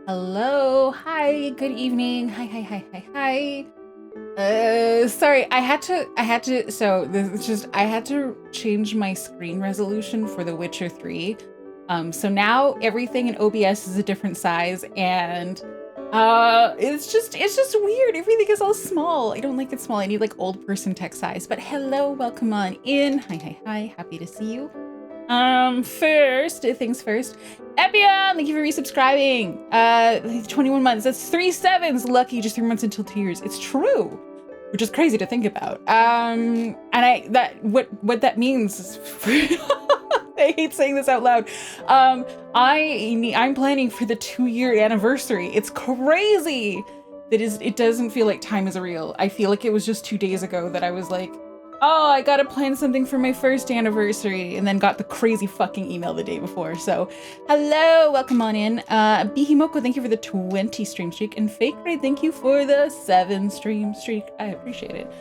Hello, hi, good evening. Hi. Sorry, I had to change my screen resolution for The Witcher 3. So now everything in OBS is a different size and it's just weird. Everything is all small. I don't like it small. I need like old person tech size. But hello, welcome on in. Hi, happy to see you. First things first. Epion, thank you for resubscribing. 21 months. That's 3 sevens. Lucky, just 3 months until 2 years. It's true, which is crazy to think about. And what that means is I hate saying this out loud. I'm planning for the 2-year anniversary. It's crazy. It doesn't feel like time is real. I feel like it was just 2 days ago that I was like, oh, I gotta plan something for my first anniversary, and then got the crazy fucking email the day before. So, hello, welcome on in. Bihimoko, thank you for the 20 stream streak, and Fake Raid, thank you for the 7 stream streak. I appreciate it.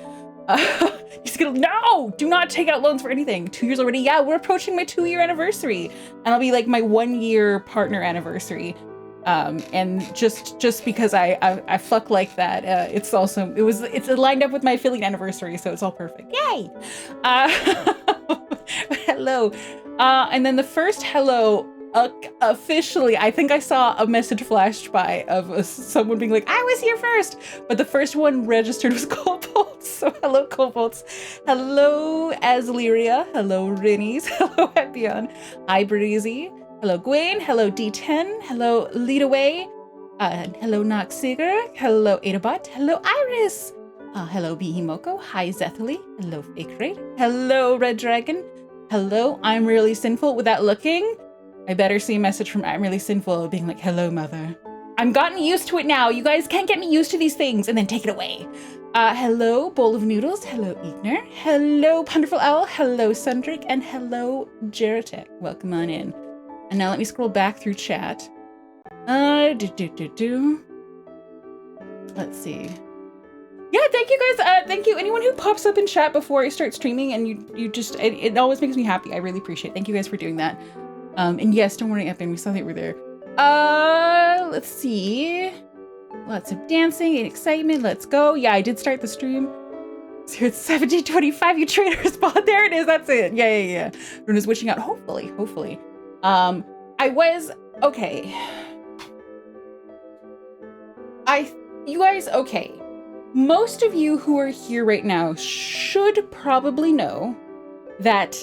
He's gonna, no, do not take out loans for anything. 2 years already. Yeah, we're approaching my 2-year anniversary, and I'll be like my 1-year partner anniversary. And just because I fuck like that, it's lined up with my affiliate anniversary, so it's all perfect. Yay! Hello. And then the first hello, officially, I think I saw a message flashed by of someone being like, I was here first, but the first one registered was Cobolts. So hello, Cobolts. Hello, Asleria. Hello, Rinnies. Hello, Epion. Hi, Breezy. Hello, Gwen. Hello, D10. Hello, Leadaway. Hello, Noxiger. Hello, Adabot. Hello, Iris. Hello, Bihimoko. Hi, Zethely. Hello, Fake Raid. Hello, Red Dragon. Hello, I'm Really Sinful. Without looking, I better see a message from I'm Really Sinful being like, hello, mother. I'm gotten used to it now. You guys can't get me used to these things and then take it away. Hello, Bowl of Noodles. Hello, Igner. Hello, Punderful Owl. Hello, Sundrick. And hello, Jeratek. Welcome on in. And now let me scroll back through chat. Let's see. Yeah, thank you guys. Thank you. Anyone who pops up in chat before I start streaming and you just, it always makes me happy. I really appreciate it. Thank you guys for doing that. And yes, don't worry, Eppin, we saw that you were there. Let's see. Lots of dancing and excitement. Let's go. Yeah, I did start the stream. So it's 1725, you trader spot. There it is. That's it. Yeah. Runa's witching out. Hopefully. Okay. You guys, okay. Most of you who are here right now should probably know that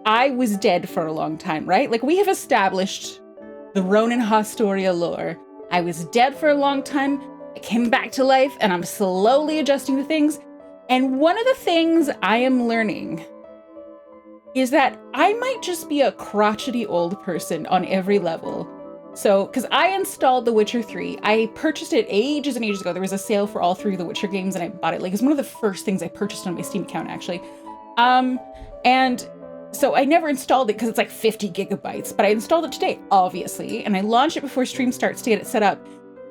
I was dead for a long time, right? Like, we have established the Ronenn Haustoria lore. I was dead for a long time. I came back to life, and I'm slowly adjusting to things. And one of the things I am learning is that I might just be a crotchety old person on every level. So, because I installed The Witcher 3, I purchased it ages and ages ago. There was a sale for all 3 of the Witcher games, and I bought it. Like, it's one of the first things I purchased on my Steam account, actually. And so I never installed it because it's like 50 gigabytes, but I installed it today, obviously, and I launched it before stream starts to get it set up.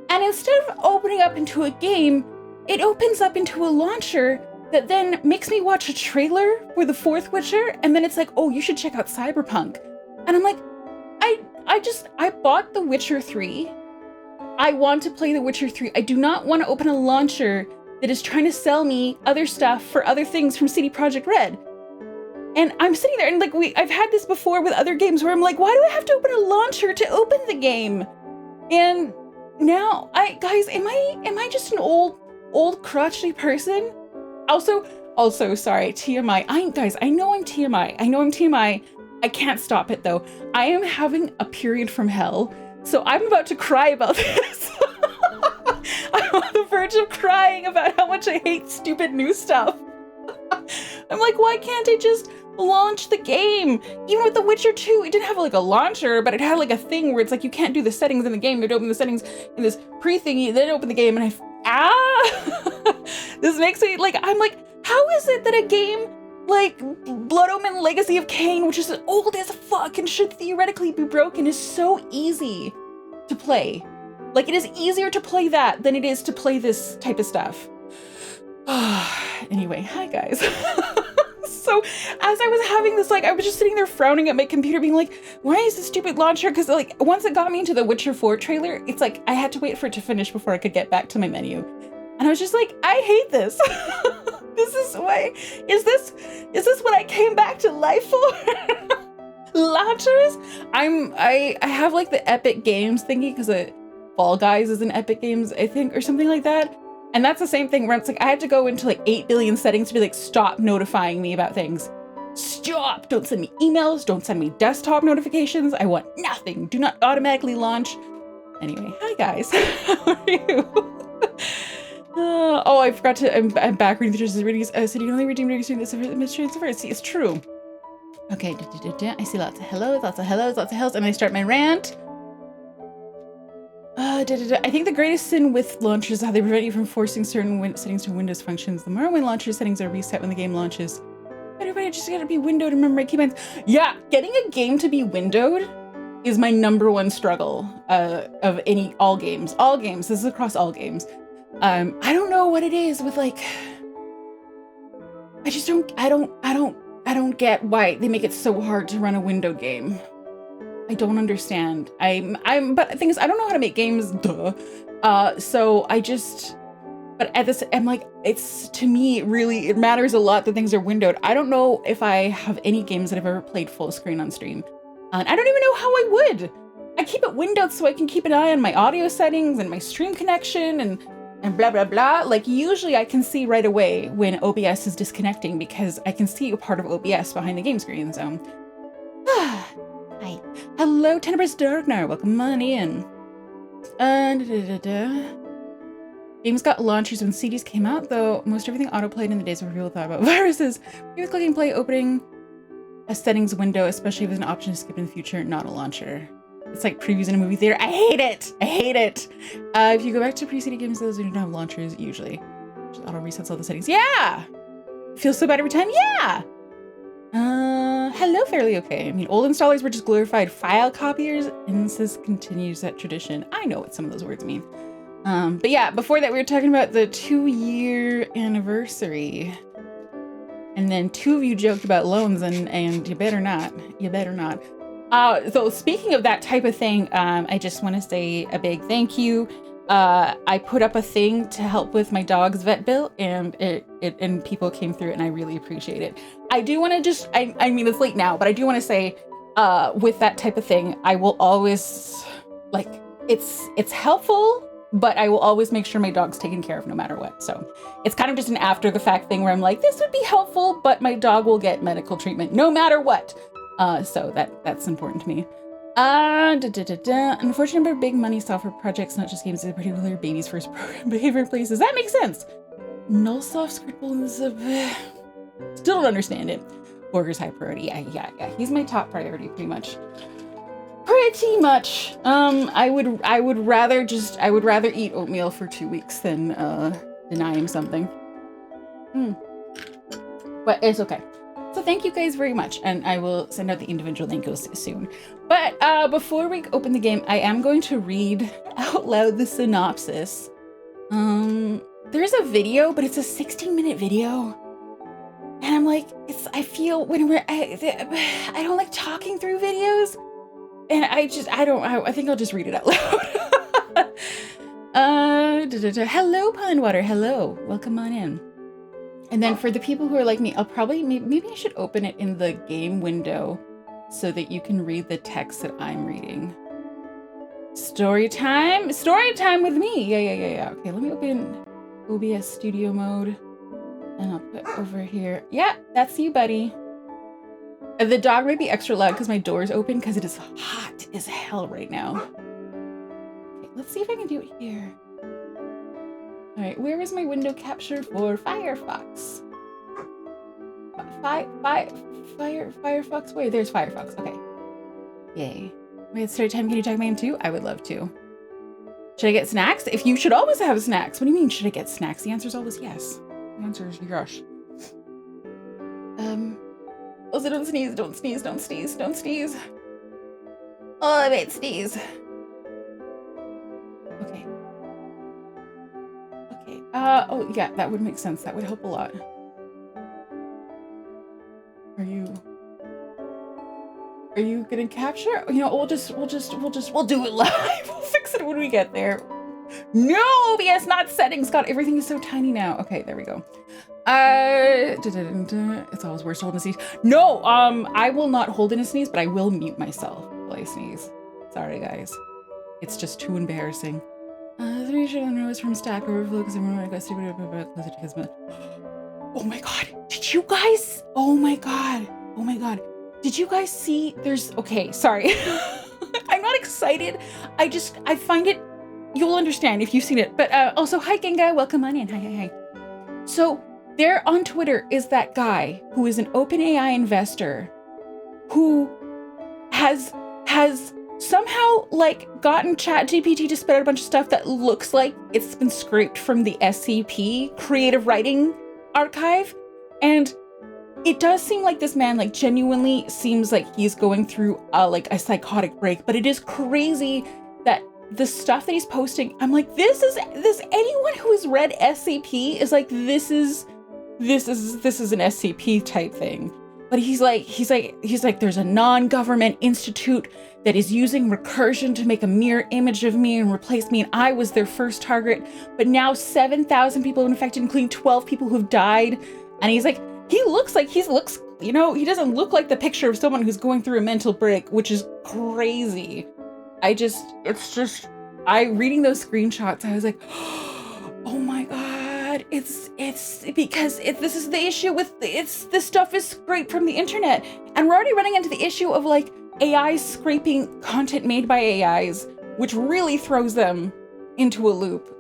And instead of opening up into a game, it opens up into a launcher that then makes me watch a trailer for the 4th Witcher, and then it's like, oh, you should check out Cyberpunk. And I'm like, I bought The Witcher 3. I want to play The Witcher 3. I do not want to open a launcher that is trying to sell me other stuff for other things from CD Projekt Red. And I'm sitting there and like, I've had this before with other games where I'm like, why do I have to open a launcher to open the game? And now, guys, am I just an old crotchety person? Also, sorry, TMI. I know I'm TMI. I can't stop it though. I am having a period from hell, so I'm about to cry about this. I'm on the verge of crying about how much I hate stupid new stuff. I'm like, why can't I just launch the game? Even with The Witcher 2, it didn't have like a launcher, but it had like a thing where it's like you can't do the settings in the game. You have to open the settings in this pre-thingy, then open the game, and this makes me like, I'm like, how is it that a game like Blood Omen Legacy of Kain, which is old as fuck and should theoretically be broken, is so easy to play? Like, it is easier to play that than it is to play this type of stuff. Anyway, hi guys. So as I was having this, like, I was just sitting there frowning at my computer being like, why is this stupid launcher? Because like once it got me into the Witcher 4 trailer, it's like I had to wait for it to finish before I could get back to my menu. And I was just like, I hate this. This is why, is this what I came back to life for? Launchers? I have like the Epic Games thingy because Fall Guys is in Epic Games, I think, or something like that. And that's the same thing where it's like I had to go into like 8 billion settings to be like, stop notifying me about things. Stop! Don't send me emails, don't send me desktop notifications. I want nothing. Do not automatically launch. Anyway, hi guys. How are you? Oh, I forgot to, I'm back reading the Justice readings. So you can only redeem during this administration so far. See, it's true. Okay, I see lots of hellos, lots of hellos, and I start my rant. I think the greatest sin with launchers is how they prevent you from forcing certain settings to Windows functions. The Morrowind launcher settings are reset when the game launches. Everybody just gotta be windowed and remember my keybinds. Yeah, getting a game to be windowed is my #1 struggle of all games. All games, this is across all games. I don't know what it is with like, I don't get why they make it so hard to run a windowed game. I don't understand. But the thing is, I don't know how to make games, duh. So I just, but at this, I'm like, it's, to me, really, it matters a lot that things are windowed. I don't know if I have any games that I've ever played full screen on stream. And I don't even know how I would. I keep it windowed so I can keep an eye on my audio settings and my stream connection and blah, blah, blah. Like usually I can see right away when OBS is disconnecting because I can see a part of OBS behind the game screen, so. Hi. Hello, Tenebrous Darknar. Welcome on in. Games got launchers when CDs came out, though most everything autoplayed in the days where people thought about viruses. You're clicking play, opening a settings window, especially if there's an option to skip in the future, not a launcher. It's like previews in a movie theater. I hate it. I hate it. If you go back to pre-CD games, those don't have launchers usually. Just auto resets all the settings. Yeah. Feels so bad every time. Yeah. Hello, fairly okay. I mean, old installers were just glorified file copiers, and this continues that tradition. I know what some of those words mean. But yeah, before that, we were talking about the 2-year anniversary. And then 2 of you joked about loans, and you better not. You better not. So speaking of that type of thing, I just want to say a big thank you. I put up a thing to help with my dog's vet bill, and and people came through, and I really appreciate it. I do want to just, I mean, it's late now, but I do want to say, with that type of thing, I will always, like, it's helpful, but I will always make sure my dog's taken care of no matter what. So it's kind of just an after the fact thing where I'm like, this would be helpful, but my dog will get medical treatment no matter what. So that's important to me. Unfortunately, big money software projects, not just games, in particular baby's first program behavior places. That makes sense. Nullsoft scribbles, still don't understand it. Borger's high priority. Yeah. He's my top priority, pretty much. I would rather eat oatmeal for 2 weeks than deny him something. But it's okay. So thank you guys very much, and I will send out the individual links soon. But before we open the game, I am going to read out loud the synopsis. There's a video, but it's a 16-minute video. And I'm like, I feel I don't like talking through videos. And I think I'll just read it out loud. Hello, Pondwater. Hello. Welcome on in. And then for the people who are like me, I'll probably, maybe I should open it in the game window so that you can read the text that I'm reading. Story time with me. Yeah. Okay, let me open OBS studio mode and I'll put over here. Yeah, that's you, buddy. The dog might be extra loud because my door's open because it is hot as hell right now. Okay, let's see if I can do it here. All right, where is my window capture for Firefox? Firefox? Wait, there's Firefox. Okay. Yay. Wait, story time. Can you talk my name too? I would love to. Should I get snacks? If you should always have snacks. What do you mean, should I get snacks? The answer is always yes. The answer is yes. Also, don't sneeze. Oh, I might sneeze. Okay. Oh yeah, that would make sense. That would help a lot. gonna capture. You know, we'll do it live. We'll fix it when we get there. No, OBS, not settings. God, everything is so tiny now. Okay, there we go. It's always worse to hold in a sneeze. No, I will not hold in a sneeze, but I will mute myself while I sneeze. Sorry, guys. It's just too embarrassing. The three children rose from Stack Overflow because everyone got stupid closer to Kismet. Oh my god, did you guys? Oh my god. Did you guys see? Okay, sorry. I'm not excited. I find it, you'll understand if you've seen it. But also, hi Genga, welcome on in. Hi. So there on Twitter is that guy who is an OpenAI investor who has somehow like gotten ChatGPT to spit out a bunch of stuff that looks like it's been scraped from the SCP creative writing archive. And it does seem like this man like genuinely seems like he's going through like a psychotic break, but it is crazy that the stuff that he's posting, I'm like, this anyone who has read SCP is like, this is an SCP type thing. But he's like, there's a non-government institute that is using recursion to make a mirror image of me and replace me, and I was their first target. But now 7,000 people have been infected, including 12 people who've died. And he's like, he looks, you know, he doesn't look like the picture of someone who's going through a mental break, which is crazy. Reading those screenshots, I was like, oh my God, it's because this is the issue with, this stuff is scraped from the internet. And we're already running into the issue of like AI scraping content made by AIs, which really throws them into a loop.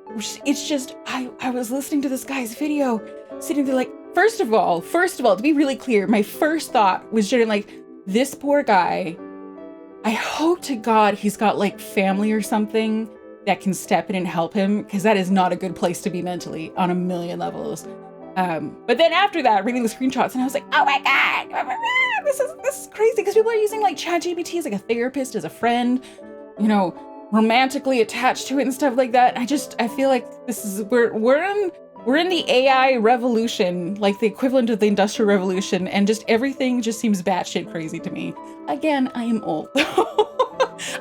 It's just, I was listening to this guy's video, sitting there like, first of all, to be really clear, my first thought was just like, this poor guy, I hope to God he's got like family or something that can step in and help him, because that is not a good place to be mentally on a million levels. But then after that, reading the screenshots, and I was like, oh my God, this is crazy, because people are using like ChatGPT as like a therapist, as a friend, you know, romantically attached to it and stuff like that. I feel like this is, we're in the AI revolution, like the equivalent of the Industrial Revolution, and just everything just seems batshit crazy to me. Again, I am old.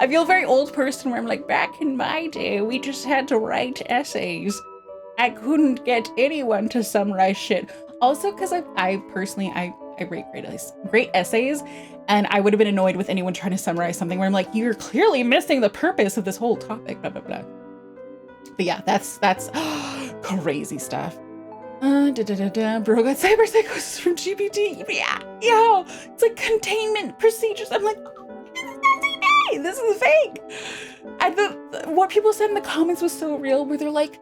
I feel a very old person where I'm like, back in my day, we just had to write essays. I couldn't get anyone to summarize shit. Also, because I personally write great essays, and I would have been annoyed with anyone trying to summarize something where I'm like, you're clearly missing the purpose of this whole topic, blah, blah, blah. But yeah, that's crazy stuff. Bro got cyber psychosis from GPT. Yeah, it's like containment procedures. I'm like, this is fake. And what people said in the comments was so real, where they're like,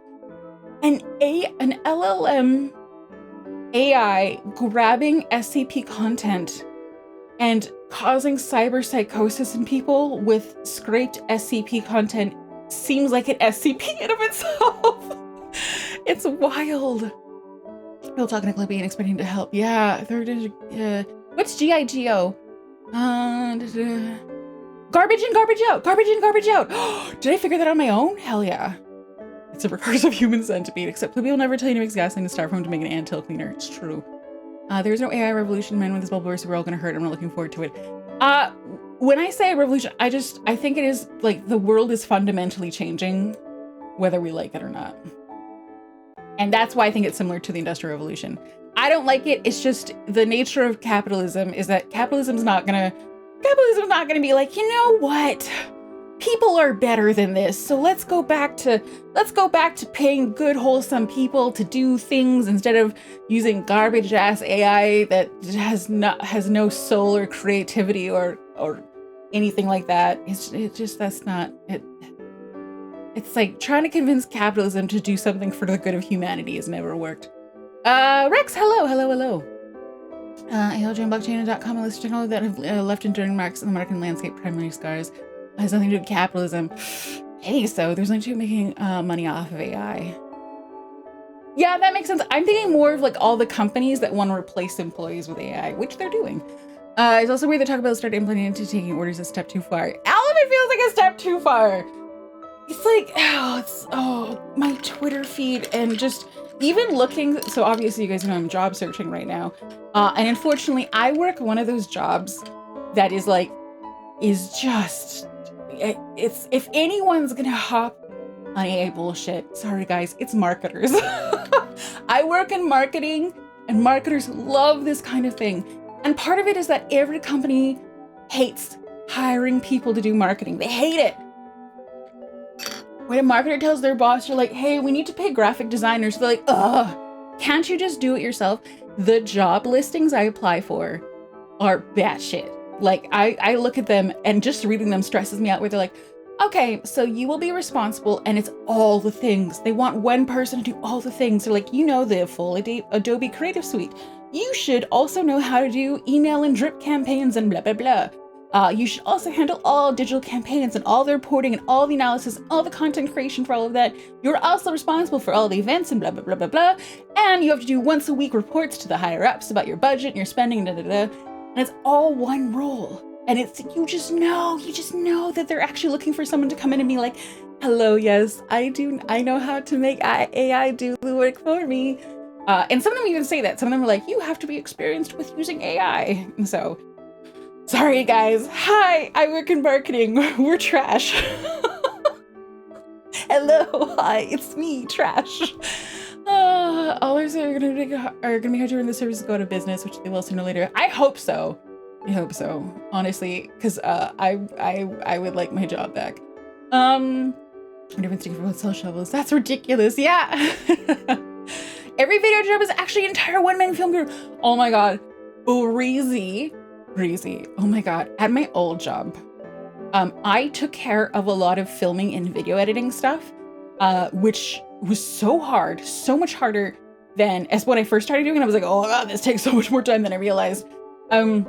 an LLM AI grabbing SCP content and causing cyber psychosis in people with scraped SCP content seems like an SCP in of itself. It's wild. People talking to Clippy and expecting to help. Yeah, what's GIGO? Garbage in, garbage out. Garbage in, garbage out. Did I figure that out on my own? Hell yeah. It's a recursive human centipede, except Clippy will never tell you to mix gasoline and styrofoam to make an ant hill cleaner. It's true. There's no AI revolution, man. When this bubble bursts, we're all gonna hurt. I'm not looking forward to it. When I say revolution, I think it is like the world is fundamentally changing, whether we like it or not. And that's why I think it's similar to the Industrial Revolution. I don't like it. It's just the nature of capitalism is that capitalism's not gonna be like, you know what? People are better than this. So let's go back to paying good, wholesome people to do things instead of using garbage ass AI that has no soul or creativity or anything like that. That's not it. It's like trying to convince capitalism to do something for the good of humanity has never worked. Rex, hello. I held you on blockchain.com and listed technology that have left enduring marks in the American landscape, primary scars. It has nothing to do with capitalism. I think so. There's only two making money off of AI. Yeah, that makes sense. I'm thinking more of like all the companies that want to replace employees with AI, which they're doing. It's also weird they talk about start implementing into taking orders a step too far. Element feels like a step too far. It's like, my Twitter feed and just even looking. So obviously you guys know I'm job searching right now. And unfortunately I work one of those jobs that is like is just, it's, if anyone's gonna hop on AI bullshit, sorry guys, it's marketers. I work in marketing and marketers love this kind of thing. And part of it is that every company hates hiring people to do marketing. They hate it. When a marketer tells their boss, you're like, hey, we need to pay graphic designers. They're like, ugh, can't you just do it yourself? The job listings I apply for are batshit. Like, I look at them and just reading them stresses me out, where they're like, okay, so you will be responsible, and it's all the things. They want one person to do all the things. They're like, you know, the full Adobe Creative Suite. You should also know how to do email and drip campaigns and blah, blah, blah. You should also handle all digital campaigns and all the reporting and all the analysis, all the content creation for all of that. You're also responsible for all the events and blah, blah, blah, blah, blah. And you have to do once a week reports to the higher ups about your budget and your spending, da, da, da. And it's all one role. And it's, you just know that they're actually looking for someone to come in and be like, hello, yes, I know how to make AI do the work for me. And some of them even say that. Some of them are like, you have to be experienced with using AI. And so, sorry guys, hi, I work in marketing, we're trash. Hello, hi, it's me, trash. All our are gonna be hard to run the services go out of business, which they will sooner or later. I hope so. I hope so, honestly, because I would like my job back. Different thing for cell shovels. That's ridiculous. Yeah. Every video job is actually an entire one-man film crew. Oh my god, breezy. Oh my god, at my old job, I took care of a lot of filming and video editing stuff, which was so hard, so much harder than as when I first started doing it. I was like, oh god, this takes so much more time than I realized. And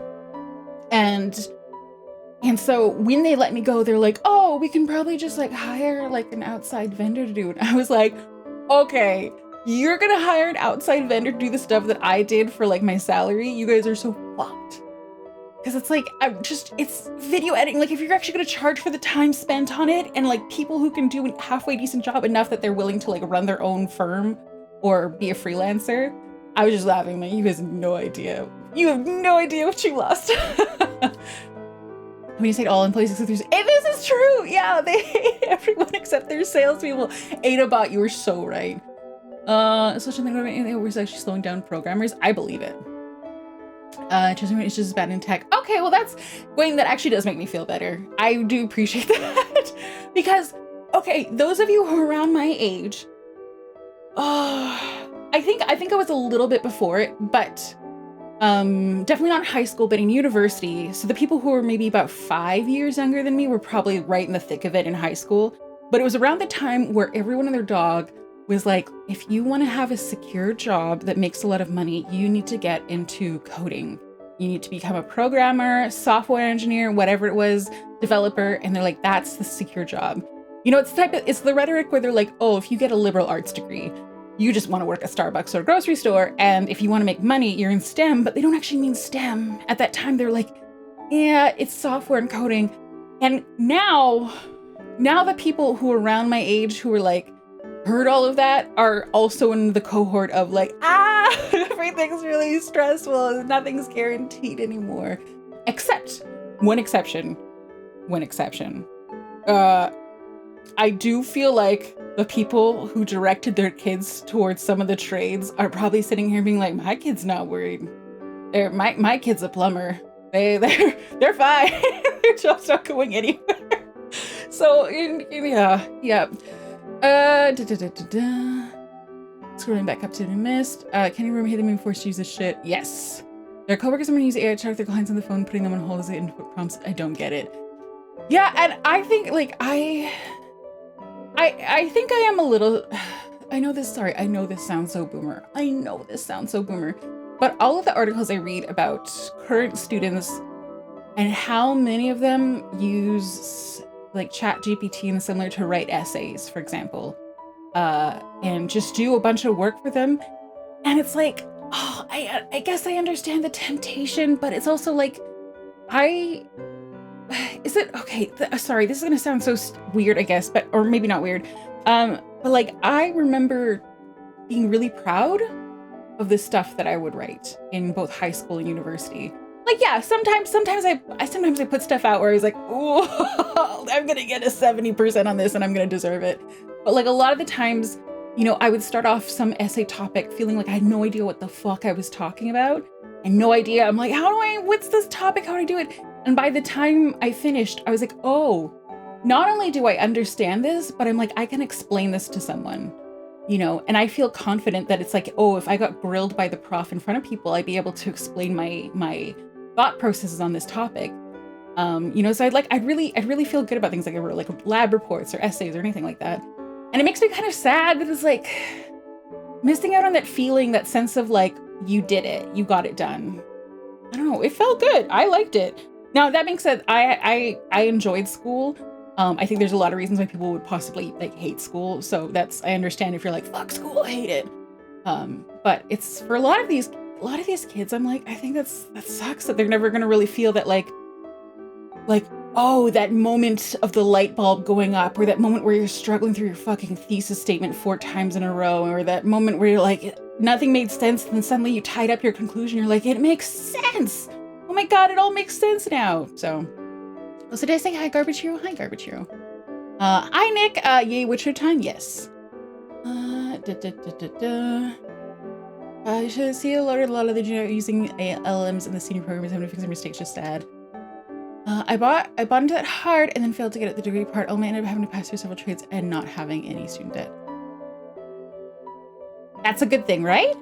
so when they let me go, they're like, oh, we can probably just like hire like an outside vendor to do it. I was like, okay, you're gonna hire an outside vendor to do the stuff that I did for like my salary? You guys are so fucked. Because it's like, it's video editing. Like if you're actually gonna charge for the time spent on it, and like people who can do a halfway decent job enough that they're willing to like run their own firm or be a freelancer. I was just laughing, like, you guys have no idea. You have no idea what you lost. When you say all employees except there's, hey, this is true. Yeah, they hate everyone except their salespeople. Adabot, you were so right. Social media was actually slowing down programmers. I believe it. It's just bad in tech. Okay, well that's Wayne, that actually does make me feel better. I do appreciate that. Because, okay, those of you who are around my age, I think I was a little bit before it, but definitely not high school, but in university. So the people who were maybe about 5 years younger than me were probably right in the thick of it in high school. But it was around the time where everyone and their dog was like, if you want to have a secure job that makes a lot of money, you need to get into coding. You need to become a programmer, software engineer, whatever it was, developer. And they're like, that's the secure job. You know, it's the rhetoric where they're like, oh, if you get a liberal arts degree, you just want to work at Starbucks or a grocery store. And if you want to make money, you're in STEM, but they don't actually mean STEM. At that time, they're like, yeah, it's software and coding. And now the people who are around my age who are like, heard all of that are also in the cohort of like, everything's really stressful. Nothing's guaranteed anymore. Except one exception. I do feel like the people who directed their kids towards some of the trades are probably sitting here being like, my kid's not worried. My kid's a plumber. They're fine. Their job's not going anywhere. So yeah. Scrolling back up to the mist. Can you remember hitting me forced to use this shit? Yes. Their coworkers are going to use AI to track their clients on the phone, putting them on hold as they input prompts. I don't get it. Yeah, and I think like I think I am a little, I know this sounds so boomer. But all of the articles I read about current students and how many of them use like ChatGPT and similar to write essays, for example, and just do a bunch of work for them. And it's like, oh, I guess I understand the temptation, but it's also like, sorry, this is gonna sound so weird, I guess, or maybe not weird. But like, I remember being really proud of the stuff that I would write in both high school and university. like, yeah, sometimes I put stuff out where I was like, oh, I'm gonna get a 70% on this and I'm gonna deserve it. But like a lot of the times, you know, I would start off some essay topic feeling like I had no idea what the fuck I was talking about. And no idea. I'm like, what's this topic? How do I do it? And by the time I finished, I was like, oh, not only do I understand this, but I'm like, I can explain this to someone, you know, and I feel confident that it's like, oh, if I got grilled by the prof in front of people, I'd be able to explain my thought processes on this topic. You know, so I'd really feel good about things like I wrote like lab reports or essays or anything like that. And it makes me kind of sad that it's like missing out on that feeling, that sense of like, you did it, you got it done. I don't know, it felt good. I liked it. Now that being said, I enjoyed school. I think there's a lot of reasons why people would possibly like hate school. So I understand if you're like, fuck school, I hate it. But it's for a lot of these kids, I'm like, I think that sucks that they're never gonna really feel that like, oh, that moment of the light bulb going up, or that moment where you're struggling through your fucking thesis statement 4 times in a row, or that moment where you're like, nothing made sense, and then suddenly you tied up your conclusion, you're like, it makes sense! Oh my god, it all makes sense now! So did I say hi, Garbage Hero? Hi, Garbage Hero. Hi, Nick. Yay, Witcher time? Yes. I should see a lot of the junior using LMs in the senior programs, having to fix their mistakes, just sad. I bought into that hard and then failed to get at the degree part. Only ended up having to pass through several trades and not having any student debt. That's a good thing, right?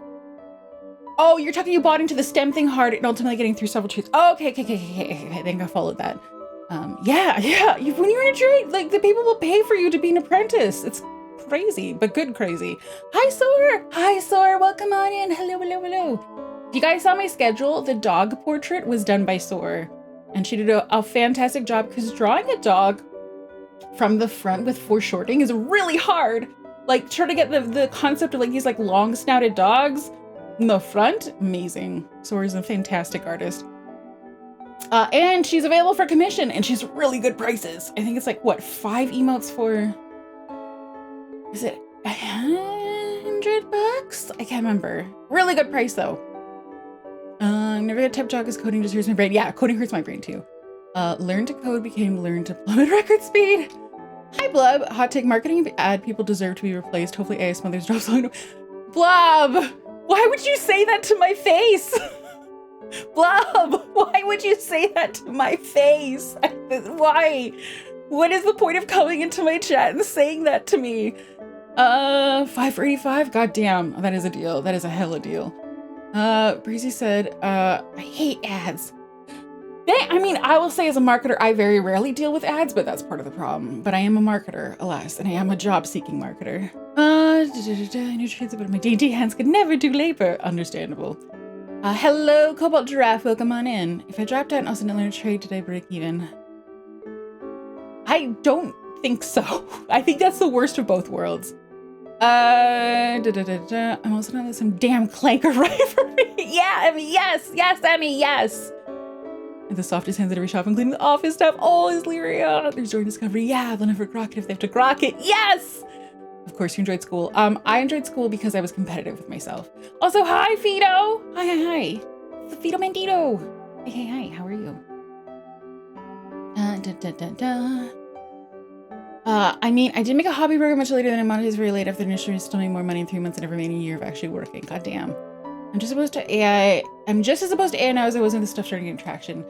Oh, you're talking you bought into the STEM thing hard and ultimately getting through several trades. Oh, okay. I think I followed that. Yeah. When you're in a trade, like the people will pay for you to be an apprentice. It's crazy, but good crazy. Hi, Soar. Welcome on in. Hello. If you guys saw my schedule, the dog portrait was done by Soar. And she did a fantastic job, because drawing a dog from the front with foreshortening is really hard. Like, trying to get the concept of like these like long snouted dogs in the front, amazing. Sora's a fantastic artist. And she's available for commission, and she's really good prices. I think it's like, what, 5 emotes for, is it $100? I can't remember. Really good price though. Never had type jog, as coding just hurts my brain. Yeah, coding hurts my brain too. Learn to code became learn to plummet record speed. Hi, Blub. Hot take: marketing ad people deserve to be replaced. Hopefully AI smothers jobs long. Blub, why would you say that to my face? Blub, why would you say that to my face? Why? What is the point of coming into my chat and saying that to me? 5 for 85? God damn, that is a deal. That is a hella deal. Breezy said, I hate ads. I mean, I will say as a marketer, I very rarely deal with ads, but that's part of the problem. But I am a marketer, alas, and I am a job-seeking marketer. New trades about my dainty hands could never do labor. Understandable. Hello, Cobalt Giraffe, welcome on in. If I dropped out and also didn't learn a trade, did I break even? I don't think so. I think that's the worst of both worlds. I'm also gonna let some damn clanker right for me. Yeah, Emmy, yes, Emmy, yes. And the softest hands at every shop, including the office stuff. Oh, is Lyria. There's joy discovery. Yeah, they'll never grok it if they have to grok it. Yes. Of course, you enjoyed school. I enjoyed school because I was competitive with myself. Also, hi, Fido. Hi. The Fido Mandito. Hey, how are you? I mean, I did make a hobby program much later than I monetized very late after initially still making more money in 3 months and never made a year of actually working. God damn. I'm just as opposed to AI now as I was when this stuff started getting traction.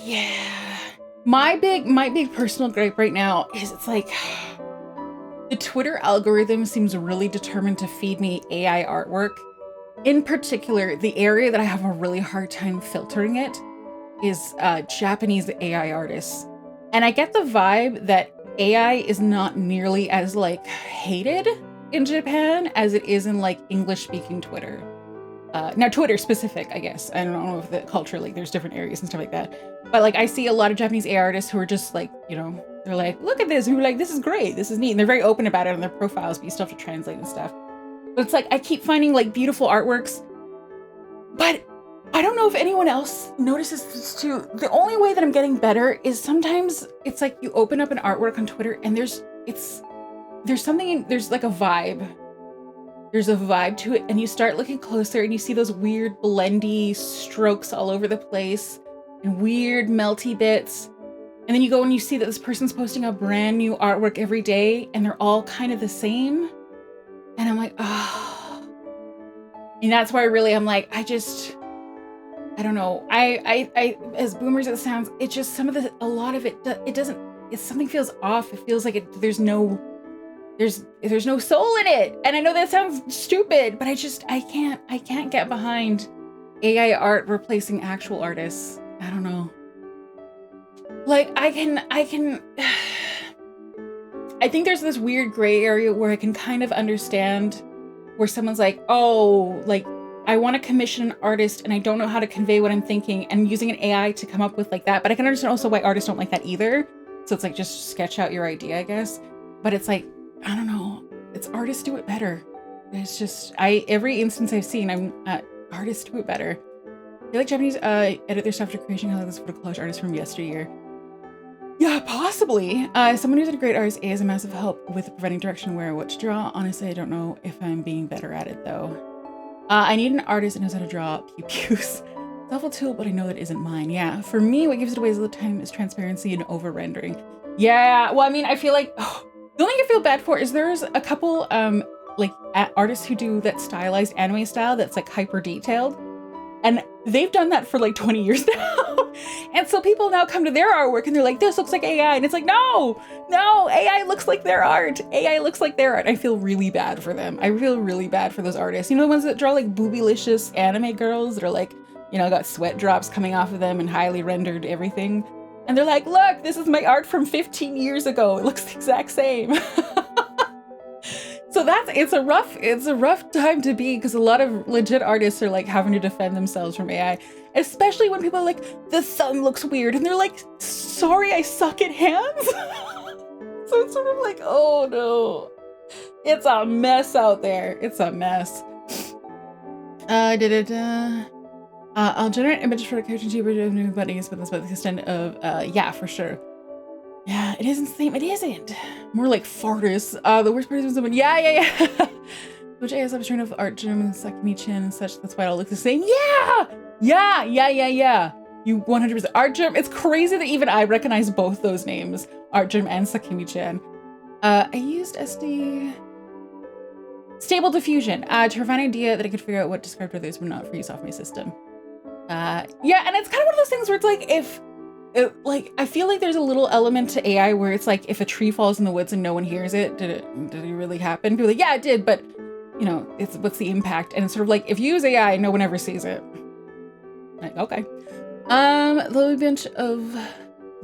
Yeah. My big personal gripe right now is it's like the Twitter algorithm seems really determined to feed me AI artwork. In particular, the area that I have a really hard time filtering it is Japanese AI artists. And I get the vibe that AI is not nearly as like hated in Japan as it is in like English speaking Twitter. Now Twitter specific, I guess. I don't know if the culturally there's different areas and stuff like that. But like I see a lot of Japanese AI artists who are just like, you know, they're like, look at this. And we're like, this is great. This is neat. And they're very open about it on their profiles, but you still have to translate and stuff. But it's like, I keep finding like beautiful artworks, but I don't know if anyone else notices this too. The only way that I'm getting better is sometimes it's like you open up an artwork on Twitter and there's like a vibe there's a vibe to it, and you start looking closer and you see those weird blendy strokes all over the place and weird melty bits. And then you go and you see that this person's posting a brand new artwork every day and they're all kind of the same. And I'm like, oh. And that's why I'm like, I don't know. I as boomers it sounds, it just a lot of it, it doesn't, something feels off. It feels like there's no soul in it. And I know that sounds stupid, but I can't get behind AI art replacing actual artists. I don't know. Like I think there's this weird gray area where I can kind of understand where someone's like, oh, like I want to commission an artist and I don't know how to convey what I'm thinking, and using an AI to come up with like that. But I can understand also why artists don't like that either. So it's like, just sketch out your idea, I guess. But it's like, I don't know. It's artists do it better. It's just, every instance I've seen, artists do it better. I feel like Japanese edit their stuff to creation how this photo collage artist from yesteryear. Yeah, possibly. Someone who's a great artist is a massive help with providing direction where what to draw. Honestly, I don't know if I'm being better at it though. I need an artist that knows how to draw pew-pews. It's a helpful tool, but I know that isn't mine. Yeah, for me, what gives it away is the time is transparency and over-rendering. Yeah, well, I mean, I feel like, the only thing I feel bad for is there's a couple like artists who do that stylized anime style that's like hyper detailed. And they've done that for like 20 years now. And so people now come to their artwork and they're like, this looks like AI. And it's like, no, AI looks like their art. AI looks like their art. I feel really bad for them. I feel really bad for those artists. You know, the ones that draw like boobylicious anime girls that are like, you know, got sweat drops coming off of them and highly rendered everything. And they're like, look, this is my art from 15 years ago. It looks the exact same. So it's a rough time to be, because a lot of legit artists are like having to defend themselves from AI, especially when people are like, the sun looks weird, and they're like, sorry, I suck at hands. So it's sort of like, oh no, it's a mess out there. It's a mess. I'll generate images for the character tuber of new buttons, but that's about the extent of yeah, for sure. Yeah, it isn't the same. It isn't. More like fartists. The worst part is when someone, yeah. Which I was trying to art gym and Sakimi Chan and such. That's why it all looks the same. Yeah. You 100% art gym. It's crazy that even I recognize both those names, art gym and Sakimi Chan. I used SD Stable Diffusion to provide an idea that I could figure out what described others but not for use off my system. Yeah, and it's kind of one of those things where it's like, I feel like there's a little element to AI where it's like, if a tree falls in the woods and no one hears it, did it really happen? People are like, yeah, it did, but you know, what's the impact? And it's sort of like, if you use AI, no one ever sees it. Like, okay. The bunch of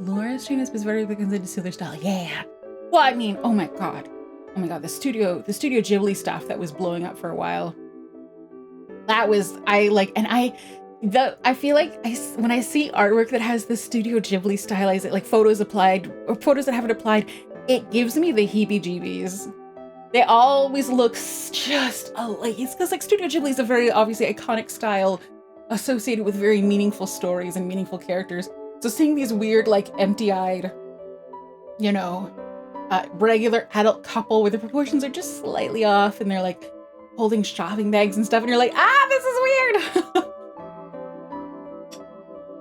Laura's trainers was very big into their style. Yeah. Well, I mean, oh my god, the Studio Ghibli stuff that was blowing up for a while. That was, I feel like when I see artwork that has the Studio Ghibli stylized, like photos applied or photos that haven't applied, it gives me the heebie-jeebies. They always look just like, it's because like Studio Ghibli is a very obviously iconic style associated with very meaningful stories and meaningful characters. So seeing these weird, like empty-eyed, you know, regular adult couple where the proportions are just slightly off and they're like holding shopping bags and stuff, and you're like, this is weird.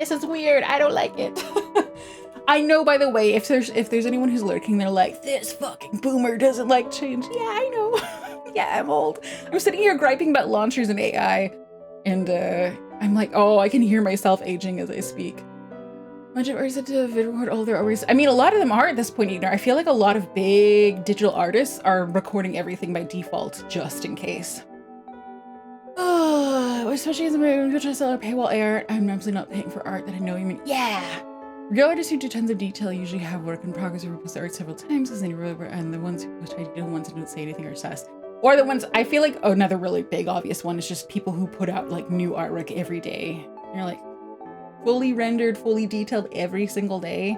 This is weird. I don't like it. I know, by the way, if there's anyone who's lurking, they're like, this fucking boomer doesn't like change. Yeah, I know. Yeah, I'm old. I'm sitting here griping about launchers and AI, and I'm like, oh, I can hear myself aging as I speak. Much of artists to vid record all their artists. I mean, a lot of them are at this point, either. I feel like a lot of big digital artists are recording everything by default, just in case. Especially as a movie, which I sell a paywall art, I'm absolutely not paying for art that I know you mean. Yeah! Real artists who do tons of detail usually have work in progress or post art several times, and the ones who try to do the ones who don't say anything are sus. Or the ones, I feel like, another really big obvious one is just people who put out like new artwork every day. And you're like, fully rendered, fully detailed every single day.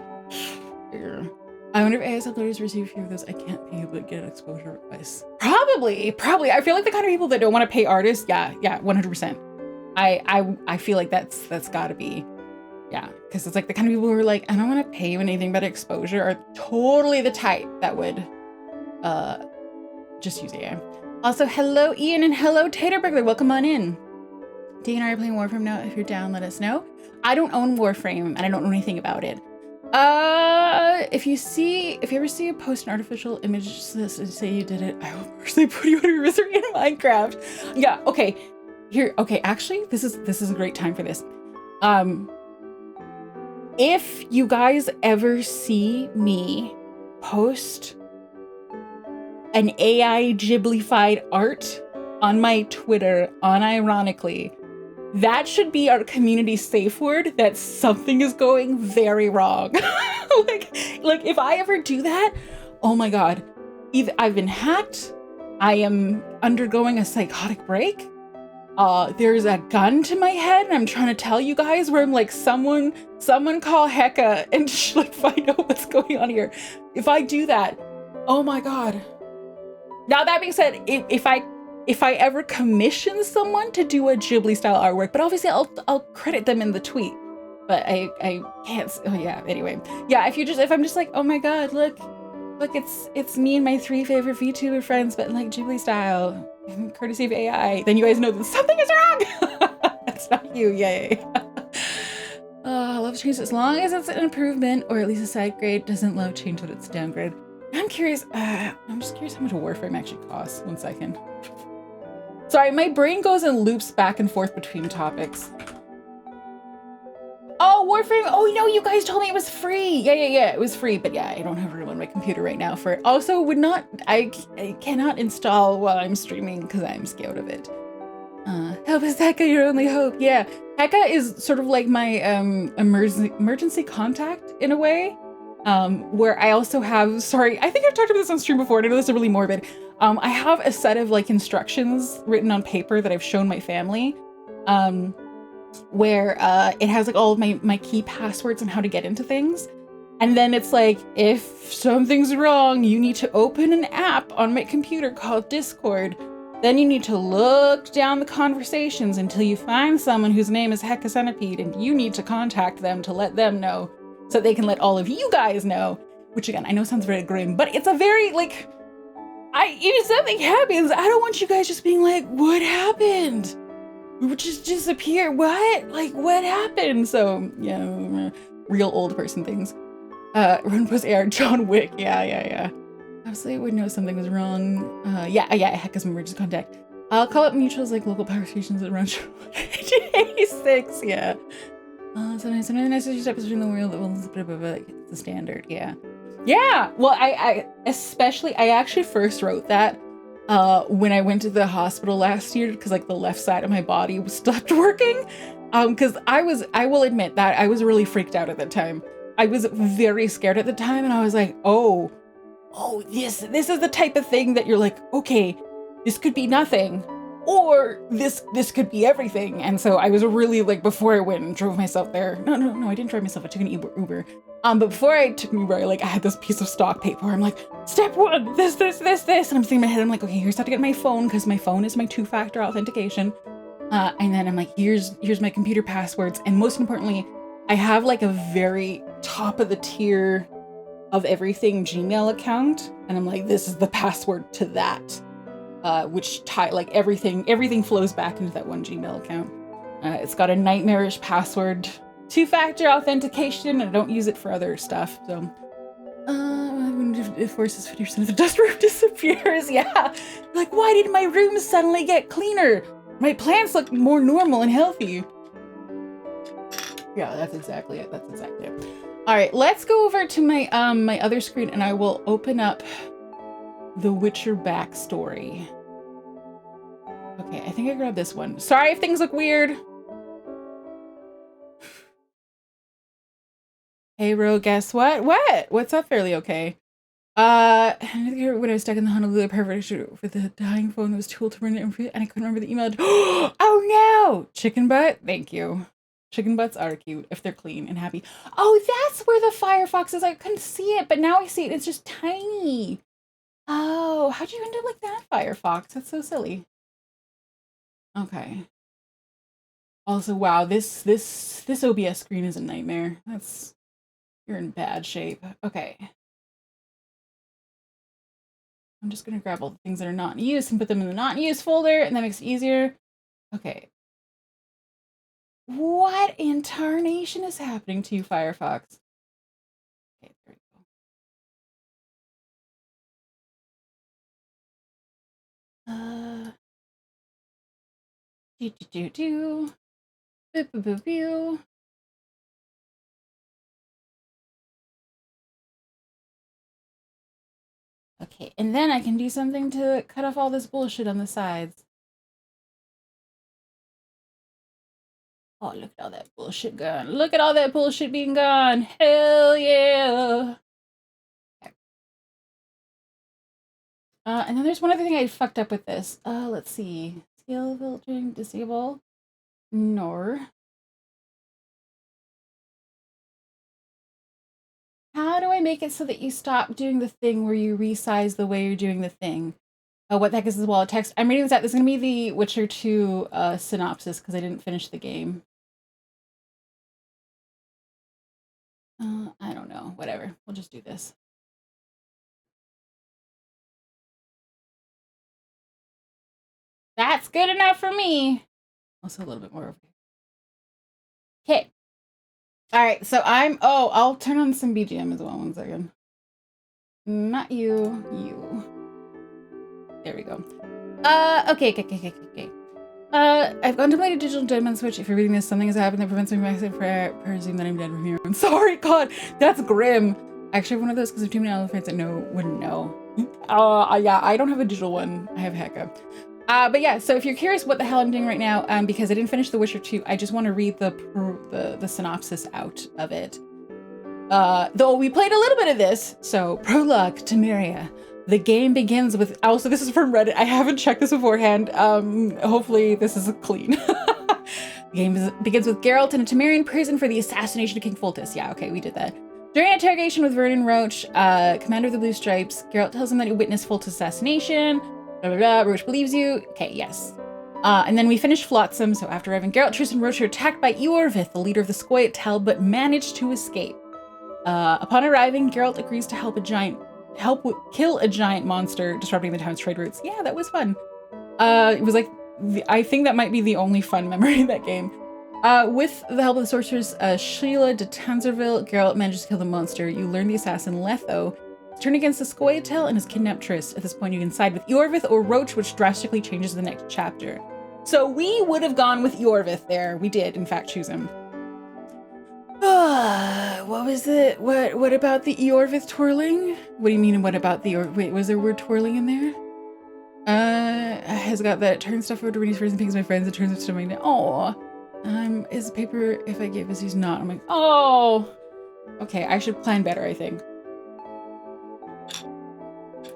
I wonder if AS uploaders receive a few of those I can't pay but get exposure requests. Probably. I feel like the kind of people that don't want to pay artists, yeah, 100%. I feel like that's gotta be, yeah, because it's like the kind of people who are like, I don't want to pay you anything but exposure, are totally the type that would just use AI. Also, hello Ian and hello Taterburglar. Welcome on in. D and I are playing Warframe now. If you're down, let us know. I don't own Warframe and I don't know anything about it. If you ever see a post an artificial image say you did it, I will personally put you on your misery in Minecraft. Yeah, okay. Okay, actually, this is a great time for this. If you guys ever see me post an AI Ghiblified art on my Twitter, unironically, that should be our community safe word that something is going very wrong. like if I ever do that, oh my God, either I've been hacked, I am undergoing a psychotic break, there's a gun to my head and I'm trying to tell you guys where I'm like, someone call Heka and like find out what's going on here. If I do that, oh my God. Now that being said, if I ever commission someone to do a Ghibli style artwork, but obviously I'll credit them in the tweet, but I can't. Oh yeah. Anyway, yeah. If I'm just like, oh my God, look, it's me and my 3 favorite VTuber friends, but like Ghibli style, courtesy of AI, then you guys know that something is wrong. That's not you. Yeah. Love change as long as it's an improvement or at least a side grade. Doesn't love change that it's a downgrade. I'm curious. I'm just curious how much a Warframe actually costs. 1 second. Sorry, my brain goes in loops back and forth between topics. Oh, Warframe. Oh, no, you guys told me it was free. Yeah. It was free, but yeah, I don't have room on my computer right now for it. Also, I cannot install while I'm streaming because I'm scared of it. Help is Heka your only hope? Yeah, Heka is sort of like my emergency contact in a way. Where I also have, sorry, I think I've talked about this on stream before, and I know this is really morbid. I have a set of like instructions written on paper that I've shown my family, where it has like all of my key passwords and how to get into things. And then it's like, if something's wrong, you need to open an app on my computer called Discord. Then you need to look down the conversations until you find someone whose name is Heka Centipede, and you need to contact them to let them know so they can let all of you guys know. Which again, I know sounds very grim, but it's a very like, if something happens, I don't want you guys just being like, what happened? We just disappear. What? Like, what happened? So, yeah, real old person things. Run post AR, John Wick. Yeah. Absolutely would know something was wrong. Yeah, Heka's emergency contact. I'll call up mutuals like local power stations around J6, yeah. Sometimes the necessary steps between the world, it's the standard, yeah. Yeah, well, I actually first wrote that when I went to the hospital last year because like the left side of my body stopped working. Because I will admit that I was really freaked out at that time. I was very scared at the time, and I was like, oh, this is the type of thing that you're like, okay, this could be nothing, or this could be everything. And so I was really like, before I went and drove myself there, no, I didn't drive myself, I took an Uber. But before I took an Uber, I had this piece of stock paper where I'm like, step 1, this, and I'm thinking in my head, I'm like, okay, here's how to get my phone, because my phone is my 2-factor authentication. And then I'm like, here's my computer passwords, and most importantly, I have like a very top of the tier of everything Gmail account, and I'm like, this is the password to that, which like everything flows back into that one Gmail account. It's got a nightmarish password, 2-factor authentication, and I don't use it for other stuff. So it forces 50% of the dust roof disappears. Yeah, like, why did my room suddenly get cleaner? My plants look more normal and healthy. Yeah, that's exactly it. All right, let's go over to my my other screen, and I will open up the Witcher backstory. Okay, I think I grabbed this one. Sorry if things look weird. Hey, Ro, guess what? What's up, Fairly Okay? When I was stuck in the Honolulu perfect with the dying phone that was tool to run it, and I couldn't remember the email. Oh no! Chicken butt? Thank you. Chicken butts are cute if they're clean and happy. Oh, that's where the Firefox is. I couldn't see it, but now I see it. It's just tiny. Oh, how'd you end up like that, Firefox? That's so silly. Okay. Also, wow, this OBS screen is a nightmare. You're in bad shape. Okay. I'm just gonna grab all the things that are not in use and put them in the not in use folder, and that makes it easier. Okay. What in tarnation is happening to you, Firefox? Okay, there we go. Do. Boo, boo, boo, boo. Okay, and then I can do something to cut off all this bullshit on the sides. Oh, look at all that bullshit gone. Look at all that bullshit being gone. Hell yeah. Okay. And then there's one other thing I fucked up with this. Let's see. Scale filtering, disable. No. How do I make it so that you stop doing the thing where you resize the way you're doing the thing? What the heck is this wall of text? I'm reading this out. This is going to be the Witcher 2 synopsis because I didn't finish the game. I don't know. Whatever. We'll just do this. That's good enough for me. Also a little bit more over here. Okay. All right. So I'll turn on some BGM as well. 1 second. Not you. You. There we go. Okay. I've contemplated digital dead man switch. If you're reading this, something has happened that prevents me from actually presume that I'm dead from here. I'm sorry, God, that's grim. I actually have one of those because of too many elephants that wouldn't know. Yeah, I don't have a digital one. I have Hecka. But yeah, so if you're curious what the hell I'm doing right now, because I didn't finish The Witcher 2, I just want to read the synopsis out of it. Though we played a little bit of this, so prologue to Temeria. The game begins with, also this is from Reddit, I haven't checked this beforehand, hopefully this is clean. The game begins with Geralt in a Temerian prison for the assassination of King Foltest. Yeah, okay, we did that. During an interrogation with Vernon Roach, commander of the Blue Stripes, Geralt tells him that he witnessed Foltest's assassination, blah, blah, blah, Roach believes you. Okay, yes. And then we finished Flotsam, so after arriving, Geralt, Triss, and Roach are attacked by Eorvith, the leader of the Scoia'tael, but managed to escape. Upon arriving, Geralt agrees to help kill a giant monster disrupting the town's trade routes. Yeah, that was fun. It was like, I think that might be the only fun memory of that game. With the help of the sorceress Sheila de Tanzerville, Geralt manages to kill the monster. You learn the assassin Letho is turned against the Scoia'tael and has kidnapped Triss. At this point, you can side with Eorvith or Roach, which drastically changes the next chapter. So we would have gone with Eorvith there. We did, in fact, choose him. What was it? What about the Eorvith twirling? What do you mean, what about the wait, was there a word twirling in there? Has got that turn stuff over to Rennie's friends and pings my friends and turns it to my is paper if I gave us he's not. I'm like, oh. Okay, I should plan better, I think.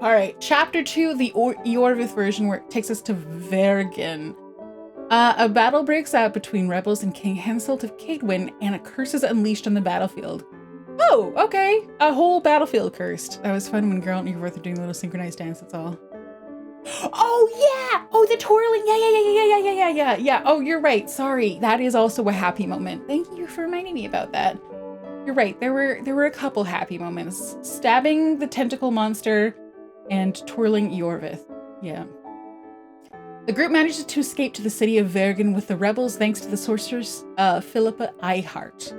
Alright, chapter 2, the Eorvith version, where it takes us to Vergen. A battle breaks out between rebels and King Henselt of Cadwyn, and a curse is unleashed on the battlefield. Oh, okay. A whole battlefield cursed. That was fun when Geralt and Eorvith are doing the little synchronized dance, that's all. Oh, yeah! Oh, the twirling! Yeah. Oh, you're right. Sorry. That is also a happy moment. Thank you for reminding me about that. You're right. There were a couple happy moments. Stabbing the tentacle monster and twirling Eorvith. Yeah. The group manages to escape to the city of Vergen with the rebels thanks to the sorceress Philippa Eilhart.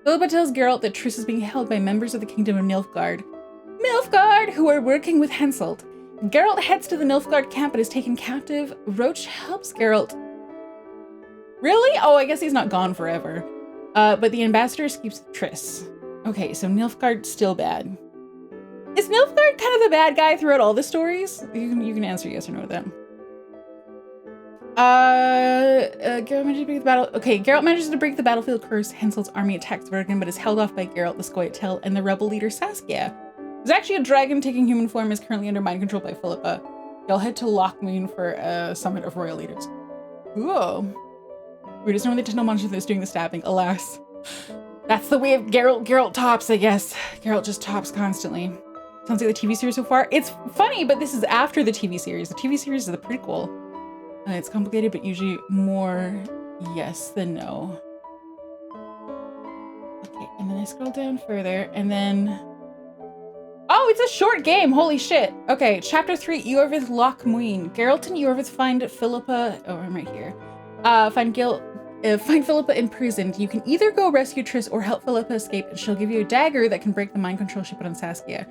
Philippa tells Geralt that Triss is being held by members of the kingdom of Nilfgaard, who are working with Henselt. Geralt heads to the Nilfgaard camp but is taken captive. Roach helps Geralt. Really? Oh, I guess he's not gone forever. But the ambassador escapes with Triss. Okay, so Nilfgaard's still bad. Is Nilfgaard kind of the bad guy throughout all the stories? You can answer yes or no to that. Geralt manages to break the battle. Okay, Geralt manages to break the battlefield curse. Henselt's army attacks Vergen, but is held off by Geralt, the Scoia'tael, and the rebel leader Saskia. There's actually a dragon taking human form, is currently under mind control by Philippa. They'll head to Lochmoon for a summit of royal leaders. Ooh. We just know the Tindle monster that's doing the stabbing, alas. That's the way of Geralt. Geralt tops, I guess. Geralt just tops constantly. Sounds like the TV series so far. It's funny, but this is after the TV series. The TV series is the prequel. It's complicated, but usually more yes than no. Okay, and then I scroll down further, and then... Oh, it's a short game. Holy shit. Okay, chapter 3, Iorvith Loch Muin. Geralt and Iorvith find Philippa. Oh, I'm right here. Find Philippa imprisoned. You can either go rescue Triss or help Philippa escape, and she'll give you a dagger that can break the mind control she put on Saskia.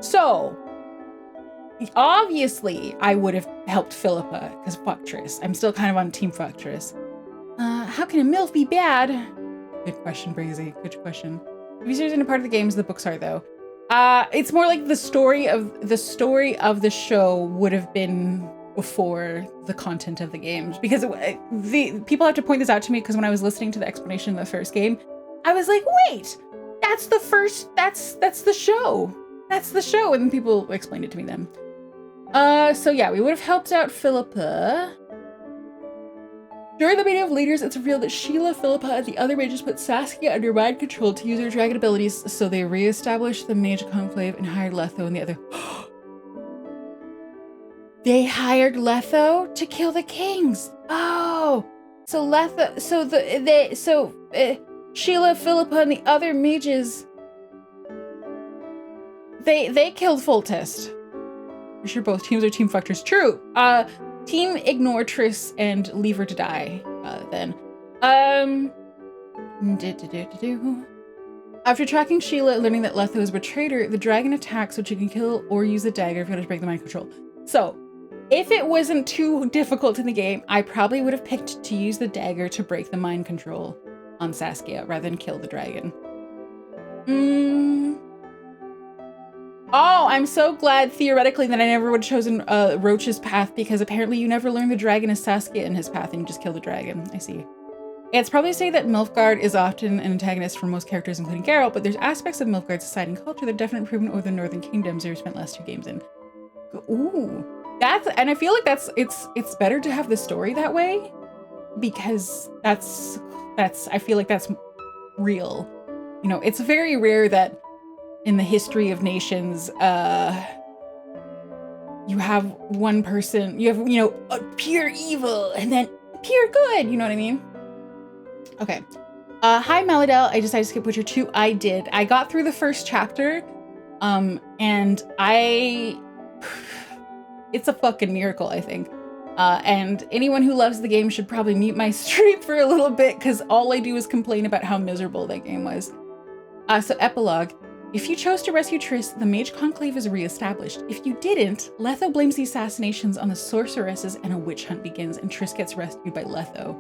So, obviously, I would have helped Philippa, because fuck Triss. I'm still kind of on team fuck Triss. How can a MILF be bad? Good question, Brazy. Good question. Research isn't a part of the games, the books are, though. It's more like the story of the show would have been before the content of the games, because the people have to point this out to me, because when I was listening to the explanation of the first game, I was like, wait, that's the show. That's the show, and people explained it to me then. So yeah, we would have helped out Philippa. During the meeting of leaders, it's revealed that Sheila, Philippa, and the other mages put Saskia under mind control to use her dragon abilities, so they re-established the mage conclave and hired Letho and the other. They hired Letho to kill the kings. Oh, so Letho, Sheila, Philippa, and the other mages, they killed Foltest. For sure, both teams are team fuckers. True. Team ignore Triss and leave her to die. Then, after tracking Sheila, learning that Letho has betrayed her, the dragon attacks, which you can kill or use a dagger if you want to break the mind control. So, if it wasn't too difficult in the game, I probably would have picked to use the dagger to break the mind control on Saskia rather than kill the dragon. Oh, I'm so glad theoretically that I never would have chosen Roach's path, because apparently you never learn the dragon is Saskia in his path and you just kill the dragon. I see. It's probably say that Nilfgaard is often an antagonist for most characters, including Geralt, but there's aspects of Nilfgaard's society and culture that are definitely improvement over the Northern Kingdoms we spent the last 2 games in. Ooh, and I feel like it's better to have the story that way, because that's I feel like that's real. You know, it's very rare that in the history of nations, you have one person, you have, a pure evil and then pure good, you know what I mean? Okay. Hi, Maladel. I decided to skip Witcher 2. I did. I got through the first chapter, and it's a fucking miracle, I think. And anyone who loves the game should probably mute my stream for a little bit, because all I do is complain about how miserable that game was. So epilogue. If you chose to rescue Triss, the Mage Conclave is re-established. If you didn't, Letho blames the assassinations on the sorceresses and a witch hunt begins, and Triss gets rescued by Letho.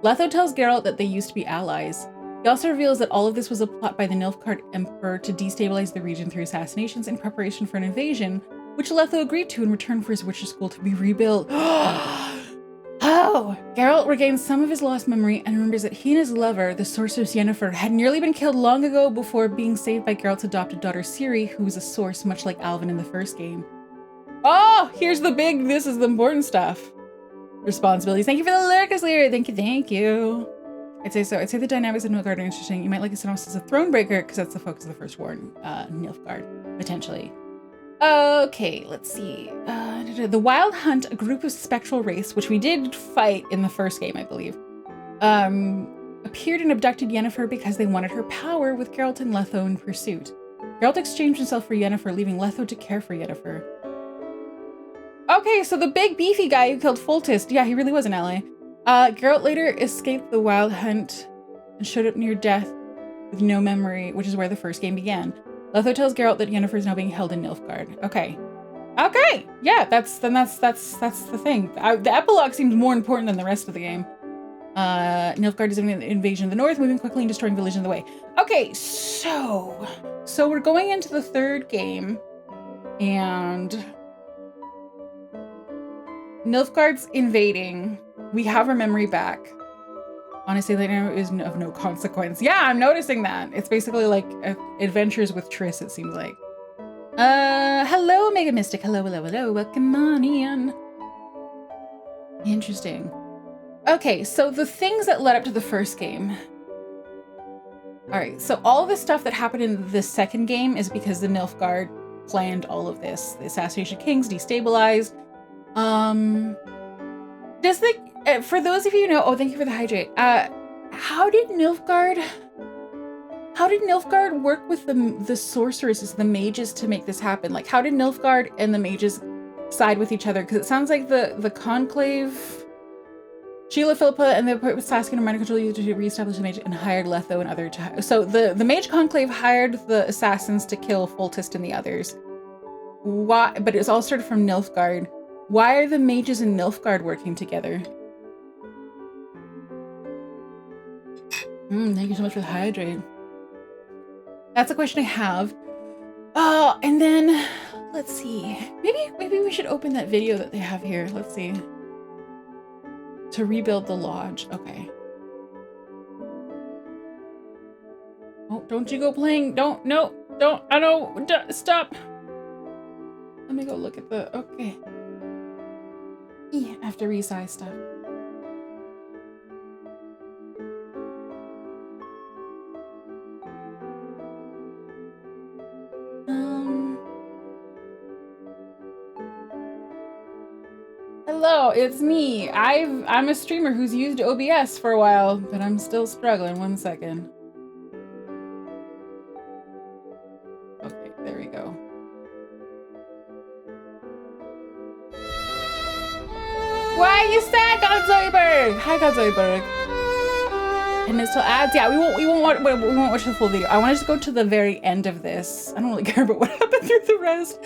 Letho tells Geralt that they used to be allies. He also reveals that all of this was a plot by the Nilfgaard Emperor to destabilize the region through assassinations in preparation for an invasion, which Letho agreed to in return for his witcher school to be rebuilt. Oh! Geralt regains some of his lost memory and remembers that he and his lover, the sorceress Yennefer, had nearly been killed long ago before being saved by Geralt's adopted daughter Ciri, who was a source much like Alvin in the first game. Oh! Here's this is the important stuff. Responsibilities. Thank you for the Lurkers, Lyra. Thank you. I'd say so. I'd say the dynamics of Nilfgaard are interesting. You might like a synopsis of Thronebreaker, because that's the focus of the first war in Nilfgaard, potentially. Okay, let's see. The Wild Hunt, a group of spectral wraiths, which we did fight in the first game, I believe, appeared and abducted Yennefer because they wanted her power, with Geralt and Letho in pursuit. Geralt exchanged himself for Yennefer, leaving Letho to care for Yennefer. Okay, so the big beefy guy who killed Foltest, yeah, he really was an ally. Geralt later escaped the Wild Hunt and showed up near death with no memory, which is where the first game began. Letho tells Geralt that Yennefer is now being held in Nilfgaard. Okay, yeah, that's the thing. The epilogue seems more important than the rest of the game. Nilfgaard is an invasion of the north, moving quickly and destroying villages in the way. Okay, so we're going into the third game, and Nilfgaard's invading. We have our memory back. Honestly, later is of no consequence. Yeah, I'm noticing that. It's basically like adventures with Triss, it seems like. Hello, Mega Mystic. Hello. Welcome on in. Interesting. Okay, so the things that led up to the first game. All right, so all the stuff that happened in the second game is because the Nilfgaard planned all of this. The Assassination Kings destabilized. For those of you who know, oh, thank you for the hydrate. How did Nilfgaard how did Nilfgaard work with the sorceresses, the mages, to make this happen? Like, how did Nilfgaard and the mages side with each other? Because it sounds like the conclave, Sheila, Philippa, and the Saskia and mind control used to reestablish the mage and hired Letho and other. So the mage conclave hired the assassins to kill Foltest and the others. Why? But it's all started from Nilfgaard. Why are the mages and Nilfgaard working together? Thank you so much for the hydrate. That's a question I have. Oh, and then let's see. Maybe we should open that video that they have here. Let's see. To rebuild the lodge. Okay. Oh, don't you go playing. Don't. I don't. Stop. Let me go look at the. Okay. Yeah, I have to resize stuff. Hello, it's me. I'm a streamer who's used OBS for a while, but I'm still struggling. 1 second. Okay, there we go. Why are you sad, Godzoiberg? Hi, Godzoiberg. And it's still ads. Yeah, we won't watch the full video. I want to just go to the very end of this. I don't really care about what happened through the rest.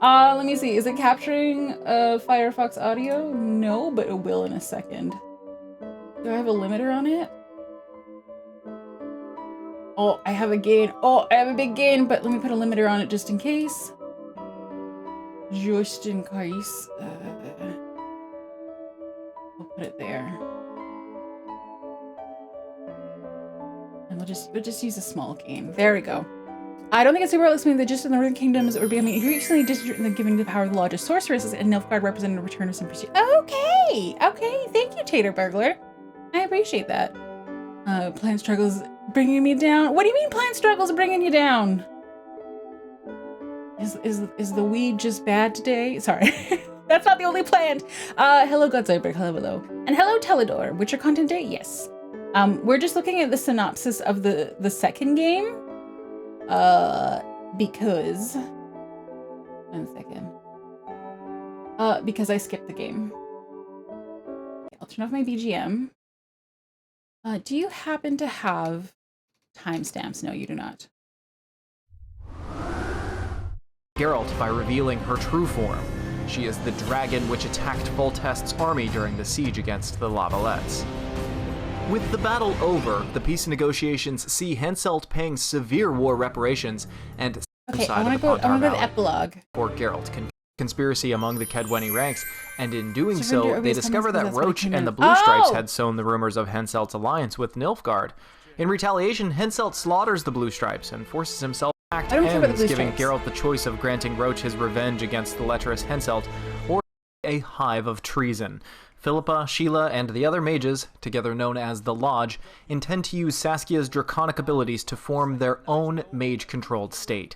Let me see. Is it capturing Firefox audio? No, but it will in a second. Do I have a limiter on it? Oh, I have a gain. Oh, I have a big gain, but let me put a limiter on it just in case. Just in case. We'll put it there. And we'll just use a small gain. There we go. I don't think it's super well explained that just in the Northern Kingdoms it would be, I mean, recently district and giving the power of the Lodge of Sorceresses, and Nilfgaard represented a return of some pursuit. Okay, thank you, Tater Burglar. I appreciate that. Plan struggles bringing me down. What do you mean plan struggles bringing you down? Is the weed just bad today? Sorry, that's not the only plan. Hello, Godzoiberg. Hello. And hello, Teledor. Witcher content day? Yes. We're just looking at the synopsis of the second game. Because 1 second. Because I skipped the game. Okay, I'll turn off my BGM. Do you happen to have timestamps? No, you do not. Geralt by revealing her true form. She is the dragon which attacked Foltest's army during the siege against the Lavalettes. With the battle over, the peace negotiations see Henselt paying severe war reparations and okay, I want to go to the epilogue. For Geralt, conspiracy among the Kedweni ranks, and in doing so, they discover that Roach and the Blue Stripes had sown the rumors of Henselt's alliance with Nilfgaard. In retaliation, Henselt slaughters the Blue Stripes and forces himself back to ends, giving Geralt the choice of granting Roach his revenge against the lecherous Henselt, or a hive of treason. Philippa, Sheila, and the other mages, together known as the Lodge, intend to use Saskia's draconic abilities to form their own mage-controlled state.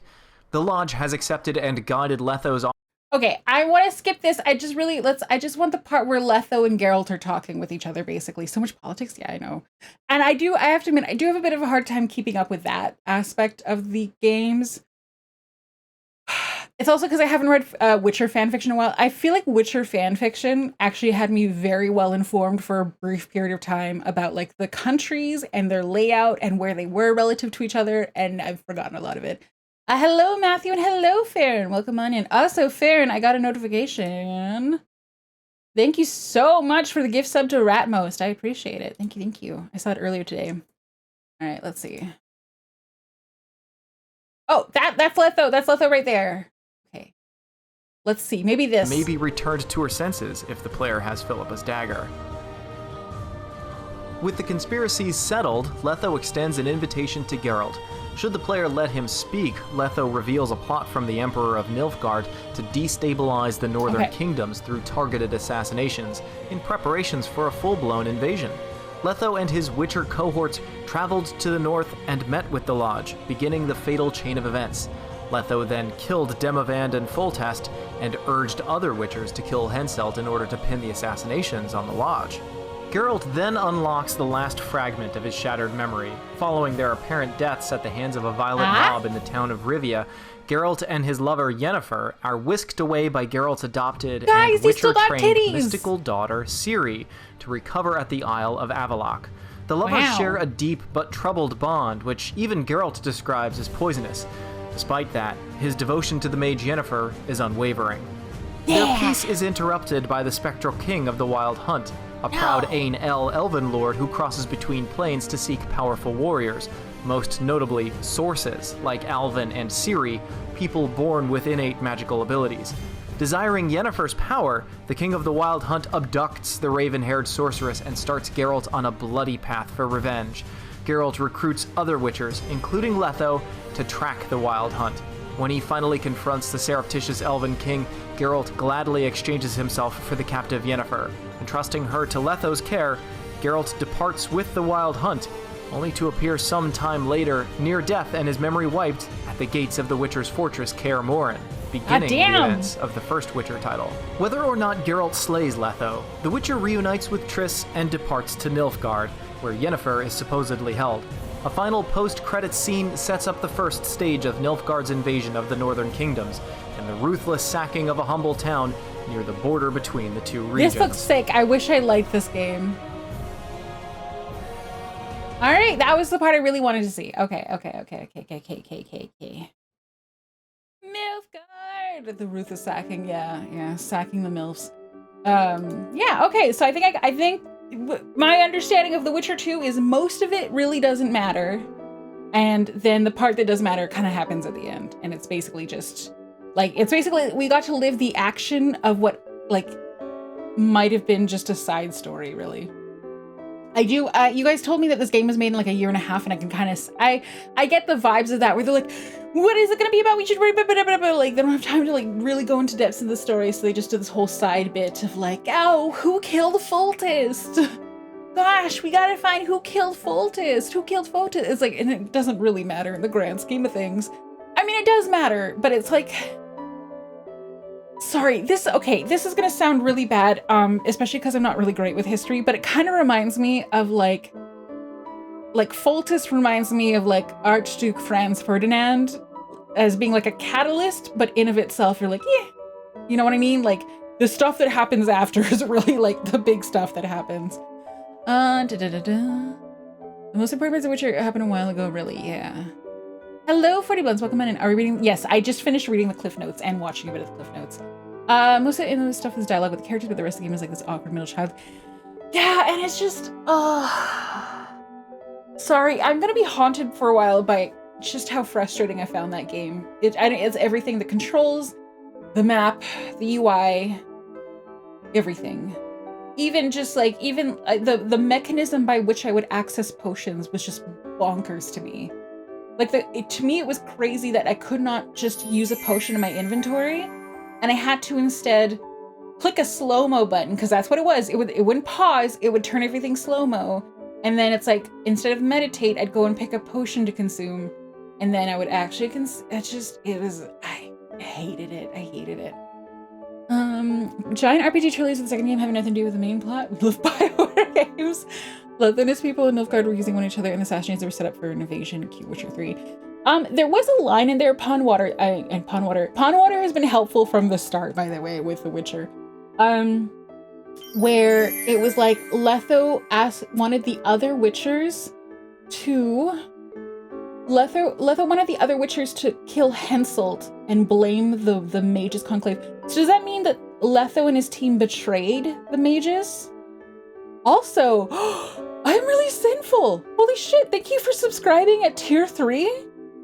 The Lodge has accepted and guided Letho's... Okay, I want to skip this. I just want the part where Letho and Geralt are talking with each other, basically. So much politics, yeah, I know. And I have to admit, I do have a bit of a hard time keeping up with that aspect of the games. It's also because I haven't read Witcher fanfiction in a while. I feel like Witcher fanfiction actually had me very well informed for a brief period of time about like the countries and their layout and where they were relative to each other, and I've forgotten a lot of it. Hello, Matthew, and hello, Farron. Welcome on in. Also, Farron, I got a notification. Thank you so much for the gift sub to Ratmost. I appreciate it. Thank you. I saw it earlier today. All right, let's see. Oh, that's Letho. That's Letho right there. Okay. Let's see. Maybe this. Maybe returned to her senses if the player has Philippa's dagger. With the conspiracies settled, Letho extends an invitation to Geralt. Should the player let him speak, Letho reveals a plot from the Emperor of Nilfgaard to destabilize the Northern Kingdoms through targeted assassinations in preparations for a full-blown invasion. Letho and his Witcher cohorts traveled to the north and met with the Lodge, beginning the fatal chain of events. Letho then killed Demavand and Foltest and urged other Witchers to kill Henselt in order to pin the assassinations on the Lodge. Geralt then unlocks the last fragment of his shattered memory. Following their apparent deaths at the hands of a violent mob in the town of Rivia, Geralt and his lover Yennefer are whisked away by Geralt's adopted and Witcher-trained mystical daughter Ciri to recover at the Isle of Avallac'h. The lovers share a deep but troubled bond, which even Geralt describes as poisonous. Despite that, his devotion to the mage Yennefer is unwavering. Their peace is interrupted by the spectral king of the Wild Hunt, a proud Ain El elven lord who crosses between planes to seek powerful warriors, most notably sources like Alvin and Ciri, people born with innate magical abilities. Desiring Yennefer's power, the king of the Wild Hunt abducts the raven-haired sorceress and starts Geralt on a bloody path for revenge. Geralt recruits other Witchers, including Letho, to track the Wild Hunt. When he finally confronts the surreptitious elven king, Geralt gladly exchanges himself for the captive Yennefer. Entrusting her to Letho's care, Geralt departs with the Wild Hunt, only to appear some time later, near death and his memory wiped, at the gates of the Witcher's fortress Kaer Morhen, beginning the events of the first Witcher title. Whether or not Geralt slays Letho, the Witcher reunites with Triss and departs to Nilfgaard, where Yennefer is supposedly held. A final post-credits scene sets up the first stage of Nilfgaard's invasion of the Northern Kingdoms, and the ruthless sacking of a humble town near the border between the two regions. This looks sick. I wish I liked this game. All right, that was the part I really wanted to see. Okay. Nilfgaard, the ruthless sacking. Yeah, sacking the milfs. Yeah. Okay. So I think my understanding of The Witcher 2 is most of it really doesn't matter, and then the part that does matter kind of happens at the end, and it's basically just like we got to live the action of what like might have been just a side story, really. You guys told me that this game was made in like a year and a half, and I can kind of, I get the vibes of that, where they're like, what is it going to be about? We should read, like, they don't have time to like really go into depths in the story, so they just do this whole side bit of like, oh, who killed Foltest? Gosh, we gotta find who killed Foltest. It's like, and it doesn't really matter in the grand scheme of things. I mean, it does matter, but it's like, sorry, this is gonna sound really bad, especially because I'm not really great with history, but it kind of reminds me of like Foltest reminds me of like Archduke Franz Ferdinand as being like a catalyst, but in of itself, you're like, yeah, you know what I mean? Like the stuff that happens after is really like the big stuff that happens. The most important parts of which happened a while ago, really, yeah. Hello, 40 Bloods, welcome in. Are we reading? Yes, I just finished reading the Cliff Notes and watching a bit of the Cliff Notes. Most of the stuff is dialogue with the characters, but the rest of the game is like this awkward middle child. Yeah, and it's just, sorry, I'm gonna be haunted for a while by just how frustrating I found that game. It's everything, the controls, the map, the UI, everything. Even just like, the mechanism by which I would access potions was just bonkers to me. Like, to me, it was crazy that I could not just use a potion in my inventory, and I had to instead click a slow-mo button, because that's what it was. It wouldn't pause, it would turn everything slow-mo, and then it's like, instead of meditate, I'd go and pick a potion to consume, and then I would actually I hated it. Giant RPG trilogies of the second game having nothing to do with the main plot. We love BioWare games. Bloodthirsty people in Nilfgaard were using one each other, and assassinations that were set up for an invasion. Cute Witcher 3. There was a line in there, Pondwater has been helpful from the start, by the way, with The Witcher. Where it was like Letho wanted the other Witchers to kill Henselt and blame the mages conclave. So does that mean that Letho and his team betrayed the mages? Also, I'm really sinful. Holy shit, thank you for subscribing at tier 3.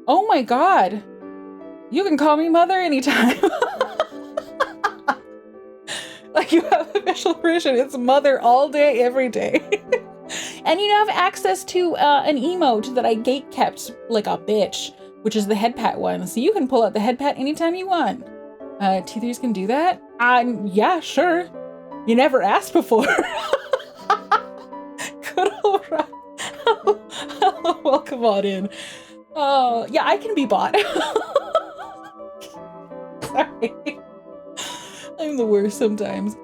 Oh my god. You can call me mother anytime. Like, you have official version. It's mother all day, every day. And you have access to an emote that I gate kept like a bitch, which is the head pat one. So you can pull out the head pat anytime you want. T3s can do that? Yeah, sure. You never asked before. Good old right. Hello, welcome on in. Oh, yeah, I can be bought. Sorry. I'm the worst sometimes.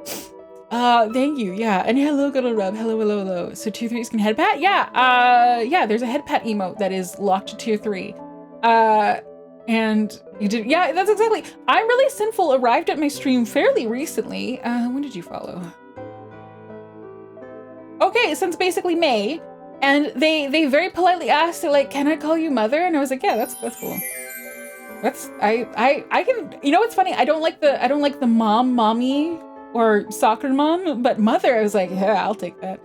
Thank you. Yeah. And hello, good old Rub. Hello, hello, hello. So tier 3s can head pat? Yeah. Yeah, there's a head pat emote that is locked to tier 3. And you did, yeah, that's exactly. I'm Really Sinful arrived at my stream fairly recently. When did you follow? Okay, since basically May. And they very politely asked, like, can I call you mother? And I was like, yeah, that's cool. I can, you know what's funny? I don't like the mommy or soccer mom, but mother, I was like, yeah, I'll take that.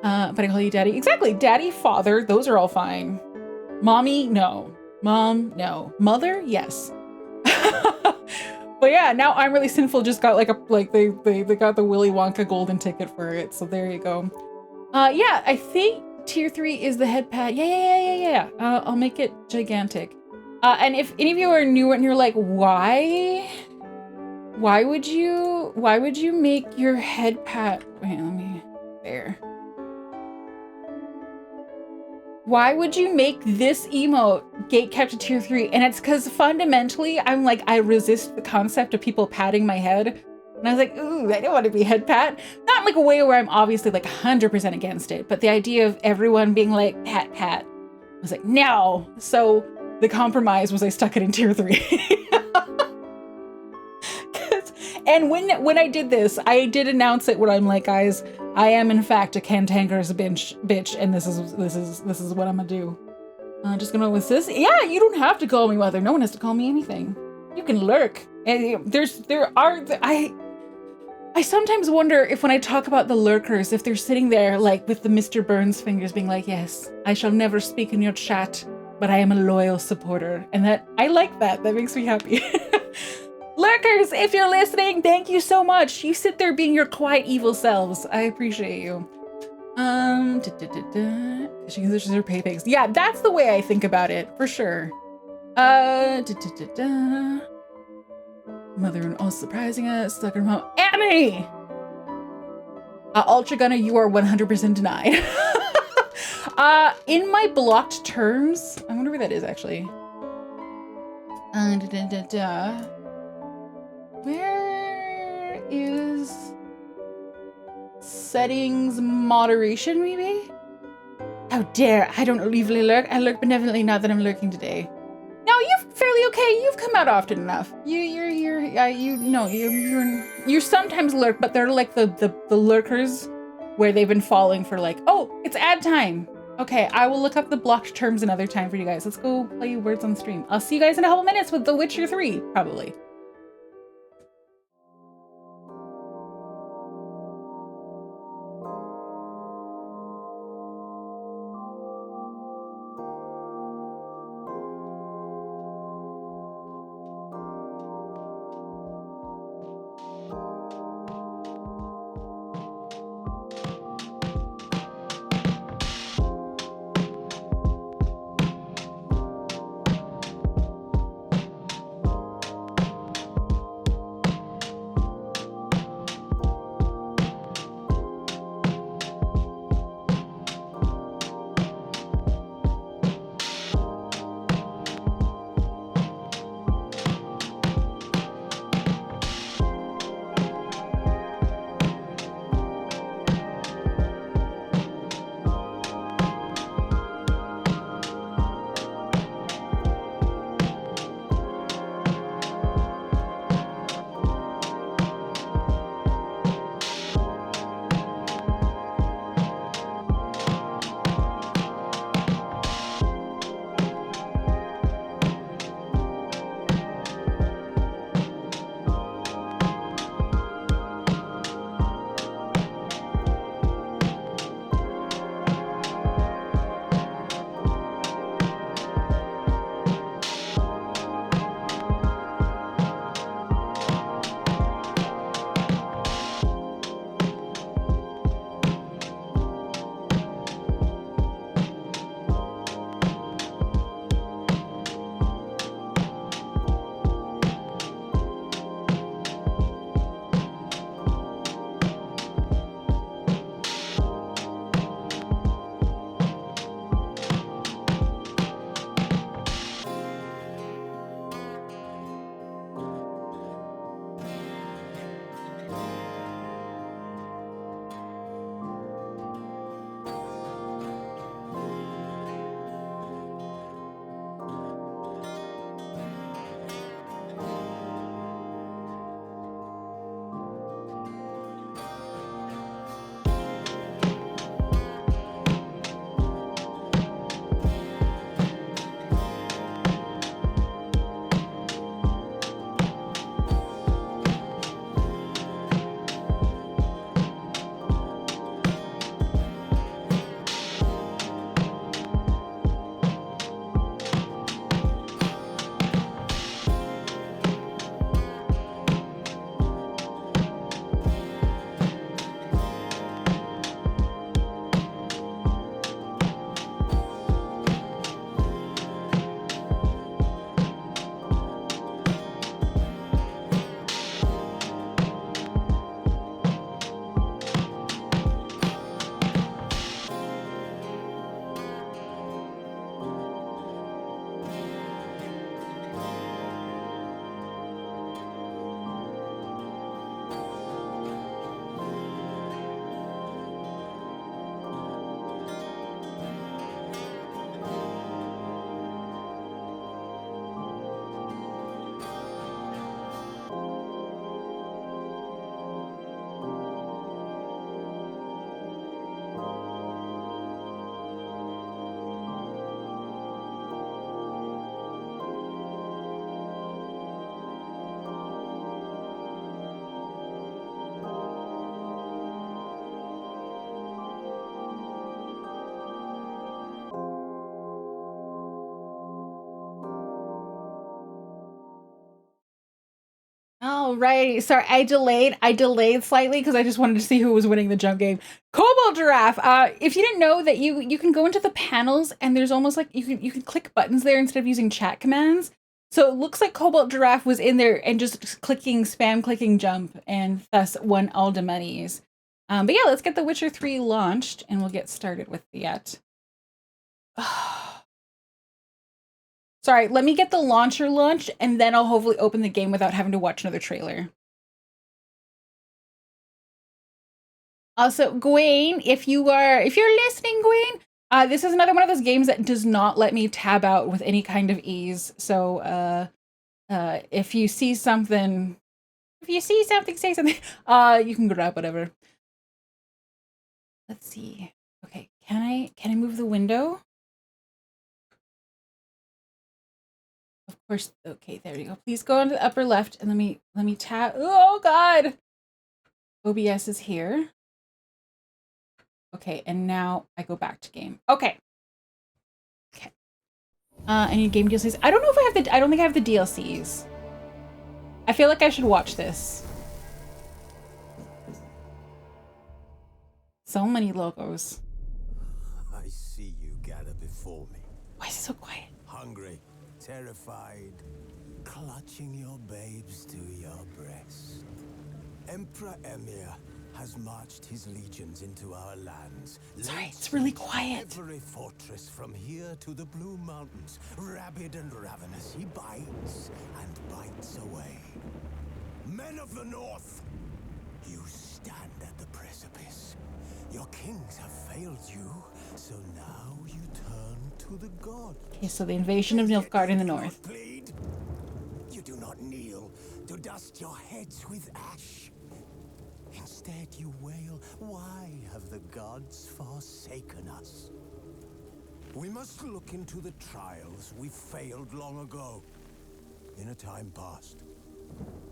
But I call you daddy. Exactly, daddy, father, those are all fine. Mommy, no. Mom, no. Mother, yes. But yeah, now I'm Really Sinful just got they got the Willy Wonka golden ticket for it, so there you go. Yeah, I think tier 3 is the head pad. Yeah. I'll make it gigantic. And if any of you are new and you're like, why would you make your head pat? Wait, let me, there. Why would you make this emote gatekept to tier 3? And it's because fundamentally, I'm like, I resist the concept of people patting my head. And I was like, ooh, I don't want to be head pat. Not like a way where I'm obviously like 100% against it, but the idea of everyone being like, pat. I was like, no. So the compromise was I stuck it in tier 3. And when I did this, I did announce it where I'm like, guys, I am in fact a cantankerous bitch, and this is what I'm gonna do. Just gonna assist. Yeah, you don't have to call me mother. No one has to call me anything. You can lurk. And I sometimes wonder if when I talk about the lurkers, if they're sitting there like with the Mr. Burns fingers being like, yes, I shall never speak in your chat, but I am a loyal supporter. And that, I like that. That makes me happy. Lurkers, if you're listening, thank you so much. You sit there being your quiet evil selves. I appreciate you. She uses her pay pigs. Yeah, that's the way I think about it, for sure. Mother and all surprising us. Sucker mom. Amy! Ultra Gunner, you are 100% denied. In my blocked terms, I wonder where that is actually. Where is settings moderation, maybe? How dare, I don't usually lurk. I lurk benevolently now that I'm lurking today. No, you're fairly okay. You've come out often enough. You sometimes lurk, but they're like the lurkers where they've been falling for like, oh, it's ad time. Okay, I will look up the blocked terms another time for you guys. Let's go play Words on Stream. I'll see you guys in a couple minutes with The Witcher 3, probably. Alrighty, sorry, I delayed slightly because I just wanted to see who was winning the jump game. Cobalt Giraffe. If you didn't know that you can go into the panels and there's almost like you can click buttons there instead of using chat commands. So it looks like Cobalt Giraffe was in there and just spam clicking jump and thus won all the monies. But yeah, let's get The Witcher 3 launched and we'll get started with the Sorry, let me get the launcher launched and then I'll hopefully open the game without having to watch another trailer. Also, Gwen, if you're listening, Gwen, this is another one of those games that does not let me tab out with any kind of ease. So, if you see something, say something. You can grab whatever. Let's see. Okay, can I move the window? Of course. Okay, there you go. Please go into the upper left and let me tap. Oh God. OBS is here. Okay, and now I go back to game. Okay. Okay. I need game DLCs. I don't know if I don't think I have the DLCs. I feel like I should watch this. So many logos. I see you gather before me. Why is it so quiet? Hungry, terrified, clutching your babes to your breast. Emperor Emir has marched his legions into our lands. Sorry, it's really quiet. Every fortress from here to the Blue Mountains, rabid and ravenous, he bites and bites away. Men of the North, you stand at the precipice. Your kings have failed you, so now you turn to the gods. Okay, so the invasion of Nilfgaard in the north. Plead. You do not kneel to dust your heads with ash. Instead you wail, why have the gods forsaken us? We must look into the trials we failed long ago. In a time past,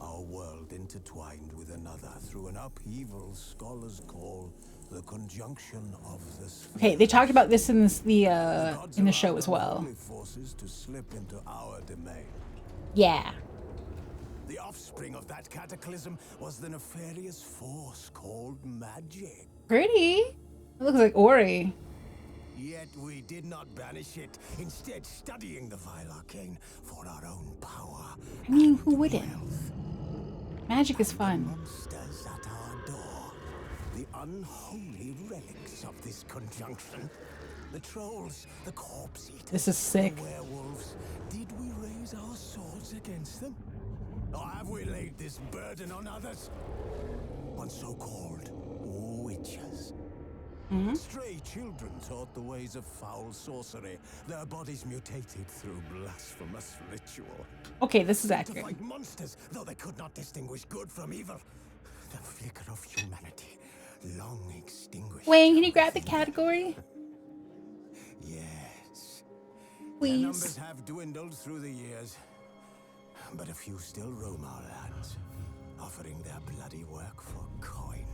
our world intertwined with another through an upheaval scholars call the conjunction of the spheres. Okay, they talked about this in the show as well. Forces to slip into our domain. Yeah. The offspring of that cataclysm was the nefarious force called magic. Pretty. It looks like Ori. Yet we did not banish it, instead studying the vile arcane for our own power. I mean, who wouldn't? Magic is fun. Monsters at our door. The unholy relics of this conjunction. The trolls, the corpse eaters. This is sick. The werewolves. Did we raise our swords against them? Or have we laid this burden on others? On so-called witches. Stray children taught the ways of foul sorcery. Their bodies mutated through blasphemous ritual. Okay, this is To accurate. fight monsters, though they could not distinguish good from evil. The flicker of humanity, long extinguished. Wayne, can you grab the category? Yes. Their Please. numbers have dwindled through the years, but a few still roam our lands, offering their bloody work for coin.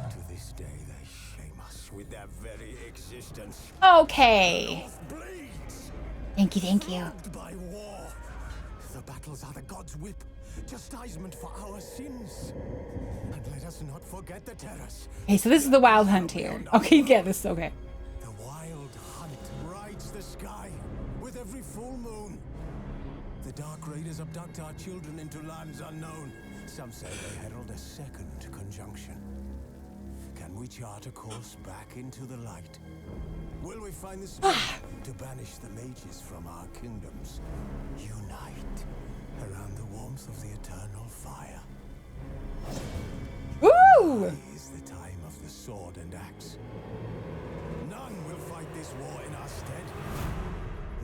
To this day, they shame us with their very existence. Okay. North bleeds. Thank you. Flogged by war. The battles are the gods' whip, chastisement for our sins. And let us not forget the terrors. Okay, so this is the wild hunt here. Okay, yeah, this is okay. The wild hunt rides the sky with every full moon. The dark raiders abduct our children into lands unknown. Some say they herald a second conjunction. Can we chart a course back into the light? Will we find the strength to banish the mages from our kingdoms? Unite around the warmth of the eternal fire. Woo! Is the time of the sword and axe. None will fight this war in our stead.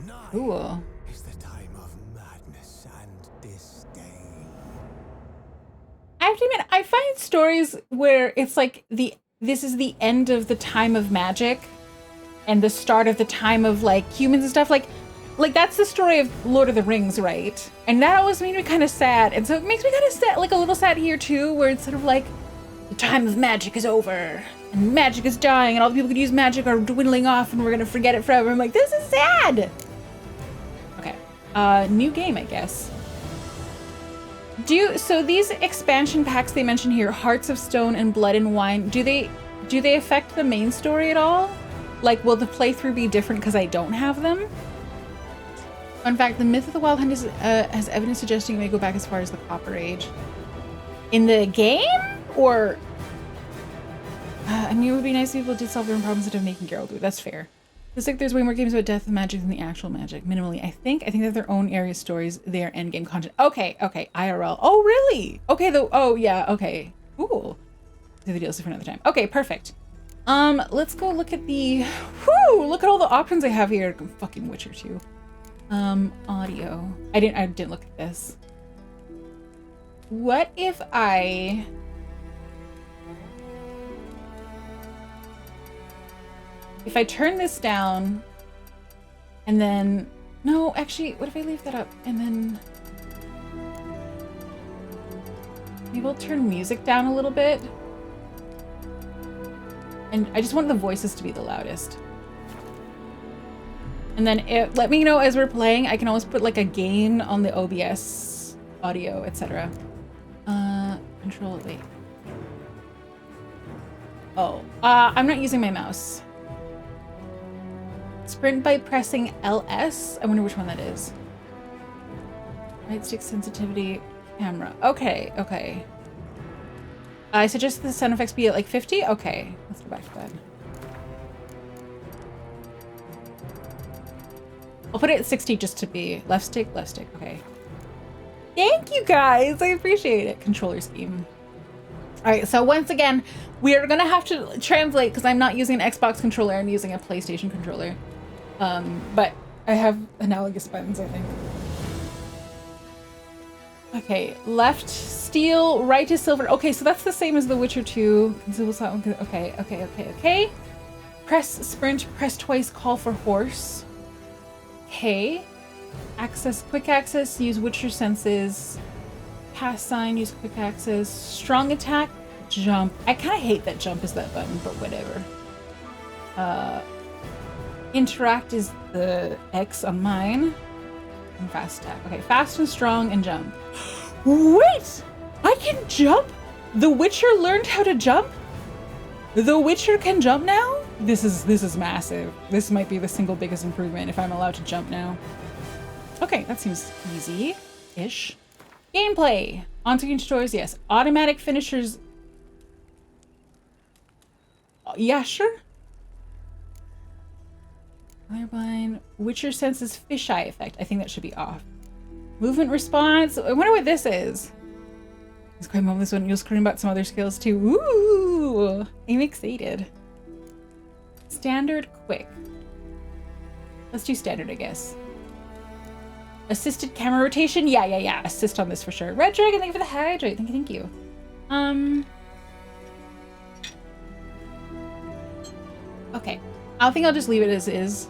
None Cool. is the time of madness and disdain. I have to admit, I find stories where it's like this is the end of the time of magic and the start of the time of like humans and stuff. Like that's the story of Lord of the Rings, right? And that always made me kind of sad. And so it makes me kind of sad, like a little sad here too, where it's sort of like the time of magic is over and magic is dying and all the people who could use magic are dwindling off and we're gonna forget it forever. I'm like, this is sad. Okay, new game, I guess. So these expansion packs they mention here, Hearts of Stone and Blood and Wine, do they affect the main story at all? Like, will the playthrough be different because I don't have them? In fact, the Myth of the Wild Hunt has evidence suggesting it may go back as far as the Copper Age. In the game? Or... I mean, it would be nice if people did solve their own problems instead of making Geralt do it. That's fair. It's like there's way more games about death and magic than the actual magic. Minimally, I think they have their own area stories. They are endgame content. Okay, IRL. Oh, really? Okay, oh, yeah, okay. Cool. Do the deals for another time. Okay, perfect. Let's go look at the... Whoo! Look at all the options I have here. Fucking Witcher 2. Audio. I didn't look at this. What if if I turn this down and then, no, actually, what if I leave that up and then maybe I'll turn music down a little bit. And I just want the voices to be the loudest. And then let me know as we're playing. I can always put like a gain on the OBS audio, etc. Control, wait. Oh, I'm not using my mouse. Sprint by pressing LS. I wonder which one that is. Right stick sensitivity, camera. Okay. I suggest the sound effects be at like 50. Okay, let's go back to that. I'll put it at 60 just to be left stick. Okay. Thank you guys. I appreciate it. Controller scheme. All right. So once again, we are gonna have to translate because I'm not using an Xbox controller. I'm using a PlayStation controller. But I have analogous buttons, I think. Okay, left steel, right is silver. Okay, so that's the same as The Witcher 2. Okay. Press sprint, press twice, call for horse. Okay. Quick access, use Witcher senses. Pass sign, use quick access. Strong attack, jump. I kind of hate that jump is that button, but whatever. Interact is the X on mine. And fast attack. Okay, fast and strong and jump. Wait! I can jump? The Witcher learned how to jump? The Witcher can jump now? This is massive. This might be the single biggest improvement if I'm allowed to jump now. Okay, that seems easy-ish. Gameplay. On-screen tutorials, yes. Automatic finishers. Yeah, sure. Fireblind. Witcher senses fisheye effect. I think that should be off. Movement response. I wonder what this is. Let's climb over this one. You'll scream about some other skills too. Ooh, I'm excited. Standard, quick. Let's do standard, I guess. Assisted camera rotation. Yeah. Assist on this for sure. Red Dragon, thank you for the hydrate. Thank you. Okay. I think I'll just leave it as is.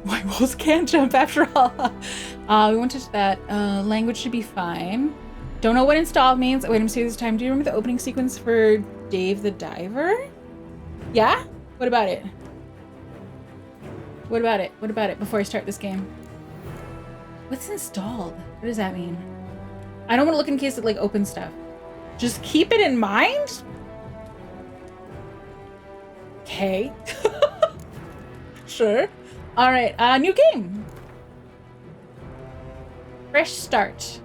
White wolves can't jump after all. We went to that. Language should be fine. Don't know what installed means. Wait, I'm serious this time. Do you remember the opening sequence for Dave the Diver? Yeah? What about it? What about it before I start this game? What's installed? What does that mean? I don't want to look in case it like opens stuff. Just keep it in mind? Okay. Sure. All right, new game. Fresh start.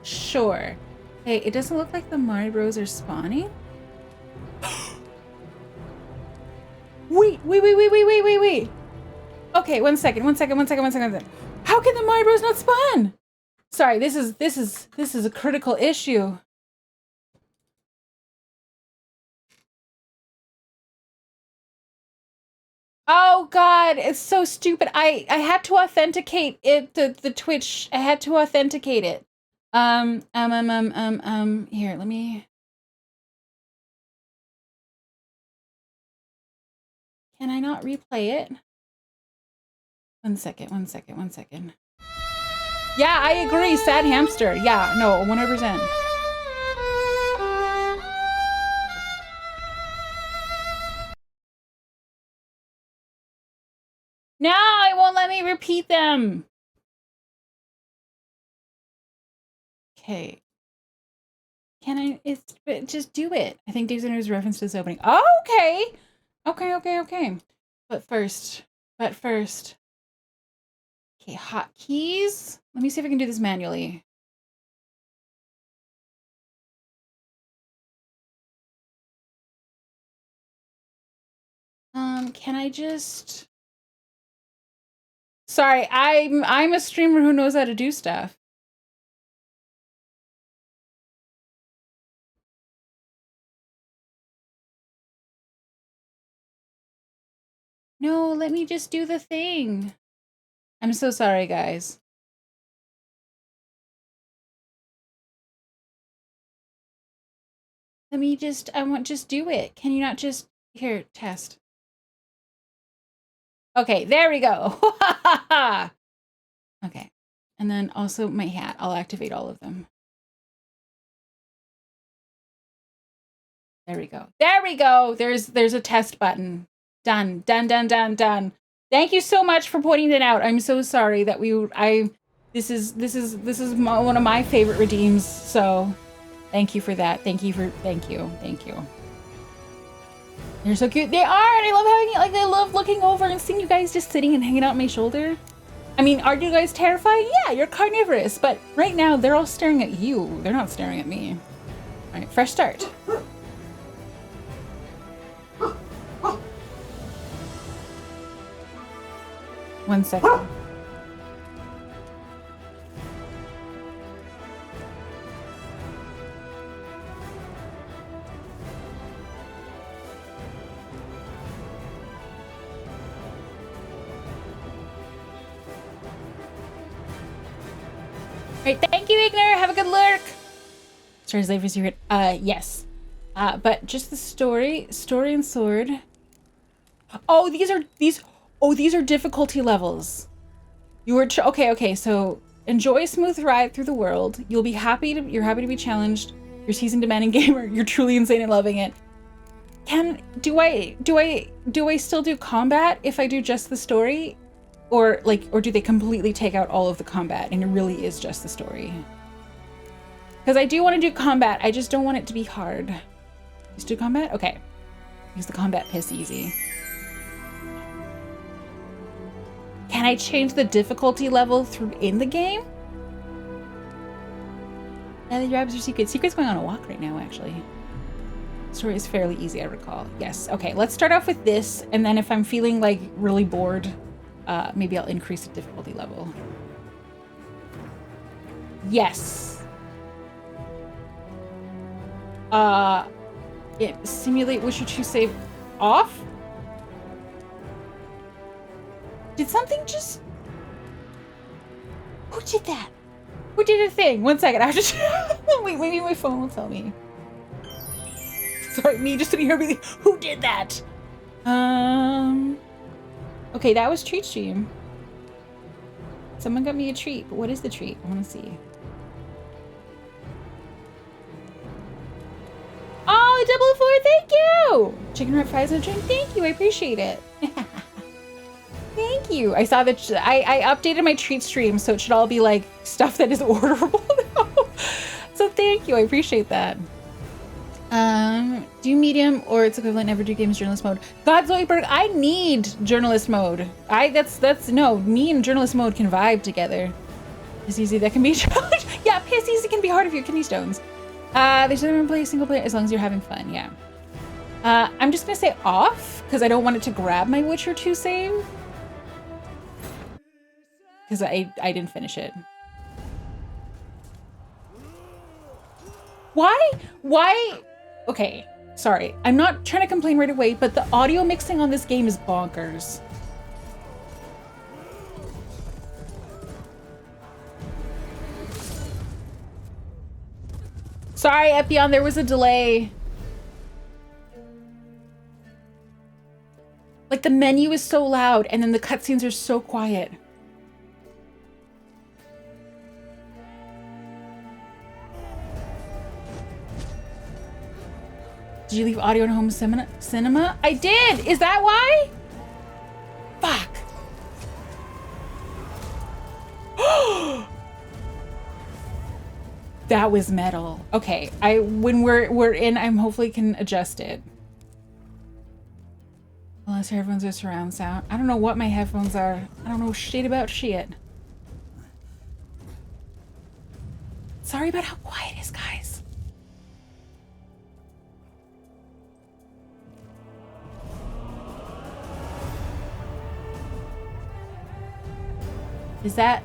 Sure. Hey, it doesn't look like the Mario Bros are spawning. Wait. Okay, one second. How can the Mario Bros not spawn? Sorry, this is a critical issue. Oh God, it's so stupid. I had to authenticate it, the Twitch. I had to authenticate it. Here, let me. Can I not replay it? One second. Yeah, I agree. Sad hamster. Yeah, no, 100%. No, it won't let me repeat them. Okay. Can but just do it. I think Dave's Dinner is reference to this opening. Oh, okay. Okay. But first. Okay, hotkeys. Let me see if I can do this manually. Can I just... Sorry, I'm a streamer who knows how to do stuff. No, let me just do the thing. I'm so sorry, guys. Let me just, just do it. Can you not just, here, test. Okay, there we go. Okay. And then also my hat. I'll activate all of them. There we go. There we go. There's a test button. Done. Thank you so much for pointing that out. I'm so sorry that this is one of my favorite redeems. So thank you for that. Thank you. They're so cute. They are, and I love having it. Like, I love looking over and seeing you guys just sitting and hanging out on my shoulder. I mean, are you guys terrified? Yeah, you're carnivorous, but right now they're all staring at you. They're not staring at me. All right, fresh start. One second. Right, thank you, Ignar. Have a good lurk. Story's life is secret. Yes. But just the story and sword. Oh, these are difficulty levels. You were okay. So enjoy a smooth ride through the world. You're happy to be challenged. You're a seasoned demanding gamer. You're truly insane and loving it. Do I still do combat if I do just the story? Or do they completely take out all of the combat and it really is just the story? Because I do want to do combat, I just don't want it to be hard. Just do combat? Okay. Use the combat piss easy. Can I change the difficulty level in the game? Yeah, the rabbits are secrets. Secret's going on a walk right now, actually. Story is fairly easy, I recall. Yes, okay, let's start off with this, and then if I'm feeling like really bored, maybe I'll increase the difficulty level. Yes. Simulate Witcher 2 save off? Did something just... Who did that? Who did a thing? 1 second, I have to... Wait, maybe my phone will tell me. Sorry, me just sitting here being like, who did that? Okay, that was treat stream. Someone got me a treat, but what is the treat? I want to see. Oh, 444, thank you! Chicken wrap fries and a drink, thank you, I appreciate it. Thank you. I saw that I updated my treat stream, so it should all be like stuff that is orderable now. So thank you, I appreciate that. Do medium or its equivalent never do games journalist mode? God, Zoidberg, I need journalist mode. No, me and journalist mode can vibe together. Piss easy, that can be a challenge. Yeah, piss easy can be hard if you have kidney stones. There's no play single player as long as you're having fun, yeah. I'm just gonna say off, because I don't want it to grab my Witcher 2 save. Because I didn't finish it. Why? Okay, sorry. I'm not trying to complain right away, but the audio mixing on this game is bonkers. Sorry, Epion, there was a delay. Like, the menu is so loud, and then the cutscenes are so quiet. Did you leave audio in home cinema? I did! Is that why? Fuck. That was metal. Okay, when we're in, I'm hopefully can adjust it. Unless headphones are surround sound. I don't know what my headphones are. I don't know shit about shit. Sorry about how quiet it is, guys. Is that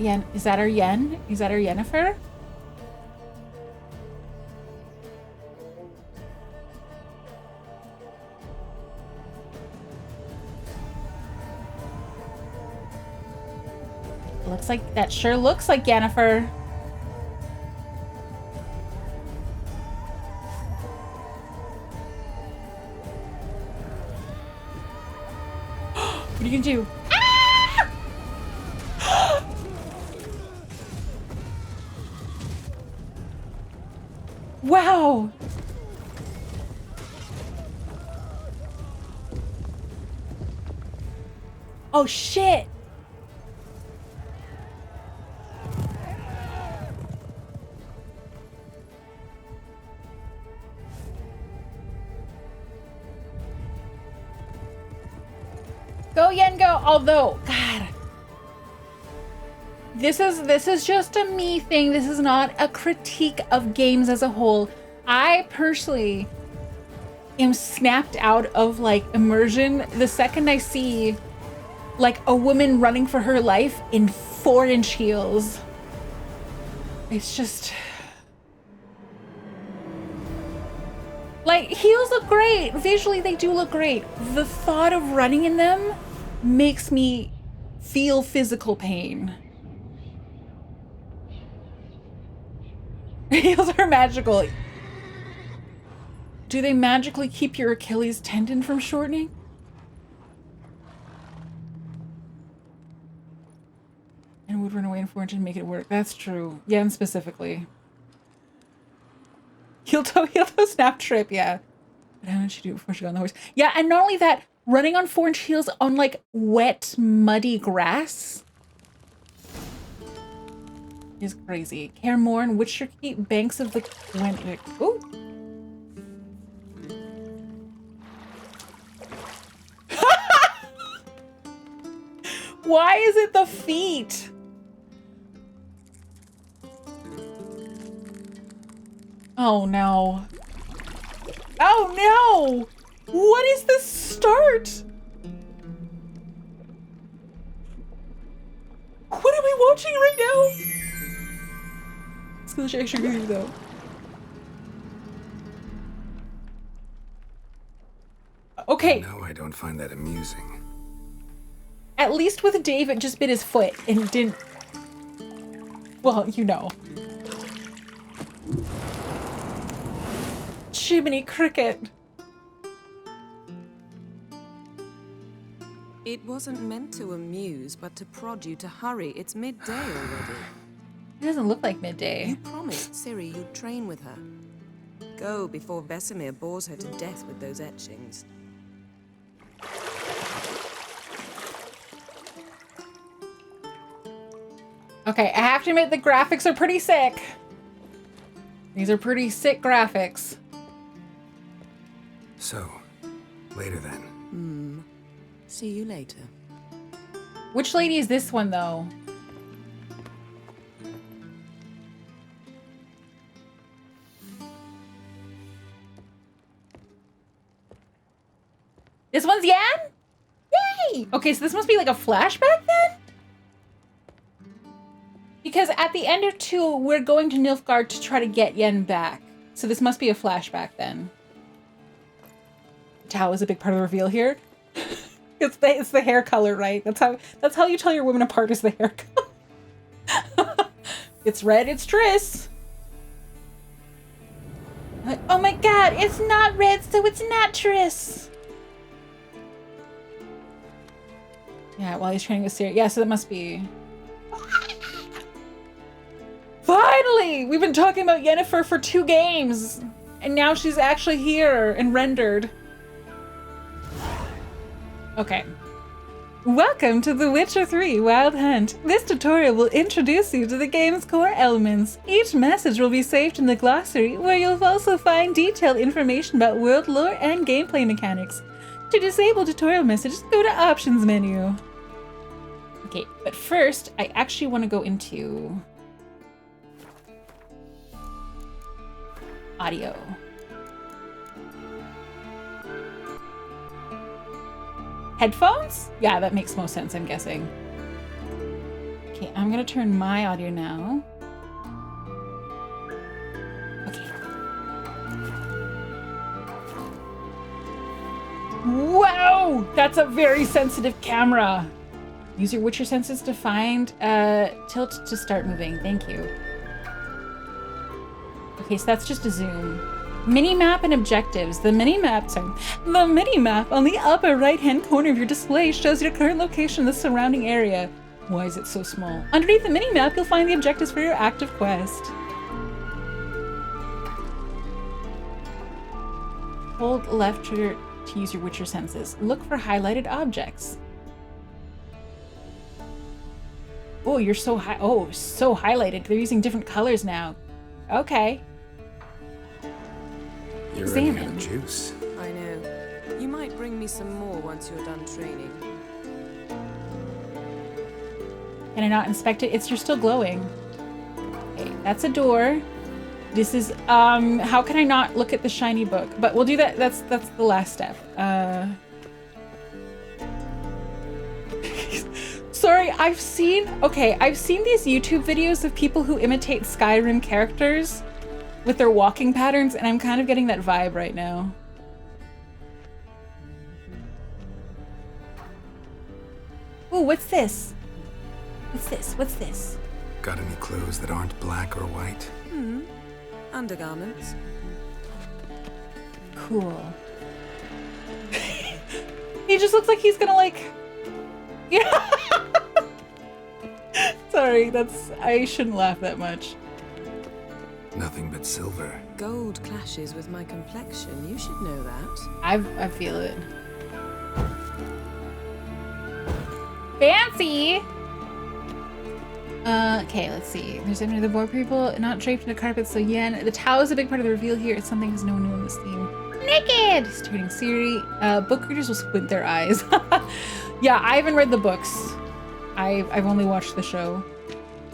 Yen? Is that our Yen? Is that our Yennefer? Looks like that. Sure looks like Yennefer. What are you gonna do? Ah! Wow. Oh shit. Go Yen, go. Although, God, this is just a me thing. This is not a critique of games as a whole. I personally am snapped out of like immersion the second I see like a woman running for her life in 4-inch heels. It's just like, heels look great. Visually, they do look great. The thought of running in them makes me feel physical pain. Heels are magical. Do they magically keep your Achilles tendon from shortening? And would run away in 4 inches and make it work. That's true. Yen specifically. Heel toe snap trip, yeah. But how did she do it before she got on the horse? Yeah, and not only that, running on 4-inch heels on like wet, muddy grass is crazy. Kaer Morhen, Witcher Keep, Banks of the Gwent. Ooh. Why is it the feet? Oh no. Oh no! What is the start? What am I watching right now? It's gonna extra good though. Okay. No, I don't find that amusing. At least with Dave, it just bit his foot and didn't. Well, you know. Jiminy Cricket. It wasn't meant to amuse, but to prod you to hurry. It's midday already. It doesn't look like midday. You promised Ciri you'd train with her. Go before Vesemir bores her to death with those etchings. Okay, I have to admit the graphics are pretty sick. These are pretty sick graphics. So, later then. See you later. Which lady is this one, though? This one's Yan? Yay! Okay, so this must be like a flashback then? Because at the end of 2, we're going to Nilfgaard to try to get Yen back. So this must be a flashback then. Tau is a big part of the reveal here. It's the hair color, right? That's how you tell your women apart, is the hair color. It's red, it's Triss. Like, oh my god, it's not red, so it's not Triss. Yeah, while he's training with Ciri. Yeah, so that must be... Finally! We've been talking about Yennefer for 2 games. And now she's actually here and rendered. Okay. Welcome to The Witcher 3 Wild Hunt. This tutorial will introduce you to the game's core elements. Each message will be saved in the glossary, where you'll also find detailed information about world lore and gameplay mechanics. To disable tutorial messages, go to Options menu. Okay, but first, I actually want to go into audio. Headphones? Yeah, that makes most sense, I'm guessing. Okay, I'm gonna turn my audio now. Okay. Wow! That's a very sensitive camera. Use your Witcher senses to find tilt to start moving. Thank you. Okay, so that's just a zoom. Mini-map and objectives. The mini-map on the upper right-hand corner of your display shows your current location in the surrounding area. Why is it so small? Underneath the mini-map, you'll find the objectives for your active quest. Hold left trigger to use your Witcher senses. Look for highlighted objects. Oh, you're so high. Oh, so highlighted. They're using different colors now. Okay. You're running out of juice. I know. You might bring me some more once you're done training. Can I not inspect it? You're still glowing. Okay, that's a door. This is, how can I not look at the shiny book? But we'll do that. That's the last step. Sorry, I've seen these YouTube videos of people who imitate Skyrim characters with their walking patterns, and I'm kind of getting that vibe right now. Ooh, what's this? What's this? Got any clothes that aren't black or white? Undergarments. Cool. He just looks like he's gonna like... Yeah. Sorry, I shouldn't laugh that much. Nothing but silver. Gold clashes with my complexion. You should know that. I feel it. Fancy! Okay, let's see. There's another more people not draped in a carpet, so yen. The towel is a big part of the reveal here. It's something no one knew in this theme. Naked! Starting Siri. Book readers will squint their eyes. Yeah, I haven't read the books. I've only watched the show.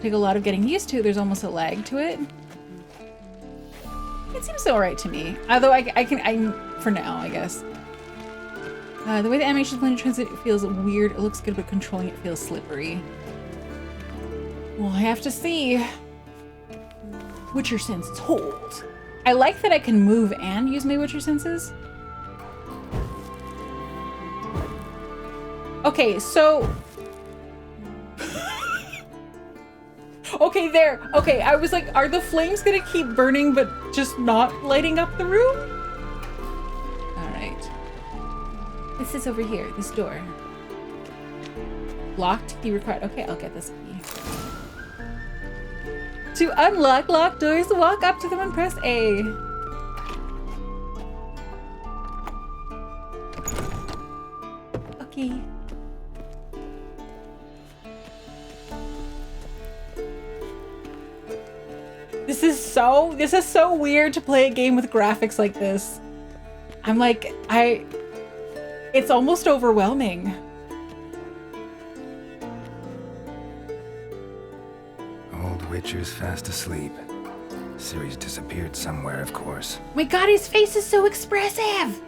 Take a lot of getting used to. There's almost a lag to it. It seems alright to me. Although I'm for now, I guess. The way the animation is playing in transit, it feels weird. It looks good, but controlling it feels slippery. Well, I have to see. Witcher senses hold. I like that I can move and use my Witcher senses. Okay, so... Okay, there. Okay, I was like, are the flames gonna keep burning but just not lighting up the room? Alright. This is over here, this door. Locked key required. Okay, I'll get this key. To unlock locked doors, walk up to them and press A. Okay. This is so weird to play a game with graphics like this. I'm like, it's almost overwhelming. Old Witcher's fast asleep. Ciri's disappeared somewhere, of course. My god, his face is so expressive!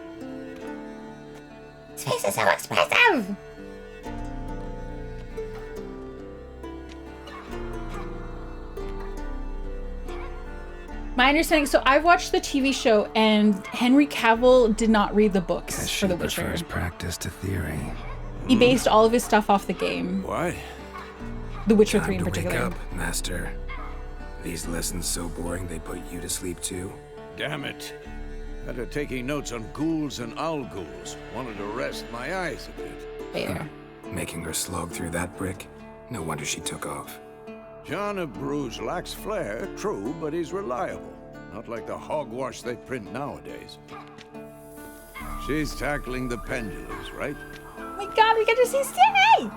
His face is so expressive! My understanding, so I've watched the TV show and Henry Cavill did not read the books for The Witcher. He prefers practice to theory. He based all of his stuff off the game. What? The Witcher Time 3 in to particular. wake up, Master. These lessons so boring they put you to sleep too? Damn it. After taking notes on ghouls and owl ghouls, wanted to rest my eyes a bit. Fair. Making her slog through that brick? No wonder she took off. John of Bruges lacks flair, true, but he's reliable. Not like the hogwash they print nowadays. She's tackling the pendulums, right? my god, we get to see Siri!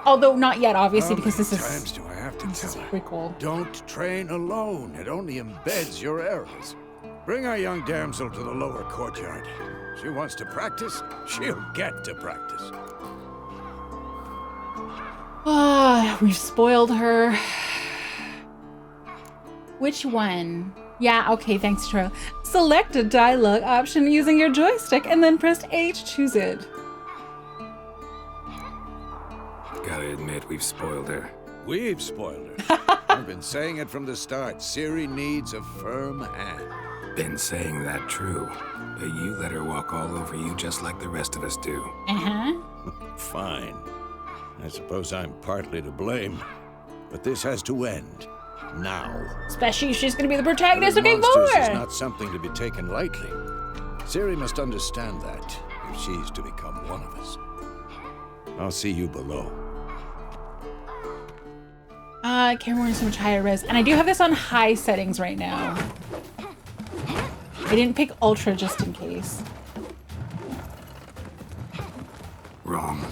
Although not yet, obviously, because this is... How many times do I have to tell her? Pretty cool. Don't train alone. It only embeds your errors. Bring our young damsel to the lower courtyard. She wants to practice, she'll get to practice. Ah, we've spoiled her. Which one? Yeah, okay, thanks, Tro. Select a dialogue option using your joystick and then press A to choose it. Gotta admit, we've spoiled her. We've spoiled her. I've been saying it from the start. Ciri needs a firm hand. Been saying that true, but you let her walk all over you just like the rest of us do. Uh-huh. Fine. I suppose I'm partly to blame. But this has to end. Now. Especially if she's gonna be the protagonist Killing looking monsters is forward. not something to be taken lightly. Ciri must understand that if she's to become one of us. I'll see you below. Camera is so much higher res. And I do have this on high settings right now. I didn't pick ultra just in case. Wrong.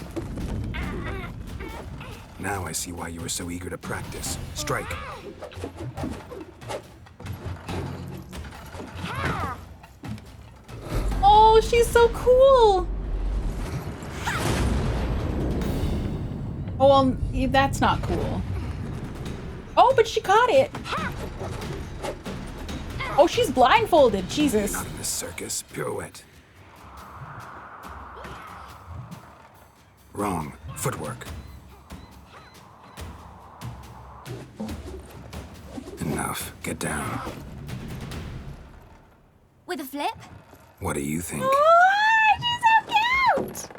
Now I see why you were so eager to practice. Strike. Oh, she's so cool. Oh, well, that's not cool. Oh, but she caught it. Oh, she's blindfolded. Jesus. Not in this circus. Pirouette. Wrong. Footwork. Enough. Get down. With a flip? What do you think? Oh, she's so cute.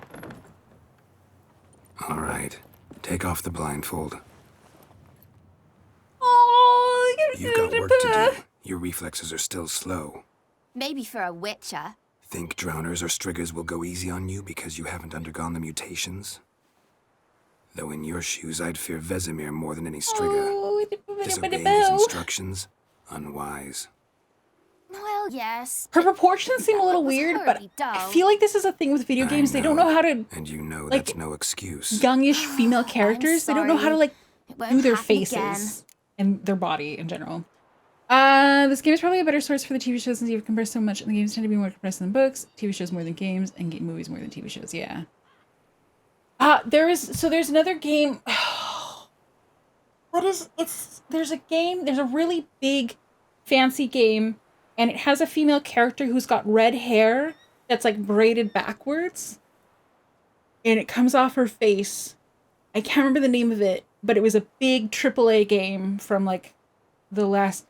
All right. Take off the blindfold. Oh, You've got work to do. Your reflexes are still slow. Maybe for a witcher. Think drowners or striggers will go easy on you because you haven't undergone the mutations? Though in your shoes, I'd fear Vesemir more than any strigger. Oh, Disobeying his instructions, unwise. Well, yes. her proportions seem a little It was weird, but horribly I dull. feel like this is a thing with video games. They don't know how to, And you know like, that's no excuse. youngish female characters. They don't know how to, sorry. like, It won't do their happen faces again. and their body in general. This game is probably a better source for the TV shows since you've compressed so much, and the games tend to be more compressed than books, TV shows more than games, and movies more than TV shows. Yeah. There's another game. There's a really big, fancy game, and it has a female character who's got red hair that's like braided backwards, and it comes off her face. I can't remember the name of it, but it was a big AAA game from like the last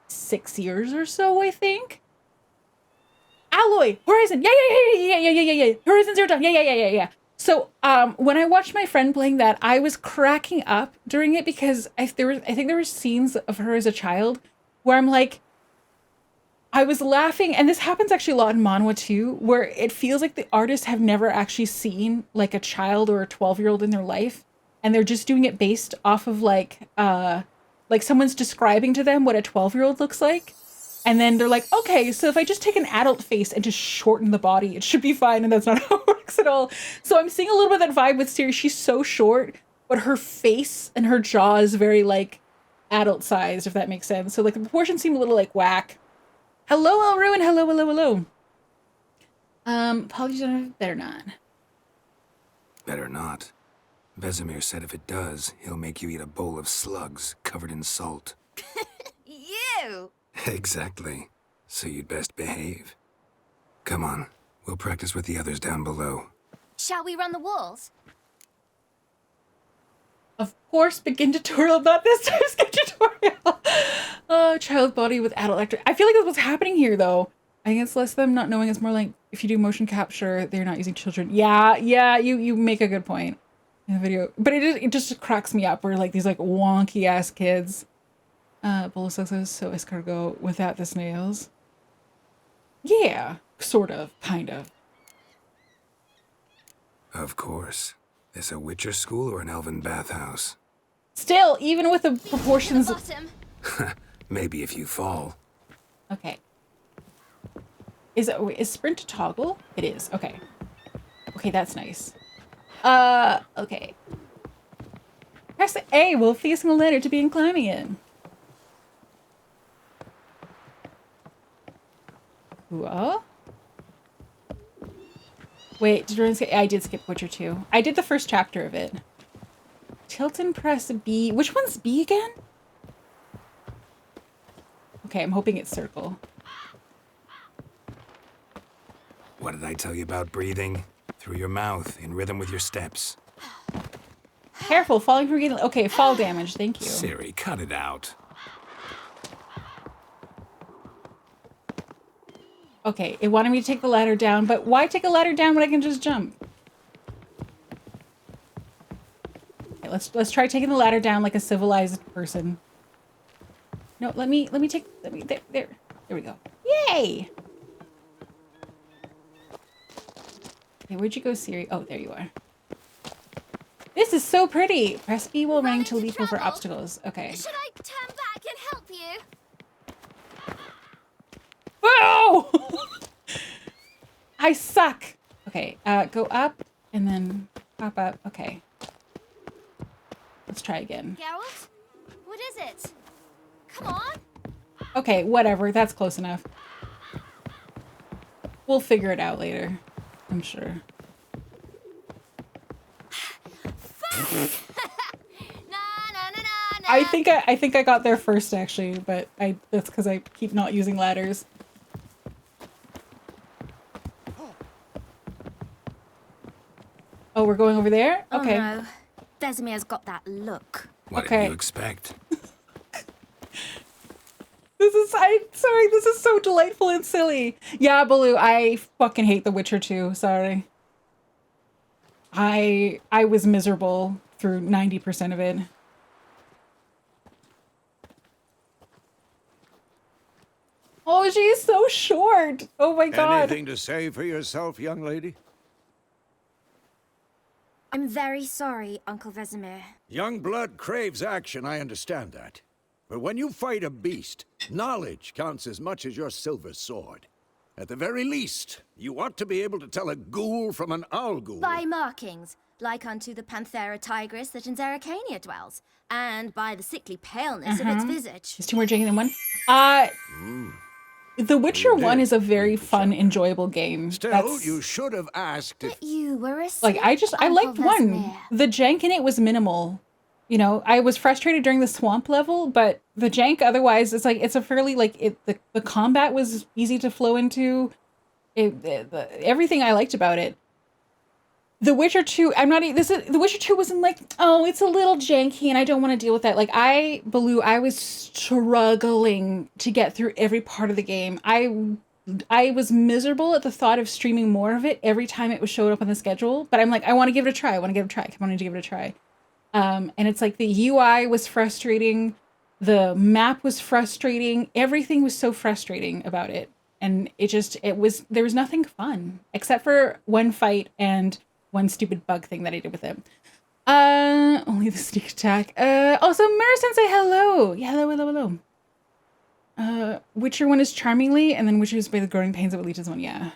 6 years or so, I think. Alloy, Horizon, yeah. Horizon Zero Dawn, yeah. So, when I watched my friend playing that, I was cracking up during it because I think there were scenes of her as a child where I'm like, I was laughing, and this happens actually a lot in manhwa too, where it feels like the artists have never actually seen like a child or a 12-year-old in their life, and they're just doing it based off of like someone's describing to them what a 12-year-old looks like. And then they're like, okay, so if I just take an adult face and just shorten the body, it should be fine. And that's not how it works at all. So I'm seeing a little bit of that vibe with Ciri. She's so short, but her face and her jaw is very like adult sized, if that makes sense. So like the proportions seem a little like whack. Hello, Elruin. Hello. Apologies, better not. Better not. Vesemir said if it does, he'll make you eat a bowl of slugs covered in salt. You! Exactly. So you'd best behave. Come on, we'll practice with the others down below. Shall we run the walls? Of course, begin tutorial, not this time skip tutorial. Oh, child body with adult actor. I feel like that's what's happening here, though. I think it's less them not knowing. It's more like if you do motion capture, they're not using children. Yeah, you make a good point in the video. But it just cracks me up. Where like these like wonky ass kids. Bolosexos, so escargot without the snails. Yeah, sort of, kind of. Of course. This a Witcher school or an elven bathhouse? Still, even with the proportions. Bottom. Maybe if you fall. Okay. Is sprint a toggle? It is. Okay. Okay, that's nice. Okay. Press A while facing a ladder to begin climbing it. Whoa. Wait, did Ronenn skip? I did skip Witcher 2. I did the first chapter of it. Tilt and press B. Which one's B again? Okay, I'm hoping it's circle. What did I tell you about breathing? Through your mouth, in rhythm with your steps. Careful, falling from getting... Okay, fall damage, thank you. Siri, cut it out. Okay, it wanted me to take the ladder down, but why take a ladder down when I can just jump? Okay, let's try taking the ladder down like a civilized person. No, let me there we go. Yay! Okay, where'd you go, Siri? Oh, there you are. This is so pretty. Press B while running to leap over obstacles. Okay. Should I turn back and help you? Oh! I suck. Okay, go up and then pop up. Okay. Let's try again. Geralt? What is it? Come on. Okay, whatever. That's close enough. We'll figure it out later, I'm sure. I think I got there first actually, but that's because I keep not using ladders. Oh, we're going over there? Okay. Oh no. Vesemir's got that look. What Okay. did you expect? This is so delightful and silly. Yeah, Baloo, I fucking hate The Witcher 2, sorry. I was miserable through 90% of it. Oh, she's so short. Oh my god. Anything to say for yourself, young lady? I'm very sorry, Uncle Vesemir. Young blood craves action, I understand that. But when you fight a beast, knowledge counts as much as your silver sword. At the very least, you ought to be able to tell a ghoul from an owl ghoul. By markings, like unto the Panthera tigris that in Zerrikania dwells, and by the sickly paleness of its visage. There's two more janky than one. The Witcher 1 is a very fun, enjoyable game. Still, you should have asked if... But you were a Like, I liked one. The jank in it was minimal. You know, I was frustrated during the swamp level, but the jank otherwise, it's like, it's a fairly, like, the combat was easy to flow into. Everything I liked about it. The Witcher 2, The Witcher 2 wasn't like, oh, it's a little janky and I don't want to deal with that. Like, I was struggling to get through every part of the game. I was miserable at the thought of streaming more of it every time it was showed up on the schedule. But I'm like, I want to give it a try. I want to give it a try. I wanted to give it a try. And it's like the UI was frustrating. The map was frustrating. Everything was so frustrating about it. And there was nothing fun except for one fight and one stupid bug thing that I did with it. Only the sneak attack. Also, Mira-san, say hello. Yeah, hello. Witcher 1 is charmingly, and then Witcher is by the growing pains of Elita's one, yeah.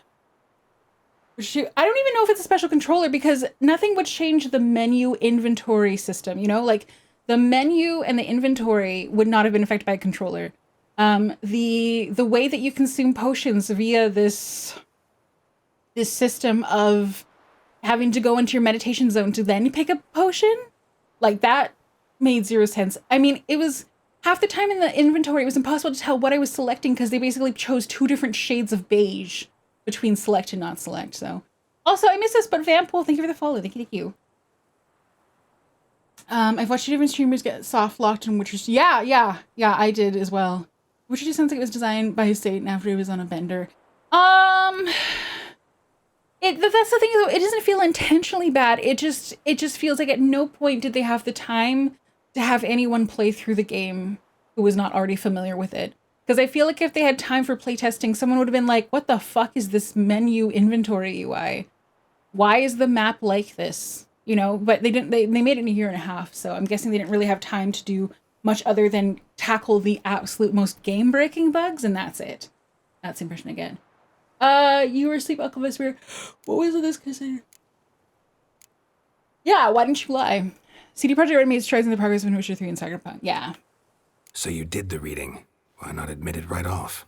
I don't even know if it's a special controller because nothing would change the menu inventory system, you know? Like, the menu and the inventory would not have been affected by a controller. The way that you consume potions via this system of having to go into your meditation zone to then pick a potion, like, that made zero sense. I mean, it was half the time in the inventory, it was impossible to tell what I was selecting because they basically chose two different shades of beige between select and not select. So, also, I miss this, but Vampole, thank you for the follow. Thank you. I've watched different streamers get soft locked in Witcher. Yeah, I did as well. Witcher 2 sounds like it was designed by Satan after he was on a bender. That's the thing though, it doesn't feel intentionally bad. It just feels like at no point did they have the time to have anyone play through the game who was not already familiar with it. Because I feel like if they had time for playtesting, someone would have been like, what the fuck is this menu inventory UI? Why is the map like this? You know, but they didn't, they made it in a year and a half. So I'm guessing they didn't really have time to do much other than tackle the absolute most game-breaking bugs. And that's it. That's the impression I get. You were asleep, Uncle Vesper. What was this considered? Yeah, why didn't you lie? CD Projekt Red made strides in the progress of Witcher 3 and Cyberpunk. Yeah. So you did the reading. Why not admit it right off?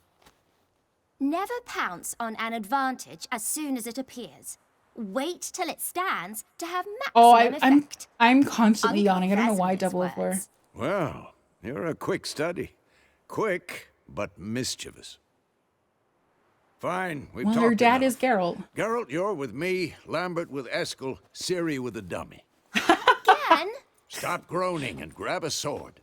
Never pounce on an advantage as soon as it appears. Wait till it stands to have maximum effect. I'm constantly Uncle yawning. I don't know why Vasimir's 004. words. Well, you're a quick study. Quick, but mischievous. Fine, we've Well, talked her dad enough. is Geralt. Geralt, you're with me, Lambert with Eskel, Ciri with the dummy. Again? Stop groaning and grab a sword.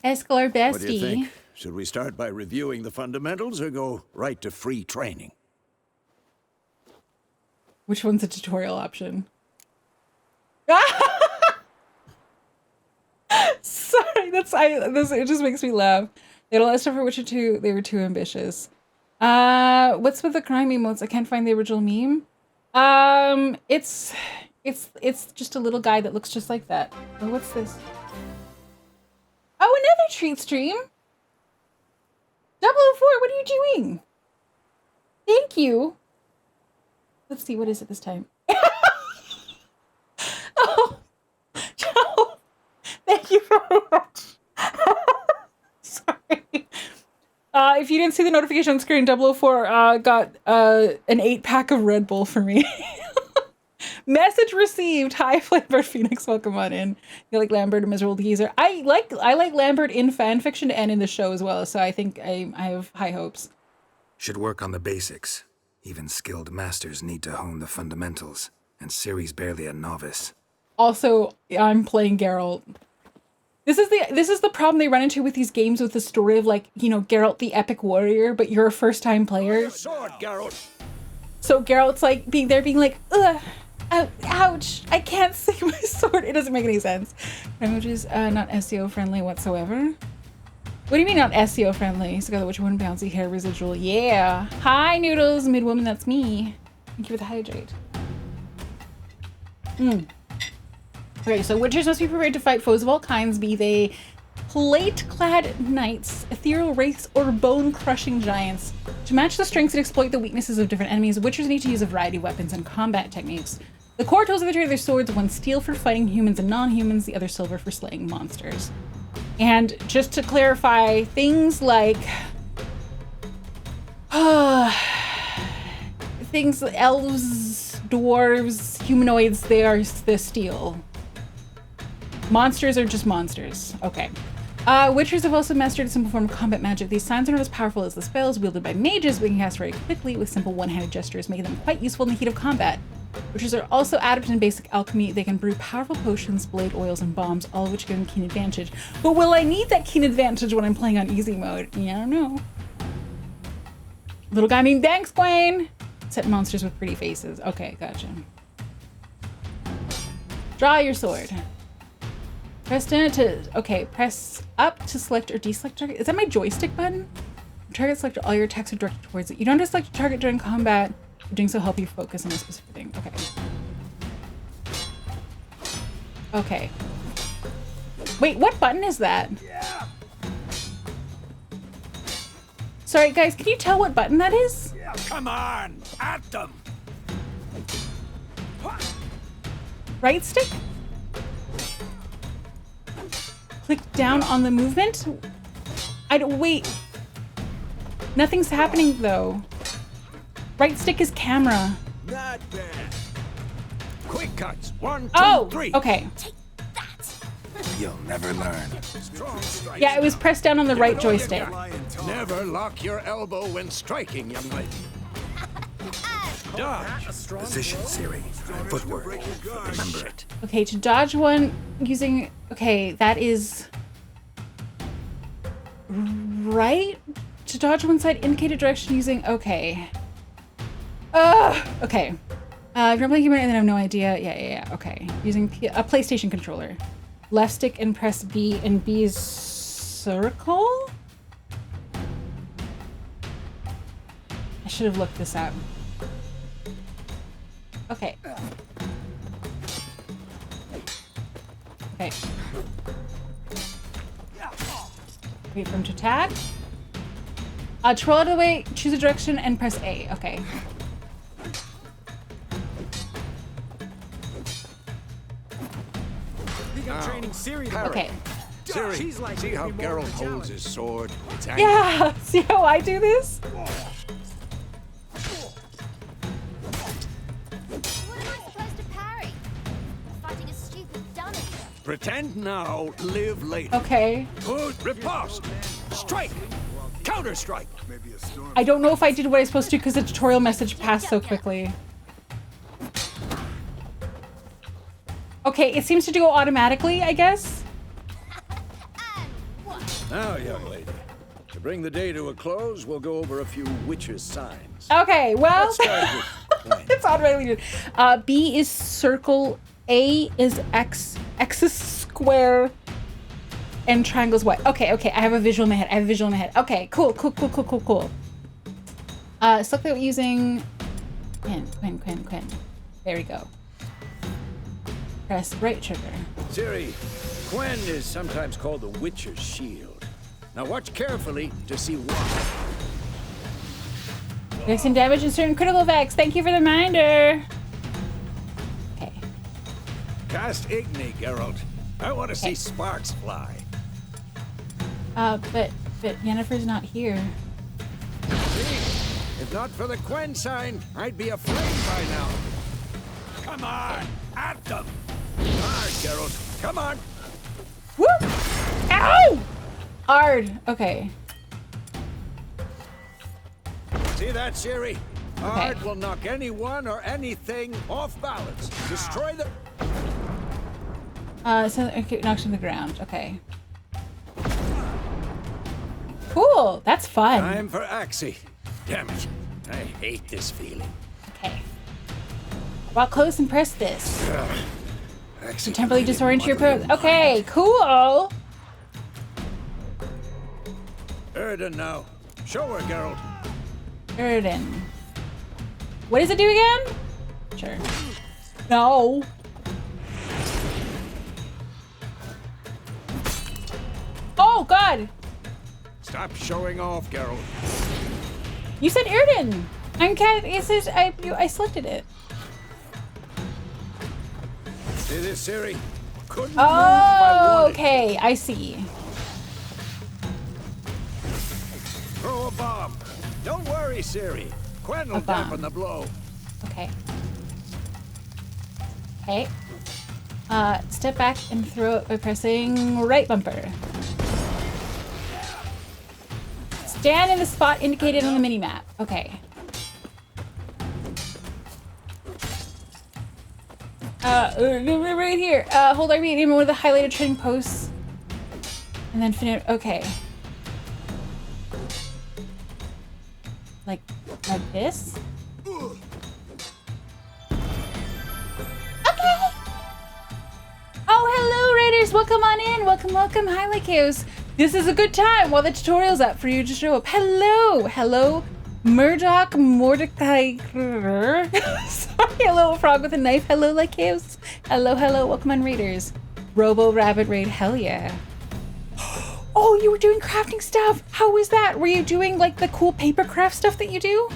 Eskel, our bestie. What do you think? Should we start by reviewing the fundamentals or go right to free training? Which one's a tutorial option? Sorry, it just makes me laugh. They don't let stuff for Witcher 2. They were too ambitious. What's with the crime emotes? I can't find the original meme. It's just a little guy that looks just like that. Oh, what's this? Oh, another treat stream. 004, what are you doing? Thank you. Let's see, what is it this time? Oh, Joe, thank you very much. Sorry. If you didn't see the notification on screen, 004 got an 8-pack of Red Bull for me. Message received. Hi, Flavor Phoenix. Welcome on in. You like Lambert, a miserable geezer? I like Lambert in fanfiction and in the show as well. So I think I have high hopes. Should work on the basics. Even skilled masters need to hone the fundamentals, and Ciri's barely a novice. Also, I'm playing Geralt. This is the problem they run into with these games with the story of, like, you know, Geralt the epic warrior, but you're a first-time player. Sword, Geralt. So Geralt's like being like, ugh. Ouch! I can't see my sword. It doesn't make any sense. Languages not SEO friendly whatsoever. What do you mean not SEO friendly? He's got the Witcher 1 bouncy hair residual. Yeah. Hi, Noodles, midwoman. That's me. Thank you for the hydrate. Okay, so Witchers must be prepared to fight foes of all kinds, be they plate-clad knights, ethereal wraiths, or bone-crushing giants. To match the strengths and exploit the weaknesses of different enemies, Witchers need to use a variety of weapons and combat techniques. The core tools of the trade are their swords, one steel for fighting humans and non-humans, the other silver for slaying monsters. And just to clarify, things like things elves, dwarves, humanoids, they are the steel. Monsters are just monsters. Okay. Witchers have also mastered a simple form of combat magic. These signs are not as powerful as the spells wielded by mages, but can cast very quickly with simple one-handed gestures, making them quite useful in the heat of combat. Witchers are also adept in basic alchemy. They can brew powerful potions, blade oils, and bombs, all of which give them keen advantage. But will I need that keen advantage when I'm playing on easy mode? Yeah, I don't know. Little guy named Thanks, Gwen! Set monsters with pretty faces. Okay, gotcha. Draw your sword. Press down press up to select or deselect target. Is that my joystick button? Target select all your attacks are directed towards it. You don't just select a target during combat. Doing so help you focus on a specific thing. Okay. Okay. Wait, what button is that? Yeah. Sorry, guys, can you tell what button that is? Yeah, come on, at them. Right stick? Click down on the movement? Wait. Nothing's happening though. Right stick is camera. Not bad. Quick cuts. 1, 2, 3. Okay. Take that! You'll never learn. Strong strike. Yeah, it was pressed down on the right joystick. Never lock your elbow when striking, young lady. Dodge. Position, Ciri. Footwork. Remember it. Okay, to dodge one using... Okay, that is... Right? To dodge one side, indicate a direction using... Okay. Okay. If you're playing human and then I have no idea. Yeah. Okay. Using a PlayStation controller. Left stick and press B, and B is circle? I should have looked this up. Okay. Okay. Wait for him to attack. Twirl out of the way, choose a direction, and press A. Okay. think I'm training Siri to Okay. Siri, She's like see how me more Geralt than holds his sword? It's angry. Yeah, see how I do this? What am I supposed to parry? Fighting a stupid dummy. Pretend now, live later. Okay. Good riposte. Strike. Counter-strike. I don't know if I did what I was supposed to because the tutorial message passed so quickly. Okay, it seems to go automatically, I guess. Now, young lady, to bring the day to a close, we'll go over a few witches' signs. Okay, well, Let's start with it's automatically. B is circle, A is X, X is square, and triangle's Y. Okay, okay, I have a visual in my head. Okay, cool. Select that using Quinn. There we go. Press right trigger. Siri, Quen is sometimes called the Witcher's Shield. Now watch carefully to see why. Reducing damage and certain critical effects. Thank you for the reminder. Okay. Cast Igni, Geralt. I want to see sparks fly. But Yennefer's not here. See? If not for the Quen sign, I'd be aflame by now. Come on, at them. Hard, Geralt. Come on. Woo! Ow! Hard. Okay. See that, Siri? Hard will knock anyone or anything off balance. Destroy the... So okay, knocks to the ground. Okay. Cool. That's fun. Time for Axie. Damn it. I hate this feeling. Okay. Walk close and press this. Axie To temporarily disorient your pose. Okay, cool. Erden now. Show her, Geralt. Erden. What does it do again? Sure. No. Oh, God. Stop showing off, Geralt. You said Erden. It says I selected it. See this, Siri? Couldn't move if I Oh, wanted. okay. I see. Throw a bomb. Don't worry, Siri. Quen will A bomb. dampen the blow. Okay. Okay. Step back and throw it by pressing right bumper. Stand in the spot indicated on the mini-map. Okay. Right here. Hold RB and aim at one of the highlighted training posts. And then finish. Okay. Like this? Okay. Oh, hello, Raiders. Welcome on in. Welcome. Hi, Lycos. This is a good time while the tutorial's up for you to show up. Hello, Murdoch Mordecai. Sorry, a little frog with a knife. Hello, Lycos. Hello. Welcome on, Raiders. Robo Rabbit Raid. Hell yeah. Oh, you were doing crafting stuff. How was that? Were you doing like the cool paper craft stuff that you do?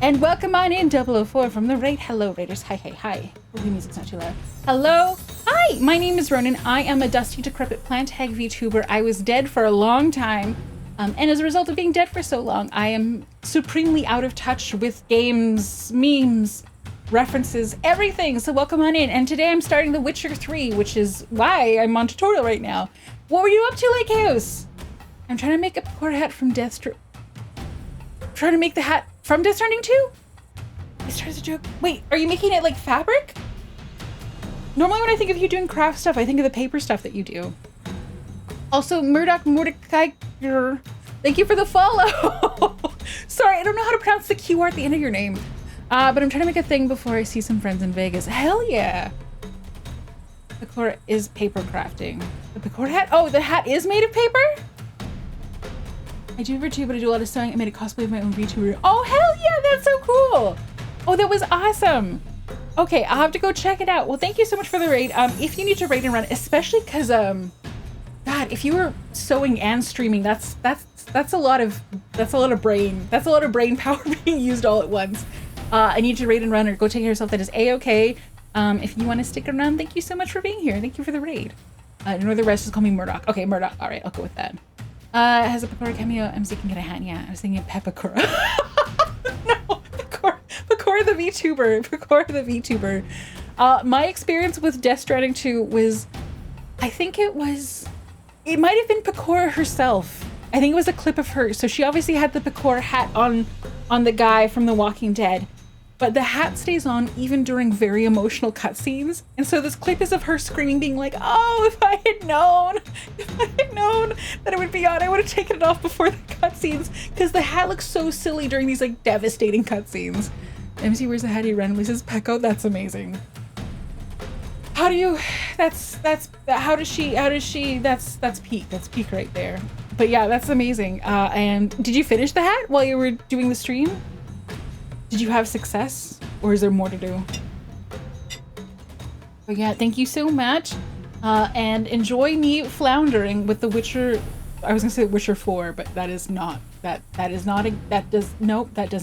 And welcome on in 004 from the raid. Hello, Raiders. Hi. Hope the music's not too loud. Hello. Hi, my name is Ronenn. I am a dusty, decrepit plant hag VTuber. I was dead for a long time. And as a result of being dead for so long, I am supremely out of touch with games, memes, references, everything. So welcome on in. And today I'm starting The Witcher 3, which is why I'm on tutorial right now. What were you up to, Lycos? I'm trying to make a poor hat from Death Stranding. Trying to make the hat from Death Stranding 2? I started to joke. Wait, are you making it like fabric? Normally when I think of you doing craft stuff, I think of the paper stuff that you do. Also, Murdoch Mordecai, thank you for the follow. Sorry, I don't know how to pronounce the QR at the end of your name. But I'm trying to make a thing before I see some friends in Vegas. Hell yeah. The core is paper crafting. The Picard hat? Oh, the hat is made of paper? I do VTuber, but I do a lot of sewing. I made a cosplay of my own VTuber. Oh, hell yeah, that's so cool. Oh, that was awesome. Okay, I'll have to go check it out. Well, thank you so much for the raid. If you need to raid and run, especially because, God, if you were sewing and streaming, that's a lot of brain. That's a lot of brain power being used all at once. I need to raid and run or go take care of yourself. That is A-okay. If you want to stick around, thank you so much for being here. Thank you for the raid. Nor the rest just call me Murdoch. Okay, Murdoch. All right, I'll go with that. Has a Pecora cameo. MC can get a hand. Yeah, I was thinking Pepicora. No, Pecora the VTuber. Pecora the VTuber. My experience with Death Stranding 2 was, I think it might have been Pecora herself. I think it was a clip of her. So she obviously had the Pecora hat on the guy from The Walking Dead. But the hat stays on even during very emotional cutscenes. And so this clip is of her screaming, being like, oh, if I had known that it would be on, I would have taken it off before the cutscenes. Because the hat looks so silly during these like devastating cutscenes. MC wears the hat, he randomly says Pecco. That's amazing. How do you, that's peak. That's peak right there. But yeah, that's amazing. And did you finish the hat while you were doing the stream? Did you have success, or is there more to do? But yeah, thank you so much, and enjoy me floundering with The Witcher. I was gonna say Witcher 4, but that doesn't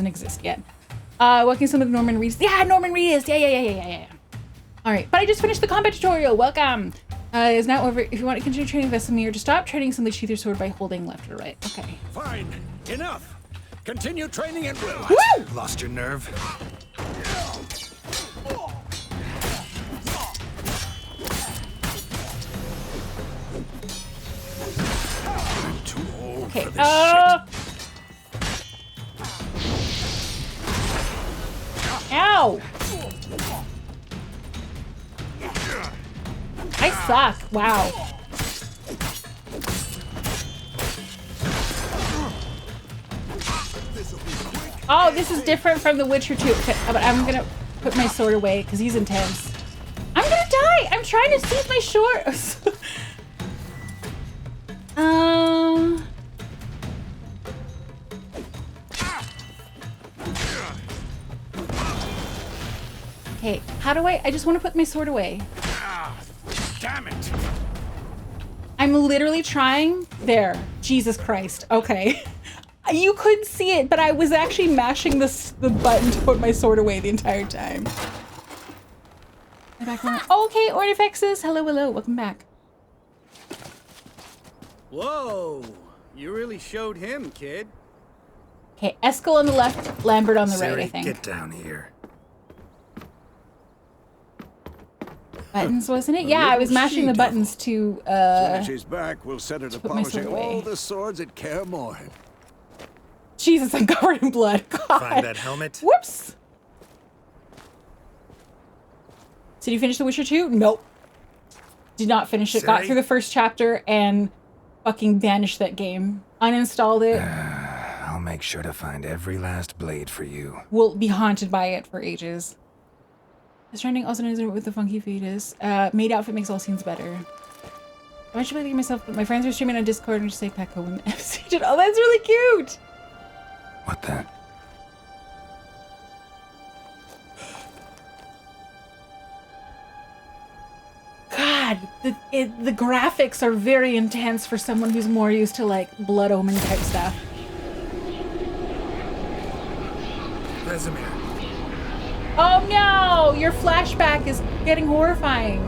exist yet. Welcome some of the Norman Reedus. Yeah, Norman Reedus. Yeah. All right, but I just finished the combat tutorial. Welcome. Is now over. If you want to continue training Vesemir, just stop training simply sheath your sword by holding left or right. Okay. Fine. Enough. Continue training and will. Woo! Lost your nerve? I'm too old Okay. for this shit. Ow! I suck. Wow. Oh, this is different from The Witcher 2. Okay, but I'm gonna put my sword away because he's intense. I'm gonna die! I'm trying to seize my sword. Okay, how do I just want to put my sword away. Damn it! I'm literally trying. There. Jesus Christ. Okay. You couldn't see it, but I was actually mashing the button to put my sword away the entire time. Okay, Ornifexes. Hello. Welcome back. Whoa. You really showed him, kid. Okay, Eskel on the left, Lambert on the right, I think. Get down here. Buttons, wasn't it? Yeah, I was mashing the buttons to, When she's back, we'll set her to put my sword polishing away. all the swords at Kaer Morhen. Jesus, I'm covered in blood. God. Find that helmet. Whoops. Did you finish The Witcher 2? Nope. Did not finish it. Got through the first chapter and fucking banished that game. Uninstalled it. I'll make sure to find every last blade for you. Will be haunted by it for ages. This trending also knows with the funky fetus. Maid outfit makes all scenes better. I should believe myself, but my friends are streaming on Discord and just say Pecco when the MC did. Oh, that's really cute. What the? God, the graphics are very intense for someone who's more used to like Blood Omen type stuff. Vesemir. Oh no! Your flashback is getting horrifying.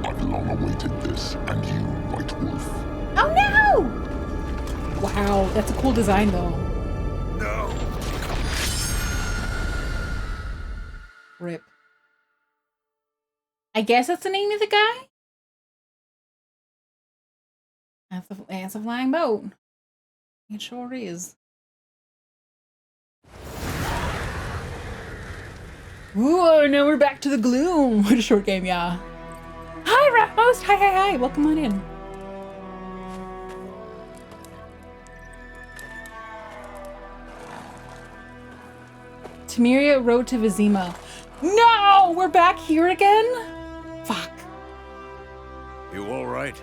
I've long awaited this, and you, White Wolf. Oh no! Wow, that's a cool design though. No. Rip. I guess that's the name of the guy? That's a flying boat. It sure is. Ooh, now we're back to the gloom. What a short game, yeah. Hi, Ratmost. Hi. Welcome on in. Temeria Road to Vizima. No! We're back here again? Fuck. You all right?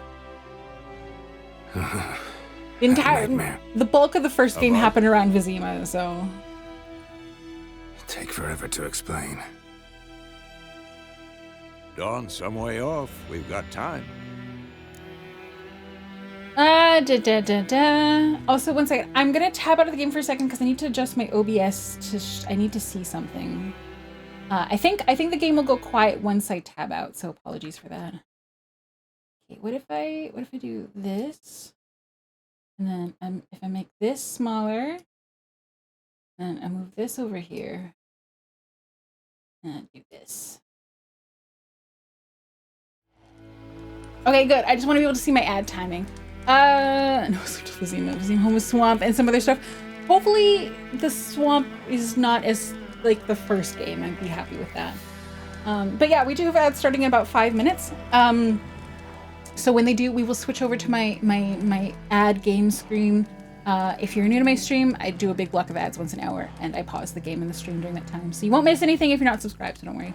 The bulk of the first game happened around Vizima, so. Take forever to explain. Dawn's some way off. We've got time. Also, one second. I'm gonna tab out of the game for a second because I need to adjust my OBS to. I need to see something. I think the game will go quiet once I tab out. So apologies for that. Okay, what if I do this, and then if I make this smaller, and I move this over here, and do this. Okay, good. I just want to be able to see my ad timing. No, switch to Vizima Home with Swamp and some other stuff. Hopefully the Swamp is not as like the first game. I'd be happy with that. But yeah, we do have ads starting in about 5 minutes. So when they do, we will switch over to my ad game screen. If you're new to my stream, I do a big block of ads once an hour, and I pause the game and the stream during that time. So you won't miss anything if you're not subscribed, so don't worry.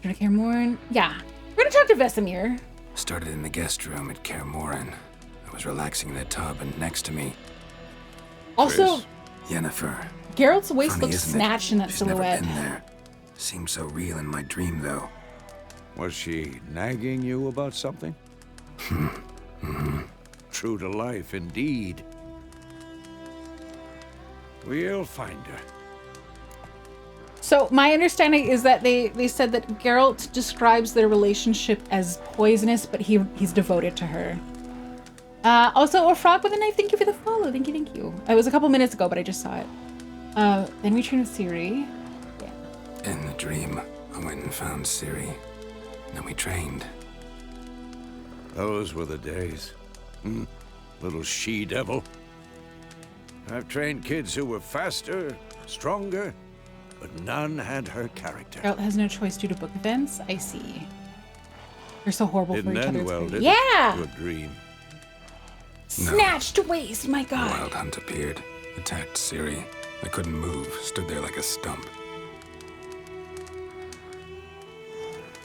Gonna Kaer Morhen. Yeah. We're gonna talk to Vesemir. Started in the guest room at Kaer Morhen. I was relaxing in the tub, and next to me... Also, Yennefer. Geralt's waist Funny, looks isn't it? snatched in that She's silhouette. Never been there. Seemed so real in my dream, though. Was she nagging you about something? True to life, indeed. We'll find her. So my understanding is that they said that Geralt describes their relationship as poisonous, but he's devoted to her. Also, a frog with a knife. Thank you for the follow. Thank you. It was a couple minutes ago, but I just saw it. Then we train with Ciri. Yeah. In the dream, I went and found Ciri. Then we trained. Those were the days. Little she-devil. I've trained kids who were faster, stronger, but none had her character. Geralt has no choice due to book events. I see. You're so horrible for each other. Didn't end well, did it? Yeah! Good dream. Snatched waist, my god. A wild hunt appeared, attacked Ciri. I couldn't move, stood there like a stump.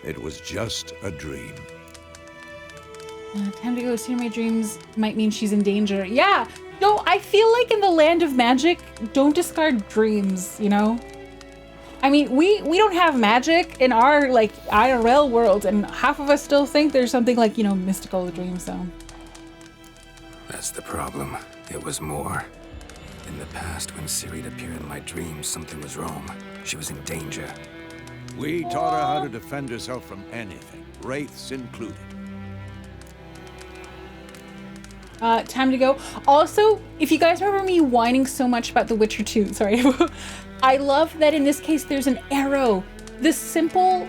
It was just a dream. Time to go see my dreams might mean she's in danger. Yeah! No, I feel like in the land of magic, don't discard dreams, you know? I mean, we don't have magic in our, like, IRL world, and half of us still think there's something like, you know, mystical dreams, so. That's the problem. It was more. In the past, when Ciri'd appear in my dreams, something was wrong. She was in danger. We taught her how to defend herself from anything, wraiths included. Time to go. Also, if you guys remember me whining so much about The Witcher 2, sorry. I love that in this case there's an arrow. The simple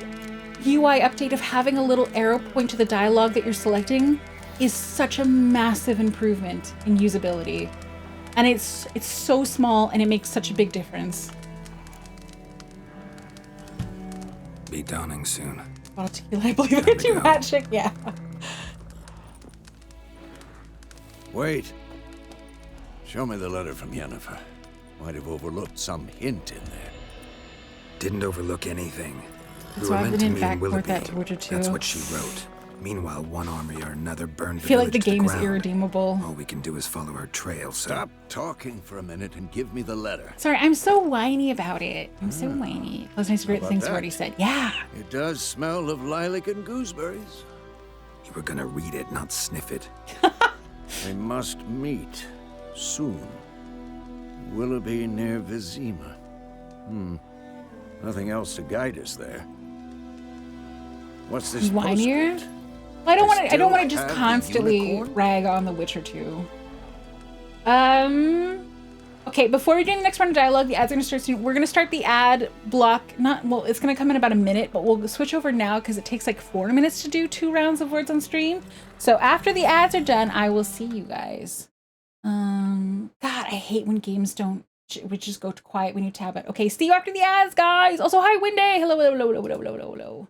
UI update of having a little arrow point to the dialogue that you're selecting is such a massive improvement in usability. And it's so small and it makes such a big difference. Be dawning soon. I believe I do magic, yeah. Wait. Show me the letter from Yennefer. Might have overlooked some hint in there. Didn't overlook anything. That's why I've been in backcourt that to Witcher 2. That's what she wrote. Meanwhile, one army or another burned the I feel like the village to game is ground. irredeemable. All we can do is follow her trail, so... Stop talking for a minute and give me the letter. Sorry, I'm so whiny about it. I'm so whiny. Those nice great things I've already said. Yeah. It does smell of lilac and gooseberries. You were gonna read it, not sniff it. They must meet soon. Willoughby near Vizima. Nothing else to guide us there. What's this Whinier? postscript? Well, I don't want to just have the constantly unicorn? rag on The Witcher 2. Okay, before we do the next round of dialogue, the ads are going to start soon. We're going to start the ad block. It's going to come in about a minute, but we'll switch over now because it takes like 4 minutes to do 2 rounds of words on stream. So after the ads are done, I will see you guys. God, I hate when games we just go to quiet when you tab it. Okay, see you after the ads, guys. Also, hi, Wendy. Hello.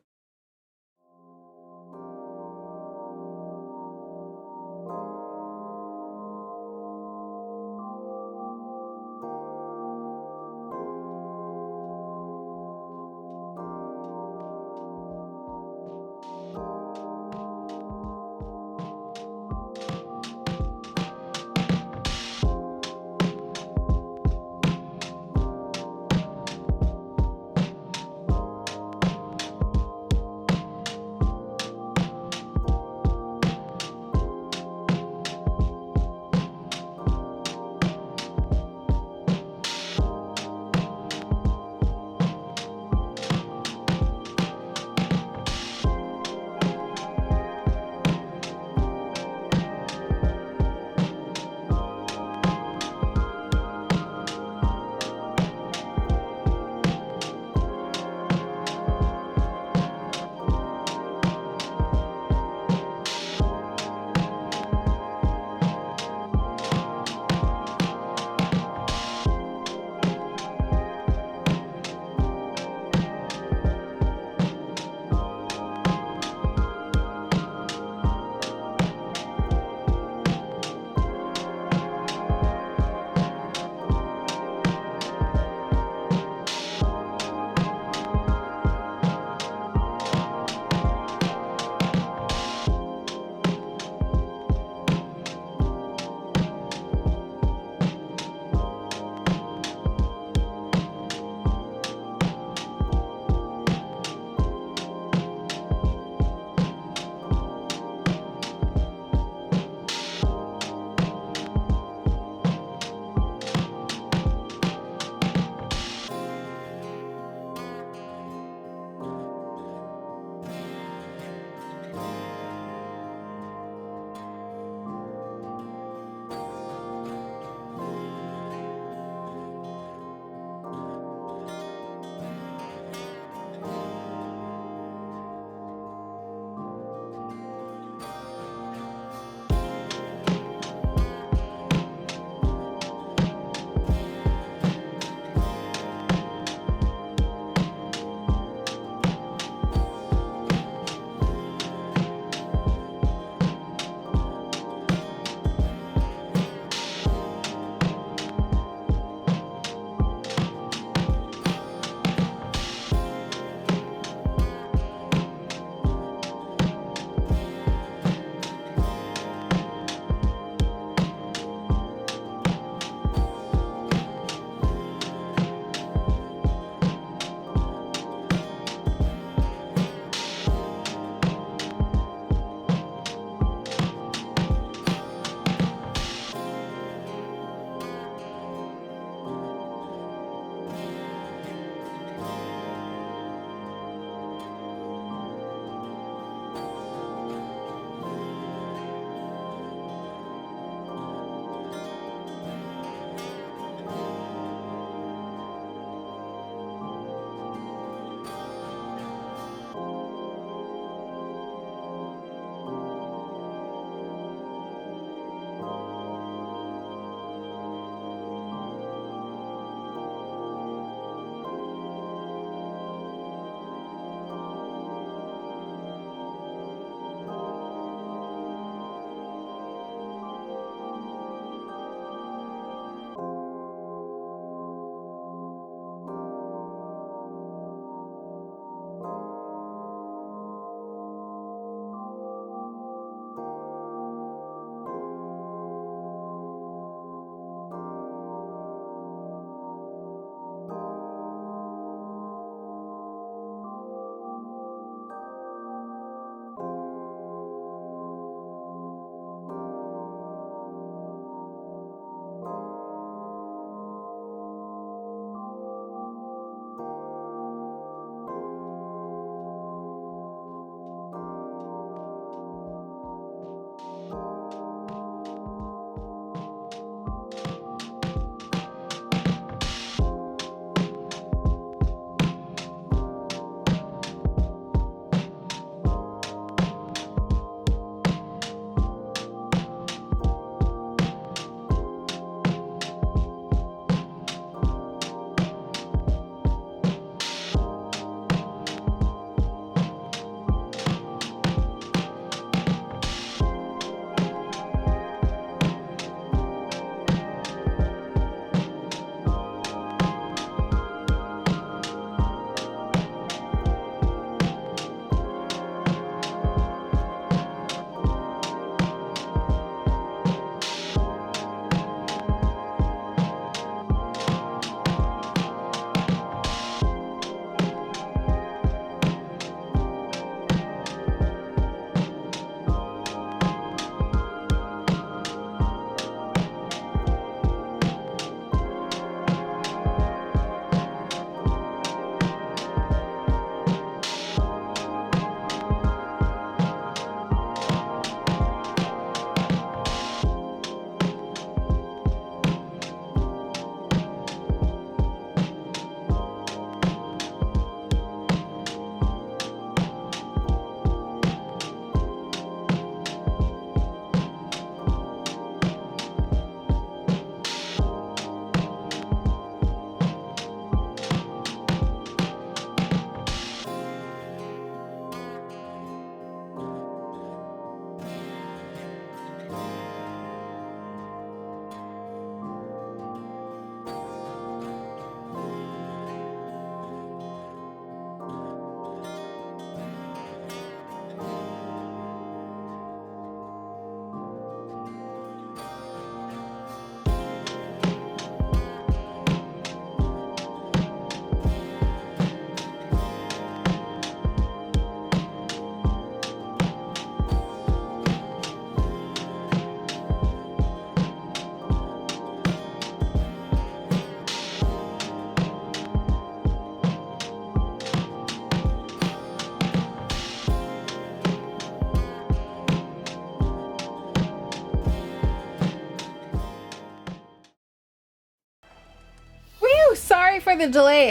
Sorry for the delay.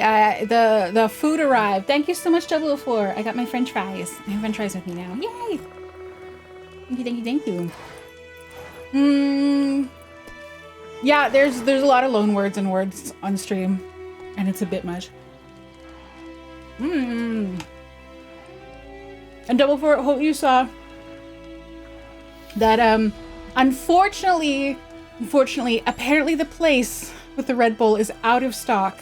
The food arrived. Thank you so much, 004. I got my French fries. I have French fries with me now. Yay! Thank you. Yeah, there's a lot of loan words and words on stream, and it's a bit much. And 004, hope you saw that unfortunately, apparently the place with the Red Bull is out of stock.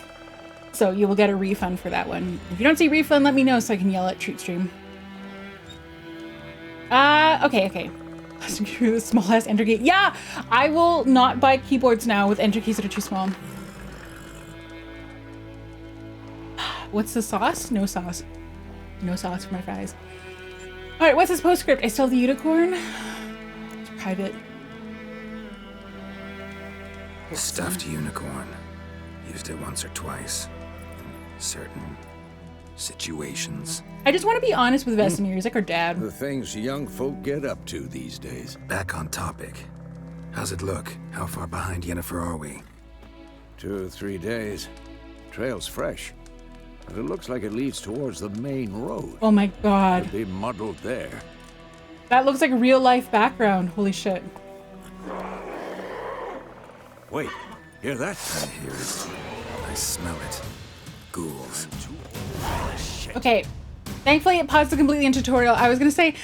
So you will get a refund for that one. If you don't see refund, let me know so I can yell at Treat Stream. Okay. The small ass enter key. Yeah, I will not buy keyboards now with enter keys that are too small. What's the sauce? No sauce. No sauce for my fries. All right, what's this postscript? I still have the unicorn. It's private. Stuffed unicorn. Used it once or twice. In certain situations. I just want to be honest with Vesemir. He's like our dad. The things young folk get up to these days. Back on topic. How's it look? How far behind Yennefer are we? 2 or 3 days. Trail's fresh. But it looks like it leads towards the main road. Oh my god. Could be muddled there. That looks like a real life background. Holy shit. Wait, hear that? I hear it. I smell it. Ghouls. Okay. Thankfully, it paused the completely in tutorial. I was gonna say,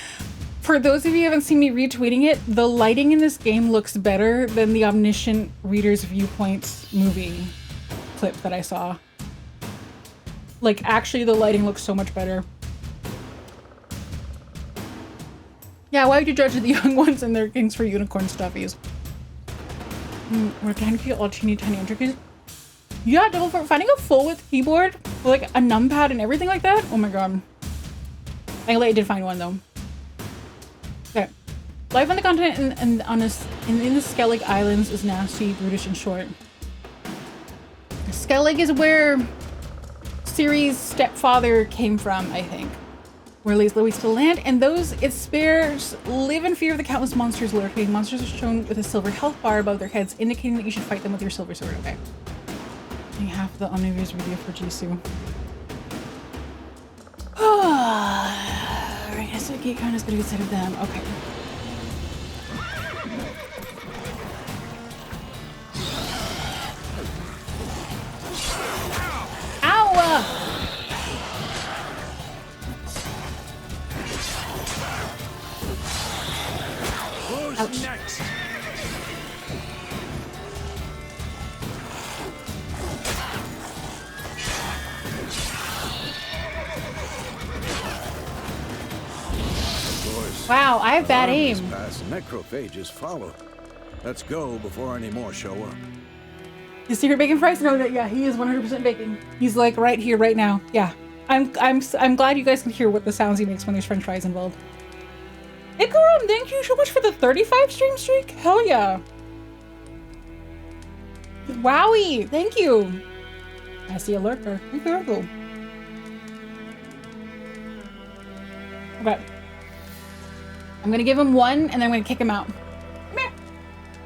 for those of you who haven't seen me retweeting it, the lighting in this game looks better than the Omniscient Reader's Viewpoints movie clip that I saw. Like, actually, the lighting looks so much better. Yeah, why would you judge the young ones and their kings for unicorn stuffies? We're trying to get all teeny tiny entries. Yeah, finding a full width keyboard with like a numpad and everything like that. Oh my god. I did find one though. Okay. Life on the continent and in the Skellig Islands is nasty, brutish, and short. Skellig is where Ciri's stepfather came from, I think. Where lays Louis to land, and those its spares live in fear of the countless monsters lurking. Monsters are shown with a silver health bar above their heads, indicating that you should fight them with your silver sword. Okay. I have the Omniverse video for Jisoo. Alright, so Gate Count is gonna get set of them. Okay. Ow! Ouch. Next. Wow, I have bad aim. Necrophages follow. Let's go before any more show up. Is Secret Bacon Fries? No, yeah, he is 100% bacon. He's like right here, right now. Yeah, I'm glad you guys can hear what the sounds he makes when there's French fries involved. Ikaram, thank you so much for the 35 stream streak. Hell yeah. Wowie, thank you. I see a lurker. Okay. Okay. I'm gonna give him one, and then I'm gonna kick him out. Come here.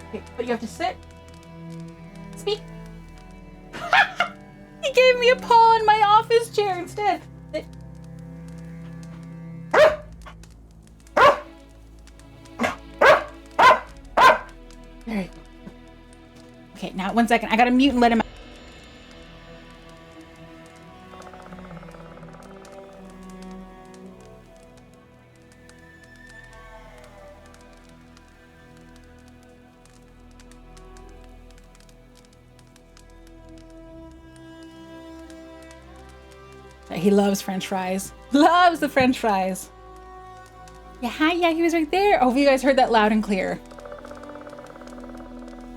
Okay, but you have to sit. Speak. He gave me a paw in my office chair instead. Sit. There you go. Okay, now 1 second. I gotta mute and let him out. He loves French fries. Loves the French fries. Yeah, hi, yeah, he was right there. Oh, you guys heard that loud and clear.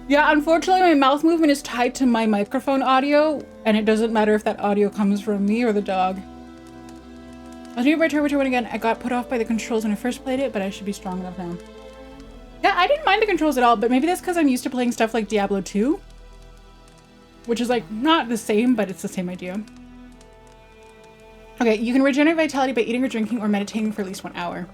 Yeah, unfortunately, my mouth movement is tied to my microphone audio, and it doesn't matter if that audio comes from me or the dog. I was nearby Turbo 1 again. I got put off by the controls when I first played it, but I should be strong enough now. Yeah, I didn't mind the controls at all, but maybe that's because I'm used to playing stuff like Diablo 2, which is like not the same, but it's the same idea. Okay, you can regenerate vitality by eating or drinking or meditating for at least 1 hour.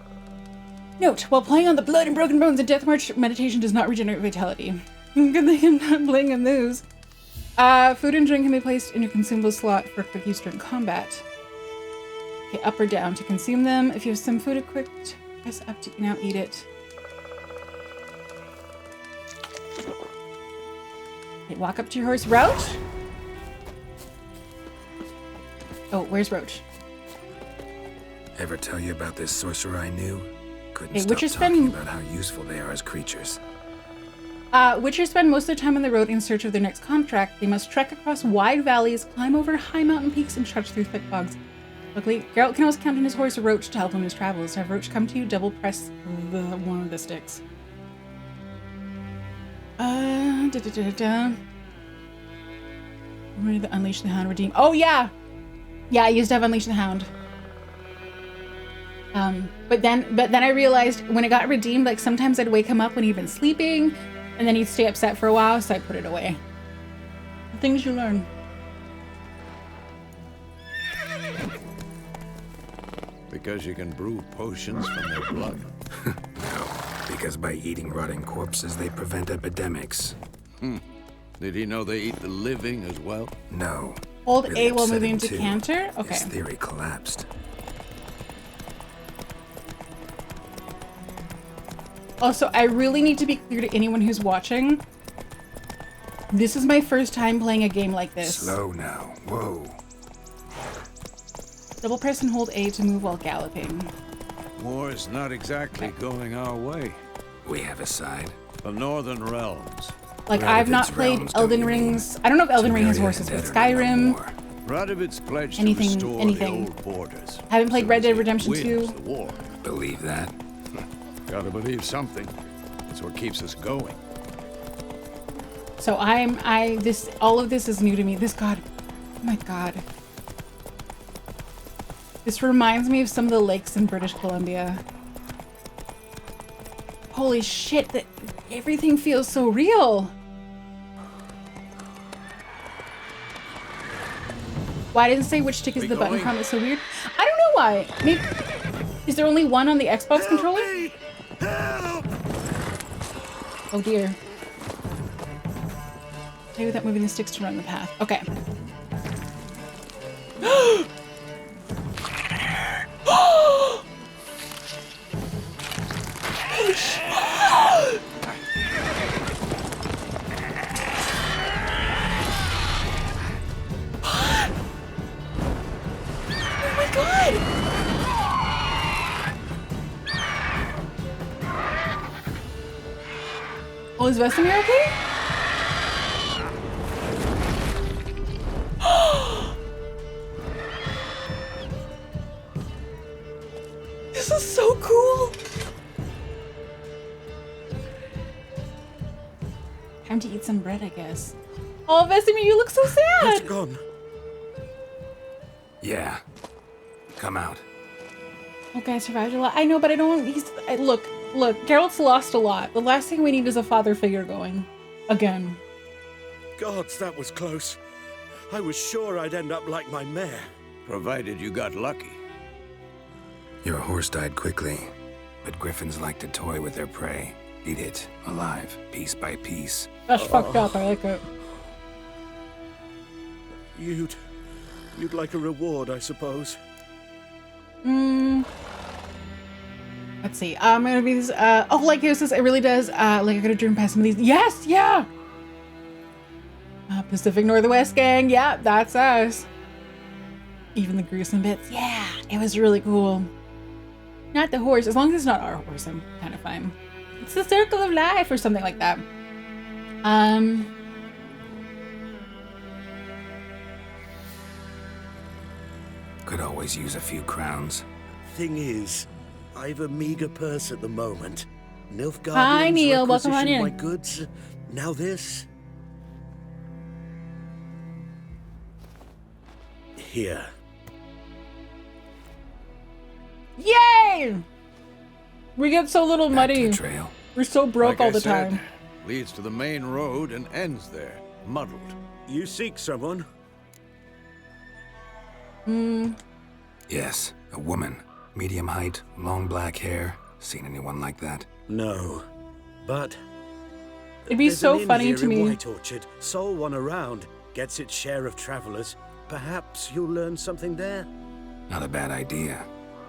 Note, while playing on the Blood and Broken Bones and Death March, meditation does not regenerate vitality. Good thing I'm not playing on those. Food and drink can be placed in your consumable slot for quick use during combat. Okay, up or down to consume them. If you have some food equipped, press up to now eat it. Okay, walk up to your horse. Roach? Oh, where's Roach? Ever tell you about this sorcerer I knew? Couldn't Okay, stop Witchers talking spend- about how useful they are as creatures. Witchers spend most of their time on the road in search of their next contract. They must trek across wide valleys, climb over high mountain peaks, and trudge through thick bogs. Luckily, Geralt can always count on his horse Roach to help him in his travels. To have Roach come to you, double press one of the sticks. Ready to Unleash the Hound redeem. Oh yeah! Yeah, I used to have Unleash the Hound. But then I realized when it got redeemed, like sometimes I'd wake him up when he'd been sleeping, and then he'd stay upset for a while, so I put it away. The things you learn. Because you can brew potions from their blood. No, because by eating rotting corpses, they prevent epidemics. Did he know they eat the living as well? No. Hold Really A while moving upsetting, into too. canter? Okay. His theory collapsed. Also, I really need to be clear to anyone who's watching. This is my first time playing a game like this. Slow now. Whoa. Double press and hold A to move while galloping. War's not exactly going our way. We have a side. The Northern Realms. Like, I've not Radovid's played realms, Elden don't you mean? Rings. I don't know if Elden Ring has Temeria horses, and but Edirne no Skyrim. more. Radovid's pledged Anything- to restore anything. the old borders. Haven't played Soon Red as Dead he Redemption wins 2. the war. Believe that? Gotta believe something. It's what keeps us going. So all of this is new to me. Oh my god. This reminds me of some of the lakes in British Columbia. Holy shit, everything feels so real. Why didn't it say which stick is We the button going? from? It's so weird. I don't know why. Maybe, is there only one on the Xbox controller? Oh dear. Play without moving the sticks to run the path. Okay. Holy shit. Oh my god! Oh, is Vesemir okay? This is so cool! Time to eat some bread, I guess. Oh, Vesemir, you look so It's sad! gone. Yeah. Come out. Oh, guy survived a lot. I know, but I don't. Look, Geralt's lost a lot. The last thing we need is a father figure going. Again. Gods, that was close. I was sure I'd end up like my mare. Provided you got lucky. Your horse died quickly, but griffins like to toy with their prey. Eat it, alive, piece by piece. That's fucked up. I like it. You'd like a reward, I suppose. Let's see. I'm gonna be this. Oh, like it says, it really does. Like I gotta dream past some of these. Yes, yeah. Pacific Northwest gang. Yeah, that's us. Even the gruesome bits. Yeah, it was really cool. Not the horse. As long as it's not our horse, I'm kind of fine. It's the circle of life or something like that. Could always use a few crowns. Thing is, I've a meager purse at the moment. Nilfgaardians Hi, Neil. Welcome on requisitioned in. my goods. Now this. Here. Yay! We get so little Back to money. the trail. We're so broke Like all I the said, time. leads to the main road and ends there, muddled. You seek someone? Yes, a woman. Medium height, long black hair. Seen anyone like that? No. But It'd be there's so an inn funny here to in me. White Orchard. Sole one around. gets its share of travelers, perhaps you'll learn something there. Not a bad idea.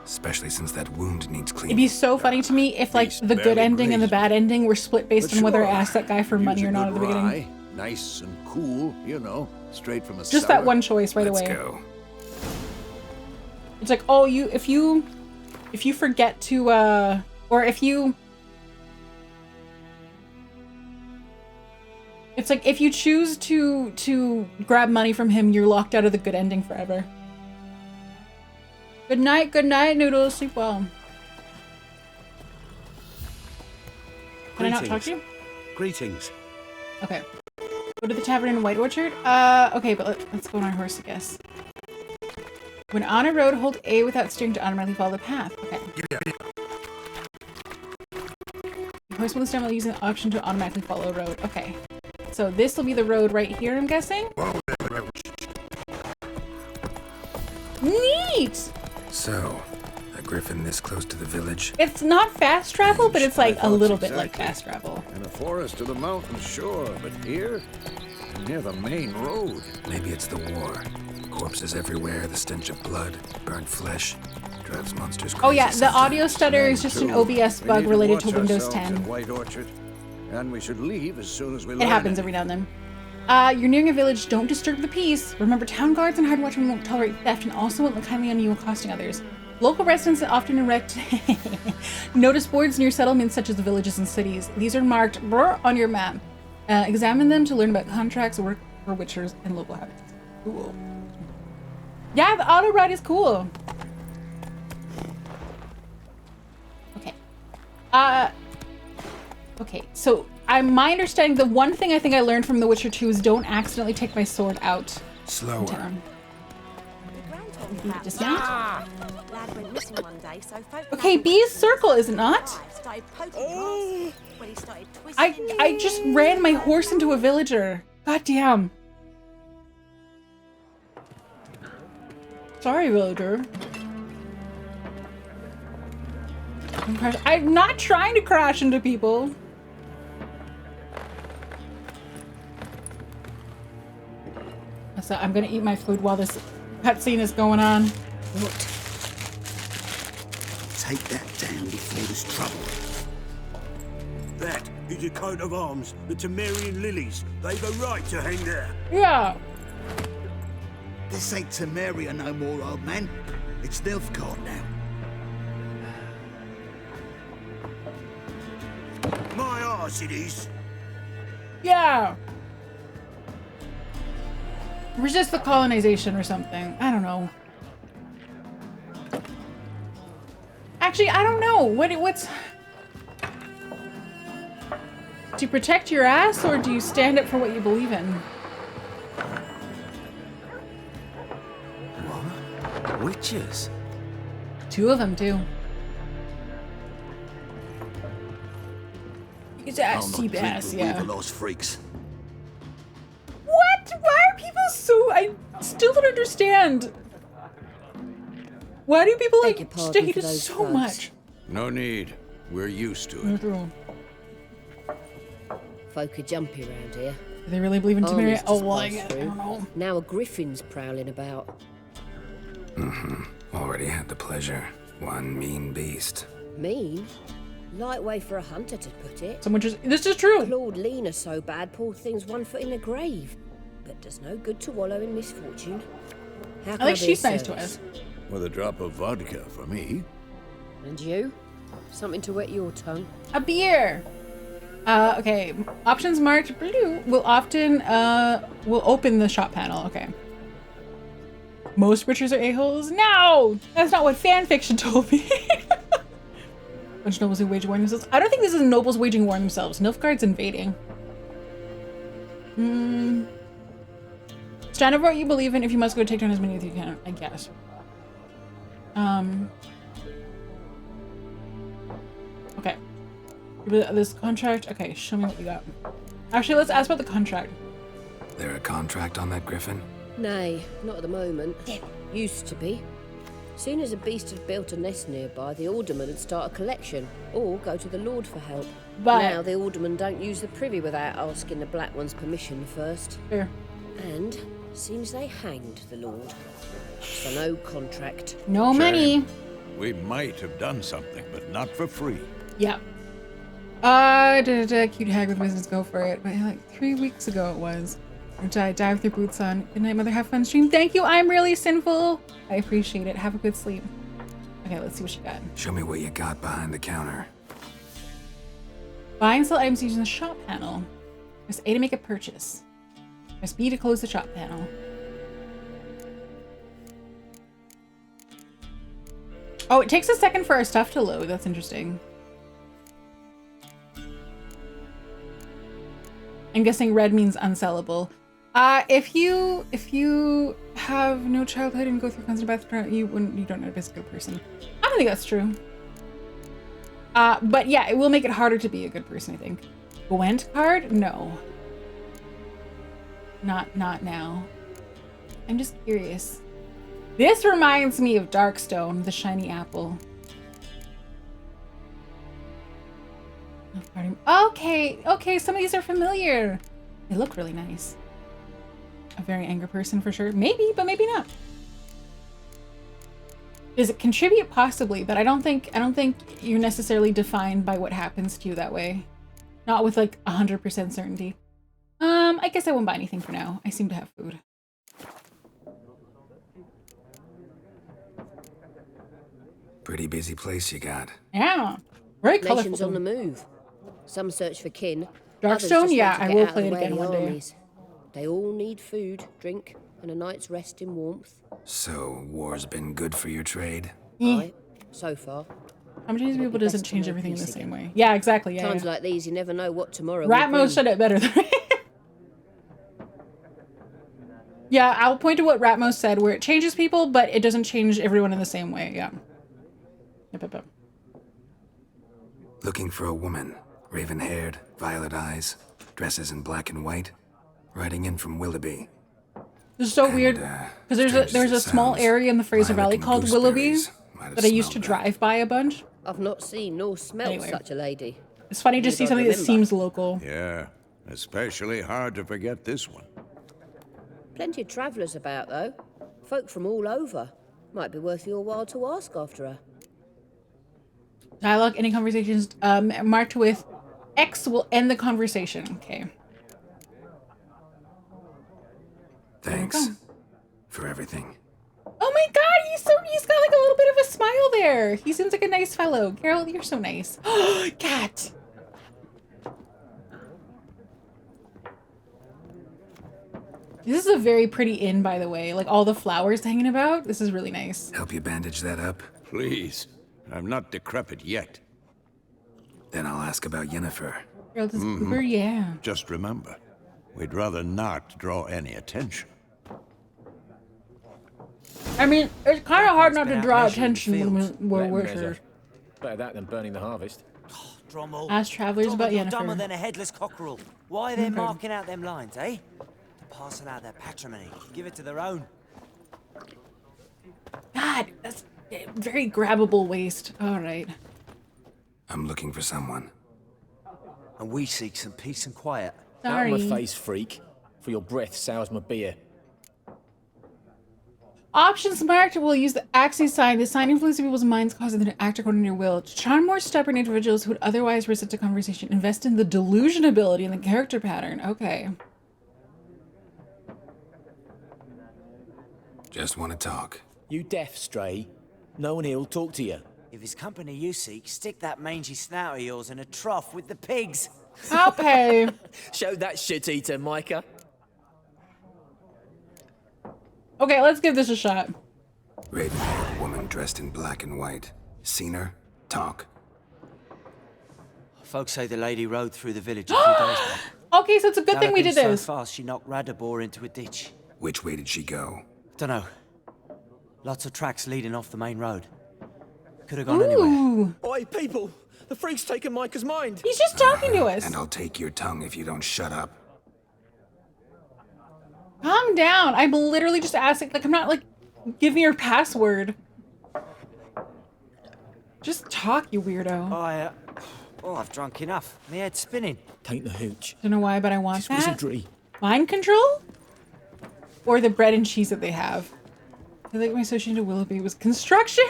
Especially since that wound needs cleaning. It'd be so funny to me if, like, the good ending and the bad ending were split based on whether I asked that guy for money or not at the beginning. Nice and cool, you know, straight from a Just cellar. that one choice right away. Let's go. It's like, oh, if you forget to, or if you, it's like, if you choose to grab money from him, you're locked out of the good ending forever. Good night, Noodles. Sleep well. Can I not talk to you? Greetings. Okay. Go to the tavern in White Orchard? Okay, but let's go on our horse, I guess. When on a road, hold A without steering to automatically follow the path. Okay. The horse will stand while using the option to automatically follow a road. Okay. So this will be the road right here, I'm guessing? Neat! So, a griffin this close to the village? It's not fast travel, but it's like a little bit like fast travel. In a forest or the mountains, sure, but here, near the main road. Maybe it's the war. Corpses everywhere, the stench of blood, burnt flesh, drives monsters crazy. Oh yeah, the sometimes. audio stutter is just an OBS bug related to Windows 10. White Orchard, and we should leave as soon as we learn. It happens every now and then. You're nearing a village. Don't disturb the peace. Remember, town guards and hard watchmen won't tolerate theft and also won't look kindly on you accosting others. Local residents often erect notice boards near settlements such as the villages and cities. These are marked on your map. Examine them to learn about contracts, work for witchers, and local habits. Cool. Yeah, the auto ride is cool. Okay. Okay, so my understanding, the one thing I think I learned from The Witcher 2 is don't accidentally take my sword out. Slower. Okay, B is circle, is it not? I just ran my horse into a villager. God damn. Sorry, villager. I'm not trying to crash into people. So I'm gonna eat my food while this cutscene is going on. What? Take that down before there's trouble. That is a coat of arms, the Temerian lilies. They've a right to hang there. Yeah. This ain't Temeria no more, old man. It's Nilfgaard now. My arse it is. Yeah. Resist the colonization or something. I don't know. Actually, I don't know. What's... Do you protect your ass or do you stand up for what you believe in? What? Witches? 2 of them do. It's sea bass, yeah. Lost freaks. What? Why are people so... I still don't understand. Why do people like hate it so much? No need. We're used to it. Folk are jumpy around here. Do they really believe in Temeria? Oh, well, I don't know. Now a griffin's prowling about. Already had the pleasure. One mean beast. Mean? Light way for a hunter to put it. Someone just... This is true. Claude Lena so bad, poor thing's 1 foot in the grave. But does no good to wallow in misfortune. How can I think she's nice to us. With a drop of vodka for me. And you? Something to wet your tongue? A beer. Okay. Options marked blue will often, will open the shop panel. Okay. Most witchers are a-holes? No! That's not what fanfiction told me. Bunch of nobles who wage war on themselves. I don't think this is nobles waging war on themselves. Nilfgaard's invading. Stand up for what you believe in. If you must go take down as many as you can, I guess. Okay. This contract. Okay, show me what you got. Actually, let's ask about the contract. There a contract on that griffin? Nay, not at the moment. Used to be. Soon as a beast had built a nest nearby, the alderman would start a collection, or go to the lord for help. But now the alderman don't use the privy without asking the black one's permission first. Fair. And seems they hanged the Lord. So no contract. No money. We might have done something, but not for free. Yep. Cute hag with business, go for it. But like 3 weeks ago it was. Dive with your boots on. Good night, mother. Have fun stream. Thank you. I'm really sinful. I appreciate it. Have a good sleep. Okay, let's see what she got. Show me what you got behind the counter. Buy and sell items using the shop panel. Press A to make a purchase. Press B to close the shop panel. Oh, it takes a second for our stuff to load. That's interesting. I'm guessing red means unsellable. If you have no childhood and go through constant bath, you don't know a good person. I don't think that's true. But yeah, it will make it harder to be a good person, I think. Gwent card? No. Not now. I'm just curious. This reminds me of Darkstone, the shiny apple. Okay, some of these are familiar. They look really nice. A very angry person for sure. Maybe, but maybe not. Does it contribute? Possibly, but I don't think you're necessarily defined by what happens to you that way. Not with like 100% certainty. I guess I won't buy anything for now. I seem to have food. Pretty busy place you got. Yeah, very colorful. Nations on the move. Some search for kin. Darkstone, yeah, I will play it again one day. They all need food, drink, and a night's rest in warmth. So, war's been good for your trade? Right, so far. How many people doesn't change everything in the same way? Yeah, exactly. Yeah. Times like these, you never know what tomorrow. Ratmo said it better than me. Yeah, I'll point to what Ratmo said, where it changes people, but it doesn't change everyone in the same way. Yeah. Yep. Looking for a woman, raven-haired, violet eyes, dresses in black and white, riding in from Willoughby. This is so weird because there's a small area in the Fraser Valley called Willoughby that I used to drive by a bunch. I've not seen nor smelled such a lady. It's funny to see something that seems local. Yeah, especially hard to forget this one. Plenty of travellers about though. Folk from all over. Might be worth your while to ask after her. Dialogue, any conversations marked with X will end the conversation. Okay. Thanks for everything. Oh my god, he's got like a little bit of a smile there. He seems like a nice fellow. Carol, you're so nice. Cat. This is a very pretty inn, by the way. Like all the flowers hanging about. This is really nice. Help you bandage that up? Please. I'm not decrepit yet. Then I'll ask about Yennefer. Girl, this Uber, yeah. Just remember, we'd rather not draw any attention. I mean, it's kind of hard not to draw attention when we're workers. Better that than burning the harvest. Drommel. Ask travelers about Yennefer. Dumber than a headless cockerel. Why are they marking out them lines, eh? To parcel out their patrimony. Give it to their own. God, that's very grabbable waste. All right. I'm looking for someone. And we seek some peace and quiet. Sorry. Out of my face, freak. For your breath sours my beer. Options marked will use the axis sign. The sign influences people's minds, causing them to act according to your will. To charm more stubborn individuals who would otherwise resist a conversation, invest in the delusion ability and the character pattern. Okay. Just want to talk. You deaf, Stray? No one here will talk to you. If it's company you seek, stick that mangy snout of yours in a trough with the pigs. Okay. Show that shit-eater, Micah. Okay, let's give this a shot. Raven-haired woman dressed in black and white. Seen her? Talk. Folks say the lady rode through the village a few days back. Okay, so it's a good thing we did this. So fast she knocked Radabor into a ditch. Which way did she go? Dunno. Lots of tracks leading off the main road. Could have gone anywhere. Oi, people! The freak's taken Micah's mind. He's just talking to us. And I'll take your tongue if you don't shut up. Calm down. I'm literally just asking. Like, I'm not like, give me your password. Just talk, you weirdo. I've drunk enough. My head's spinning. Taint the hooch. Don't know why, but I want Just that. wizardry. Mind control? or the bread and cheese that they have. I feel like my association to Willoughby was construction.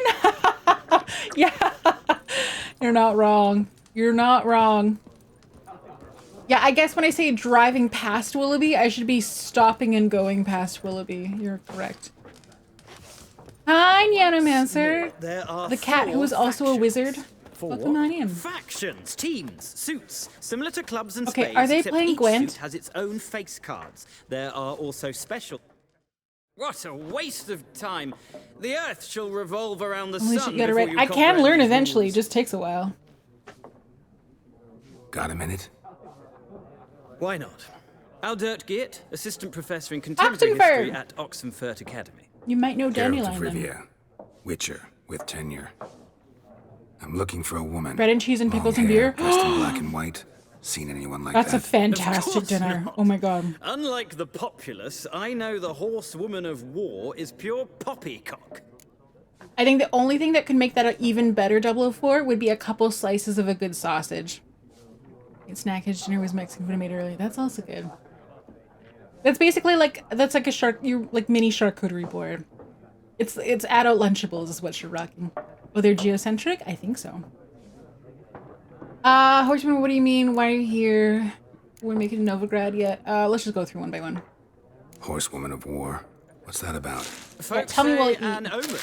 Yeah, you're not wrong. You're not wrong. Yeah, I guess when I say driving past Willoughby, I should be stopping and going past Willoughby. You're correct. Hi, Nyanomancer. The cat who is also a wizard. Welcome on in. Factions, teams, suits, similar to clubs and okay, spades. are they except playing each Gwent? Suit has its own face cards. There are also special. What a waste of time! The Earth shall revolve around the sun. You I can learn eventually. It just takes a while. Got a minute? Why not? Aldert Geert, assistant professor in contemporary history at Oxenfurt Academy. You might know Dandelion. Dandelion. Geralt of Rivia, Witcher with tenure. I'm looking for a woman. Bread and cheese and Long pickles and hair, beer. dressed in black and white. Seen anyone like that? That's a fantastic dinner. Not. Oh my god. Unlike the populace, I know the horsewoman of war is pure poppycock. I think the only thing that could make that an even better 004 would be a couple slices of a good sausage. Snackage dinner was Mexican food I made earlier. That's also good. That's basically like a mini charcuterie board. It's adult Lunchables is what you're rocking. Oh, they're geocentric? I think so. Horseman, what do you mean? Why are you here? We're making Novigrad yet. Let's just go through one by one. Horsewoman of war. What's that about? Folks tell me while say an omen.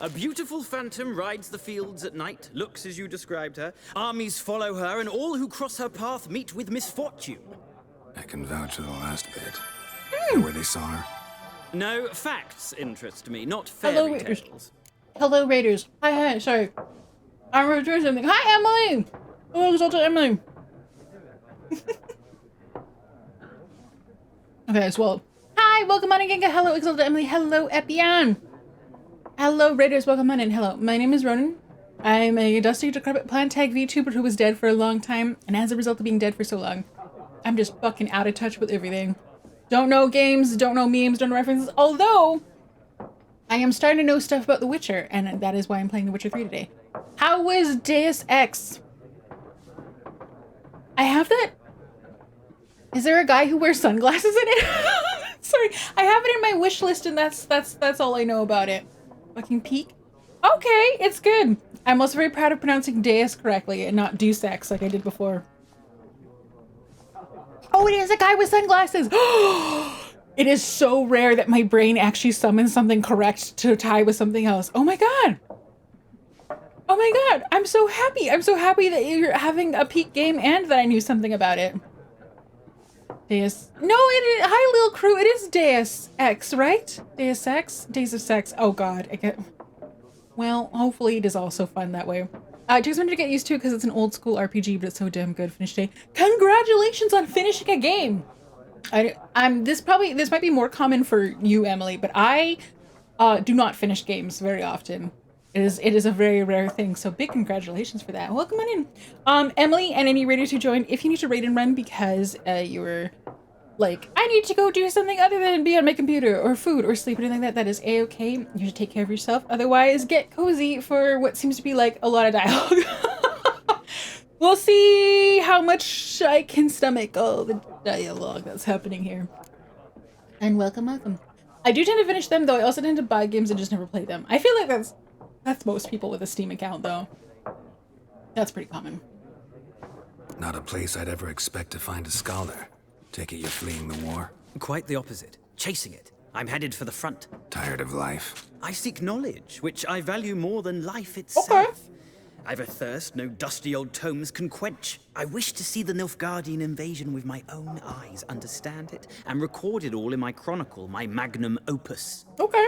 A beautiful phantom rides the fields at night, looks as you described her. Armies follow her, and all who cross her path meet with misfortune. I can vouch for the last bit. Know where they saw her? No, facts interest me, not fairy tales. Hello, Raiders. Hi, sorry. I'm doing something. Hi, Emily! Hello, Exalted Emily. Okay, I swallowed. Hi, welcome on again. Hello, Exalted Emily. Hello, Epian. Hello, Raiders. Welcome on in. Hello, my name is Ronenn. I'm a dusty, decrepit plant tag VTuber who was dead for a long time, and as a result of being dead for so long, I'm just fucking out of touch with everything. Don't know games, don't know memes, don't know references, although I am starting to know stuff about The Witcher, and that is why I'm playing The Witcher 3 today. How was Deus Ex? I have that. Is there a guy who wears sunglasses in it? Sorry, I have it in my wish list, and that's all I know about it. Fucking peek. Okay, it's good. I'm also very proud of pronouncing Deus correctly and not Deus Ex like I did before. Oh, it is a guy with sunglasses. It is so rare that my brain actually summons something correct to tie with something else. Oh my god. Oh my god. I'm so happy. I'm so happy that you're having a peak game and that I knew something about it. Deus. No, it is. Hi, Lil Crew. It is Deus Ex, right? Deus Ex? Days of Sex. Oh god. I get. Well, hopefully it is also fun that way. I just wanted to get used to it because it's an old school RPG, but it's so damn good. Finish day. Congratulations on finishing a game. This might be more common for you, Emily, but I do not finish games very often. It is a very rare thing, so big congratulations for that. Welcome on in. Emily and any raiders who joined, if you need to raid and run because you were like, I need to go do something other than be on my computer or food or sleep or anything like that, that is a-okay. You should take care of yourself. Otherwise, get cozy for what seems to be like a lot of dialogue. We'll see how much I can stomach all the dialogue that's happening here. And welcome. I do tend to finish them, though I also tend to buy games and just never play them. I feel like that's most people with a Steam account, though. That's pretty common. Not a place I'd ever expect to find a scholar. Take it you're fleeing the war? Quite the opposite. Chasing it. I'm headed for the front. Tired of life? I seek knowledge, which I value more than life itself. Okay. I've a thirst no dusty old tomes can quench. I wish to see the Nilfgaardian invasion with my own eyes, understand it, and record it all in my chronicle, my magnum opus. Okay.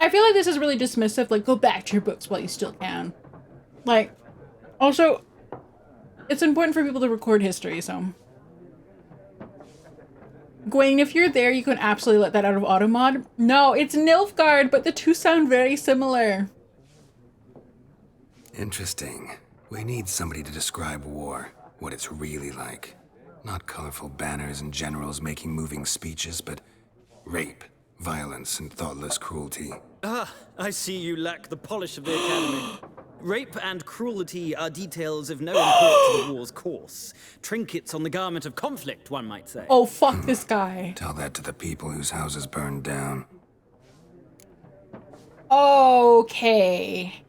I feel like this is really dismissive, like, go back to your books while you still can. Like, also, it's important for people to record history, so. Gwaine, if you're there, you can absolutely let that out of automod. No, it's Nilfgaard, but the two sound very similar. Interesting. We need somebody to describe war, what it's really like. Not colorful banners and generals making moving speeches, but rape, violence, and thoughtless cruelty. Ah, I see you lack the polish of the Academy. Rape and cruelty are details of no import to the war's course. Trinkets on the garment of conflict, one might say. Oh, fuck this guy. Tell that to the people whose houses burned down. Okay.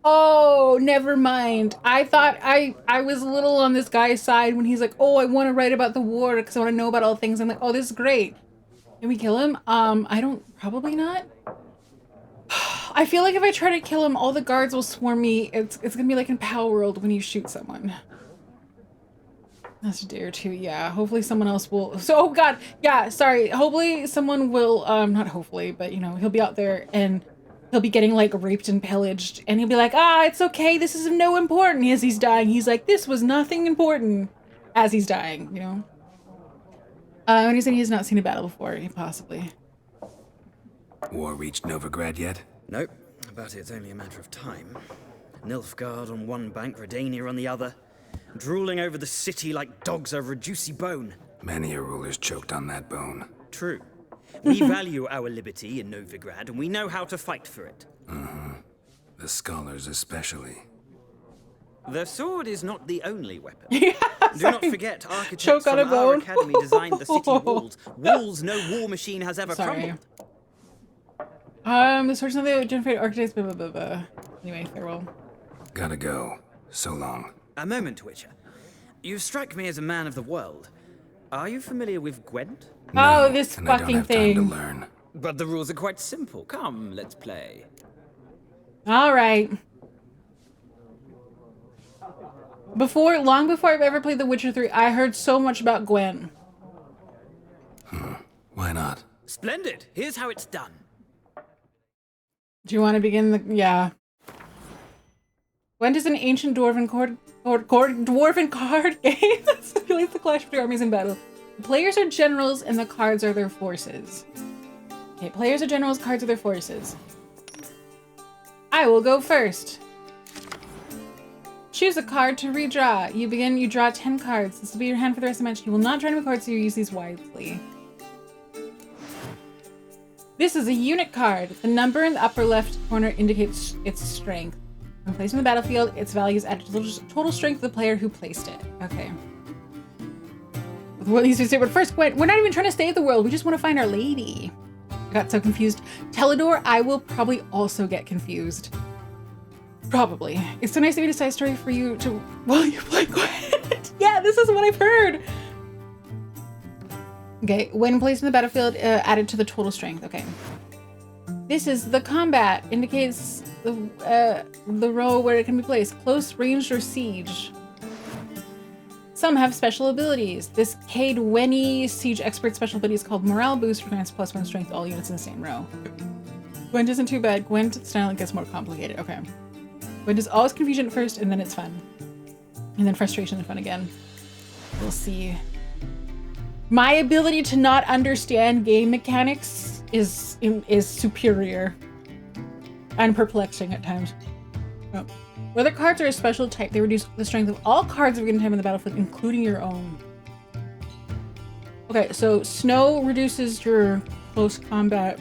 Oh, never mind. I thought I was a little on this guy's side when he's like, oh, I want to write about the war because I want to know about all things. I'm like, oh, this is great. Can we kill him? Probably not. I feel like if I try to kill him, all the guards will swarm me. It's gonna be like in Power World when you shoot someone. That's Dare too, yeah. Hopefully someone else will. So, oh god, yeah, sorry. Hopefully someone will, not hopefully, but you know, he'll be out there and he'll be getting like raped and pillaged and he'll be like, ah, it's okay, this is of no importance. As he's dying, he's like, this was nothing important. As he's dying, you know? When he's saying he's not seen a battle before, possibly. War reached Novigrad yet? Nope, but it's only a matter of time. Nilfgaard on one bank, Redania on the other. Drooling over the city like dogs over a juicy bone. Many a ruler's choked on that bone. True. We value our liberty in Novigrad, and we know how to fight for it. The scholars especially. The sword is not the only weapon. Yeah, do not forget, architects from our academy designed the city walls. Walls no war machine has ever crumbled. The source of the generated architects, blah, blah, blah, blah. Anyway, farewell. Gotta go. So long. A moment, Witcher. You strike me as a man of the world. Are you familiar with Gwent? No, oh, this fucking I don't have thing. Time to learn. But the rules are quite simple. Come, let's play. All right. Long before I've ever played The Witcher 3, I heard so much about Gwent. Why not? Splendid. Here's how it's done. Do you want to begin the... Yeah. Gwent is an ancient dwarven card game that simulates the clash between armies in battle. The players are generals and the cards are their forces. Okay, players are generals, cards are their forces. I will go first. Choose a card to redraw. You draw 10 cards. This will be your hand for the rest of the match. You will not draw any cards, so you use these wisely. This is a unit card. The number in the upper left corner indicates its strength. When placed on the battlefield, its value is added to the total strength of the player who placed it. Okay. The world needs to say, but first, Gwent, we're not even trying to save the world. We just want to find our lady. I got so confused. Teledor, I will probably also get confused. Probably. It's so nice to read a side story for you to while you play Gwent. Yeah, this is what I've heard. Okay, when placed in the battlefield, added to the total strength. Okay. This is the combat. Indicates the row where it can be placed. Close, ranged, or siege. Some have special abilities. This Cadwenny siege expert special ability is called Morale Boost, grants +1 strength to all units in the same row. Gwent isn't too bad. Gwent style gets more complicated. Okay. Gwent is always confusion at first, and then it's fun. And then frustration and fun again. We'll see. My ability to not understand game mechanics is superior and perplexing at times. Oh. Whether cards are a special type, they reduce the strength of all cards of a given type in the battlefield, including your own. Okay, so snow reduces your close combat.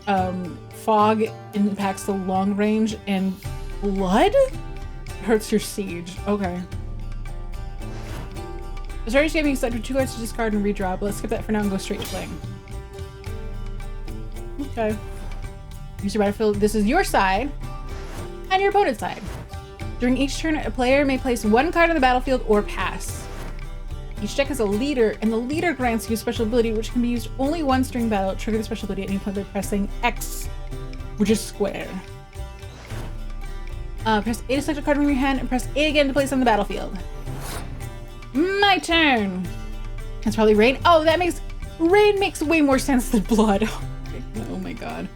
Fog impacts the long range, and blood hurts your siege. Okay. The strategy game is selected 2 cards to discard and redraw, but let's skip that for now and go straight to playing. Okay. Use your battlefield. This is your side and your opponent's side. During each turn, a player may place 1 card on the battlefield or pass. Each deck has a leader, and the leader grants you a special ability which can be used only once during battle. Trigger the special ability at any point by pressing X, which is square. Press A to select a card from your hand, and press A again to place on the battlefield. My turn. That's probably rain. Oh, rain makes way more sense than blood. Oh my god.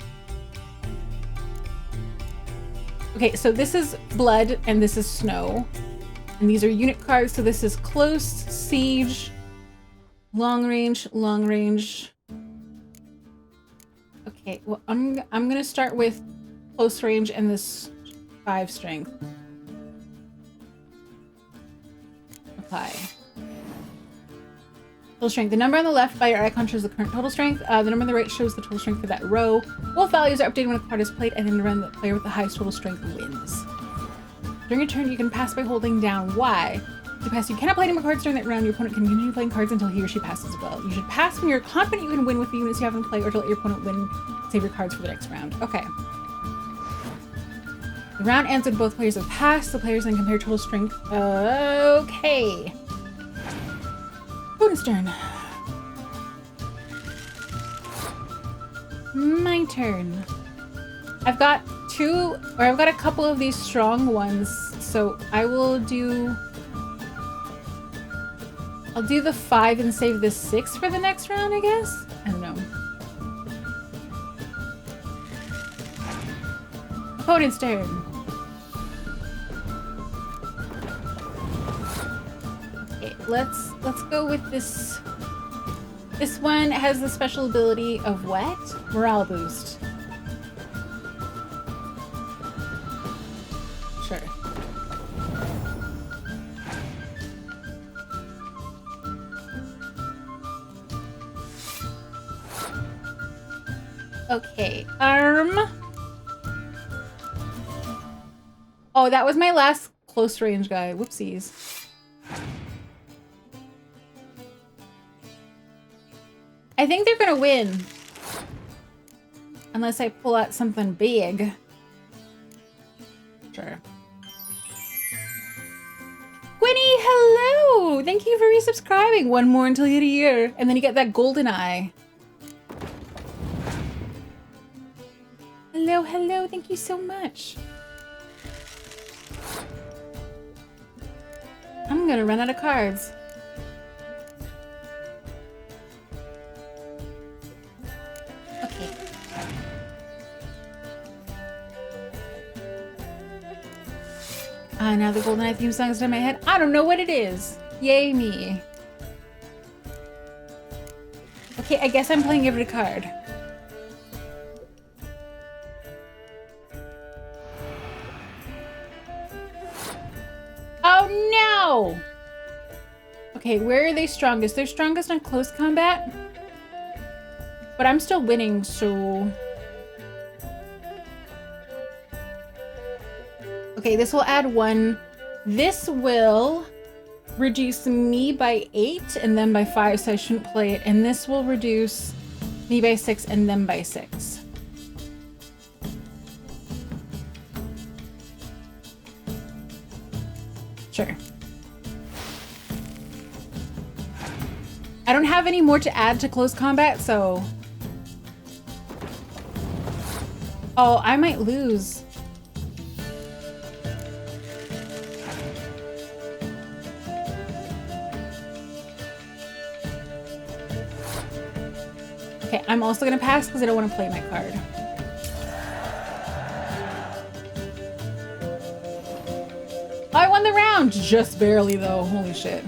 Okay, so this is blood and this is snow. And these are unit cards, so this is close, siege, long range, long range. Okay, well I'm gonna start with close range and this 5 strength. Apply. Total strength. The number on the left by your icon shows the current total strength. The number on the right shows the total strength for that row. Both values are updated when a card is played, and then the player with the highest total strength wins. During a turn, you can pass by holding down Y. To pass, you cannot play any more cards during that round. Your opponent can continue playing cards until he or she passes as well. You should pass when you're confident you can win with the units you have in play, or to let your opponent win, save your cards for the next round. Okay. The round ends when both players have passed. The players then compare total strength. Okay. Opponent's turn. My turn. I've got a couple of these strong ones, so I'll do the 5 and save the 6 for the next round, I guess? I don't know. Opponent's turn. Okay, let's go with this. This one has the special ability of what? Morale boost. Sure. Okay, oh, that was my last close range guy. Whoopsies. I think they're gonna win. Unless I pull out something big. Sure. Winnie, hello! Thank you for resubscribing. One more until you hit a year. And then you get that golden eye. Hello, hello. Thank you so much. I'm gonna run out of cards. Okay. Now the GoldenEye theme song is in my head. I don't know what it is. Yay me. Okay, I guess I'm playing Give It a Card. Oh no! Okay, where are they strongest? They're strongest on close combat. But I'm still winning, so... Okay, this will add 1. This will reduce me by 8 and then by 5, so I shouldn't play it. And this will reduce me by 6 and then by 6. Sure. I don't have any more to add to close combat, so... Oh, I might lose. Okay, I'm also gonna pass because I don't want to play my card. I won the round! Just barely though, holy shit.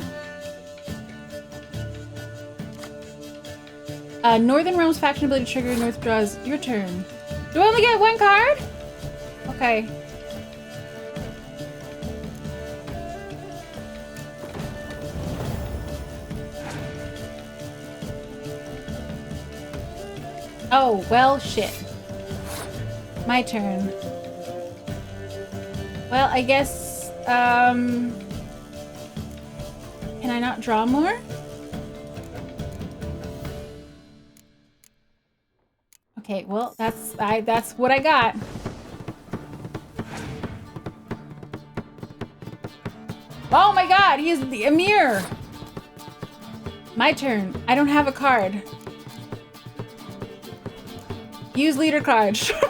Northern Realms faction ability trigger, North draws your turn. Do I only get 1 card? Okay. Oh, well, shit. My turn. Well, I guess, can I not draw more? Okay, well, that's what I got. Oh my god, he is the Emir! My turn. I don't have a card. Use leader card. Sure.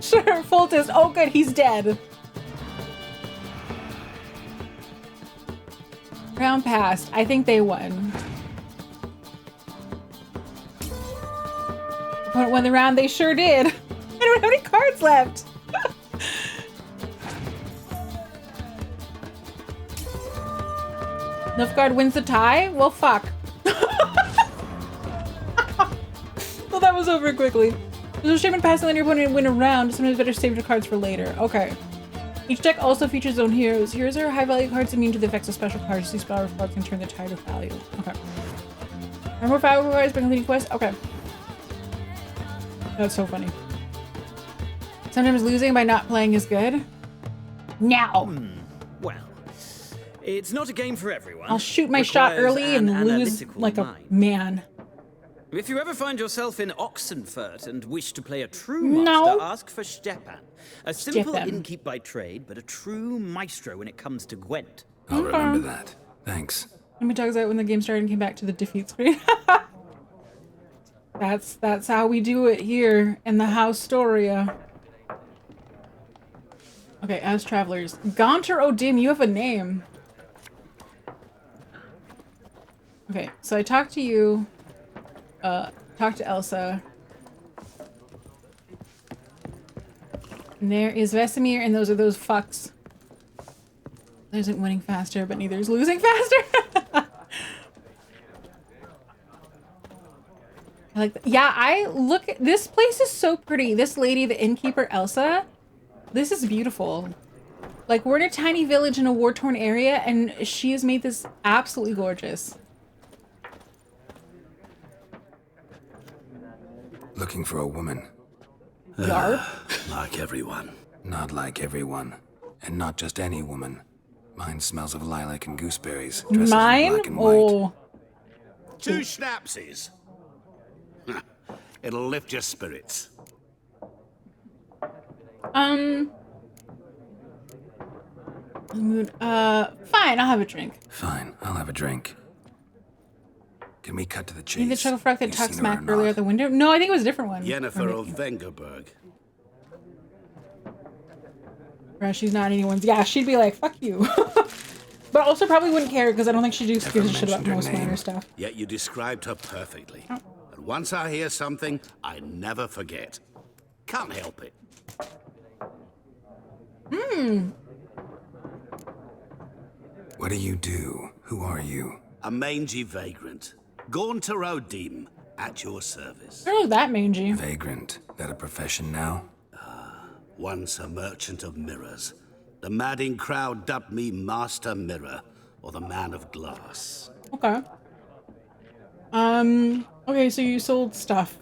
Sure, Fultus. Oh good, he's dead. Round passed. I think they won. Opponent won the round. They sure did. I don't have any cards left. Nilfgaard wins the tie? Well, fuck. Well, that was over quickly. There's a shame in passing on your opponent and win a round. Sometimes better save your cards for later. Okay. Each deck also features its own heroes. Heroes are high-value cards immune to the effects of special cards. These spell reflects can turn the tide of value. Okay. Remember 5 requires by completing quests? Okay. That's so funny. Sometimes losing by not playing is good. Now. Well, it's not a game for everyone. I'll shoot my shot early and lose like a man. If you ever find yourself in Oxenfurt and wish to play a true master, ask for Stepan. A simple innkeep by trade, but a true maestro when it comes to Gwent. I'll remember that. Thanks. Let me talk about when the game started and came back to the defeat screen. That's how we do it here in the Haustoria. Okay, as travelers. Gaunter O'Dim, you have a name. Okay, so I talked to you. Talk to Elsa. And there is Vesemir, and those are those fucks. There isn't winning faster, but neither is losing faster. I like that. Yeah, this place is so pretty. This lady, the innkeeper Elsa, this is beautiful. Like, we're in a tiny village in a war-torn area, and she has made this absolutely gorgeous. Looking for a woman. Yarp? Like everyone. Not like everyone. And not just any woman. Mine smells of lilac and gooseberries. Mine? In black and white. 2 schnapsies. It'll lift your spirits. Fine, I'll have a drink. Fine, I'll have a drink. Can we cut to the chase? You the chuckle frog that talked smack earlier at the window? No, I think it was a different one. Yennefer of Vengerberg. Bro, she's not anyone's. Yeah, she'd be like, fuck you. But also probably wouldn't care because I don't think she gives a shit about most minor stuff. Yet you described her perfectly. Oh. And once I hear something, I never forget. Can't help it. What do you do? Who are you? A mangy vagrant. Gaunter O'Dim, at your service. They're not that mangy. Vagrant. That a profession now? Once a merchant of mirrors. The madding crowd dubbed me Master Mirror, or the Man of Glass. Okay. Okay, so you sold stuff.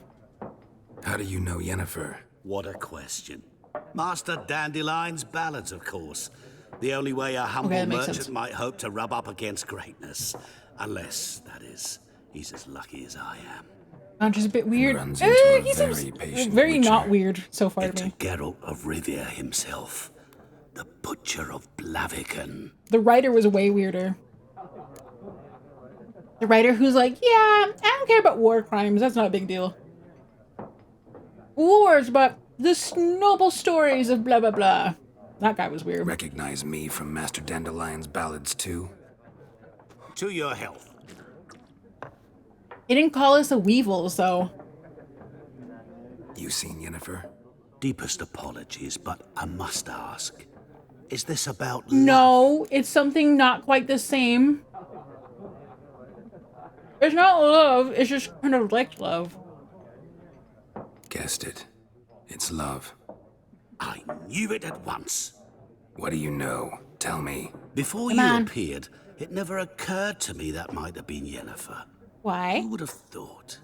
How do you know Yennefer? What a question. Master Dandelion's ballads, of course. The only way a humble merchant might hope to rub up against greatness. Unless, that is, he's as lucky as I am. Just a bit weird. He seems very not weird so far to me. Geralt of Rivia himself. The Butcher of Blaviken. The writer was way weirder. The writer who's like, yeah, I don't care about war crimes. That's not a big deal. Wars, but the noble stories of blah, blah, blah. That guy was weird. Recognize me from Master Dandelion's ballads, too? To your health. He didn't call us a weevil, so... You seen Yennefer? Deepest apologies, but I must ask. Is this about love? No, it's something not quite the same. It's not love, it's just kind of like love. Guessed it. It's love. I knew it at once. What do you know? Tell me. Before you appeared, it never occurred to me that might have been Yennefer. Why? Who would have thought?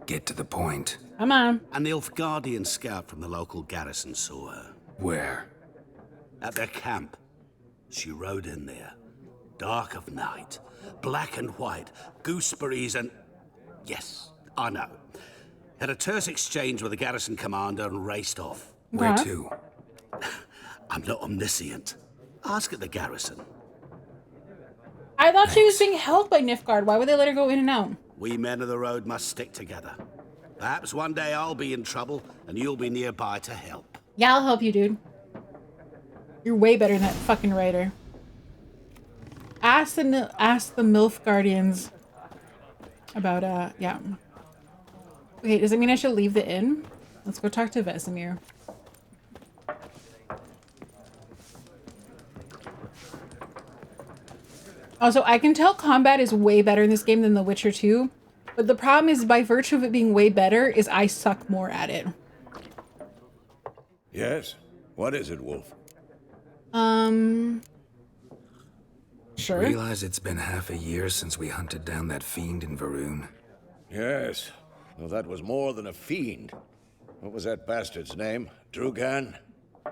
Get to the point. Come on. An Nilfgaardian scout from the local garrison saw her. Where? At their camp. She rode in there. Dark of night. Black and white. Gooseberries and... Yes, I know. Had a terse exchange with the garrison commander and raced off. Where to? I'm not omniscient. Ask at the garrison. I thought she was being held by Nilfgaard. Why would they let her go in and out? We men of the road must stick together. Perhaps one day I'll be in trouble and you'll be nearby to help. Yeah, I'll help you, dude. You're way better than that fucking writer. Ask the Nilfgaardians about, yeah. Okay, does it mean I should leave the inn? Let's go talk to Vesemir. Also, I can tell combat is way better in this game than The Witcher 2, but the problem is, by virtue of it being way better, is I suck more at it. Yes? What is it, Wolf? Sure. Realize it's been half a year since we hunted down that fiend in Varun? Yes. Well, that was more than a fiend. What was that bastard's name? Drugan?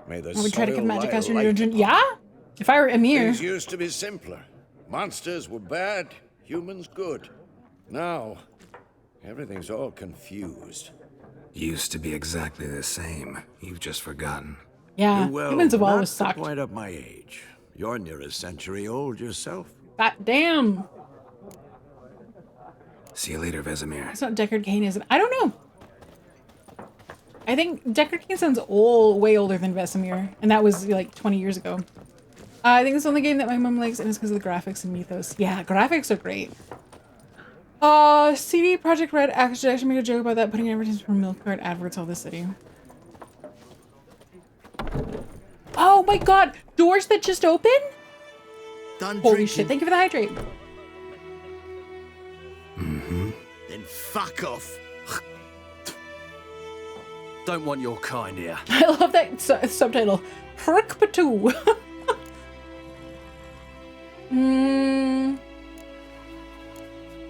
May the I would try to get magic soil caster in lie your dungeon. Yeah? If I were Emir. Things used to be simpler. Monsters were bad, humans good. Now, everything's all confused. Used to be exactly the same. You've just forgotten. Yeah, Well, humans have always not sucked. quite up my age. You're near a century old yourself. God damn. See you later, Vesemir. It's not Deckard Cain, is it? I don't know. I think Deckard Cain sounds way older than Vesemir, and that was like 20 years ago. I think it's the only game that my mom likes, and it's because of the graphics and mythos. Yeah, graphics are great. CD Projekt Red actually made a joke about that, putting advertisements for milk cart adverts all the city. Oh my god, doors that just open? Done Holy drinking. shit, thank you for the hydrate. Mm-hmm. Then fuck off. Don't want your kind here. I love that subtitle. Prick patoo.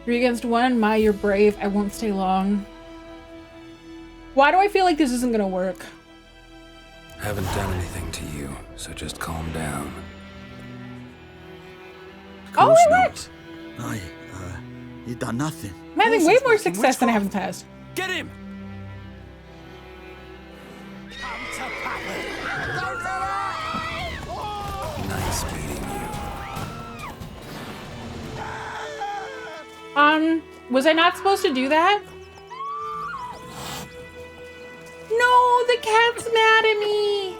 3 against 1. My, you're brave. I won't stay long. Why do I feel like this isn't gonna work? Haven't done anything to you, so just calm down. Oh, it worked! Aye, you done nothing. I'm having way more success than I have in the past. Get him! Nice meeting you. Was I not supposed to do that? No, the cat's mad at me.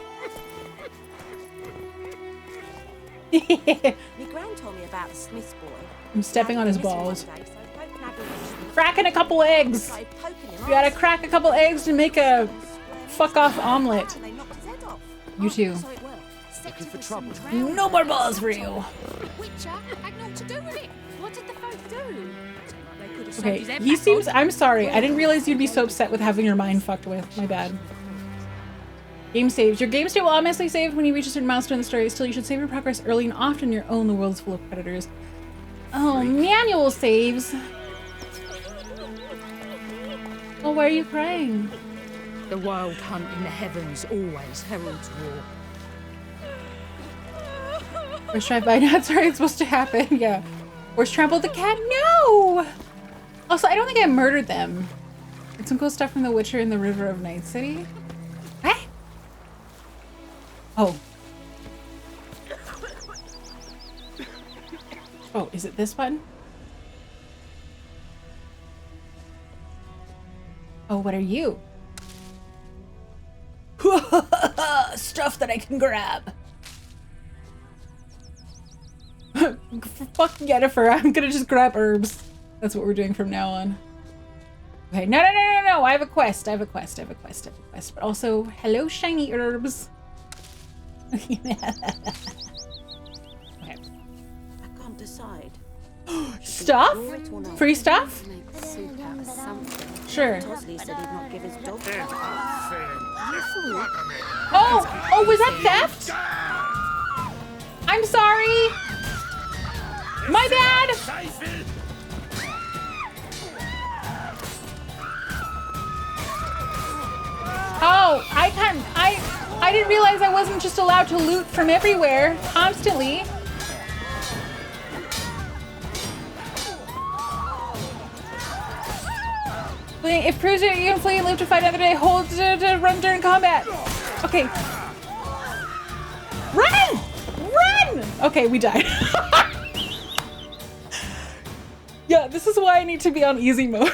My gran told me about the Smith's boy. I'm stepping on his balls. Cracking a couple eggs. You gotta crack a couple eggs to make a fuck off omelet. You too. Looking for trouble. No more balls for you. Witcher had naught to do with it. What did the folk do? They could have Okay, he seems. I'm sorry. I didn't realize you'd be so upset with having your mind fucked with. My bad. Game saves. Your game state will automatically save when you reach a certain milestone in the story. Still, you should save your progress early and often. Your own. The world's full of predators. Oh, manual saves. Oh, why are you crying? The wild hunt in the heavens always heralds war. Or strive by not sorry it's supposed to happen. Yeah. Or trample the cat. No! Also, I don't think I murdered them. It's some cool stuff from The Witcher in the River of Night City. What? Oh. Oh, is it this button? Oh, what are you? Stuff that I can grab. Fuck Yennefer, I'm gonna just grab herbs. That's what we're doing from now on. Okay, no. I have a quest. But also, hello, shiny herbs. Okay. I can't decide. Stuff? Free stuff? Sure. Tosley said he'd not give his dog. Oh, was that theft? I'm sorry. My bad. Oh, I didn't realize I wasn't just allowed to loot from everywhere constantly. If proves it, you can flee and live to fight another day. Hold to run during combat. Okay. Run! Run! Okay, we died. Yeah, this is why I need to be on easy mode.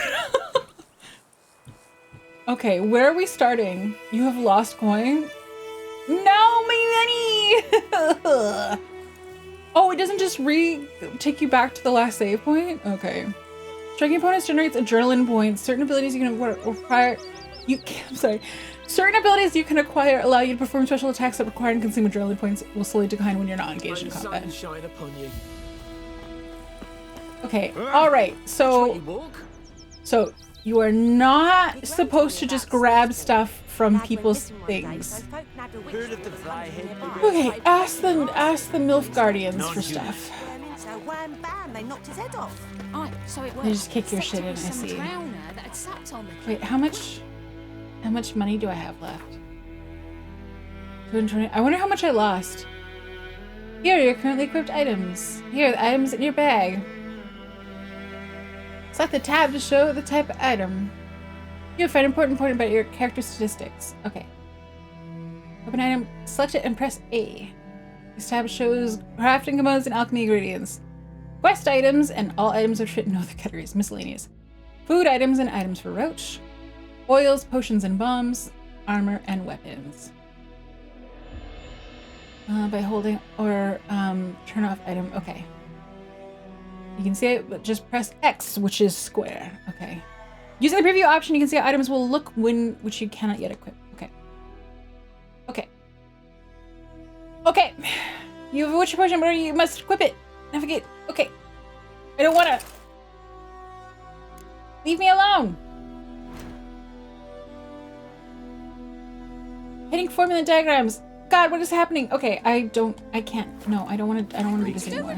Okay, where are we starting? You have lost coin? No, my money! Oh, it doesn't just take you back to the last save point? Okay. Striking opponents generates adrenaline points. Certain abilities you can acquire. Certain abilities you can acquire allow you to perform special attacks that require and consume adrenaline points. Will slowly decline when you're not engaged in combat. Sunshine upon you. Okay. All right. So You are not supposed to just grab stuff from people's things. Okay, ask the MILF Guardians for stuff. So wham bam, they knocked his head off. So it They just kick your shit in, I see. Wait, how much money do I have left? 220. I wonder how much I lost. Here are your currently equipped items. Here are the items in your bag. Select the tab to show the type of item. You'll find important point about your character statistics. Okay. Open item, select it and press A. This tab shows crafting components and alchemy ingredients. Quest items and all items are fit in other categories. Miscellaneous. Food items and items for Roach. Oils, potions and bombs. Armor and weapons. By holding or turn off item. Okay. You can see it, but just press X, which is square. Okay. Using the preview option, you can see how items will look which you cannot yet equip. Okay. Okay. Okay. You have a witcher potion, but you must equip it. Navigate. Okay. I don't wanna. Leave me alone. Hitting formula diagrams. God, what is happening? Okay, I can't. No, I don't want to do this anymore.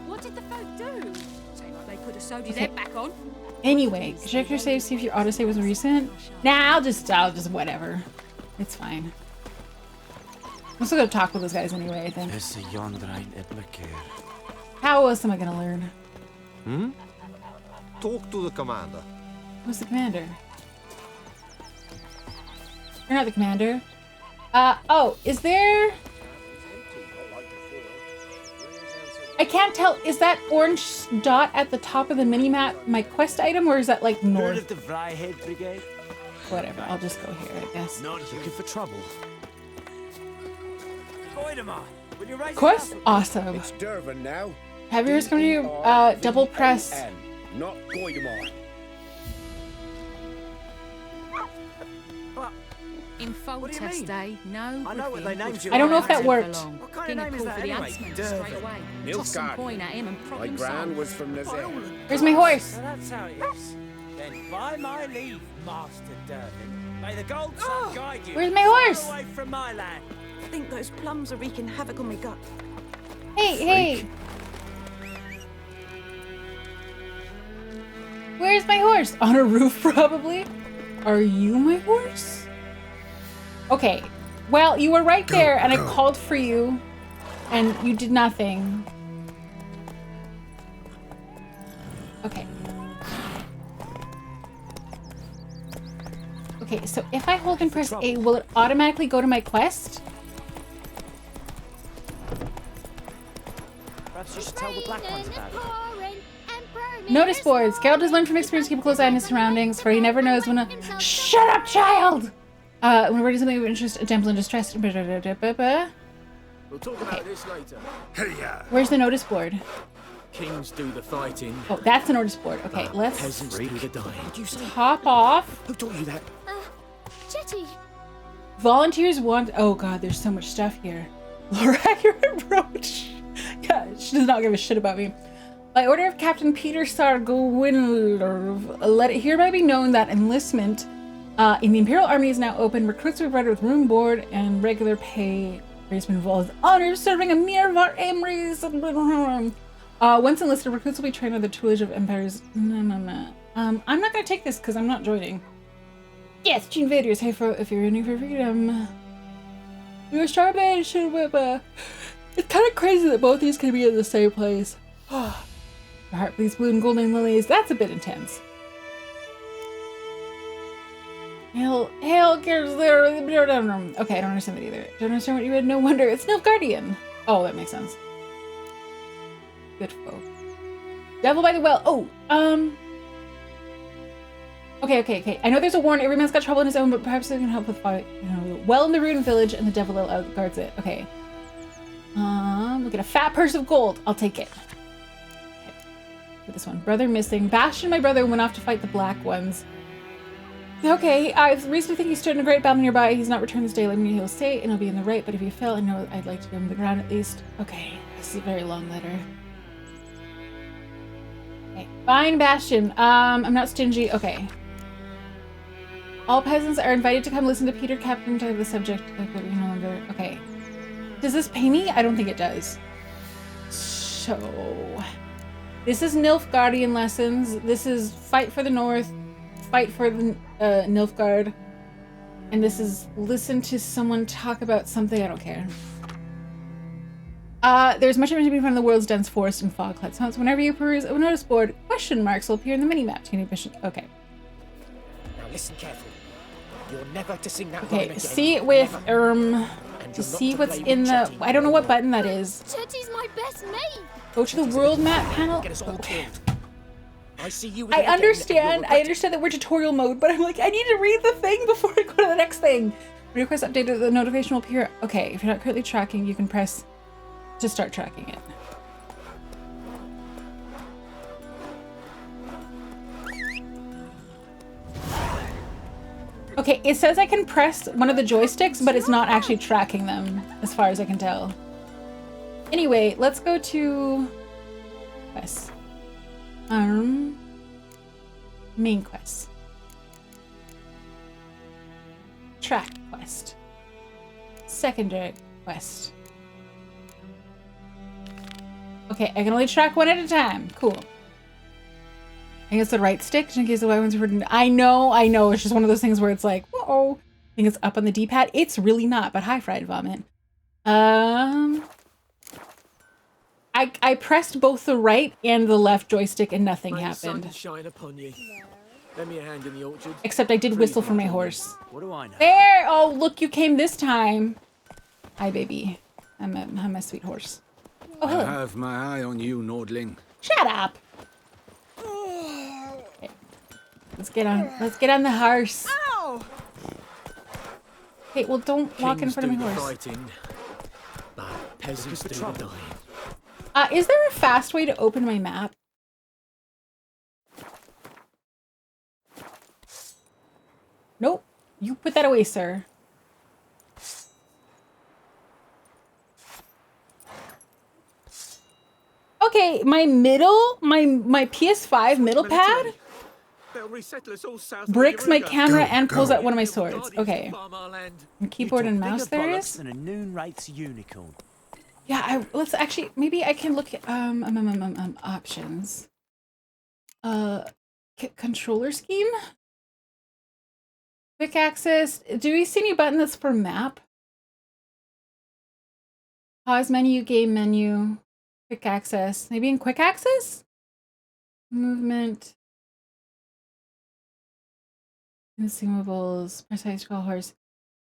What did the folk do? Seemed like they could have sewed his head back on. Anyway, check your save, see if your autosave was recent. Nah, I'll just whatever. It's fine. I'm still gonna talk with those guys anyway, I think. How else am I gonna learn? Talk to the commander. Who's the commander? You're not the commander. Oh, is there... I can't tell, is that orange dot at the top of the mini-map my quest item, or is that like north? Whatever, I'll just go here, I guess. Not looking for trouble. Quest? Awesome. It's Durban now. Have yours come to you, double press. Not Goidemar. Info test day. No. I know what they named you. I don't know if that worked. What kind of name is that anyway? My gran was from Nazir. Where's my horse? So that's how it is. Then by my leave, Master Durban. May the gold sun guide you. Where's my horse? Far away from my land. I think those plums are wreaking havoc on my gut. Hey. Where's my horse? On a roof, probably. Are you my horse? Okay. Well, you were right there, and I called for you, and you did nothing. Okay. Okay, so if I hold and press A, will it automatically go to my quest? Perhaps you should tell the black ones about it. Notice boards. Geralt has learned from experience to keep a close eye on his surroundings, for he never knows when a— Shut up, child! When we're doing something of interest, a damsel in distress. We'll talk about this later. Where's the notice board? Kings do the fighting. Oh, that's the notice board. Okay, let's Peasants do the dying. hop off. Who taught you that? Jetty. Volunteers want— Oh god, there's so much stuff here. Accurate Roach. Yeah, she does not give a shit about me. By order of Captain Peter Sargowinler, let it hereby be known that enlistment in the Imperial Army is now open. Recruits are provided with room, board, and regular pay. Race been involved with honor of serving a mere var Emrys. Once enlisted, recruits will be trained on the tutelage of empires. I'm not gonna take this because I'm not joining. Yes, to invaders, hey, if you're running for freedom. You're starvation, it's kind of crazy that both these can be in the same place. Your heart bleeds blue and golden lilies. That's a bit intense. Hail, gears there. Okay, I don't understand that either. Don't understand what you read. No wonder. It's Nilfgaardian. Oh, that makes sense. Good folk. Devil by the well. Oh, Okay. I know there's a warrant. Every man's got trouble in his own, but perhaps they can help with fight. Well in the ruined village, and the devil guards it. Okay. We'll get a fat purse of gold. I'll take it. Okay. This one. Brother missing. Bastion, my brother, went off to fight the black ones. Okay, I recently think he stood in a great battle nearby. He's not returned this day. Let me know he'll stay, and he'll be in the right. But if he fell, I know I'd like to give him the ground at least. Okay, this is a very long letter. Okay. Fine, Bastion. I'm not stingy. Okay. All peasants are invited to come listen to Peter, captain to the subject. Okay, we no longer. Okay. Does this pay me? I don't think it does. So, this is Nilfgaardian lessons. This is fight for the North, fight for the Nilfgaard, and this is listen to someone talk about something. I don't care. There's much information to be found in the world's dense forest and fog-clad swamps. Whenever you peruse a notice board, question marks will appear in the mini-map. Okay. Now listen carefully. You're never to sing that line Okay, again. see it with, And to you're see not to what's play in with the, Chetty. I don't know what button that is. Chetty's my best mate. Go to the world map panel. Get us all Okay. killed. I see you with I it again, and understand you'll that we're tutorial mode, but I'm like, I need to read the thing before I go to the next thing. Request updated, the notification will appear. Okay, if you're not currently tracking, you can press to start tracking it. Okay, it says I can press one of the joysticks, but it's not actually tracking them, as far as I can tell. Anyway, let's go to quests. Main quest. Track quest. Secondary quest. Okay, I can only track one at a time. Cool. I think it's the right stick in case the white ones are hidden. I know. It's just one of those things where it's like, whoa. I think it's up on the D-pad. It's really not, but hi, fried vomit. I pressed both the right and the left joystick and nothing happened. Sun shine upon you. Lend me a hand in the orchard. Except I did whistle for my horse. What do I know? There! Oh, look, you came this time. Hi, baby. I'm a sweet horse. Oh, hello. I have my eye on you, Nordling. Shut up. Okay. Let's get on the horse. Ow! Okay, well, don't walk in front of my horse. Fighting, but peasants do the dying. Is there a fast way to open my map? Nope. You put that away, sir. Okay, my PS5 middle pad bricks my camera and pulls out one of my swords. Okay. And keyboard and mouse there is. Than a noon rate's unicorn. Yeah, let's actually, maybe I can look at options. Controller scheme? Quick access. Do we see any button that's for map? Pause menu, game menu, quick access. Maybe in quick access? Movement. Consumables. Precise call horse.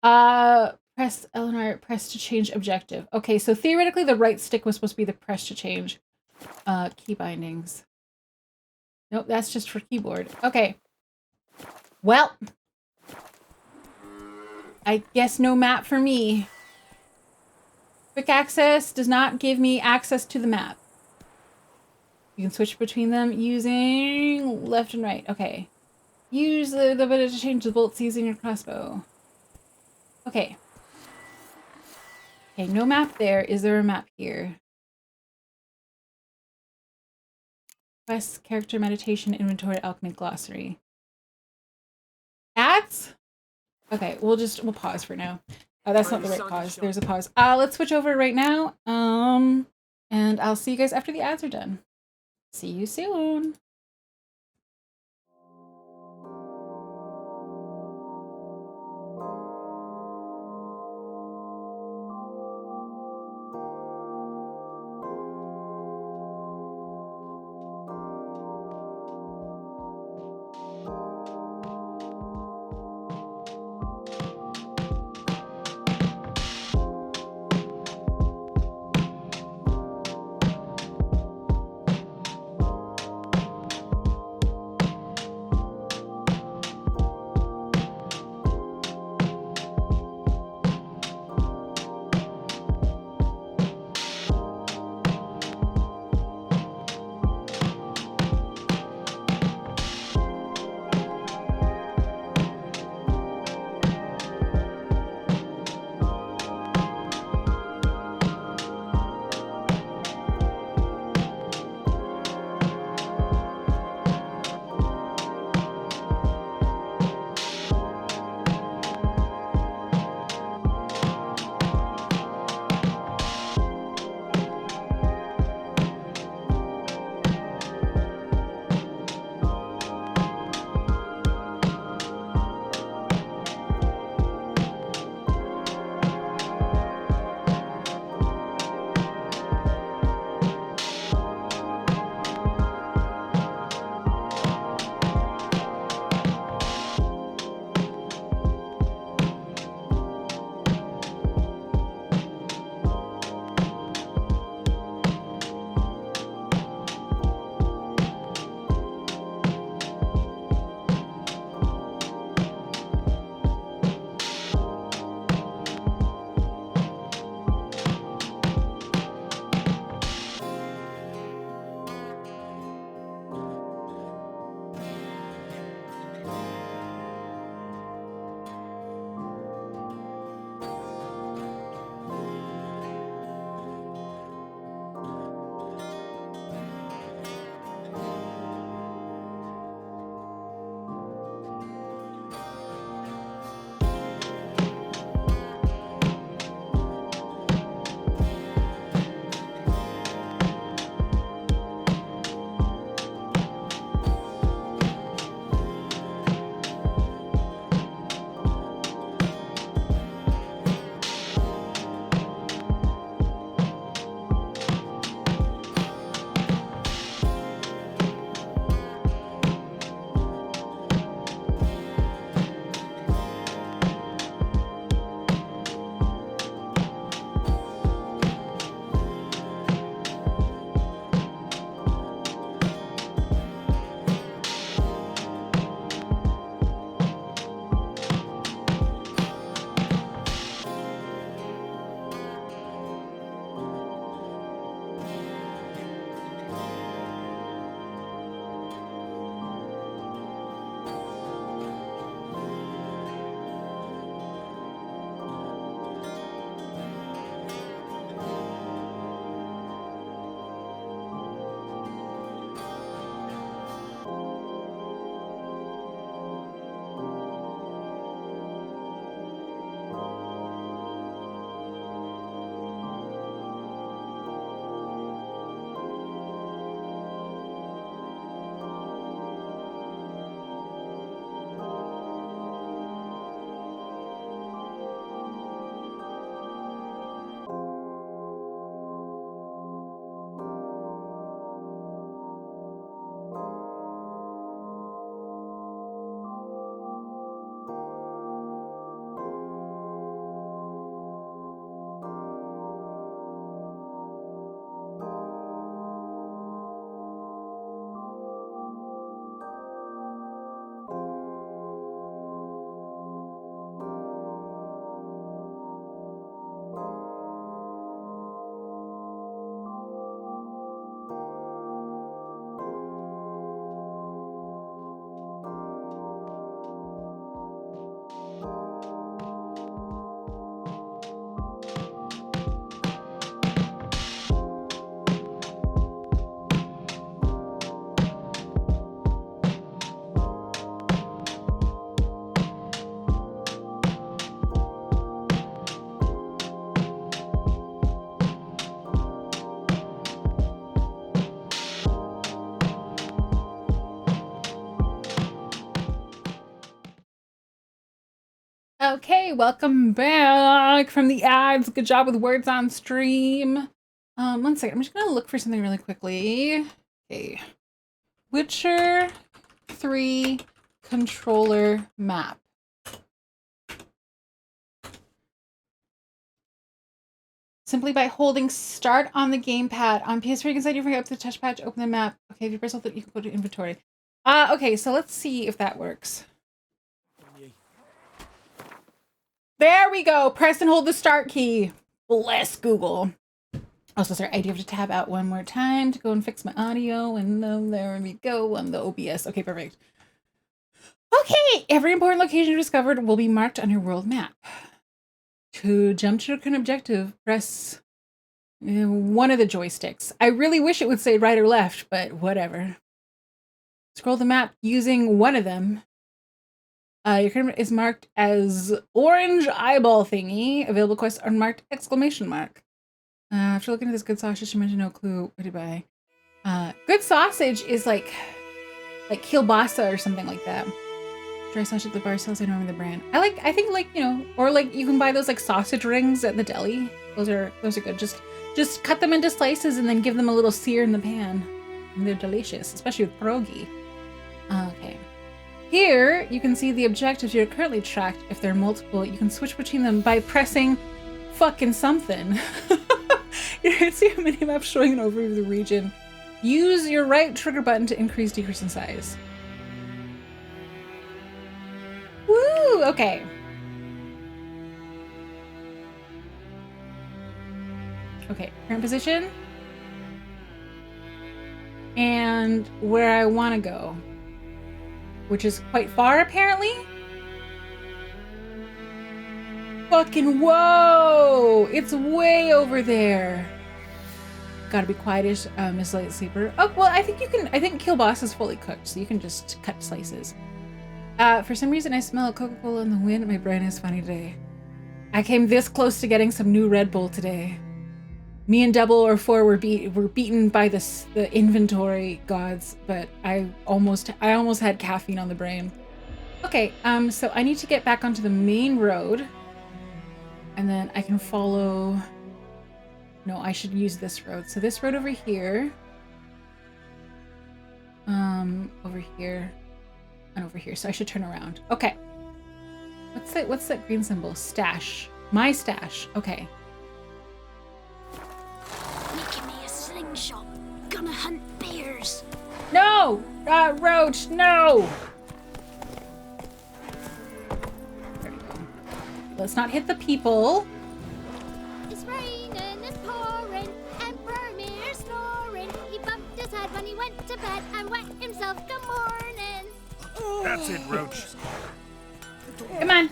Press Eleanor, press to change objective. Okay, so theoretically the right stick was supposed to be the press to change. Key bindings. Nope, that's just for keyboard. Okay. Well. I guess no map for me. Quick access does not give me access to the map. You can switch between them using left and right. Okay. Use the button to change the bolts using your crossbow. Okay. Okay, no map there. Is there a map here? Quest, character, meditation, inventory, alchemy, glossary. Ads? Okay, we'll pause for now. That's not the right pause. There's a pause. Let's switch over right now. And I'll see you guys after the ads are done. See you soon. Okay, welcome back from the ads. Good job with words on stream. 1 second. I'm just gonna look for something really quickly. Okay. Witcher 3 controller map. Simply by holding start on the gamepad. On PS4, you can set your finger up to the touchpad to open the map. Okay, if you press hold, you can go to inventory. Okay, so let's see if that works. There we go. Press and hold the start key. Bless Google. Also, sorry, I do have to tab out one more time to go and fix my audio. And there we go on the OBS. Okay, perfect. Okay, every important location you discovered will be marked on your world map. To jump to an objective, press one of the joysticks. I really wish it would say right or left, but whatever. Scroll the map using one of them. Your current is marked as orange eyeball thingy. Available quests are marked exclamation mark. After looking at this good sausage, you mentioned no clue what to buy. Good sausage is like kielbasa or something like that. Dry sausage at the bar sells. I don't remember the brand. I think like, you know, or like you can buy those like sausage rings at the deli. Those are good. Just cut them into slices and then give them a little sear in the pan. And they're delicious, especially with pierogi. Okay. Here you can see the objectives you're currently tracked. If there are multiple, you can switch between them by pressing fucking something. You can see a minimap showing an overview of the region. Use your right trigger button to increase, decrease in size. Woo! Okay. Okay, current position. And where I want to go. Which is quite far, apparently. Fucking whoa! It's way over there. Gotta be quietish, Miss Light Sleeper. Oh, well, I think kielbasa is fully cooked, so you can just cut slices. For some reason, I smell Coca-Cola in the wind. My brain is funny today. I came this close to getting some new Red Bull today. Me and Double or Four were beaten by the inventory gods, but I almost had caffeine on the brain. Okay, so I need to get back onto the main road, and then I can follow. No, I should use this road. So this road over here, over here, and over here. So I should turn around. Okay. What's that green symbol? Stash. My stash. Okay. Making me a slingshot. Gonna hunt bears. No! Roach, no! There we go. Let's not hit the people. It's raining, it's pouring, and Bermir's snoring. He bumped his head when he went to bed and wet himself. Good morning. That's it, Roach. Come on.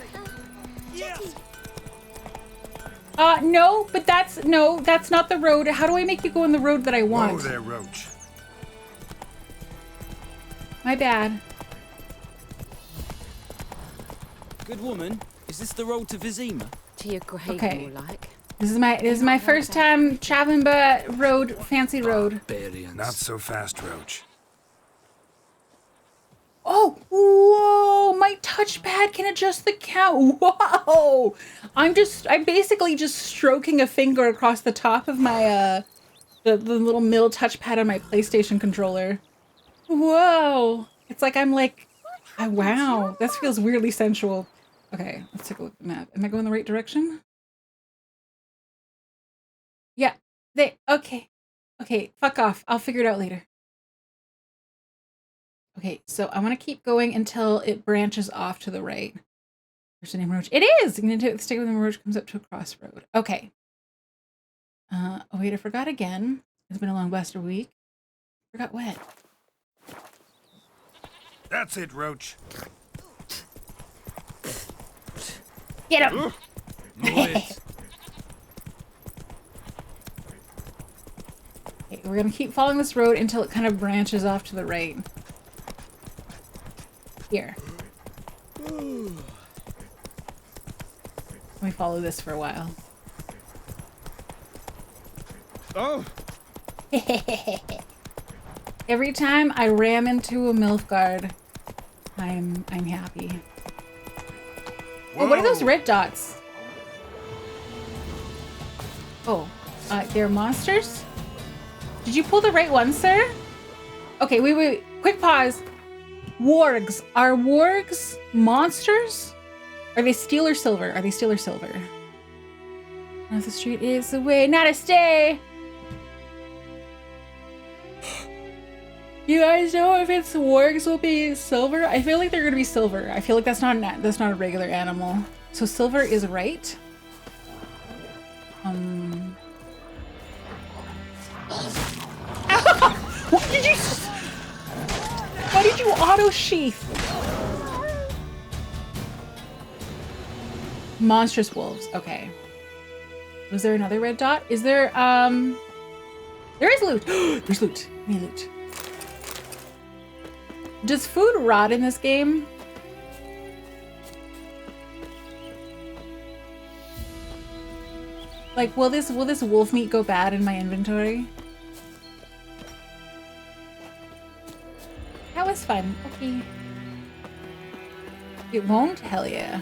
No, but that's not the road. How do I make you go on the road that I want? Whoa there, Roach. My bad. Good woman, is this the road to Vizima? To your grave, Okay. more like. This is my first time traveling by road, fancy road. Not so fast, Roach. Oh, whoa! My touchpad can adjust the count. Whoa! I'm basically just stroking a finger across the top of my the little middle touchpad on my PlayStation controller. Whoa! It's like I'm like, oh, wow, this feels weirdly sensual. Okay, let's take a look at the map. Am I going the right direction? Yeah. Okay. Okay, fuck off. I'll figure it out later. Okay, so I want to keep going until it branches off to the right. There's the name Roach. It is! I'm going to stick with the road comes up to a crossroad. Okay. Oh wait, I forgot again. It's been a long Wester week. Forgot what? That's it, Roach. Get him! Okay, we're going to keep following this road until it kind of branches off to the right. Here. Let me follow this for a while. Oh! Every time I ram into a MILF guard, I'm happy. Oh, what are those red dots? Oh, they're monsters? Did you pull the right one, sir? Okay, wait. Quick pause. Wargs. Are wargs monsters? Are they steel or silver? Are they steel or silver? Now the street is the way, not a stay. You guys know if it's wargs will be silver? I feel like they're gonna be silver. I feel like that's not a regular animal. So silver is right. What did you? Why did you auto sheath? Monstrous wolves. Okay. Was there another red dot? Is there? There is loot. There's loot. I need loot. Does food rot in this game? Like, will this wolf meat go bad in my inventory? That was fun. Okay. It won't? Hell yeah.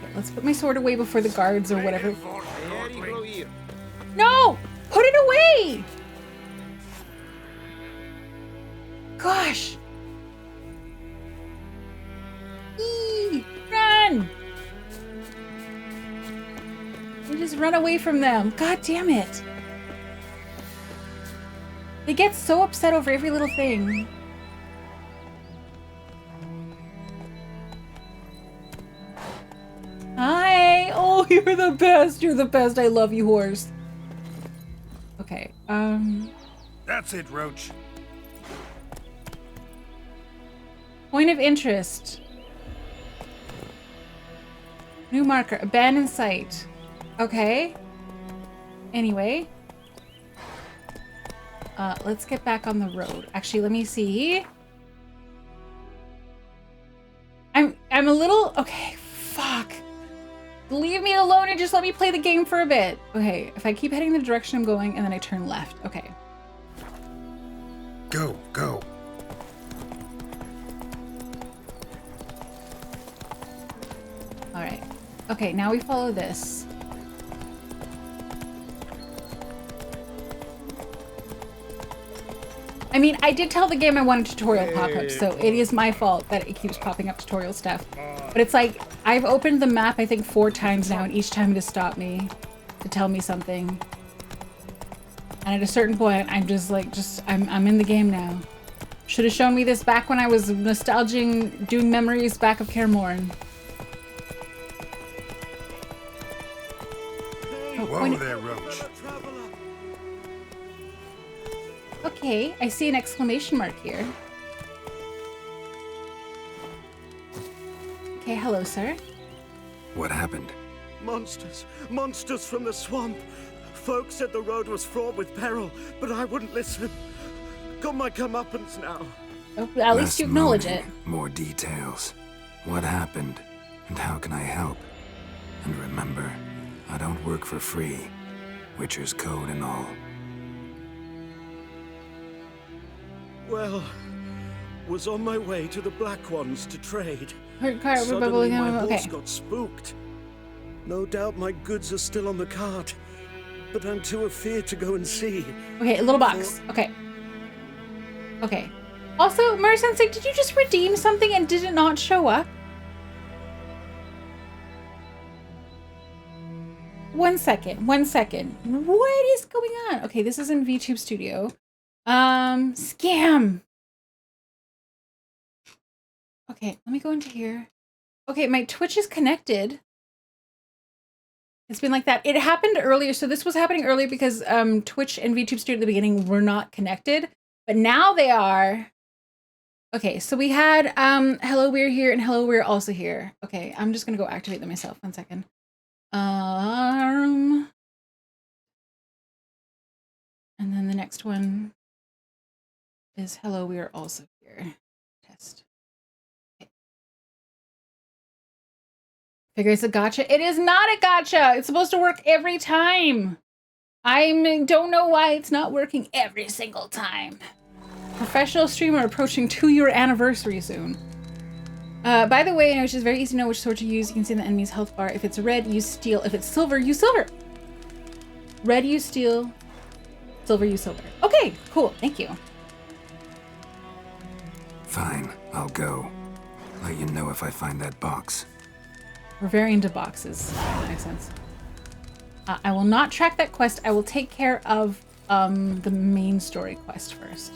Okay, let's put my sword away before the guards or whatever. No! Put it away! Gosh. Run! You just run away from them. God damn it. They get so upset over every little thing. Hi! Oh, you're the best. You're the best. I love you, horse. Okay, That's it, Roach. Point of interest. New marker. Abandoned site. Okay. Anyway. Let's get back on the road. Actually, let me see. I'm a little... Okay, fuck. Leave me alone and just let me play the game for a bit. Okay, if I keep heading the direction I'm going and then I turn left. Okay. Go. All right. Okay, now we follow this. I mean, I did tell the game I wanted tutorial pop-ups, so it is my fault that it keeps popping up tutorial stuff. But it's like, I've opened the map, I think 4 times now, and each time it has stopped me to tell me something. And at a certain point, I'm just like, I'm in the game now. Should have shown me this back when I was nostalging, doing memories back of Kaer Morhen. Whoa there, Roach. Okay, I see an exclamation mark here. Okay, hello, sir. What happened? Monsters! Monsters from the swamp! Folks said the road was fraught with peril, but I wouldn't listen. Got my comeuppance now. Oh, at least you acknowledge it. More details. What happened? And how can I help? And remember, I don't work for free. Witcher's code and all. Well, was on my way to the Black Ones to trade. Suddenly my okay. horse got spooked. No doubt my goods are still on the cart, but I'm too afeard to go and see. Okay, a little box. Okay. Okay. Also, Mura-sensei, did you just redeem something and did it not show up? 1 second. 1 second. What is going on? Okay, this is in VTube Studio. Scam. Okay, let me go into here. Okay, my Twitch is connected. It's been like that. It happened earlier. So this was happening earlier because Twitch and VTube Studio at the beginning were not connected, but now they are. Okay, so we had hello, we're here, and hello, we're also here. Okay, I'm just gonna go activate them myself. 1 second. And then the next one is hello, we are also here. Test. Okay. Figure it's a gotcha. It is not a gotcha. It's supposed to work every time. I don't know why it's not working every single time. Professional streamer approaching 2-year anniversary soon. By the way, which is very easy to know which sword to use. You can see the enemy's health bar. If it's red, use steel. If it's silver, use silver. Red, use steel. Silver, use silver. Okay, cool. Thank you. Fine, I'll go. Let you know if I find that box. We're very into boxes. That makes sense. I will not track that quest. I will take care of the main story quest first.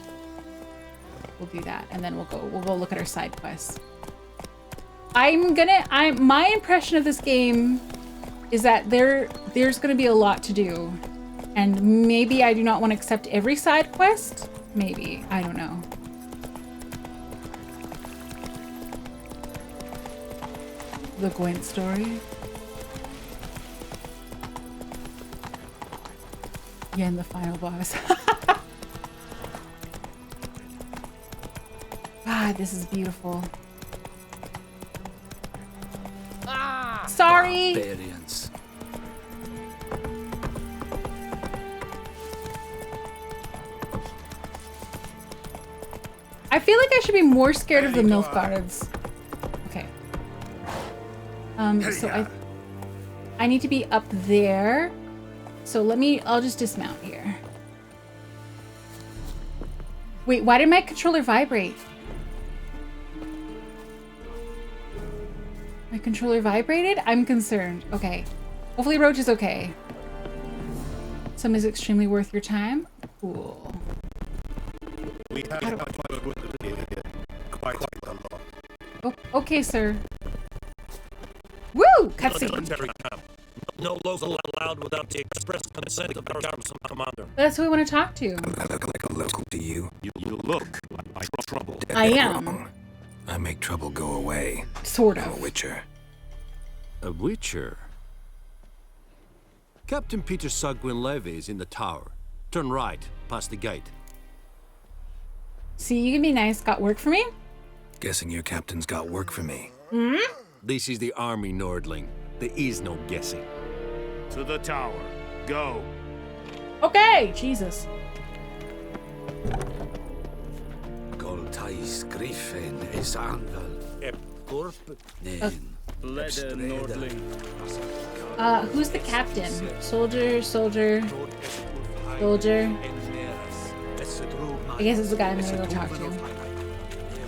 We'll do that, and then we'll go look at our side quests. My impression of this game is that there's gonna be a lot to do, and maybe I do not want to accept every side quest. Maybe, I don't know. The Gwent story. Yeah, and the final boss. God, this is beautiful. Sorry. Barbarians. I feel like I should be more scared of the Nilfgaards. Okay. So I need to be up there. So I'll just dismount here. Wait, why did my controller vibrate? My controller vibrated? I'm concerned. Okay. Hopefully Roach is okay. Some is extremely worth your time. Cool. We have quite a lot. Oh, okay, sir. Woo! Cutscene. No laws allowed without the express consent of our garrison commander. That's who we want to talk to. I look like a local to you. You look like trouble. I am. I make trouble go away. Sort of. I'm a witcher. A witcher? Captain Peter Sagwin Levy is in the tower. Turn right, past the gate. See, you can be nice. Got work for me? Guessing your captain's got work for me. Hmm? This is the army, Nordling. There is no guessing. To the tower. Go. Okay, Jesus. Goltais Griffin is anvil. Corp. Bleder Nordling. Who's the captain? Soldier. I guess it's the guy I'm gonna go talk to.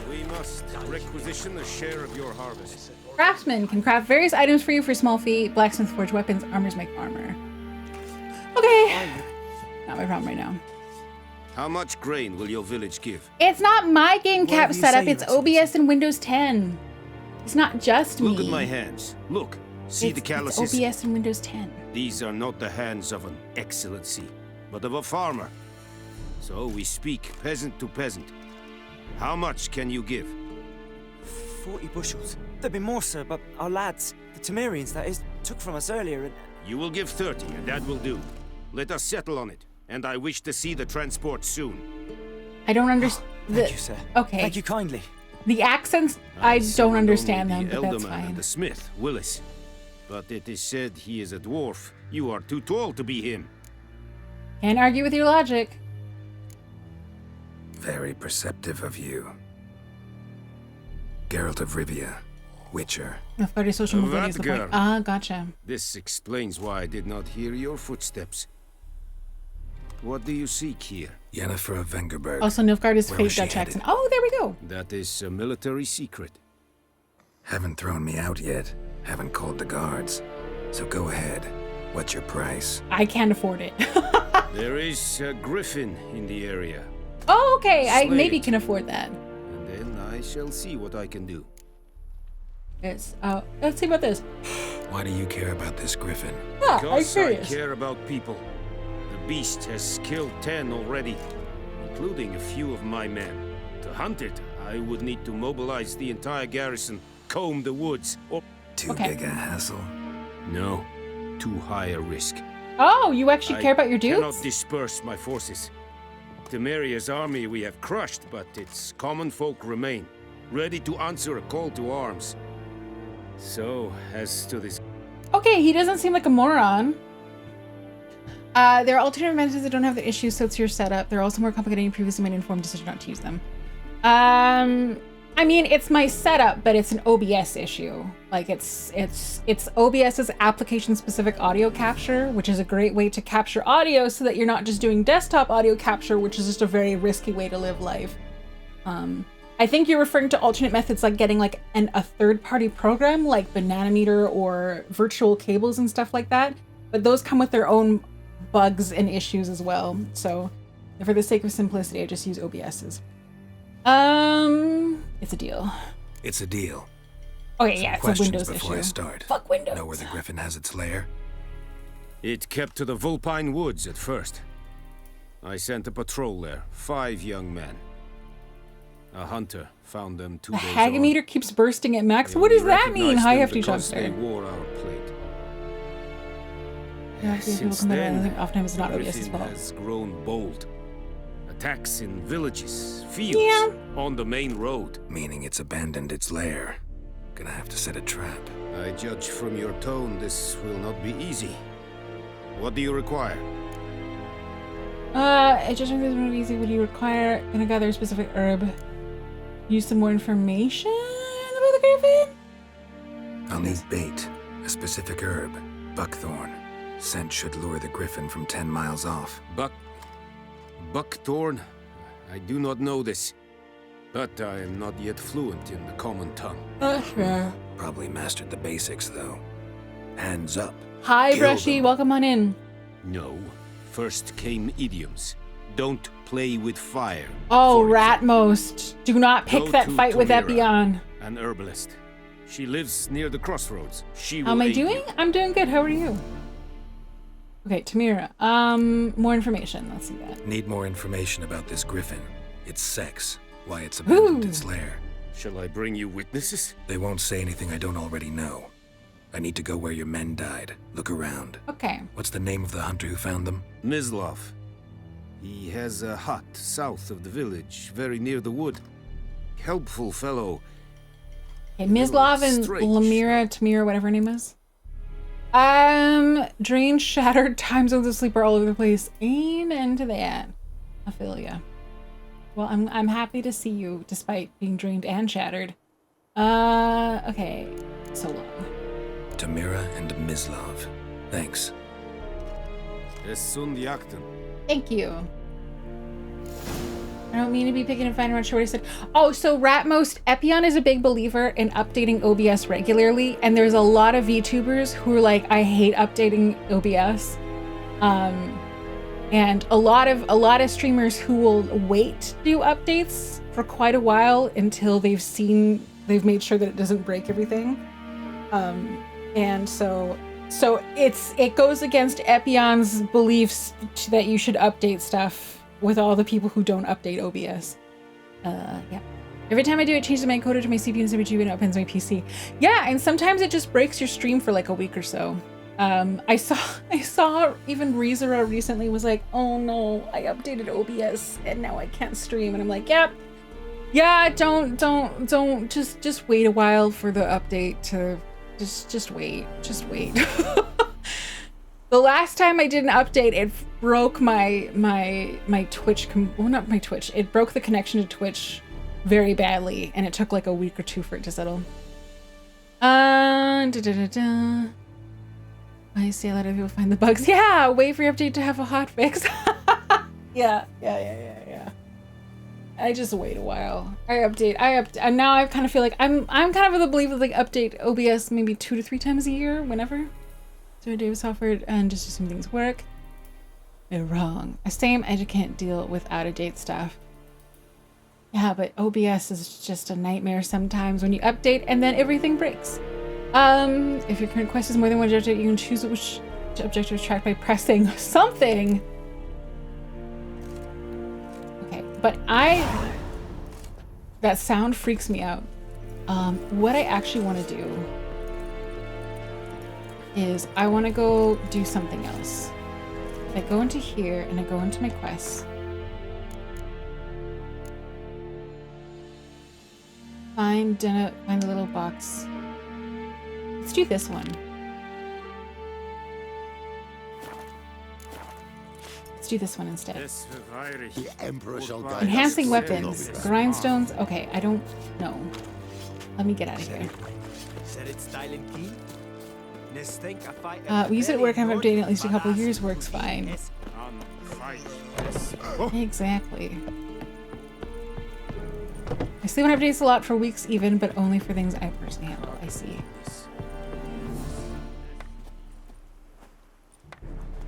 We must requisition a share of your harvest. Craftsman can craft various items for you for small fee. Blacksmith forge weapons. Armors make armor. Okay. Not my problem right now. How much grain will your village give? It's not my game cap setup. It's OBS and Windows 10. It's not just me. Look at my hands. Look. See the calluses? It's OBS and Windows 10. These are not the hands of an excellency, but of a farmer. So we speak peasant to peasant. How much can you give? 40 bushels. There'd be more, sir, but our lads, the Temerians, that is, took from us earlier and... You will give 30, and that will do. Let us settle on it, and I wish to see the transport soon. I don't understand. Thank you, sir. Okay. Thank you kindly. The accents, I don't understand them, but that's Elderman fine. and the smith, Willis. But it is said he is a dwarf. You are too tall to be him. Can't argue with your logic. Very perceptive of you. Geralt of Rivia, Witcher. Nilfgaardi social mobility is the point. Ah, gotcha. This explains why I did not hear your footsteps. What do you seek here? Yennefer of Vengerberg. Also, Nilfgaard is Where fake was she Dutch headed? accent. Oh, there we go. That is a military secret. Haven't thrown me out yet. Haven't called the guards. So go ahead. What's your price? I can't afford it. There is a griffin in the area. Oh, okay. I Slay maybe it. can afford that. And then I shall see what I can do. It's let's see about this. Why do you care about this griffin? Yeah, I'm Because I curious. care about people. The beast has killed 10 already, including a few of my men. To hunt it, I would need to mobilize the entire garrison, comb the woods, or... Too big a hassle? No, too high a risk. Oh, you actually care about your I dudes? cannot disperse my forces. Temeria's army we have crushed, but its common folk remain, ready to answer a call to arms. So, as to this... Okay, he doesn't seem like a moron. There are alternative methods that don't have the issues, so it's your setup. They're also more complicated and you previously made an informed decision not to use them. I I mean, it's my setup, but it's an OBS issue. Like it's OBS's application-specific audio capture, which is a great way to capture audio so that you're not just doing desktop audio capture, which is just a very risky way to live life. I think you're referring to alternate methods like getting like a third-party program like Bananameter or virtual cables and stuff like that. But those come with their own bugs and issues as well. So for the sake of simplicity, I just use OBS's. It's a deal. It's a deal. Okay, Some yeah, it's a questions Windows before issue. I start. Fuck Windows. Know where the griffin has its lair? It kept to the Vulpine Woods at first. I sent a patrol there, 5 young men. A hunter found them 2 The days hagometer keeps bursting at max. What does that mean? Hi, Hefty because they Jumpster. wore our plate. Yeah, people Since come in then, and oftentimes it's not the OBS's griffin fault. has grown bold. Attacks in villages, fields, Yeah. on the main road. Meaning it's abandoned its lair. Gonna have to set a trap. I judge from your tone this will not be easy. What do you require? It just makes it easy. What do you require? Gonna gather a specific herb. Use some more information about the griffin? I'll need bait, a specific herb, buckthorn. Scent should lure the griffin from 10 miles off. Buckthorn? I do not know this, but I am not yet fluent in the common tongue. Sure. Probably mastered the basics, though. Hands up. Hi, Kill Brushy. them. Welcome on in. No. First came idioms. Don't play with fire. Oh, Ratmost. Do not pick Go that to fight with Tamira, Epion. an herbalist. She lives near the crossroads. She will How am I aid doing? you. I'm doing good. How are you? Okay, Tamira. More information. Let's see that. Need more information about this griffin. Its sex. Why it's abandoned its lair. Shall I bring you witnesses? They won't say anything I don't already know. I need to go where your men died. Look around. Okay. What's the name of the hunter who found them? Mislov. He has a hut south of the village, very near the wood. Helpful fellow. Okay, Mislov and Lamira, Tamira, whatever her name is. Drained, shattered, time zones of sleep are all over the place. Amen to that. I feel ya. Well, I'm happy to see you, despite being drained and shattered. Okay. So long. Tamira and Mislov. Thanks. Thank you. I don't mean to be picking and finding what Shorty said. Oh, so Ratmost, Epion is a big believer in updating OBS regularly, and there's a lot of VTubers who are like, I hate updating OBS. And a lot of streamers who will wait to do updates for quite a while until they've made sure that it doesn't break everything. And so it goes against Epion's beliefs that you should update stuff with all the people who don't update OBS. Yeah. Every time I do it, changes my encoder to my CPU and CPU and it opens my PC. Yeah, and sometimes it just breaks your stream for like a week or so. I saw even Rezera recently was like, oh no, I updated OBS and now I can't stream. And I'm like, yep. Yeah, don't just wait a while for the update to just wait. The last time I did an update, it broke my Twitch, well, not my Twitch, it broke the connection to Twitch very badly, and it took like a week or two for it to settle. I see a lot of people find the bugs. Yeah, wait for your update to have a hot fix. Yeah. I just wait a while. I update, and now I kind of feel like I'm kind of of the belief of like update OBS maybe 2 to 3 times a year, whenever. So I do software and just assume things work. You're wrong. Same, I just can't deal with out-of-date stuff. Yeah, but OBS is just a nightmare sometimes when you update and then everything breaks. If your current quest is more than one objective, you can choose which objective to track by pressing something. Okay, but that sound freaks me out. What I actually want to do is I want to go do something else. I go into here and I go into my quests. Find the little box. Let's do this one. Let's do this one instead. The Emperor shall guide Enhancing us. weapons. Grindstones. Okay, I don't know. Let me get out of here. We use it at work. I've updated at least a couple of years. Works fine. Exactly. I sleep on updates a lot for weeks even, but only for things I personally handle. I see.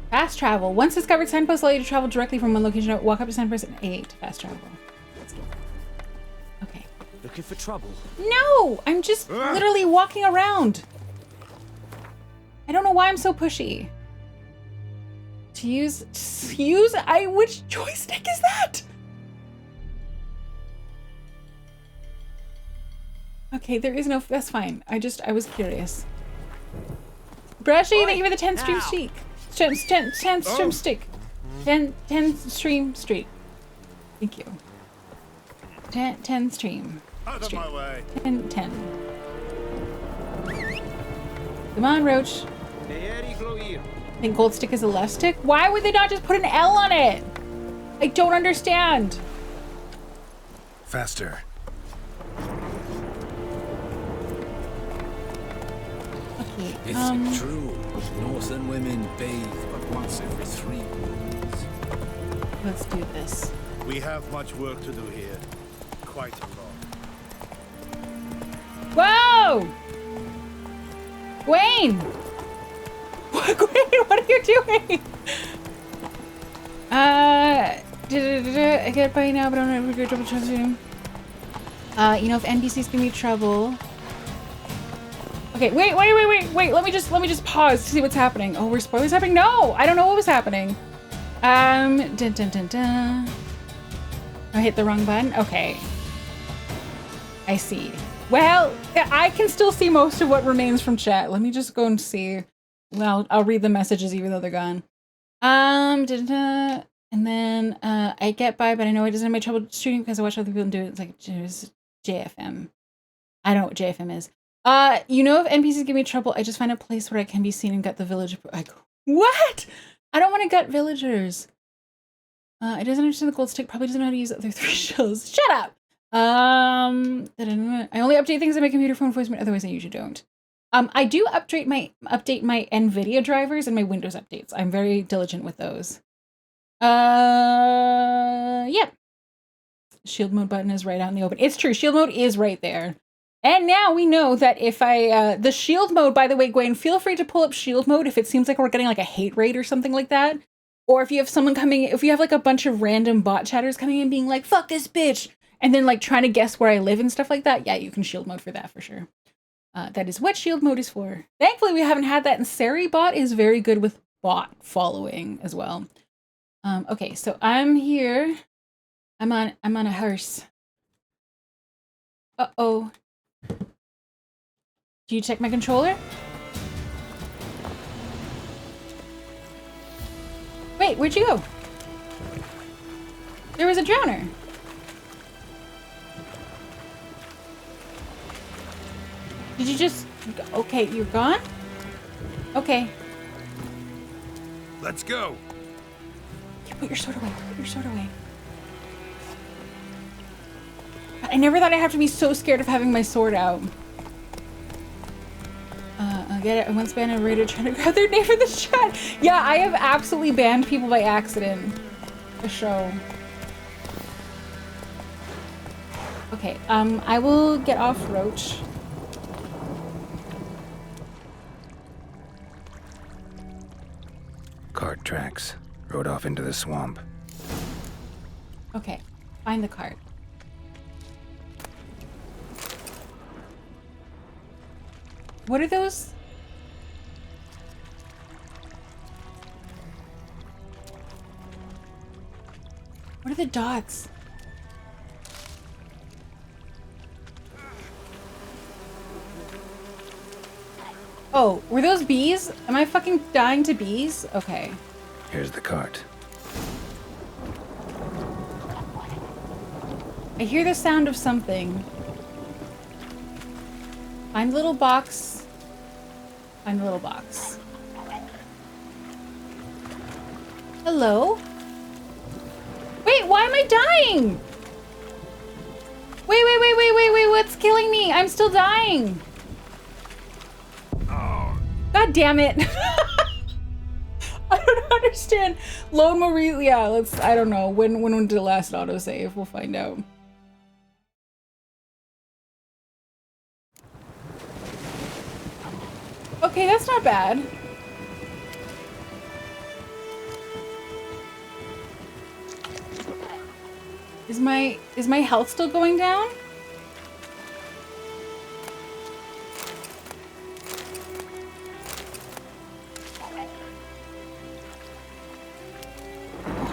Fast travel. Once discovered, signposts allow you to travel directly from one location to walk up to signpost and A to fast travel. Let's do that. Okay. Looking for trouble? No! I'm just literally walking around. I don't know why I'm so pushy. To use which joystick is that? Okay, there is no, that's fine. I was curious. Brushy, thank you for the 10 stream streak. 10 stream stick. 10 stream streak. Thank you. 10 stream. Out of my way. 10. Come on, Roach. I think gold stick is a left stick. Why would they not just put an L on it? I don't understand. Faster. Okay. Is it true? Northern women bathe but once every 3 moons. Let's do this. We have much work to do here. Quite a lot. Whoa! Gwen! Gwen, what are you doing? I get by now, but I don't know if we're double checking. You know, if NPCs give me trouble. Okay, wait. Let me just pause to see what's happening. Oh, were spoilers happening? No, I don't know what was happening. Dun. I hit the wrong button. Okay. I see. Well, I can still see most of what remains from chat. Let me just go and see. Well, I'll read the messages even though they're gone. And then I get by, but I know it doesn't have my troubleshooting because I watch other people do it. It's like JFM. I don't know what JFM is. You know, if NPCs give me trouble, I just find a place where I can be seen and gut the village. What? I don't want to gut villagers. It doesn't understand the gold stick. Probably doesn't know how to use the other 3 shells. Shut up. I only update things on my computer phone voice, otherwise I usually don't. I do update my NVIDIA drivers and my Windows updates. I'm very diligent with those. Yeah. Shield mode button is right out in the open. It's true. Shield mode is right there. And now we know that if the shield mode, by the way, Gwen, feel free to pull up shield mode if it seems like we're getting like a hate raid or something like that. Or if you have someone coming, if you have like a bunch of random bot chatters coming in being like, fuck this bitch, and then like trying to guess where I live and stuff like that, yeah, you can shield mode for that for sure. That is what shield mode is for. Thankfully, we haven't had that, and Sari bot is very good with bot following as well. Okay, so I'm here. I'm on a horse. Uh-oh. Do you check my controller? Wait, where'd you go? There was a drowner. Did you just... Okay, you're gone? Okay. Let's go. Put your sword away. Put your sword away. I never thought I'd have to be so scared of having my sword out. I'll get it. I once banned a raider trying to grab their name for the chat. Yeah, I have absolutely banned people by accident. For show. Okay, I will get off Roach. Cart tracks. Rode off into the swamp. Okay, find the cart. What are those? What are the dots? Oh, were those bees? Am I fucking dying to bees? Okay. Here's the cart. I hear the sound of something. Find the little box. Find the little box. Hello? Wait, why am I dying? Wait, what's killing me? I'm still dying. God damn it. I don't understand. Lone Marie, yeah, I don't know. When did the last autosave? We'll find out. Okay, that's not bad. Is my health still going down?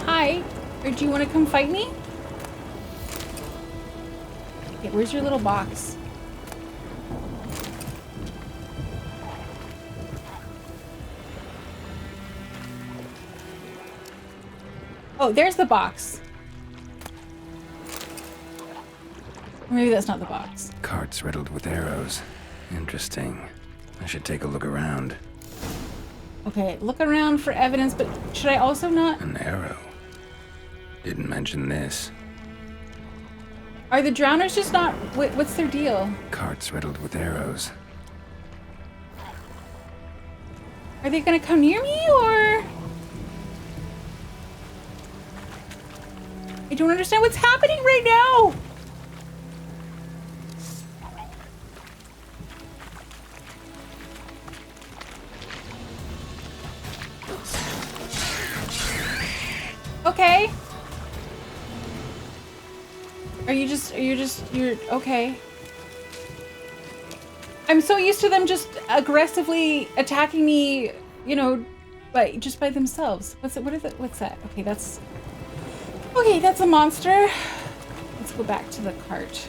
Hi, or do you want to come fight me? Okay, where's your little box? Oh, there's the box. Maybe that's not the box. Carts riddled with arrows. Interesting. I should take a look around. Okay, look around for evidence, but should I also not? An arrow. Didn't mention this. Are the drowners just not... What's their deal? Carts riddled with arrows. Are they gonna come near me, or...? I don't understand what's happening right now! Okay. You're okay. I'm so used to them just aggressively attacking me, you know, just by themselves. What's that? Okay, that's a monster. Let's go back to the cart.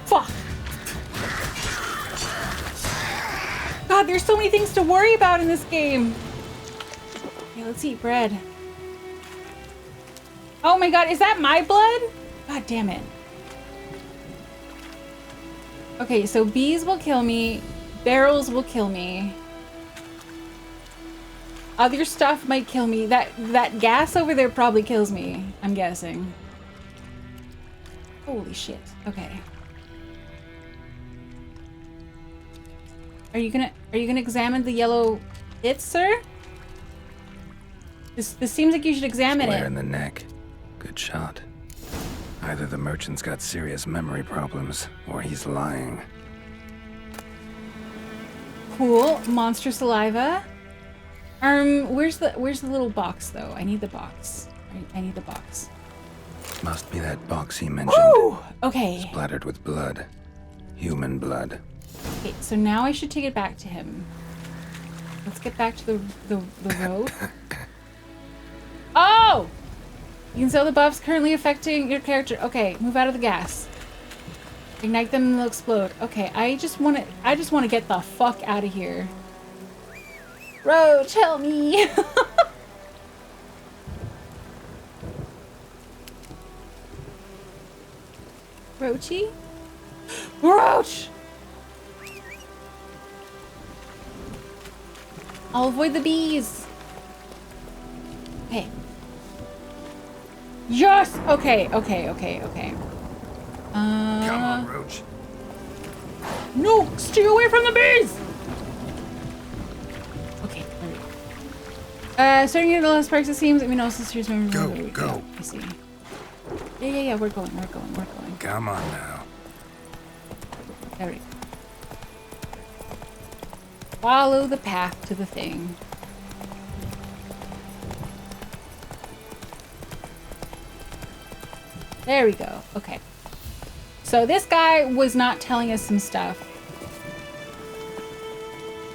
Fuck. God, there's so many things to worry about in this game. Okay, let's eat bread. Oh my god, is that my blood? God damn it. Okay, so bees will kill me. Barrels will kill me. Other stuff might kill me. That gas over there probably kills me, I'm guessing. Holy shit. Okay. Are you gonna examine the yellow bits, sir? This seems like you should examine Square it. in the neck. Good shot. Either the merchant's got serious memory problems, or he's lying. Cool. Monster saliva. Where's the little box though? I need the box. I need the box. Must be that box he mentioned. Ooh! Okay. Splattered with blood. Human blood. Okay, so now I should take it back to him. Let's get back to the road. Oh! You can sell the buffs currently affecting your character. Okay, move out of the gas. Ignite them and they'll explode. Okay, I just want to get the fuck out of here. Roach, help me! Roachy? Roach! I'll avoid the bees. Okay. Yes! Okay. Come on, Roach. No! Stay away from the bees! Okay, there we go. Starting at the last parks, it seems. I mean, also, here's my Go. I see. Yeah, we're going. Come on now. There we go. Follow the path to the thing. There we go. Okay. So this guy was not telling us some stuff.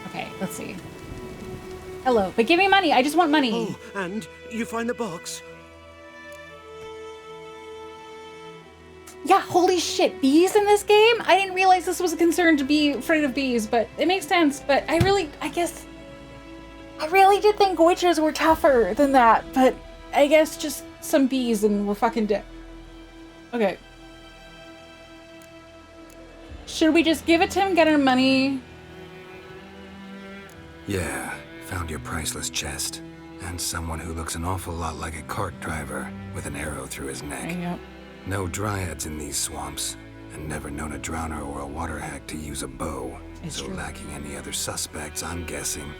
Okay, let's see. Hello, but give me money. I just want money. Oh, and you find the box? Yeah, holy shit. Bees in this game? I didn't realize this was a concern to be afraid of bees, but it makes sense. But I really did think witches were tougher than that, but I guess just some bees and we're fucking dead. Okay. Should we just give it to him, get him money? Yeah, found your priceless chest. And someone who looks an awful lot like a cart driver with an arrow through his neck. Yep. No dryads in these swamps, and never known a drowner or a water hack to use a bow. It's so true. lacking any other suspects, I'm guessing.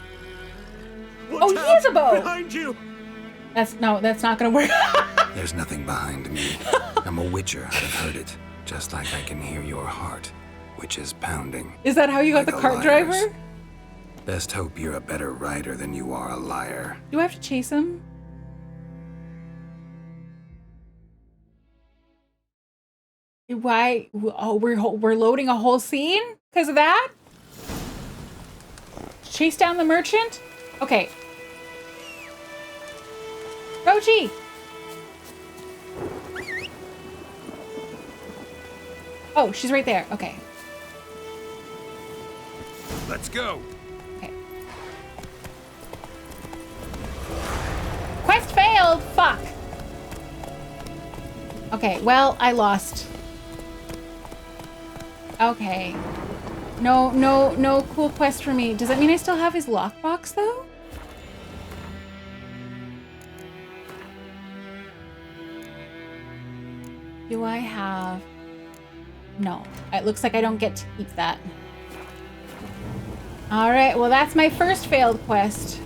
Oh, he has a bow! Behind you! That's not gonna work. There's nothing behind me. I'm a witcher, I'd have heard it. Just like I can hear your heart, which is pounding. Is that how you got like the a cart liar's. driver? Best hope you're a better rider than you are a liar. Do I have to chase him? Why? Oh, we're loading a whole scene because of that? Chase down the merchant? Okay. Rochi! Oh, she's right there. Okay. Let's go. Okay. Quest failed! Fuck! Okay, well, I lost. Okay. No cool quest for me. Does that mean I still have his lockbox, though? Do I have... No. It looks like I don't get to keep that. Alright, well that's my first failed quest.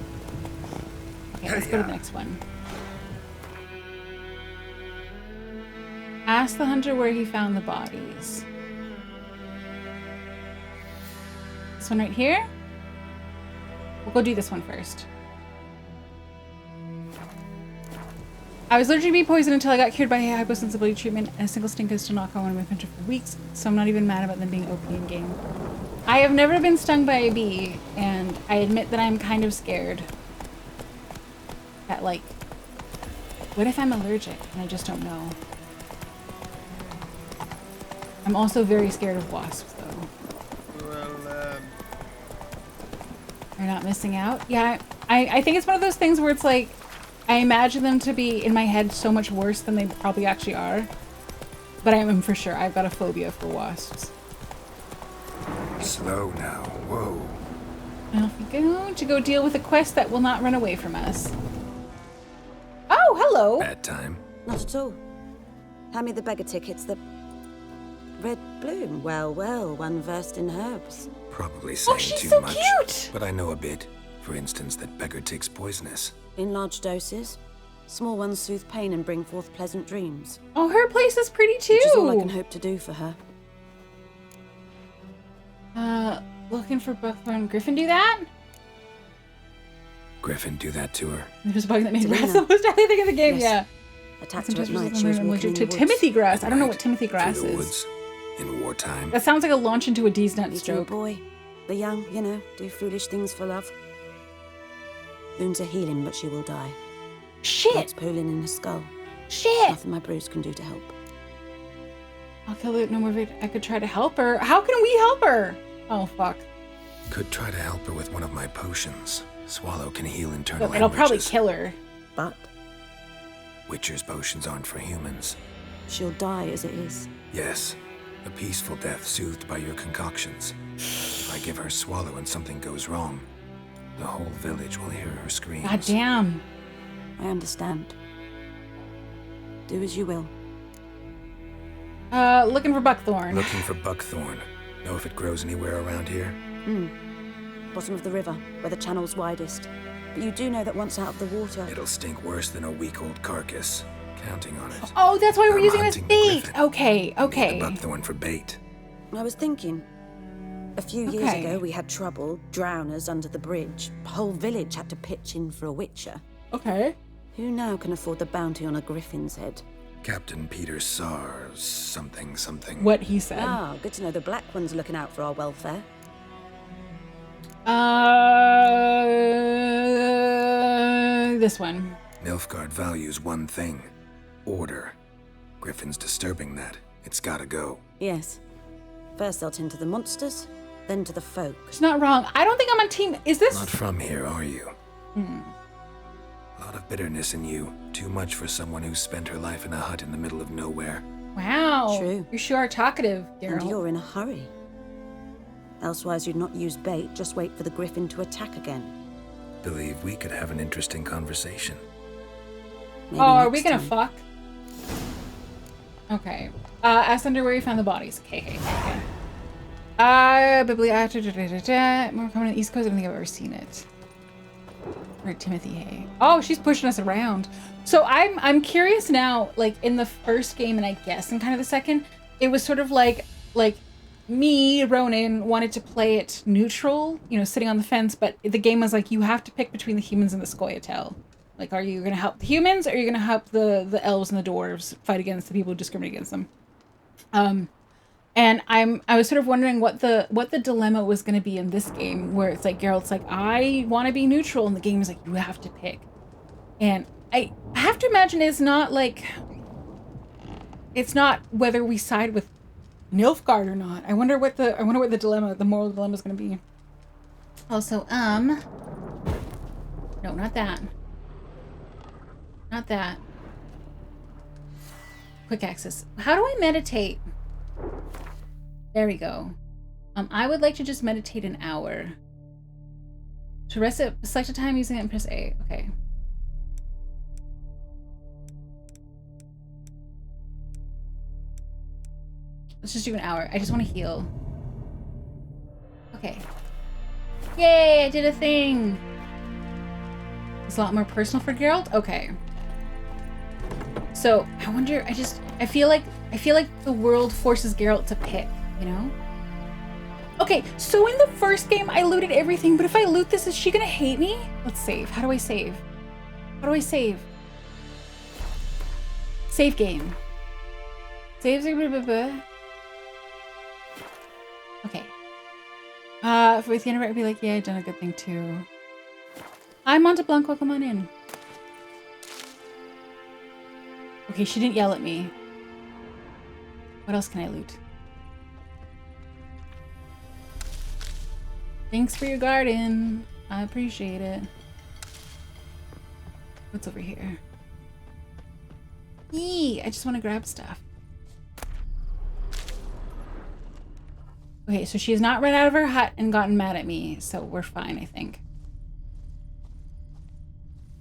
Okay, let's go to the next one. Ask the hunter where he found the bodies. This one right here? We'll go do this one first. I was allergic to bee poison until I got cured by hyposensibility treatment, and a single stink has still not gone on my pincher for weeks, so I'm not even mad about them being OP in game. I have never been stung by a bee, and I admit that I'm kind of scared. That, like, what if I'm allergic and I just don't know? I'm also very scared of wasps, though. Well, You're not missing out? Yeah, I think it's one of those things where it's like, I imagine them to be, in my head, so much worse than they probably actually are. But I am for sure. I've got a phobia for wasps. Slow now. Whoa. Off we go to go deal with a quest that will not run away from us. Oh, hello! Bad time. Not at all. Hand me the beggar tickets, the red bloom. Well, one versed in herbs. Probably saying she's too so much. cute! But I know a bit. For instance, that beggar tick's poisonous. In large doses. Small ones soothe pain and bring forth pleasant dreams. Oh, her place is pretty too! Which is all I can hope to do for her. Looking for Buckthorn. Griffin do that? Griffin, do that to her. There's a bug that made Delina. grass the most deadly thing in the game, Yes. yeah. Attacked her at night, she was walking allergic in to the woods. Timothy grass. I don't know what Timothy grass Through the is. woods. In wartime. That sounds like a launch into a D's nuts Little joke. boy. The young, do foolish things for love. Wounds are healing, but she will die. Shit! Blood's pooling in her skull. Shit! Nothing my bruise can do to help. I'll kill it. No more vid. I could try to help her. How can we help her? Oh, fuck. Could try to help her with one of my potions. Swallow can heal internal It'll probably hemorrhages. kill her. But Witcher's potions aren't for humans. she'll die as it is. Yes. A peaceful death soothed by your concoctions. If I give her Swallow and something goes wrong, the whole village will hear her screams. God damn. I understand. Do as you will. Looking for Buckthorn. Looking for buckthorn. Know if it grows anywhere around here? Bottom of the river, where the channel's widest. But you do know that once out of the water... It'll stink worse than a week-old carcass. Counting on it. Oh, that's why we're I'm using it as hunting bait. Griffin. Okay, Need the okay. buckthorn for bait. I was thinking... A few years Okay. ago, we had trouble, drowners under the bridge. The whole village had to pitch in for a witcher. Okay. Who now can afford the bounty on a griffin's head? Captain Peter Sars, something. What he said. Ah, good to know the Black One's looking out for our welfare. This one. Nilfgaard values one thing. Order. Griffin's disturbing that. It's gotta go. Yes. First they'll tend to the monsters, then to the folk. She's not wrong. I don't think I'm on team. Is this? Not from here, are you? A lot of bitterness in you. Too much for someone who spent her life in a hut in the middle of nowhere. Wow. True. You sure are talkative, And Daryl. you're in a hurry. Elsewise, you'd not use bait, just wait for the griffin to attack again. Believe we could have an interesting conversation. Maybe Oh, are next we gonna time. fuck? Okay. Ask under where you found the bodies. Okay. More common on the East Coast. I don't think I've ever seen it. Right, Timothy Hay. Oh, she's pushing us around. So I'm curious now, like in the first game and I guess in kind of the second, it was sort of like me, Ronenn, wanted to play it neutral, you know, sitting on the fence, but the game was like, you have to pick between the humans and the Scoia'tael. Like, are you going to help the humans, or are you going to help the elves and the dwarves fight against the people who discriminate against them? And I was sort of wondering what the dilemma was going to be in this game, where it's like Geralt's like, I want to be neutral, and the game is like, you have to pick. And I have to imagine it's not whether we side with Nilfgaard or not. I wonder what the moral dilemma is going to be. Also, no, not that. Not that. Quick access. How do I meditate? There we go. I would like to just meditate an hour. To rest it, select a time using it and press A. Okay. Let's just do an hour. I just want to heal. Okay. Yay, I did a thing. It's a lot more personal for Geralt? Okay. So, I wonder, I feel like the world forces Geralt to pick, you know? Okay, so in the first game, I looted everything, but if I loot this, is she gonna hate me? Let's save. How do I save? How do I save? Save game. Save. Okay. With the end of it, I'd be like, yeah, I've done a good thing too. Hi, Monte Blanco, come on in. Okay, she didn't yell at me. What else can I loot? Thanks for your garden. I appreciate it. What's over here? Yee! I just want to grab stuff. Okay, so she has not run out of her hut and gotten mad at me, so we're fine, I think.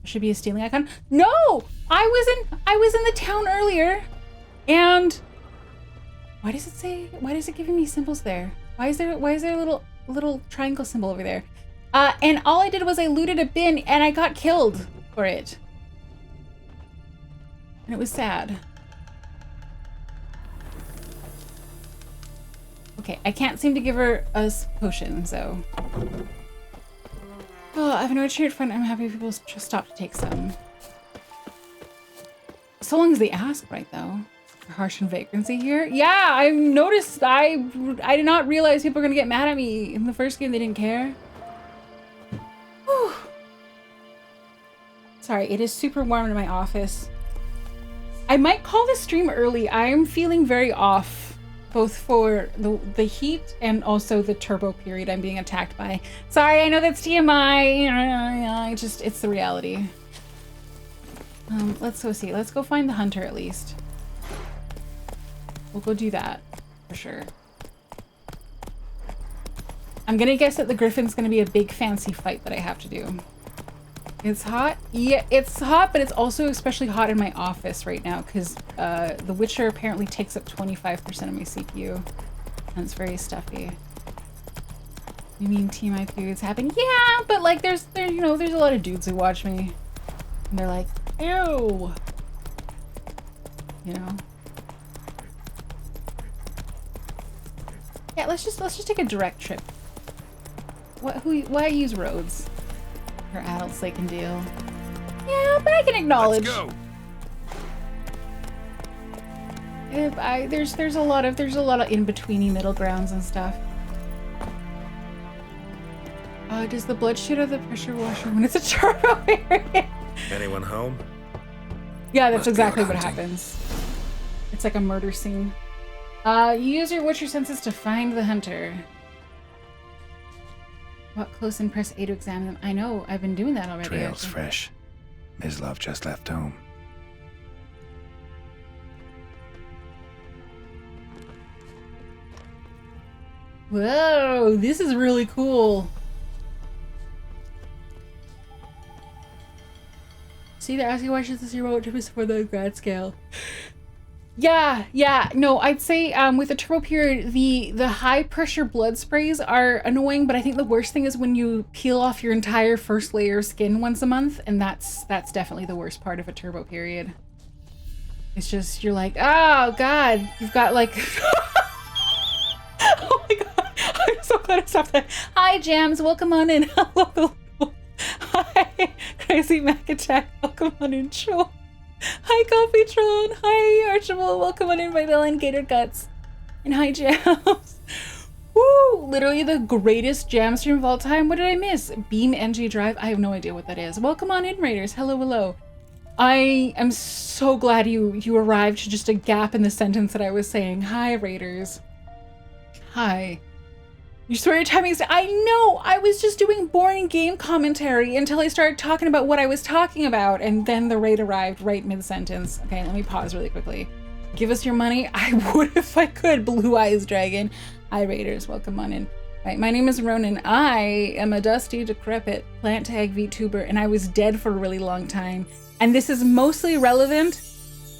Should be a stealing icon. No! I was in the town earlier, and why does it giving me symbols there? Why is there a little triangle symbol over there? And all I did was I looted a bin and I got killed for it. And it was sad. Okay, I can't seem to give her a potion, so. Oh, I've no cheered fun. I'm happy people just stop to take some. So long as they ask, right, though. Harsh and vagrancy here. Yeah, I've noticed. I did not realize people were gonna get mad at me. In the first game, they didn't care. Whew. Sorry, it is super warm in my office. I might call this stream early. I'm feeling very off, both for the heat and also the turbo period I'm being attacked by. Sorry, I know that's TMI. It's the reality. Let's go see. Let's go find the hunter at least. We'll go do that for sure. I'm gonna guess that the griffin's gonna be a big fancy fight that I have to do. It's hot? Yeah, it's hot, but it's also especially hot in my office right now because The Witcher apparently takes up 25% of my CPU. And it's very stuffy. You mean TMI periods happen? Yeah, but like there's a lot of dudes who watch me. And they're like, ew. You know? Yeah, let's just take a direct trip. Why use roads? For adults they can deal. Yeah, but I can acknowledge. Let's go. There's a lot of in-betweeny middle grounds and stuff. Does the blood shoot out of the pressure washer when it's a turbo area? Anyone home? Yeah, that's exactly what happens. It's like a murder scene. You use your Witcher senses to find the hunter. Walk close and press A to examine them. I know, I've been doing that already. Trail's fresh. Mislav just left home. Whoa, this is really cool. See, they're asking questions to see what tips for the grad scale. Yeah, no, I'd say with the turbo period, the high pressure blood sprays are annoying, but I think the worst thing is when you peel off your entire first layer of skin once a month, and that's definitely the worst part of a turbo period. It's just, you're like, oh god, you've got like... Oh my god, I'm so glad I stopped that. Hi Jams, welcome on in. Hello. Hi, Crazy Mac Attack, welcome on in. Show. Hi Coffeetron, hi Archibald, welcome on in, my villain Gator Guts. And hi Jams. Woo, literally the greatest jam stream of all time. What did I miss? Beam NG Drive, I have no idea what that is. Welcome on in, Raiders, hello. I am so glad you arrived to just a gap in the sentence that I was saying. Hi Raiders. Hi. You swear your timing is... I know! I was just doing boring game commentary until I started talking about what I was talking about, and then the raid arrived right mid-sentence. Okay, let me pause really quickly. Give us your money. I would if I could, Blue Eyes Dragon. Hi Raiders, welcome on in. Right, my name is Ronenn. I am a dusty, decrepit plant tag VTuber, and I was dead for a really long time. And this is mostly relevant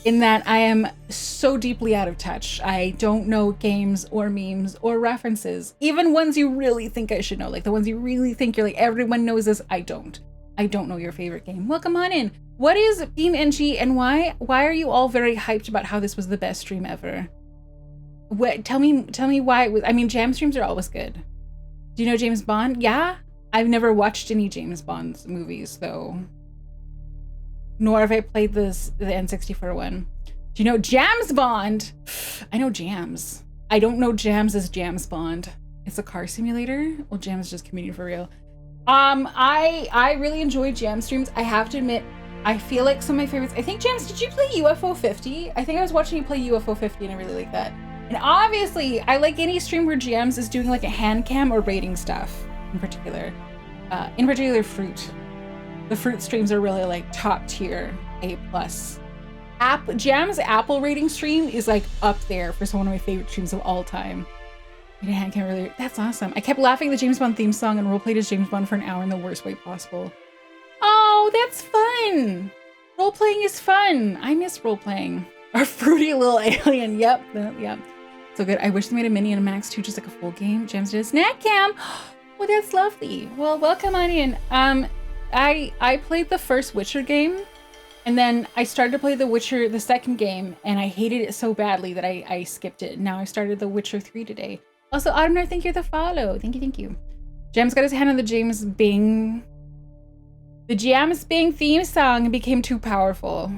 in that I am so deeply out of touch. I don't know games or memes or references, even ones you really think I should know, like the ones you really think you're like, everyone knows this. I don't know your favorite game. Welcome on in. What is Beam NG and why are you all very hyped about how this was the best stream ever? What, tell me why it was. I mean, jam streams are always good. Do you know James Bond? Yeah, I've never watched any James Bond movies though. Nor have I played the N64 one. Do you know Jams Bond? I know Jams. I don't know Jams as Jams Bond. It's a car simulator? Well, Jams is just comedian for real. I really enjoy jam streams. I have to admit, I feel like some of my favorites. I think Jams, did you play UFO 50? I think I was watching you play UFO 50 and I really like that. And obviously, I like any stream where Jams is doing like a hand cam or rating stuff in particular. Fruit. The fruit streams are really like top tier, A+. Jam's Apple rating stream is like up there for one of my favorite streams of all time. That's awesome. I kept laughing at the James Bond theme song and roleplayed as James Bond for an hour in the worst way possible. Oh, that's fun. Roleplaying is fun. I miss roleplaying. Our fruity little alien. Yep. So good. I wish they made a mini and a max too, just like a full game. Jams did a snack cam. Oh, that's lovely. Well, welcome on in. I played the first Witcher game, and then I started to play the second game, and I hated it so badly that I skipped it. Now I started the Witcher 3 today. Also, Autumnar, thank you for the follow. Thank you. Jams got his hand on the James Bing. The James Bing theme song became too powerful.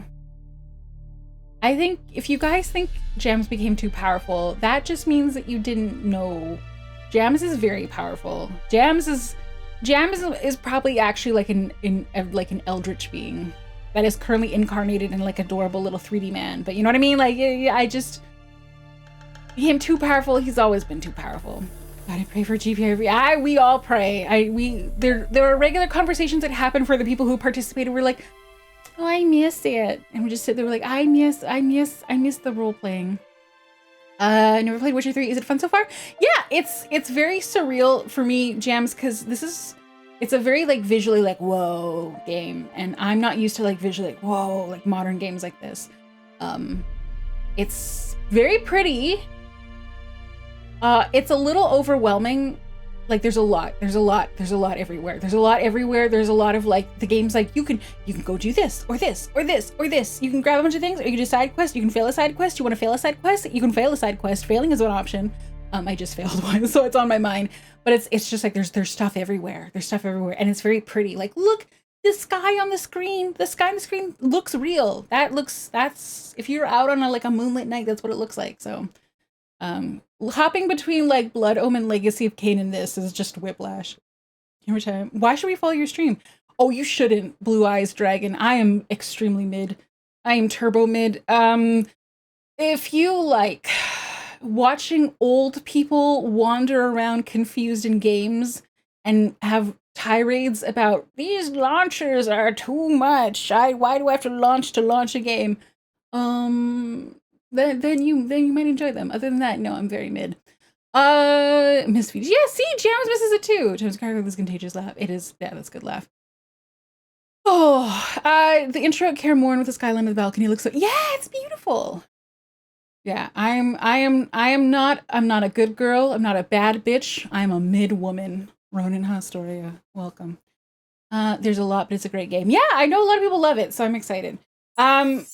I think if you guys think Jams became too powerful, that just means that you didn't know. Jams is very powerful. Jams is probably actually like an eldritch being that is currently incarnated in like adorable little 3D man. But you know what I mean? Like, I just became too powerful. He's always been too powerful. God, I pray for GPA. We all pray. There are regular conversations that happen for the people who participated. We're like, oh, I miss it, and we just sit there. We're like, I miss the role playing. I never played Witcher 3. Is it fun so far? Yeah, it's very surreal for me, Jams, because it's a very like visually like whoa game, and I'm not used to like visually like whoa like modern games like this. It's very pretty. It's a little overwhelming. Like there's a lot everywhere. There's a lot of like the game's like you can go do this or this or this or this. You can grab a bunch of things, or you can do side quest. You can fail a side quest. You want to fail a side quest? You can fail a side quest. Failing is one option. I just failed one, so it's on my mind. But it's just like there's stuff everywhere. There's stuff everywhere, and it's very pretty. Like look, the sky on the screen. The sky on the screen looks real. That's if you're out on a moonlit night, that's what it looks like. So. Hopping between like Blood Omen, Legacy of Kain, and this is just whiplash. Every time. Why should we follow your stream? Oh, you shouldn't, Blue Eyes Dragon. I am extremely mid. I am turbo mid. If you like watching old people wander around confused in games and have tirades about these launchers are too much. Why do I have to launch a game? Then you might enjoy them. Other than that, no, I'm very mid. Miss Feeds. Yeah, see, Jams misses it too. Jams cargo this contagious laugh. It is, yeah, that's a good laugh. Oh, the intro at Kaer Morhen with the skyline of the balcony looks so, yeah, it's beautiful. Yeah, I'm not a good girl. I'm not a bad bitch. I'm a mid woman. Ronenn Haustoria, welcome. There's a lot, but it's a great game. Yeah, I know a lot of people love it, so I'm excited. You're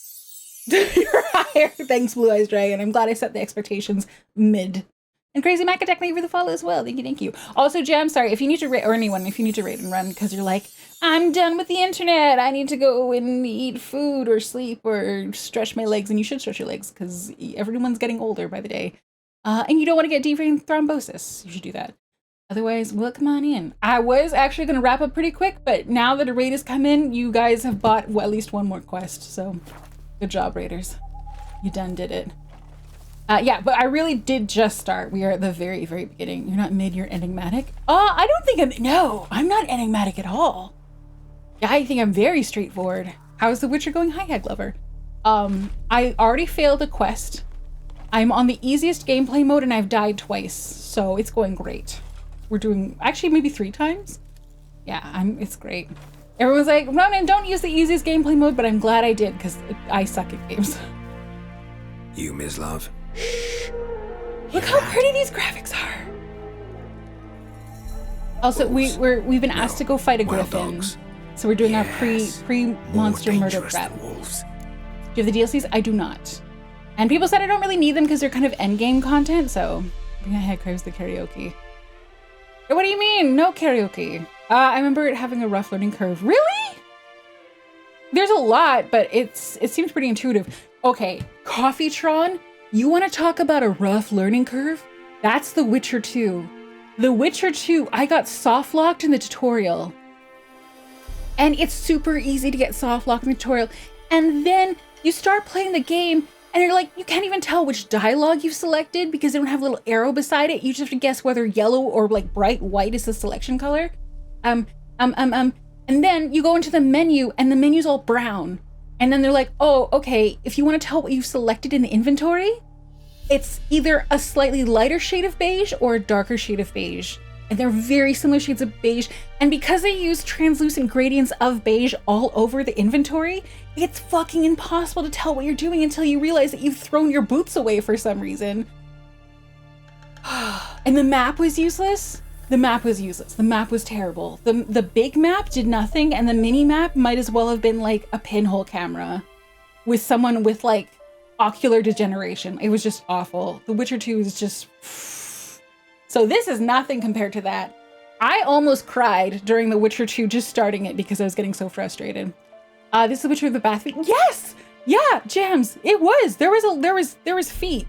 higher. Thanks, Blue Eyes Dragon. I'm glad I set the expectations mid. And Crazy Mac, thank you for the follow as well. Thank you. Also, Jam, sorry, if you need to rate, or anyone, if you need to rate and run because you're like, I'm done with the internet. I need to go and eat food or sleep or stretch my legs. And you should stretch your legs because everyone's getting older by the day. And you don't want to get deep vein thrombosis. You should do that. Otherwise, well, come on in. I was actually going to wrap up pretty quick, but now that a raid has come in, you guys have bought at least one more quest. So good job, raiders. You done did it. Yeah, but I really did just start. We are at the very, very beginning. You're not mid, you're enigmatic. I don't think no, I'm not enigmatic at all. Yeah, I think I'm very straightforward. How's The Witcher going? Hi, Head Glover. I already failed a quest. I'm on the easiest gameplay mode and I've died twice, so it's going great. We're doing, actually maybe 3 times. Yeah, it's great. Everyone's like, Ronenn, don't use the easiest gameplay mode, but I'm glad I did because I suck at games. You, Ms. Love. Look how pretty these graphics are. Also, we've been asked to go fight a griffin, so we're doing our pre-monster murder prep. Do you have the DLCs? I do not. And people said I don't really need them because they're kind of endgame content. So bring ahead craves the karaoke. What do you mean? No karaoke. I remember it having a rough learning curve. Really? There's a lot, but it seems pretty intuitive. Okay, Coffeetron. You want to talk about a rough learning curve? That's The Witcher 2. The Witcher 2, I got soft locked in the tutorial. And it's super easy to get soft locked in the tutorial. And then you start playing the game and you're like, you can't even tell which dialogue you've selected because they don't have a little arrow beside it. You just have to guess whether yellow or like bright white is the selection color. And then you go into the menu and the menu's all brown. And then they're like, oh, okay, if you want to tell what you've selected in the inventory, it's either a slightly lighter shade of beige or a darker shade of beige. And they're very similar shades of beige. And because they use translucent gradients of beige all over the inventory, it's fucking impossible to tell what you're doing until you realize that you've thrown your boots away for some reason. And the map was useless. The map was useless. The map was terrible. The big map did nothing, and the mini map might as well have been like a pinhole camera with someone with like ocular degeneration. It was just awful. The Witcher 2 is just... So this is nothing compared to that. I almost cried during The Witcher 2 just starting it because I was getting so frustrated. This is The Witcher with the bath feet. Yes! Yeah, Jams. It was. There was feet.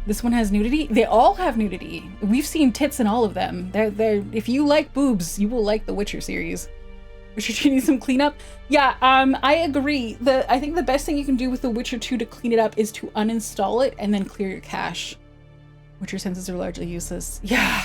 This one has nudity. They all have nudity. We've seen tits in all of them. They're if you like boobs, you will like the Witcher series. Witcher 2 needs some cleanup. Yeah, I agree. I think the best thing you can do with The Witcher 2 to clean it up is to uninstall it and then clear your cache. Witcher senses are largely useless. Yeah.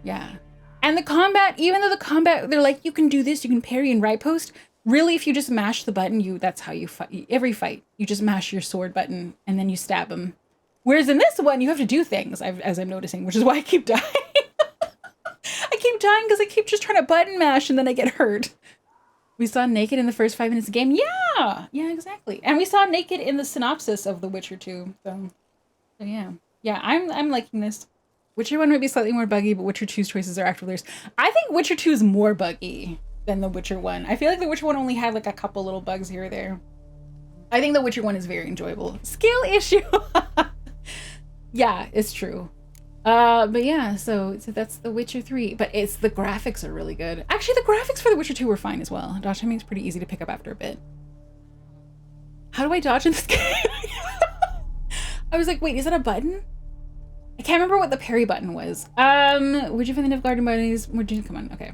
Yeah. And the combat, even though the combat, they're like, you can do this, you can parry and riposte. Really, if you just mash the button, that's how you fight. Every fight, you just mash your sword button and then you stab them. Whereas in this one, you have to do things, as I'm noticing, which is why I keep dying. I keep dying because I keep just trying to button mash and then I get hurt. We saw naked in the first 5 minutes of the game. Yeah, exactly. And we saw naked in the synopsis of The Witcher 2. So yeah. Yeah, I'm liking this. Witcher 1 might be slightly more buggy, but Witcher 2's choices are actually theirs. I think Witcher 2 is more buggy than The Witcher 1. I feel like The Witcher 1 only had like a couple little bugs here or there. I think The Witcher 1 is very enjoyable. Skill issue. Yeah, it's true. But yeah, so that's The Witcher 3. But the graphics are really good. Actually, the graphics for The Witcher 2 were fine as well. Dodge timing is pretty easy to pick up after a bit. How do I dodge in this game? I was like, wait, is that a button? I can't remember what the parry button was. Would you find the Nilfgaardian bodies? Come on, okay.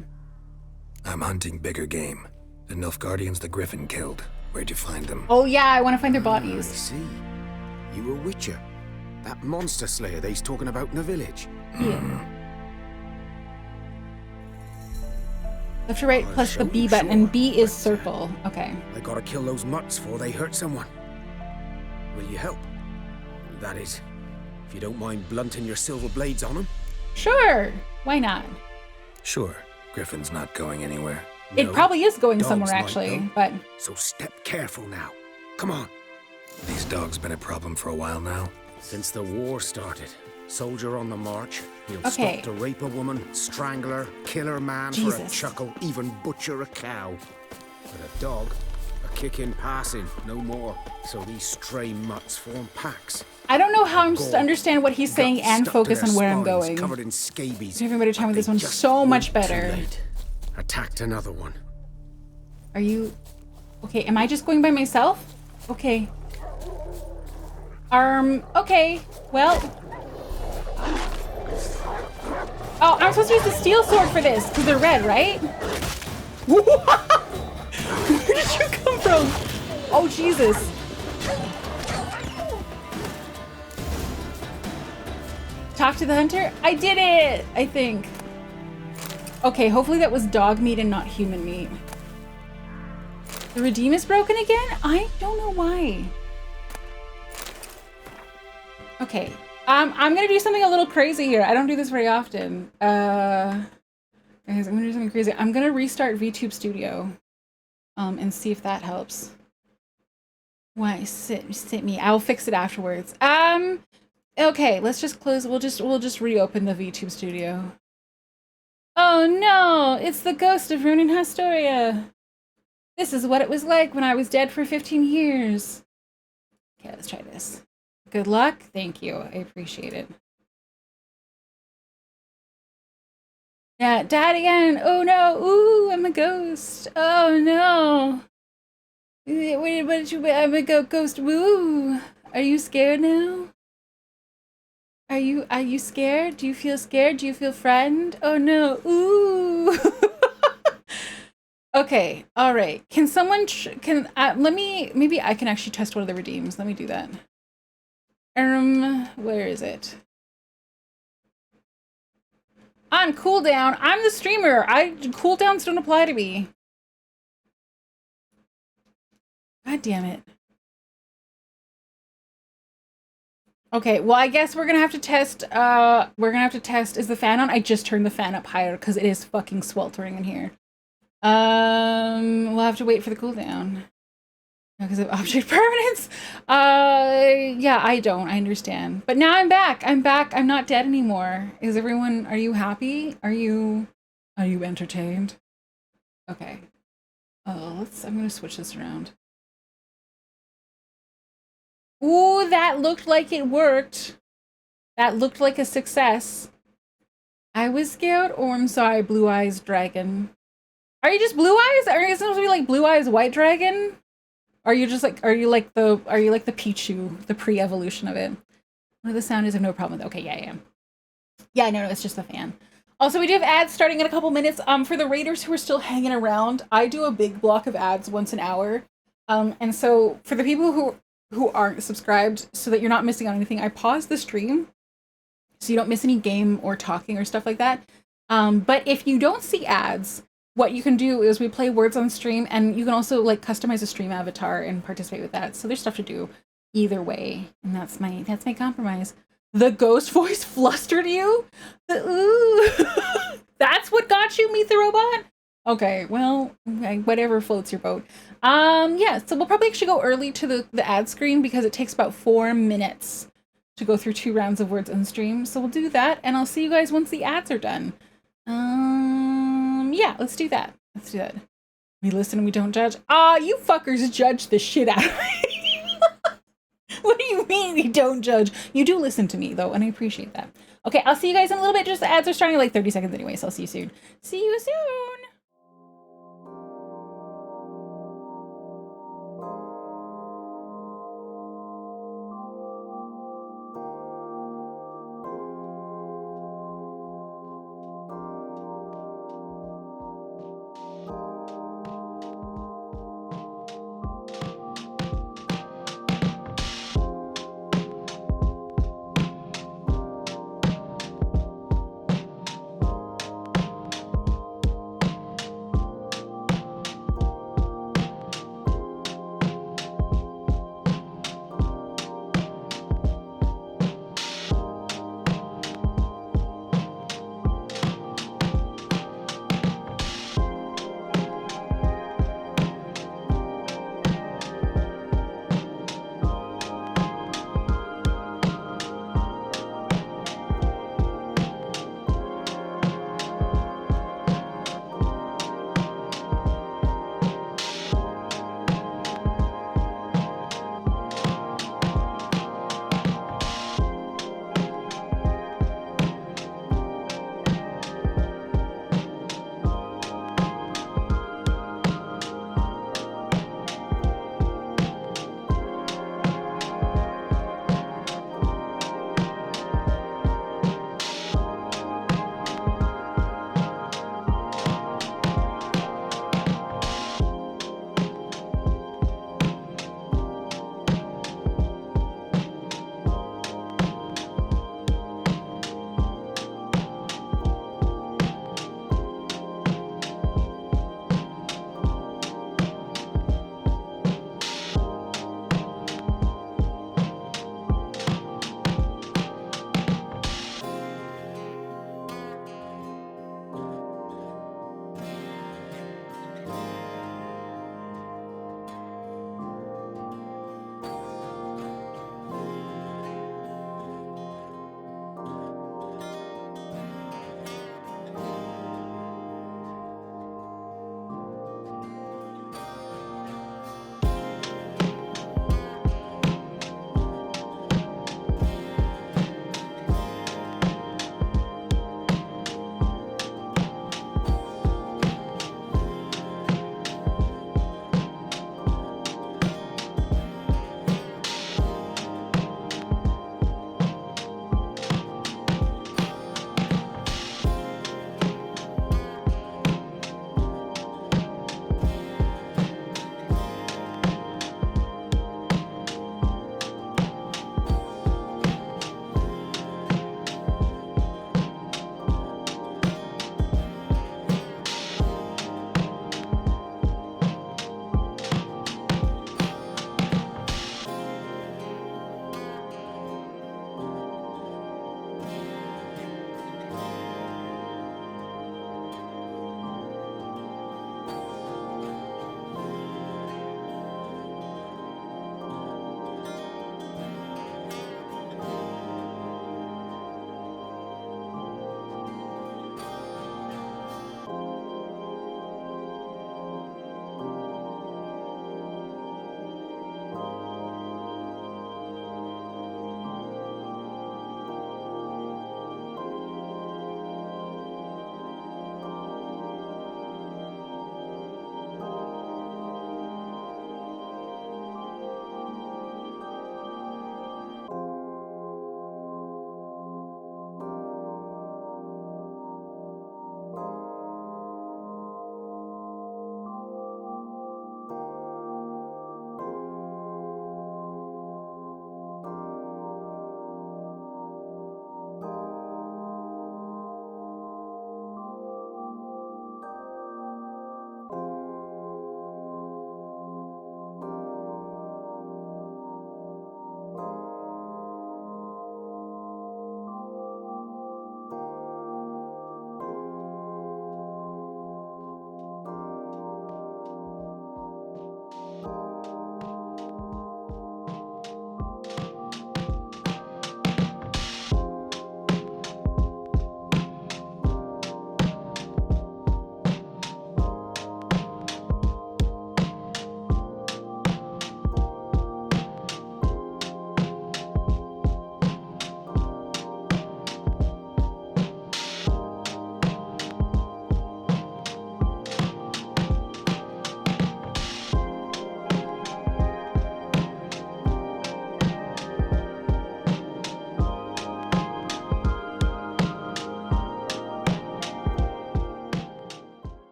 I'm hunting bigger game. The Nilfgaardians the Griffin killed. Where'd you find them? Oh yeah, I want to find their bodies. I see. You a Witcher. That monster slayer they's talking about in the village. Yeah. Left to right plus the B button, and B is circle. Okay. I gotta kill those mutts before they hurt someone. Will you help? That is, If you don't mind blunting your silver blades on him. Sure, why not? Sure, Griffin's not going anywhere. It No, probably is going dogs somewhere, might, actually, though. but... So step careful now. Come on. These dogs been a problem for a while now. Since the war started, soldier on the march, he'll Okay. stop to rape a woman, strangle her, kill her man for a Jesus. chuckle, even butcher a cow. But a dog, a kick in passing, no more. So these stray mutts form packs. I don't know how I'm Gore, to understand what he's saying guts and stuck to focus their on where I'm spines, going. Covered in scabies. Everybody tell me but this they one's just so much went too better. late. Attacked another one. Are you... Okay, am I just going by myself? Okay. Okay. Well... Oh, I'm supposed to use the steel sword for this, because they're red, right? Where did you come from? Oh, Jesus. Talk to the hunter? I did it, I think. Okay, hopefully that was dog meat and not human meat. The redeem is broken again? I don't know why. Okay. I'm gonna do something a little crazy here. I don't do this very often. Guys, I'm gonna do something crazy. I'm gonna restart VTube Studio. And see if that helps. Why sit me? I'll fix it afterwards. Okay, let's just close. We'll just reopen the VTube Studio. Oh no, it's the ghost of Ronenn Haustoria. This is what it was like when I was dead for 15 years. Okay, let's try this. Good luck. Thank you. I appreciate it. Yeah, died again. Oh no. Ooh, I'm a ghost. Oh no. What did you? I'm a ghost. Woo. Are you scared now? Are you scared? Do you feel scared? Do you feel frightened? Oh no. Ooh. Okay. All right. Can someone maybe I can actually test one of the redeems. Let me do that. Where is it? On cooldown. I'm the streamer. Cooldowns don't apply to me. God damn it. Okay, well, I guess we're gonna have to test, is the fan on? I just turned the fan up higher because it is fucking sweltering in here. We'll have to wait for the cooldown. Because of object permanence? Yeah, I understand. But now I'm back. I'm not dead anymore. Is everyone, are you happy? Are you entertained? Okay. I'm gonna switch this around. Ooh, that looked like it worked. That looked like a success. I was scared. Oh, I'm sorry, Blue Eyes Dragon. Are you just Blue Eyes? Are you supposed to be like Blue Eyes White Dragon? Are you just like, are you like the Pichu, the pre-evolution of it? Well, the sound is of no problem with it. Okay, yeah, I am. Yeah, no, it's just the fan. Also, we do have ads starting in a couple minutes. For the raiders who are still hanging around, I do a big block of ads once an hour. And so for the people who aren't subscribed, so that you're not missing on anything, I pause the stream so you don't miss any game or talking or stuff like that. But if you don't see ads, what you can do is we play words on stream, and you can also like customize a stream avatar and participate with that. So there's stuff to do either way, and that's my compromise. The ghost voice flustered you? Ooh. That's what got you, Meet the Robot? Okay, well, okay, whatever floats your boat. Yeah, so we'll probably actually go early to the ad screen because it takes about 4 minutes to go through 2 rounds of words on stream. So we'll do that, and I'll see you guys once the ads are done. Yeah, let's do that. Let's do that. We listen and we don't judge. You fuckers judge the shit out of me. What do you mean we don't judge? You do listen to me, though, and I appreciate that. Okay, I'll see you guys in a little bit. Just the ads are starting in like 30 seconds anyway, so I'll see you soon. See you soon!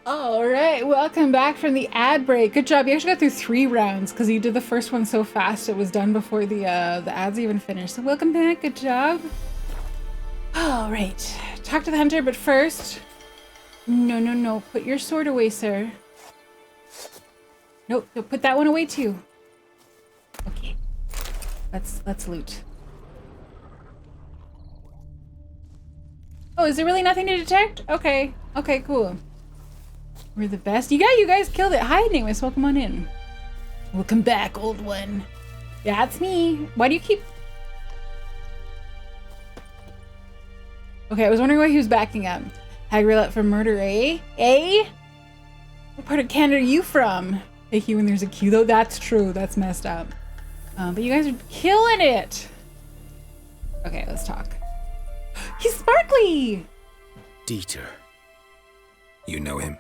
All right, welcome back from the ad break. Good job. You actually got through 3 rounds because you did the first one so fast it was done before the ads even finished. So welcome back. Good job. All right, talk to the hunter, but first, no. Put your sword away, sir. Nope, put that one away too. Okay, let's loot. Oh, is there really nothing to detect? Okay, cool. We're the best. You guys killed it. Hi, Nimus. Welcome on in. Welcome back, old one. Yeah, it's me. Why do you keep... Okay, I was wondering why he was backing up. Hagril up for murder, eh? Eh? What part of Canada are you from? Thank you when there's a queue, though. That's true. That's messed up. But you guys are killing it. Okay, let's talk. He's sparkly! Dieter. You know him?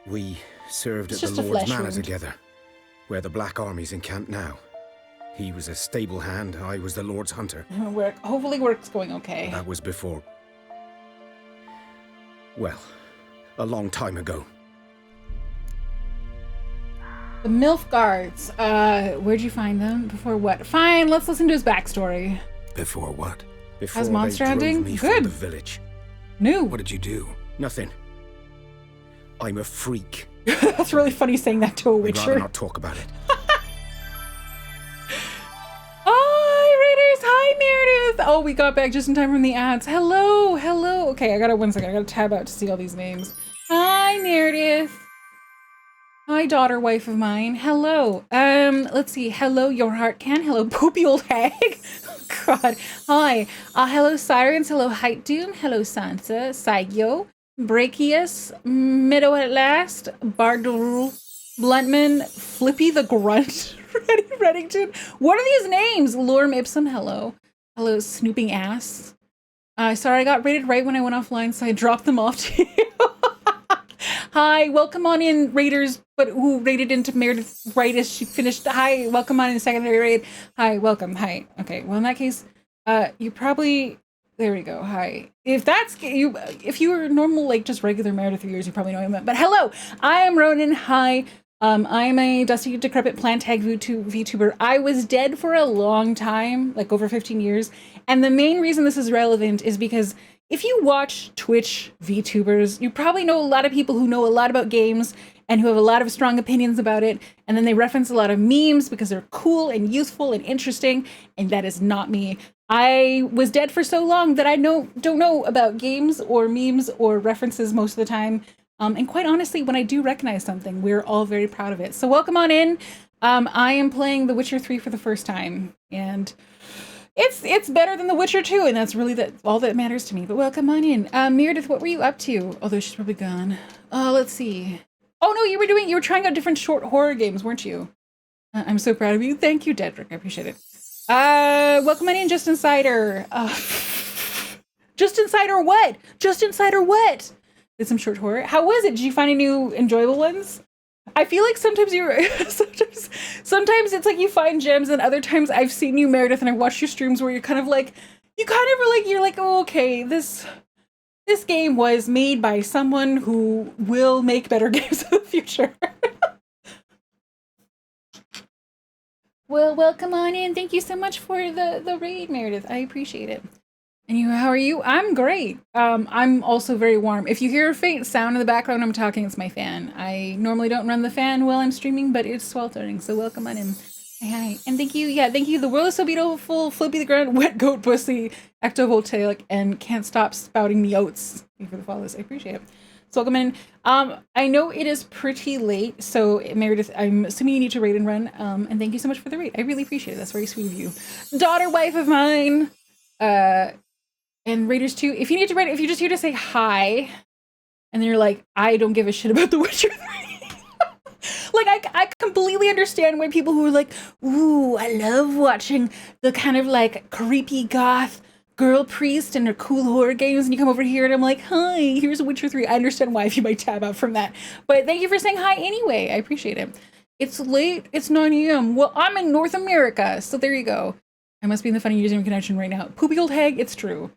We served It's at just the a Lord's flesh Manor wound. together, where the Black Army's encamped now. He was a stable hand, I was the Lord's hunter. Hopefully work's going okay. That was before... well, a long time ago. The MILF guards. Where'd you find them? Before what? Fine, let's listen to his backstory. Before what? Before How's Monster they drove Hunting? me Good. from the village. New. What did you do? Nothing. I'm a freak. That's really funny saying that to a I'd Witcher. rather not talk about it. Hi, Raiders. Hi, Meredith. Oh, we got back just in time from the ads. Hello. Okay, I gotta 1 second. I gotta tab out to see all these names. Hi, Meredith. Hi, daughter, wife of mine. Hello. Let's see. Hello, your heart can. Hello, poopy old hag. God. Hi. Hello, Sirens. Hello, Height Doom. Hello, Sansa. Saigyo. Brachius. Meadow at last. Bardul. Bluntman. Flippy the Grunt. Reddington. What are these names? Lorem Ipsum. Hello. Hello, Snooping Ass. Sorry, I got rated right when I went offline, so I dropped them off to you. Hi, welcome on in, Raiders, but who raided into Meredith right as she finished. Hi, welcome on in secondary raid. Hi, welcome. Hi. Okay, well, in that case, you probably... There we go. Hi. If that's you, if you were normal, like just regular Meredith viewers, you probably know him. But hello, I am Ronenn. Hi. I'm a dusty, decrepit plant tag VTuber. I was dead for a long time, like over 15 years. And the main reason this is relevant is because if you watch Twitch VTubers, you probably know a lot of people who know a lot about games and who have a lot of strong opinions about it. And then they reference a lot of memes because they're cool and youthful and interesting. And that is not me. I was dead for so long that I don't know about games or memes or references most of the time. And quite honestly, when I do recognize something, we're all very proud of it. So welcome on in. I am playing The Witcher 3 for the first time, and it's better than The Witcher 2, and that's really all that matters to me. But welcome on in. Meredith, what were you up to? Although she's probably gone. Let's see. Oh no, you were trying out different short horror games, weren't you? I'm so proud of you. Thank you, Dedrick. I appreciate it. Welcome on in, Just Insider. Just Insider what? Just Insider what? Did some short horror. How was it? Did you find any new enjoyable ones? I feel like sometimes sometimes it's like you find gems, and other times I've seen you, Meredith, and I've watched your streams where you're like, oh, okay, this game was made by someone who will make better games in the future. Well, welcome on in. Thank you so much for the raid, Meredith. I appreciate it. And you, how are you? I'm great. I'm also very warm. If you hear a faint sound in the background, I'm talking, it's my fan. I normally don't run the fan while I'm streaming, but it's sweltering, so welcome on in. Hi. And thank you, thank you. The world is so beautiful, Flippy the Grunt, Wet Goat Pussy, Ectovoltaic, and Can't Stop Spouting the Oats. Thank you for the follows. I appreciate it. So welcome in. I know it is pretty late, so Meredith, I'm assuming you need to raid and run. And thank you so much for the raid. I really appreciate it. That's very sweet of you. Daughter, wife of mine. And Raiders 2, if you need to raid, if you're just here to say hi, and then you're like, I don't give a shit about The Witcher 3. Like, I completely understand why people who are like, ooh, I love watching the kind of like creepy goth girl priest and her cool horror games, and you come over here and I'm like, hi, here's Witcher 3. I understand why if you might tab out from that. But thank you for saying hi anyway. I appreciate it. It's late. It's 9 a.m. Well, I'm in North America, so there you go. I must be in the funny username connection right now. Poopy old hag, it's true.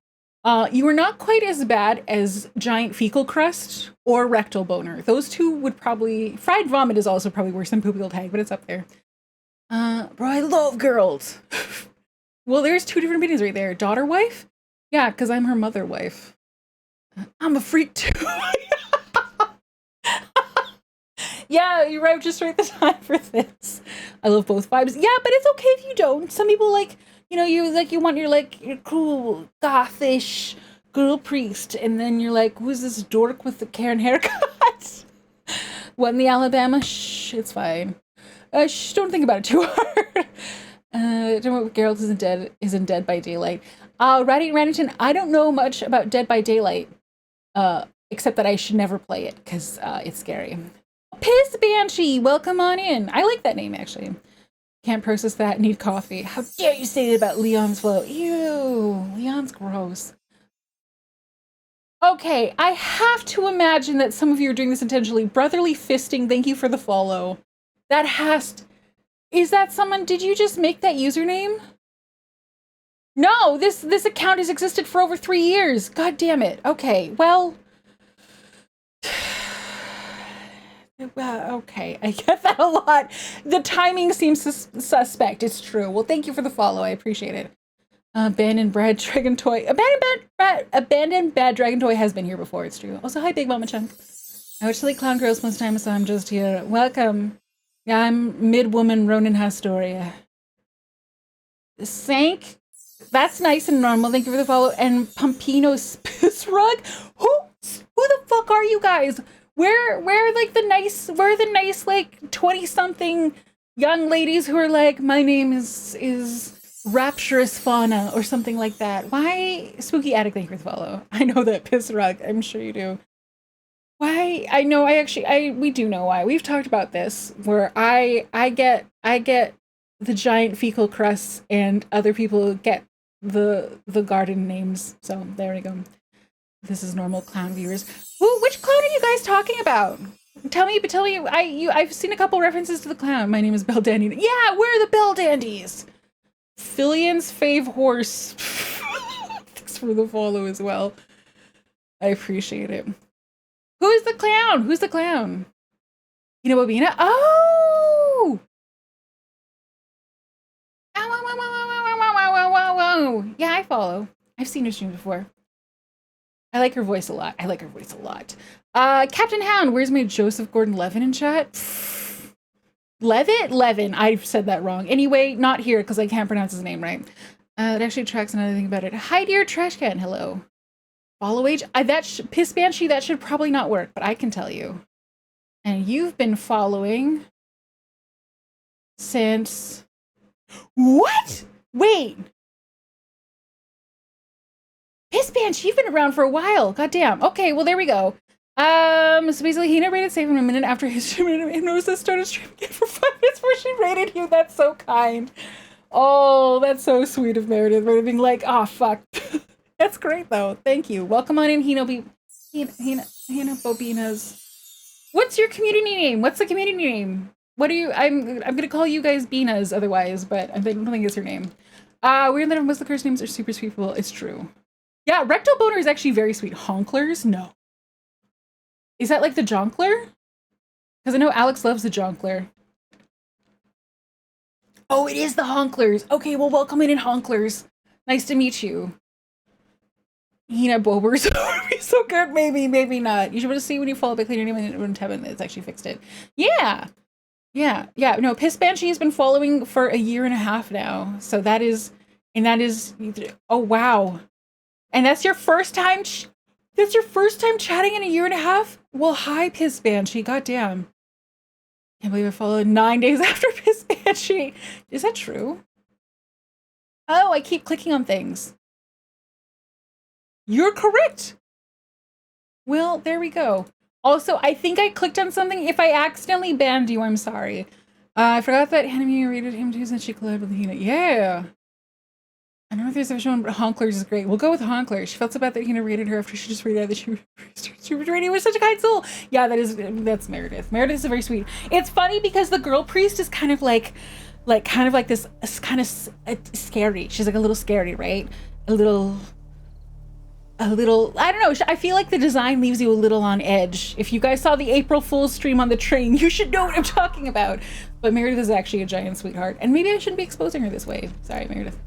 You are not quite as bad as giant fecal crust or rectal boner. Those two would probably... Fried vomit is also probably worse than poopy old hag, but it's up there. Bro, I love girls. Well, there's two different opinions right there. Daughter wife? Yeah, because I'm her mother wife. I'm a freak too. Yeah, you arrived just right the time for this. I love both vibes. Yeah, but it's okay if you don't. Some people like, you know, you want your cool gothish girl priest, and then you're like, who's this dork with the Karen haircut? What in the Alabama? Shh, it's fine. Shh, don't think about it too hard. Don't know what Geralt isn't Dead by Daylight. Rannington, I don't know much about Dead by Daylight, except that I should never play it because it's scary. Piss Banshee, welcome on in. I like that name, actually. Can't process that, need coffee. How dare you say that about Leon's flow? Ew, Leon's gross. Okay, I have to imagine that some of you are doing this intentionally. Brotherly Fisting, thank you for the follow. That has to... Is that someone... Did you just make that username? No, this account has existed for over 3 years. God damn it. Okay, well... Okay, I get that a lot. The timing seems suspect. It's true. Well, thank you for the follow. I appreciate it. Abandoned Bad Dragon Toy. Abandoned Bad Dragon Toy has been here before. It's true. Also, hi, Big Mama Chunk. I watch Silly Clown Girls most time, so I'm just here. Welcome. Yeah, I'm mid-woman Ronenn Haustoria. Sank. That's nice and normal. Thank you for the follow. And Pompino's Piss Rug. Who the fuck are you guys? Where are the nice like 20-something young ladies who are like, my name is Rapturous Fauna or something like that? Why? Spooky Attic, thank you for the follow. I know that Piss Rug. I'm sure you do. Why? I know. We do know why. We've talked about this where I get the giant fecal crusts and other people get the garden names. So there we go. This is normal clown viewers. Ooh, which clown are you guys talking about? Tell me. I've seen a couple references to the clown. My name is Bell Dandy. Yeah, where are the Bell Dandies? Filian's fave horse. Thanks for the follow as well. I appreciate it. Who is the clown? Who's the clown? You know, Bobina? Oh! Ow. Yeah, I follow. I've seen her stream before. I like her voice a lot. Captain Hound, where's my Joseph Gordon-Levitt in chat? Levitt? Levin. I said that wrong. Anyway, not here because I can't pronounce his name right. It actually tracks another thing about it. Hi, dear trash can. Hello. Follow age? Piss Banshee, that should probably not work, but I can tell you. And you've been following since... What? Wait. Piss Banshee, you've been around for a while. God damn. Okay, well, there we go. So basically, he narrated saving a minute after his hypnosis started streaming again for 5 minutes before she rated you. That's so kind. Oh, that's so sweet of Meredith. Meredith being like, oh, fuck. That's great, though. Thank you. Welcome on in, Hina Bobinas. What's your community name? What's the community name? What are you? I'm gonna call you guys Binas otherwise, but I don't think it's your name. Weird that most of the curse names are super sweet people. It's true. Yeah, rectal boner is actually very sweet. Honklers? No. Is that like the jonkler? Because I know Alex loves the jonkler. Oh, it is the honklers. Okay, well, welcome in honklers. Nice to meet you. Hina Bobers would be so good. Maybe, maybe not. You should see when you follow by cleaning your name and Tevin. It's actually fixed it. Yeah. No, Piss Banshee has been following for 1.5 years now. So that is, oh, wow. And that's your first time, chatting in 1.5 years? Well, hi, Piss Banshee. Goddamn. Can't believe I followed 9 days after Piss Banshee. Is that true? Oh, I keep clicking on things. You're correct. Well, there we go. Also, I think I clicked on something. If I accidentally banned you, I'm sorry. I forgot that Hanami rated him too since she collabed with Hina. Yeah. I don't know if there's ever shown, but Honklers is great. We'll go with Honklers. She felt so bad that Hina rated her after she just rated out that she was rating with such a kind soul. Yeah, that's Meredith. Meredith is very sweet. It's funny because the girl priest is kind of like this, kind of scary. She's like a little scary, right? A little a little, I don't know, I feel like the design leaves you a little on edge. If you guys saw the April Fool's stream on the train, you should know what I'm talking about. But Meredith is actually a giant sweetheart, and maybe I shouldn't be exposing her this way. Sorry, Meredith.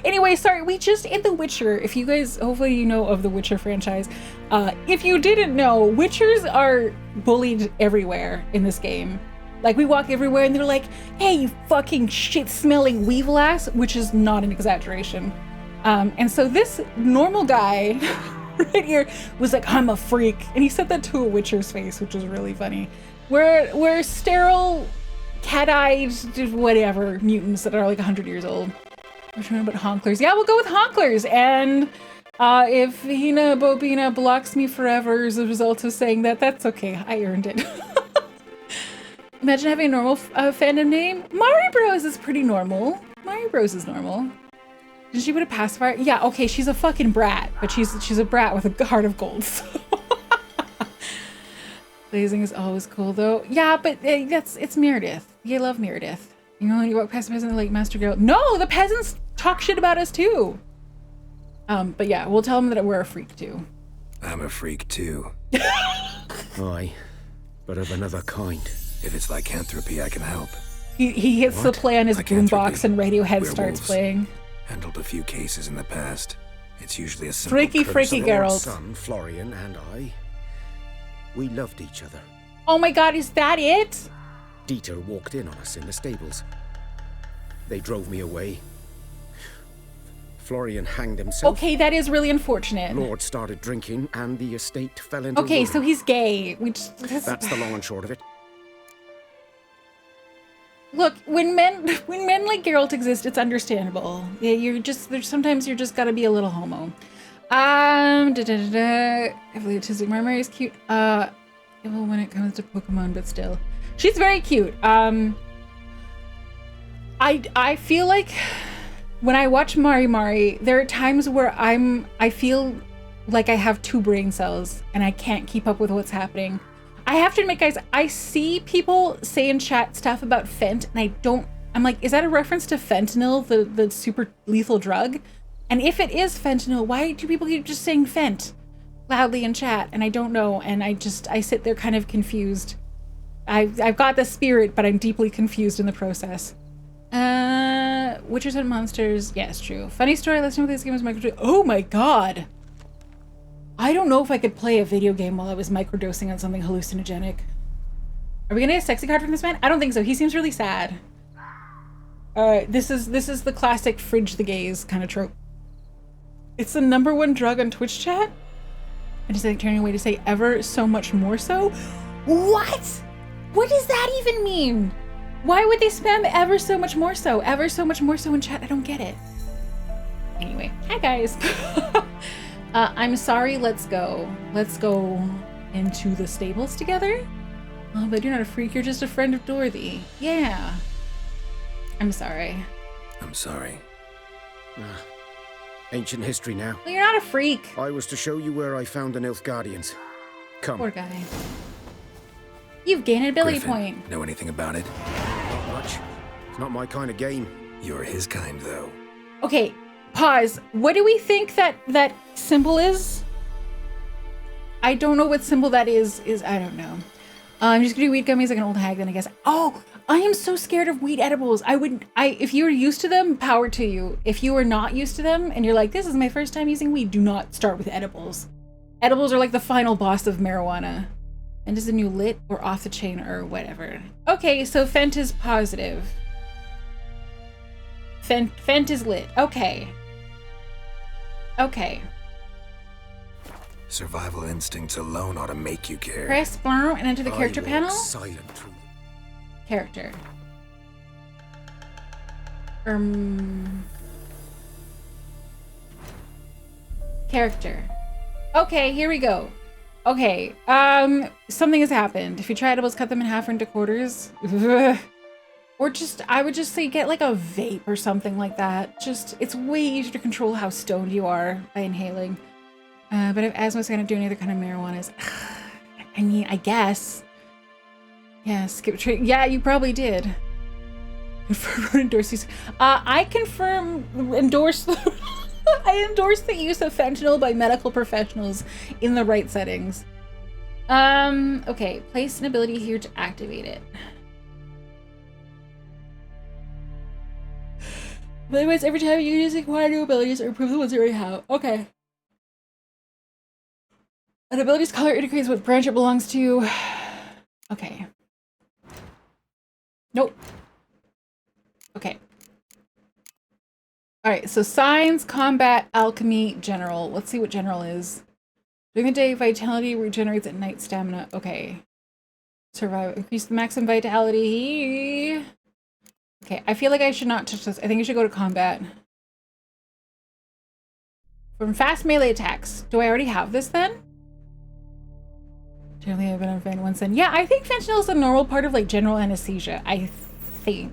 Anyway, sorry, we just in The Witcher, if you guys, hopefully you know of the Witcher franchise. If you didn't know, Witchers are bullied everywhere in this game. Like, we walk everywhere and they're like, hey, you fucking shit-smelling weevil ass, which is not an exaggeration. And so this normal guy right here was like, I'm a freak. And he said that to a Witcher's face, which is really funny. We're sterile, cat-eyed, whatever, mutants that are like 100 years old. We're talking about honklers. Yeah, we'll go with honklers. And if Hina Bobina blocks me forever as a result of saying that, that's okay. I earned it. Imagine having a normal fandom name. Mari Bros is pretty normal. Mari Bros is normal. Did she put a pacifier? Yeah, okay, she's a fucking brat, but she's a brat with a heart of gold. So. Blazing is always cool though. Yeah, but it's Meredith. You love Meredith. You know when you walk past the peasant like Master Girl. No, the peasants talk shit about us too. But yeah, we'll tell them that we're a freak too. I'm a freak too. Aye, but of another kind. If it's lycanthropy, I can help. He hits the play on his boombox and Radiohead starts playing. Handled a few cases in the past. It's usually a simple freaky Geralt. Son, Florian, and I, we loved each other. Oh my god, is that it? Dieter walked in on us in the stables. They drove me away. Florian hanged himself. Okay, that is really unfortunate. Lord started drinking and the estate fell into Okay, ruin. so he's gay. That's the long and short of it. Look, when men like Geralt exist, it's understandable. Yeah, sometimes you're just gotta be a little homo. Heavily autistic Marmari is cute. Well, when it comes to Pokemon, but still. She's very cute. I feel like when I watch Mari, there are times where I feel like I have two brain cells and I can't keep up with what's happening. I have to admit, guys, I see people say in chat stuff about Fent, and I'm like, is that a reference to fentanyl, the super lethal drug? And if it is fentanyl, why do people keep just saying Fent loudly in chat? And I don't know, and I sit there kind of confused. I've got the spirit, but I'm deeply confused in the process. Witchers and monsters, yes, true. Funny story, last time this game was microdosing. Oh my god! I don't know if I could play a video game while I was microdosing on something hallucinogenic. Are we gonna get a sexy card from this man? I don't think so. He seems really sad. This is the classic fridge the gays kind of trope. It's the #1 drug on Twitch chat? I just like turning away to say ever so much more so? What? What does that even mean? Why would they spam ever so much more so? Ever so much more so in chat? I don't get it. Anyway, hi guys. I'm sorry, let's go. Let's go into the stables together. Oh, but you're not a freak, you're just a friend of Dorothy. Yeah. I'm sorry. I'm sorry. Ancient history now. Well, you're not a freak. I was to show you where I found the Nilfgaardians. Come. Poor guy. You've gained an ability Griffin, point. Know anything about it? Not much. It's not my kind of game. You're his kind, though. Okay, pause. What do we think that symbol is? I don't know what symbol that is. I don't know. I'm just gonna do weed gummies like an old hag then, I guess. Oh, I am so scared of weed edibles. If you were used to them, power to you. If you are not used to them and you're like, this is my first time using weed, do not start with edibles. Edibles are like the final boss of marijuana. And is the new lit or off the chain or whatever. Okay, so Fent is positive. Fent is lit. Okay. Okay. Survival instincts alone ought to make you care. Press and enter the character panel. Silent. Character. Character. Okay, here we go. Okay, something has happened. If you try edibles, cut them in half or into quarters. Or I would just say get like a vape or something like that. It's way easier to control how stoned you are by inhaling. But if asthma's gonna do any other kind of marijuana, I mean, I guess. Yeah, skip trade. Yeah, you probably did. Confirm endorse. I confirm endorse. I endorse the use of fentanyl by medical professionals in the right settings. Okay, place an ability here to activate it. Otherwise, every time you use acquire new abilities or improve the ones you already have. Okay. An ability's color indicates what branch it belongs to. Okay. Nope. Okay. Alright, so science, combat, alchemy, general. Let's see what general is. During the day, vitality regenerates at night, stamina. Okay. Survive. Increase the maximum vitality. Okay, I feel like I should not touch this. I think I should go to combat. From fast melee attacks. Do I already have this then? Generally, I've been on fentanyl once then. Yeah, I think fentanyl is a normal part of like general anesthesia. I think.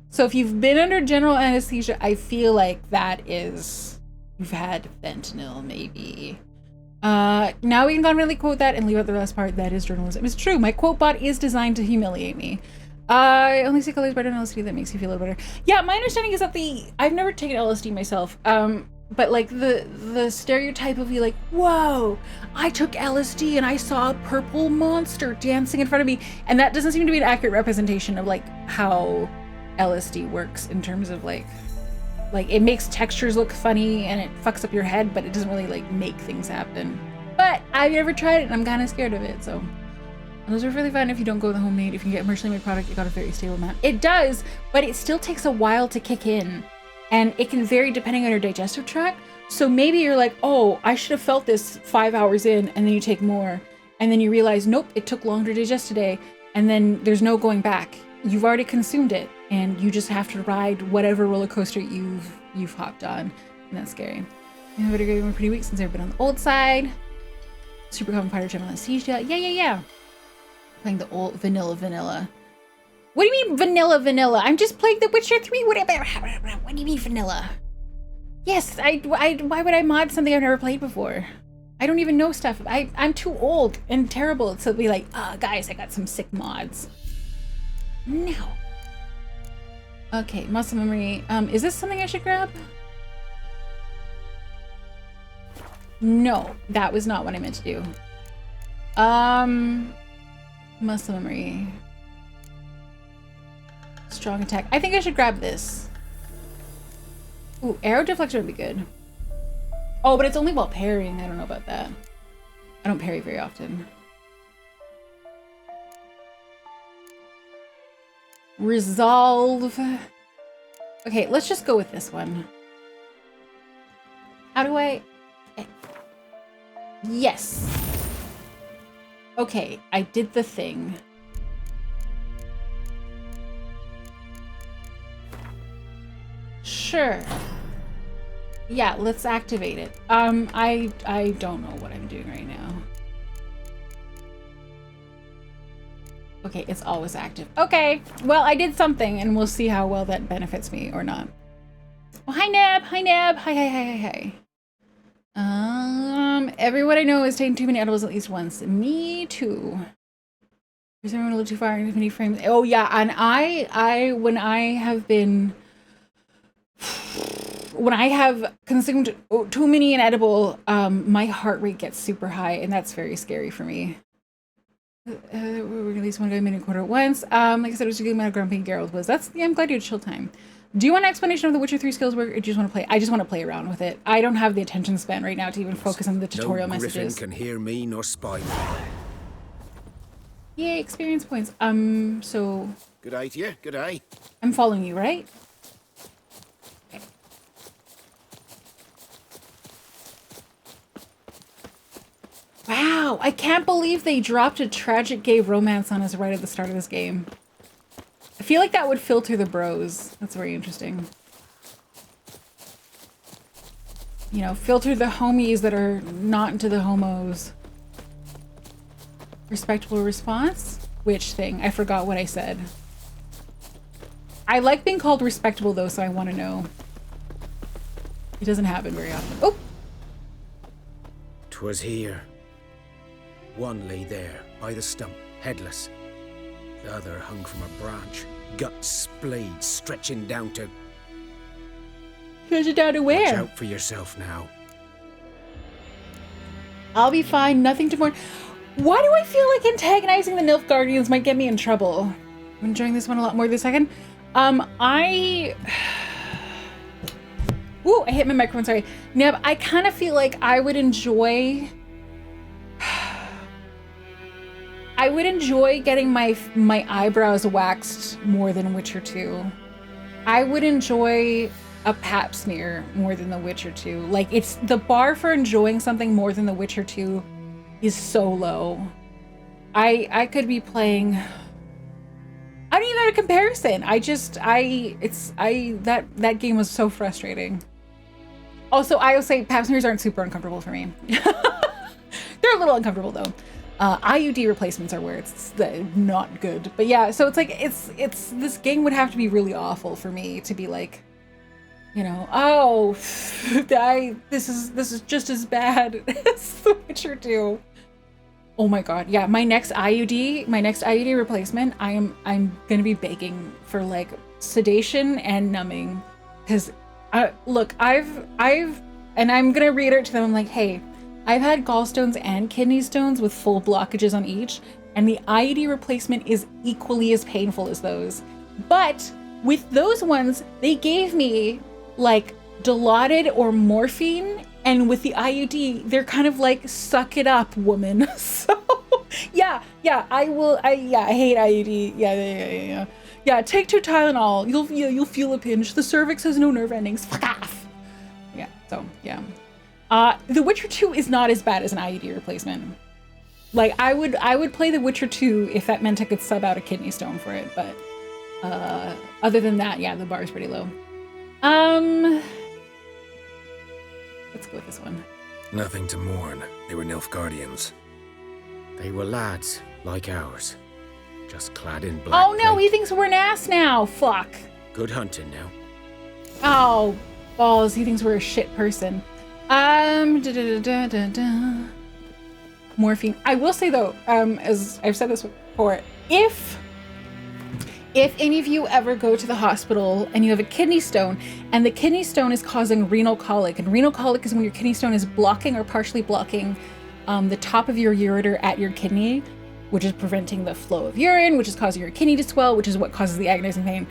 So if you've been under general anesthesia, I feel like that is, you've had fentanyl maybe. Now we can confidently quote that and leave out the last part. That is journalism. It's true. My quote bot is designed to humiliate me. I only see colors better than LSD. That makes you feel a little better. Yeah, my understanding is that I've never taken LSD myself. But like the stereotype of you like, whoa, I took LSD and I saw a purple monster dancing in front of me. And that doesn't seem to be an accurate representation of like how LSD works in terms of like it makes textures look funny and it fucks up your head, but it doesn't really like make things happen. But I've never tried it and I'm kind of scared of it. So those are really fun if you don't go with the homemade. If you get a commercially made product, you got a very stable amount. It does, but it still takes a while to kick in. And it can vary depending on your digestive tract. So maybe you're like, oh, I should have felt this 5 hours in, and then you take more. And then you realize, nope, it took longer to digest today. And then there's no going back. You've already consumed it. And you just have to ride whatever roller coaster you've hopped on. And that's scary. I've been pretty weak since I've been on the old side. Super common part of general anesthesia. Yeah. Playing the old vanilla. What do you mean vanilla? I'm just playing The Witcher 3. What do you mean vanilla? Yes, why would I mod something I've never played before? I don't even know stuff. I'm too old and terrible to be like, guys, I got some sick mods. No. Okay, muscle memory. Is this something I should grab? No, that was not what I meant to do. Muscle memory. Strong attack. I think I should grab this. Ooh, arrow deflection would be good. Oh, but it's only while parrying. I don't know about that. I don't parry very often. Resolve. Okay, let's just go with this one. How do I... Yes. Okay, I did the thing. Sure. Yeah, let's activate it. I don't know what I'm doing right now. Okay, it's always active. Okay, well, I did something and we'll see how well that benefits me or not. Oh, hi, Neb. Hi, Neb. Hi. Everyone I know is taking too many edibles at least once. Me too. Is everyone a little too far in many frames? Oh yeah, and when I have consumed too many an edible, my heart rate gets super high, and that's very scary for me. We released one guy minute quarter at once. Like I said, it was a good amount of grumpy Geralt was. Yeah, I'm glad you had chill time. Do you want an explanation of the Witcher 3 skills work, or do you just want to play? I just want to play around with it. I don't have the attention span right now to even focus on the tutorial messages. No griffin can hear me nor spy me. Yay, experience points. So... Good eye to you, good eye. I'm following you, right? Okay. Wow, I can't believe they dropped a tragic gay romance on us right at the start of this game. I feel like that would filter the bros. That's very interesting. You know, filter the homies that are not into the homos. Respectable response? Which thing? I forgot what I said. I like being called respectable though, so I want to know. It doesn't happen very often. Oh! 'Twas here. One lay there, by the stump, headless. The other hung from a branch, guts splayed, stretching down to... Treasure down to where? Watch out for yourself now. I'll be fine, nothing to mourn. Why do I feel like antagonizing the Nilfgaardians might get me in trouble? I'm enjoying this one a lot more this second. Ooh, I hit my microphone, sorry. Neb, I kind of feel like I would enjoy getting my eyebrows waxed more than Witcher 2. I would enjoy a pap smear more than The Witcher 2. Like, it's the bar for enjoying something more than The Witcher 2 is so low. I could be playing, I don't even have a comparison. That game was so frustrating. Also, I will say pap smears aren't super uncomfortable for me. They're a little uncomfortable though. IUD replacements are where it's not good. But yeah, so it's like, this game would have to be really awful for me to be like, you know, oh, this is just as bad as The Witcher 2. Oh my god, yeah, my next IUD replacement, I'm gonna be begging for like sedation and numbing, because look, I've and I'm gonna reiterate to them, I'm like, hey, I've had gallstones and kidney stones with full blockages on each, and the IUD replacement is equally as painful as those. But with those ones, they gave me like Dilaudid or morphine, and with the IUD, they're kind of like, suck it up, woman. So yeah, I hate IUD. Yeah, take 2 Tylenol. You'll feel a pinch. The cervix has no nerve endings. Fuck off. Yeah, so yeah. The Witcher 2 is not as bad as an IUD replacement. Like, I would play The Witcher 2 if that meant I could sub out a kidney stone for it, but other than that, yeah, the bar is pretty low. Let's go with this one. Nothing to mourn. They were Nilfgaardians. They were lads, like ours. Just clad in black. Oh no, he thinks we're an ass now. Fuck. Good hunting now. Oh, balls, he thinks we're a shit person. Morphine. I will say though, as I've said this before, if any of you ever go to the hospital and you have a kidney stone and the kidney stone is causing renal colic, and renal colic is when your kidney stone is blocking or partially blocking the top of your ureter at your kidney, which is preventing the flow of urine, which is causing your kidney to swell, which is what causes the agonizing pain.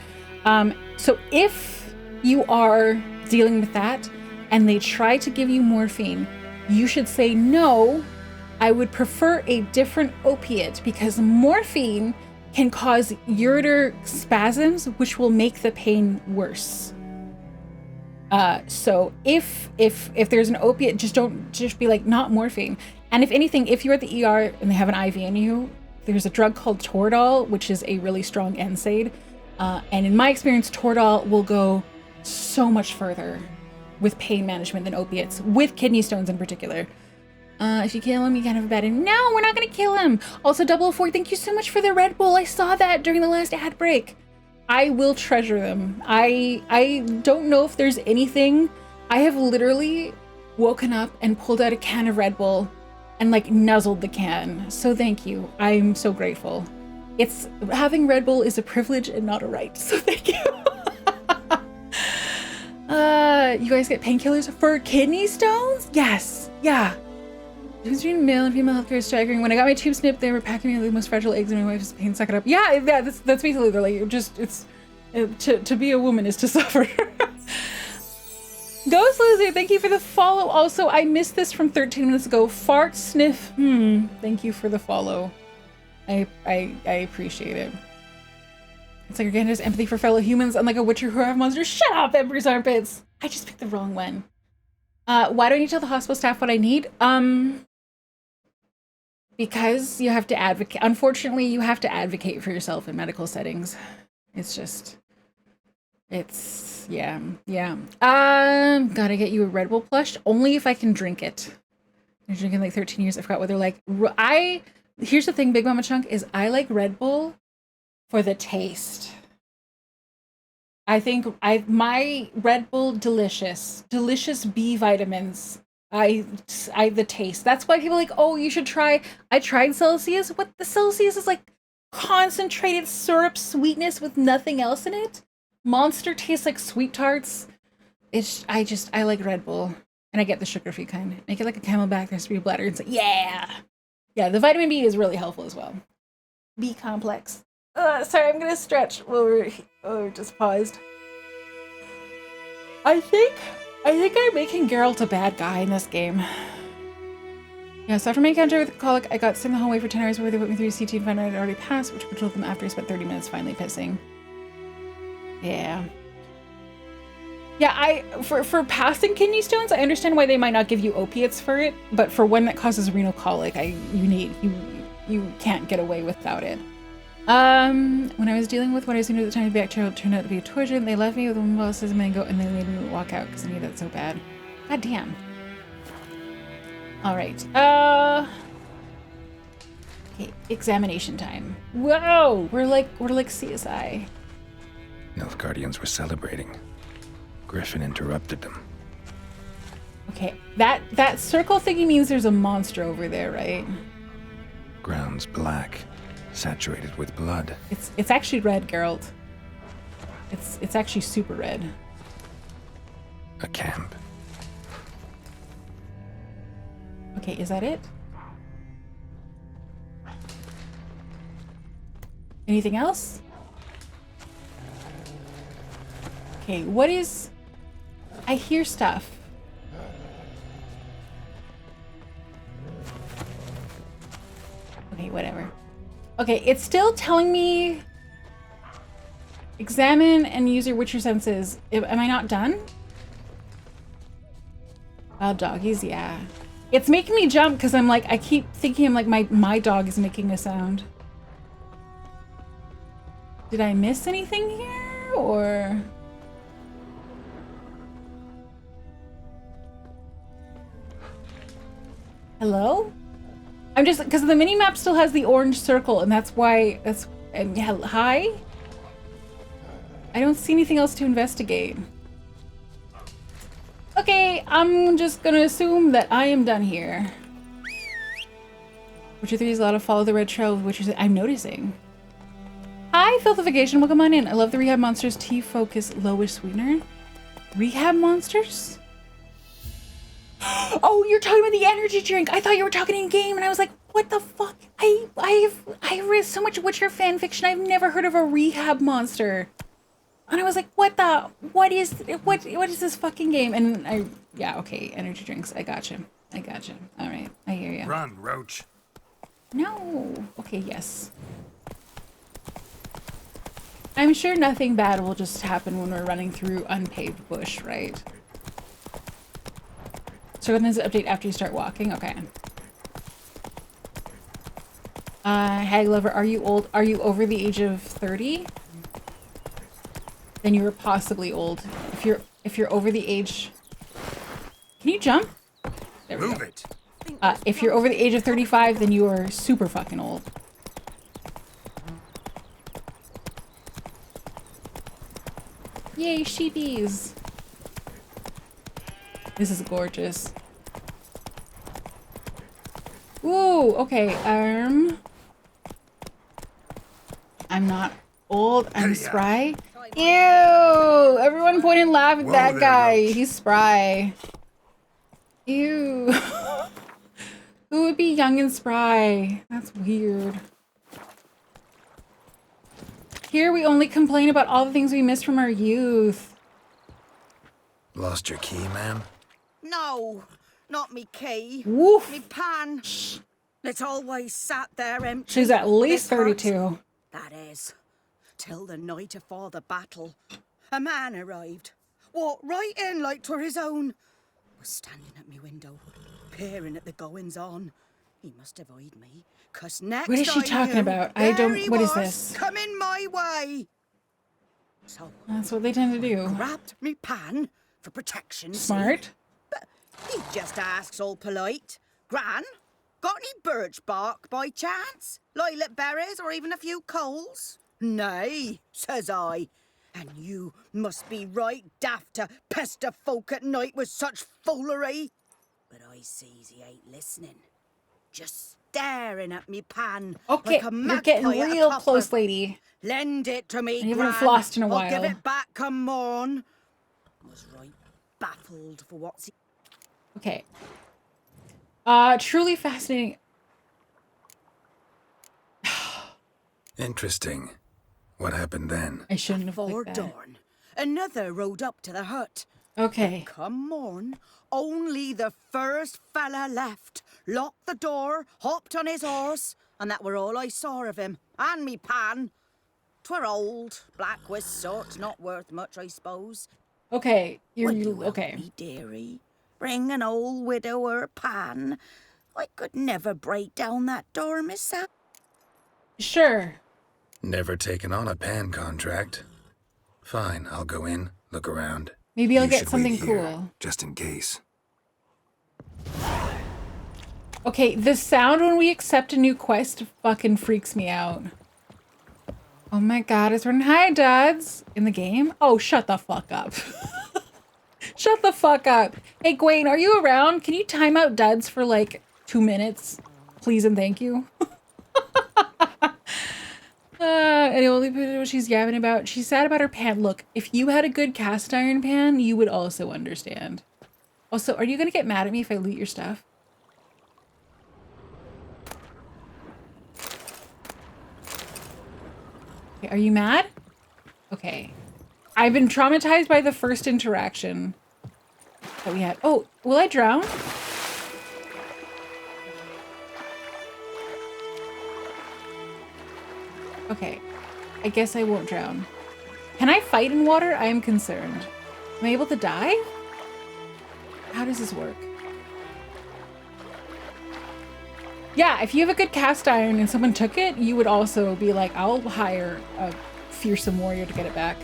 So if you are dealing with that and they try to give you morphine, you should say, no, I would prefer a different opiate, because morphine can cause ureter spasms, which will make the pain worse. So if there's an opiate, just be like, not morphine. And if anything, if you're at the ER and they have an IV in you, there's a drug called Toradol, which is a really strong NSAID. And in my experience, Toradol will go so much further with pain management than opiates, with kidney stones in particular. If you kill him, you can't have a bad end. No, we're not gonna kill him. Also, 004, thank you so much for the Red Bull. I saw that during the last ad break. I will treasure them. I don't know if there's anything. I have literally woken up and pulled out a can of Red Bull and like nuzzled the can. So thank you. I'm so grateful. Having Red Bull is a privilege and not a right. So thank you. You guys get painkillers for kidney stones? Yes. Yeah. The difference between male and female healthcare is staggering. When I got my tube snipped, they were packing me the most fragile eggs, and my wife's pain suck it up. Yeah, that's basically, they're like, to be a woman is to suffer. Ghost Loser, thank you for the follow. Also, I missed this from 13 minutes ago. Fart sniff. Thank you for the follow. I appreciate it. It's like Organized empathy for fellow humans, unlike a witcher who have monsters. Shut up, Ember's armpits. I just picked the wrong one. Why do I need to tell the hospital staff what I need? Because you have to advocate. Unfortunately, you have to advocate for yourself in medical settings. Yeah. Gotta get you a Red Bull plush. Only if I can drink it. I've been drinking like 13 years. I forgot what they're like. Here's the thing, Big Mama Chunk, is I like Red Bull for the taste. I think my Red Bull delicious B vitamins. The taste. That's why people are like, oh, you should try. I tried Celsius. What the Celsius is like concentrated syrup sweetness with nothing else in it. Monster tastes like sweet tarts. I like Red Bull. And I get the sugar-free kind. Make it like a Camelback, there has to be a bladder. It's like, yeah! Yeah, the vitamin B is really helpful as well. B complex. Sorry, I'm gonna stretch while we're just paused. I think I'm making Geralt a bad guy in this game. Yeah, so after my encounter with the colic, I got sent the hallway for 10 hours where they put me through CT and found out I'd already passed, which controlled them after I spent 30 minutes finally pissing. Yeah. Yeah, for passing kidney stones, I understand why they might not give you opiates for it, but for one that causes renal colic, you can't get away without it. When I was dealing with what I assumed at the time to be bacterial, it turned out to be a torsion. They left me with one bosses and mango, and they made me walk out because I needed that so bad. God damn. All right. Okay, examination time. Whoa, we're like CSI. Nilfgaardians were celebrating. Griffin interrupted them. Okay, that circle thingy means there's a monster over there, right? Ground's black, saturated with blood. It's actually red, Geralt. It's actually super red. A camp. Okay, is that it? Anything else? Okay, what is... I hear stuff. Okay, whatever. Okay, it's still telling me... Examine and use your Witcher senses. Am I not done? Wild doggies, yeah. It's making me jump because I'm like, I keep thinking I'm like, my dog is making a sound. Did I miss anything here, or? Hello? I'm just, because the mini-map still has the orange circle, and that's why, hi? I don't see anything else to investigate. Okay, I'm just gonna assume that I am done here. Witcher 3 is a lot of follow the red trail of Witcher. I'm noticing. Hi, Filthification, welcome on in. I love the Rehab Monsters Tea-Focus Lowish Sweetener. Rehab Monsters? Oh, you're talking about the energy drink. I thought you were talking in game, and I was like, what the fuck? I've read so much Witcher fan fiction. I've never heard of a Rehab Monster. And I was like, what is this fucking game? And yeah, okay, energy drinks. I gotcha. All right, I hear you. Run, Roach. No. Okay, yes. I'm sure nothing bad will just happen when we're running through unpaved bush, right? So when does it update after you start walking? Okay. Hag Lover, are you old? Are you over the age of 30? Then you were possibly old. If you're over the age... Can you jump? There we go. Move it. If you're over the age of 35, then you are super fucking old. Yay, sheepies! This is gorgeous. Ooh, okay, I'm not old, I'm spry. Ew! Everyone point and laugh at that guy. He's spry. Ew. Who would be young and spry? That's weird. Here we only complain about all the things we missed from our youth. Lost your key, ma'am? No, not me key. Woof. Me pan. It's always sat there empty. She's at least This hurts. 32. That is. Till the night afore the battle, a man arrived. Walked right in like 'twere his own. Was standing at me window, peering at the goings on. He must have eyed me, 'cause next What is she I talking knew, about? I there don't. he What is was, this? coming my way. So That's what they tend to do. grabbed me pan for protection. Smart. But he just asks all polite, Gran, got any birch bark by chance? Lilac berries or even a few coals? Nay, says I. And you must be right daft to pester folk at night with such foolery. But I sees he ain't listening. Just staring at me pan. Okay, like a you're getting magpie at a real copper. close, lady. Lend it to me, You haven't Gran. flossed in a I'll give while. it back come morn. Was right baffled for what's... Okay. Truly fascinating. Interesting. What happened then? I shouldn't have Before clicked that. dawn, another rode up to the hut. Okay. But come morn, only the first fella left, locked the door, hopped on his horse, and that were all I saw of him. And me pan. 'Twere old, black with soot, not worth much, I suppose. Okay. Will you help okay. me, dearie? Bring an old widower pan. I could never break down that door myself. Sure. Never taken on a pan contract. Fine, I'll go in, look around. Maybe I'll You get should something wait here, cool. just in case. Okay, the sound when we accept a new quest fucking freaks me out. Oh my god, it's running hi dads in the game. Oh, shut the fuck up. Shut the fuck up. Hey, Gwen, are you around? Can you time out duds for like 2 minutes? Please and thank you. And the only what she's yapping about. She's sad about her pan. Look, if you had a good cast iron pan, you would also understand. Also, are you gonna get mad at me if I loot your stuff? Okay, are you mad? Okay. I've been traumatized by the first interaction that we had. Oh, will I drown? Okay. I guess I won't drown. Can I fight in water? I am concerned. Am I able to dive? How does this work? Yeah, if you have a good cast iron and someone took it, you would also be like, I'll hire a fearsome warrior to get it back.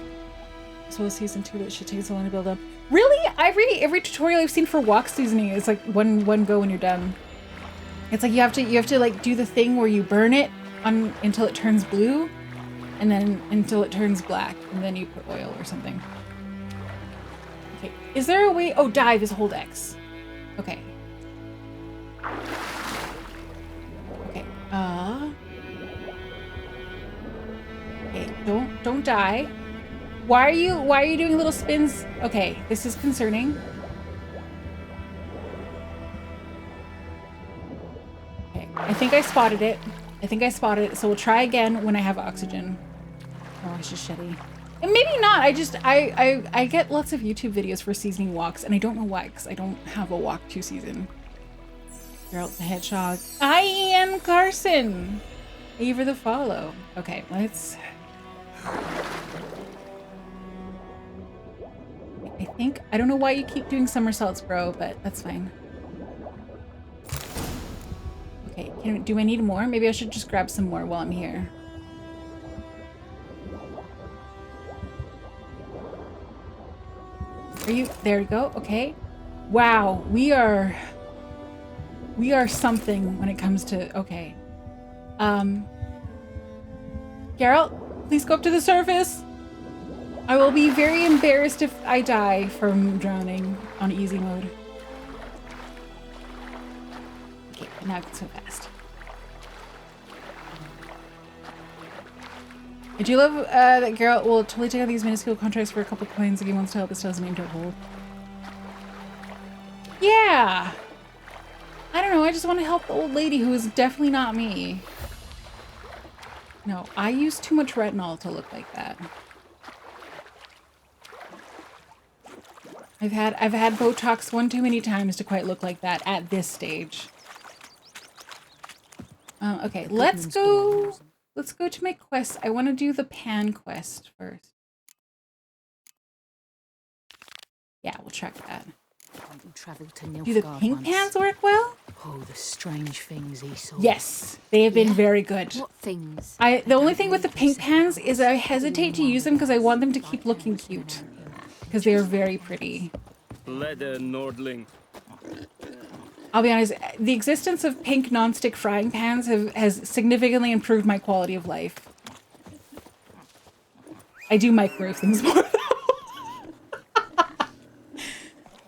So season 2, it should take so long to build up. Really? Every tutorial I've seen for walk seasoning is like one go when you're done. It's like you have to like do the thing where you burn it until it turns blue, and then until it turns black, and then you put oil or something. Okay, is there a way? Oh, dive is hold X. Okay. Okay. Okay. Don't die. Why are you doing little spins? Okay, this is concerning. Okay, I think I spotted it. So we'll try again when I have oxygen. Oh, it's just shitty. And maybe not. I get lots of YouTube videos for seasoning walks, and I don't know why, because I don't have a walk to season. Geralt the Hedgehog. I am Carson. Thank you for the follow. Okay, let's... I don't know why you keep doing somersaults, bro, but that's fine. Okay, do I need more? Maybe I should just grab some more while I'm here. There you go, okay. Wow, we are something when it comes to, okay. Geralt, please go up to the surface. I will be very embarrassed if I die from drowning on easy mode. Okay, now it's so fast. I do love that Geralt will totally take out these minuscule contracts for a couple coins if he wants to help, but still doesn't aim to hold. Yeah! I don't know, I just want to help the old lady who is definitely not me. No, I use too much retinol to look like that. I've had Botox one too many times to quite look like that at this stage. Okay, let's go to my quest. I want to do the pan quest first. Yeah, we'll track that. Do the pink pans work well? Oh, the strange things he saw. Yes, they have been very good. What things? The only thing with the pink pans is I hesitate to use them because I want them to keep looking cute. Because they are very pretty. Leather Nordling. I'll be honest, the existence of pink nonstick frying pans has significantly improved my quality of life. I do microwave things more though.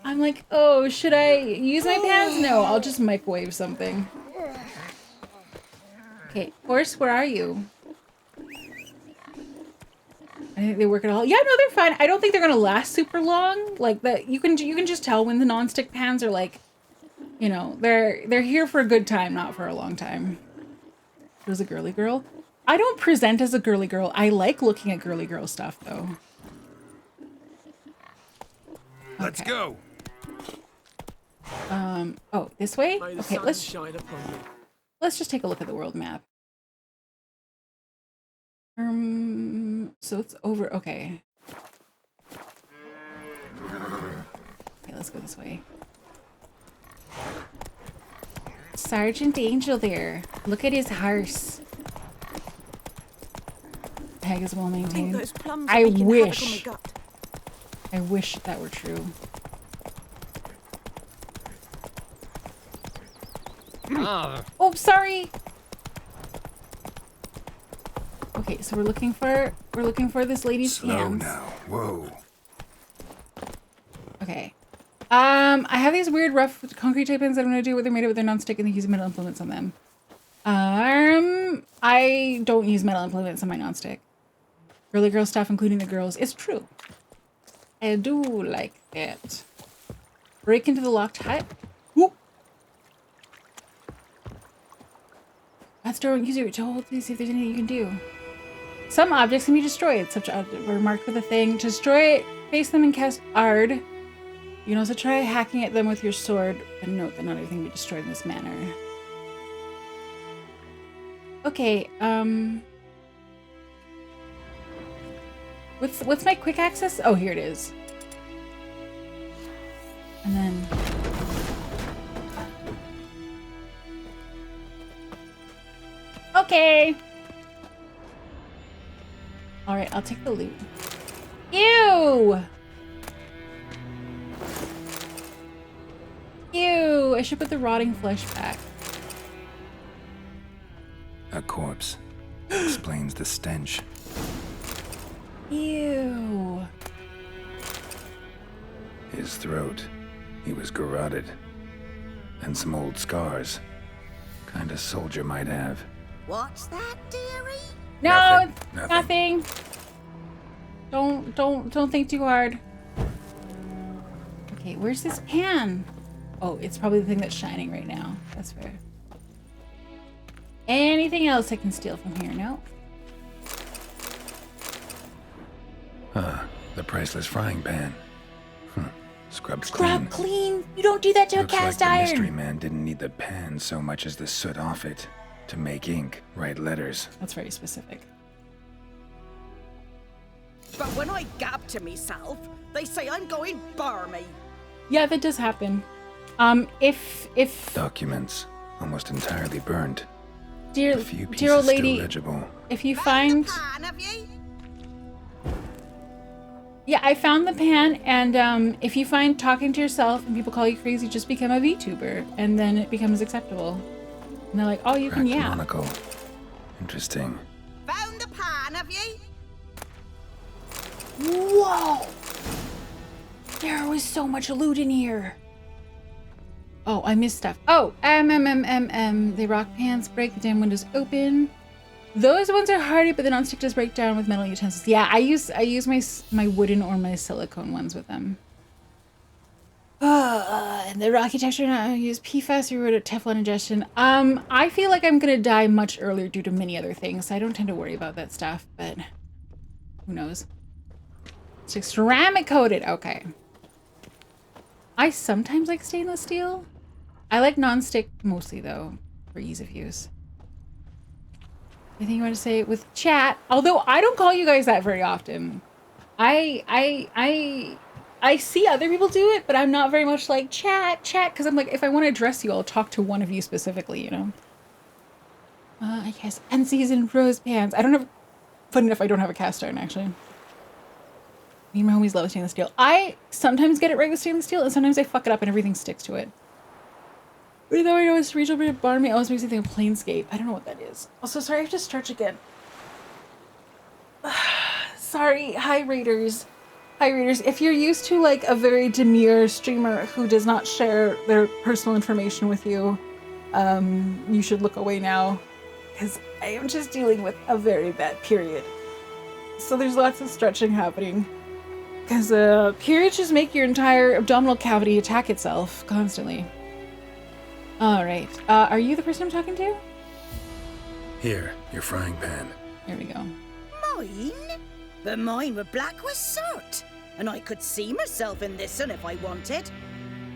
I'm like, oh, should I use my pans? No, I'll just microwave something. Okay, horse, where are you? I think they work at all. Yeah, no, they're fine. I don't think they're gonna last super long. Like that, you can just tell when the non-stick pans are like, you know, they're here for a good time, not for a long time. It was a girly girl. I don't present as a girly girl. I like looking at girly girl stuff though. Let's go. Oh, this way? May the Okay, sun let's shine upon you. just take a look at the world map. So it's over. Okay. Okay, let's go this way. Sergeant Angel there. Look at his horse. Hag is well maintained. I wish that were true. Oh, sorry. Okay, so we're looking for this lady's hands. Slow now. Whoa. Okay. I have these weird rough concrete type pins that I'm gonna do what they're made of with their non-stick and they use metal implements on them. I don't use metal implements on my non-stick. Girly girl stuff, including the girls, is true. I do like that. Break into the locked hut. Whoop. That's door when user told to see if there's anything you can do. Some objects can be destroyed. Such objects were marked with a thing. To destroy it, face them and cast Ard. You can also try hacking at them with your sword, but note that not everything can be destroyed in this manner. Okay, what's my quick access? Oh, here it is. And then okay. All right, I'll take the loot. Ew! Ew! I should put the rotting flesh back. A corpse. Explains the stench. Ew. His throat. He was garroted. And some old scars. Kind of soldier might have. What's that, dearie? No, Nothing. nothing. Don't think too hard. Okay, where's this pan? Oh, it's probably the thing that's shining right now. That's fair. Anything else I can steal from here? No. The priceless frying pan. Scrubbed Scrub clean. clean. You don't do that to Looks a cast like the iron. mystery man didn't need the pan so much as the soot off it. To make ink, write letters. That's very specific. But when I gab to myself, they say I'm going barmy. Yeah, that does happen. If Documents. Almost entirely burnt. dear A few pieces dear old lady, still legible. if you find Pan, have you? yeah, I found the pan, and if you find talking to yourself and people call you crazy, just become a VTuber, and then it becomes acceptable. And they're like, oh, you can yap. Monocle. Interesting. Found the pan, have you? Whoa! There was so much loot in here. Oh, I missed stuff. Oh, the rock pans break, the damn windows open. Those ones are hardy, but the non-stick does break down with metal utensils. Yeah, I use my wooden or my silicone ones with them. And the rocky texture, I use PFAS, we wrote it Teflon ingestion. I feel like I'm gonna die much earlier due to many other things. I don't tend to worry about that stuff, but who knows? It's ceramic coated. Okay. I sometimes like stainless steel. I like non-stick mostly though, for ease of use. Anything you want to say with chat? Although I don't call you guys that very often. I see other people do it, but I'm not very much like chat, because I'm like, if I want to address you, I'll talk to one of you specifically, you know? I guess unseasoned rose pans. I don't have, funny enough, I don't have a cast iron actually. Me and my homies love stainless steel. I sometimes get it right with stainless steel, and sometimes I fuck it up and everything sticks to it. But though I know it's regional, but it bothered me. It always makes me think of Planescape. I don't know what that is. Also, sorry, I have to stretch again. Sorry, hi Raiders. Hi Raiders. If you're used to like a very demure streamer who does not share their personal information with you, you should look away now, because I am just dealing with a very bad period. So there's lots of stretching happening. Because periods just make your entire abdominal cavity attack itself constantly. Alright. Are you the person I'm talking to? Here, your frying pan. Here we go. Mine? But mine were black with soot. And I could see myself in this one if I wanted.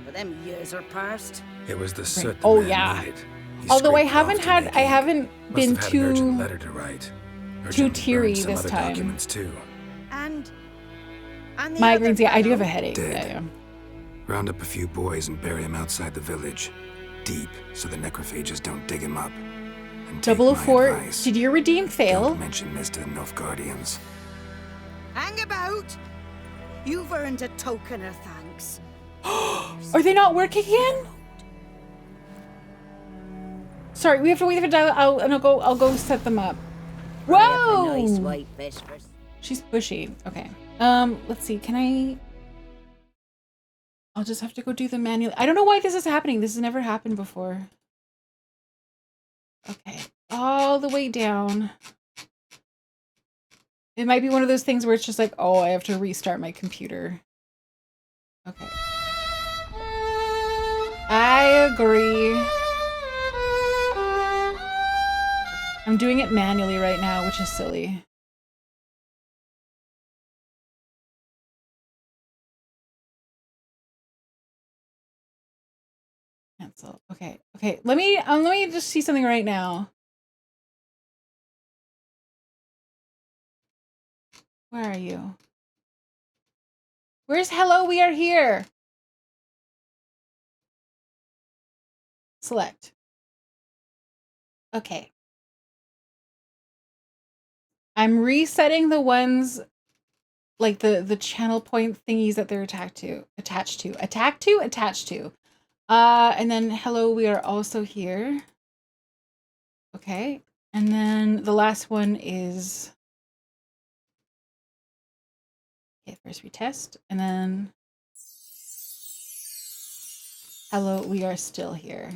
But them years are past. It was the soot the Oh man yeah. needed. He Although I scraped it off to make ink. haven't Must been have had an urgent too letter to write. too Urgently teary burned some this other time. documents too. And the Migraines, other yeah, I do have fellow? a headache. Dead. Yeah. Round up a few boys and bury him outside the village. Deep, so the necrophages don't dig him up. And take my 004, advice. did your redeem fail? Don't mention this to the Nilfgaardians. Hang about! You've earned a token of thanks. Are they not working again? Sorry, we have to wait for it to die out and I'll go set them up. Whoa! Nice white vespers. She's pushy. Okay. Let's see. I'll just have to go do the manual. I don't know why this is happening. This has never happened before. Okay. All the way down. It might be one of those things where it's just like, oh, I have to restart my computer. Okay. I agree. I'm doing it manually right now, which is silly. Cancel. Okay. Okay. Let me just see something right now. Where are you? Where's hello? We are here. Select. Okay. I'm resetting the ones like the channel point thingies that they're attached to. And then hello, we are also here. Okay. And then the last one is okay, first we test, and then hello, we are still here.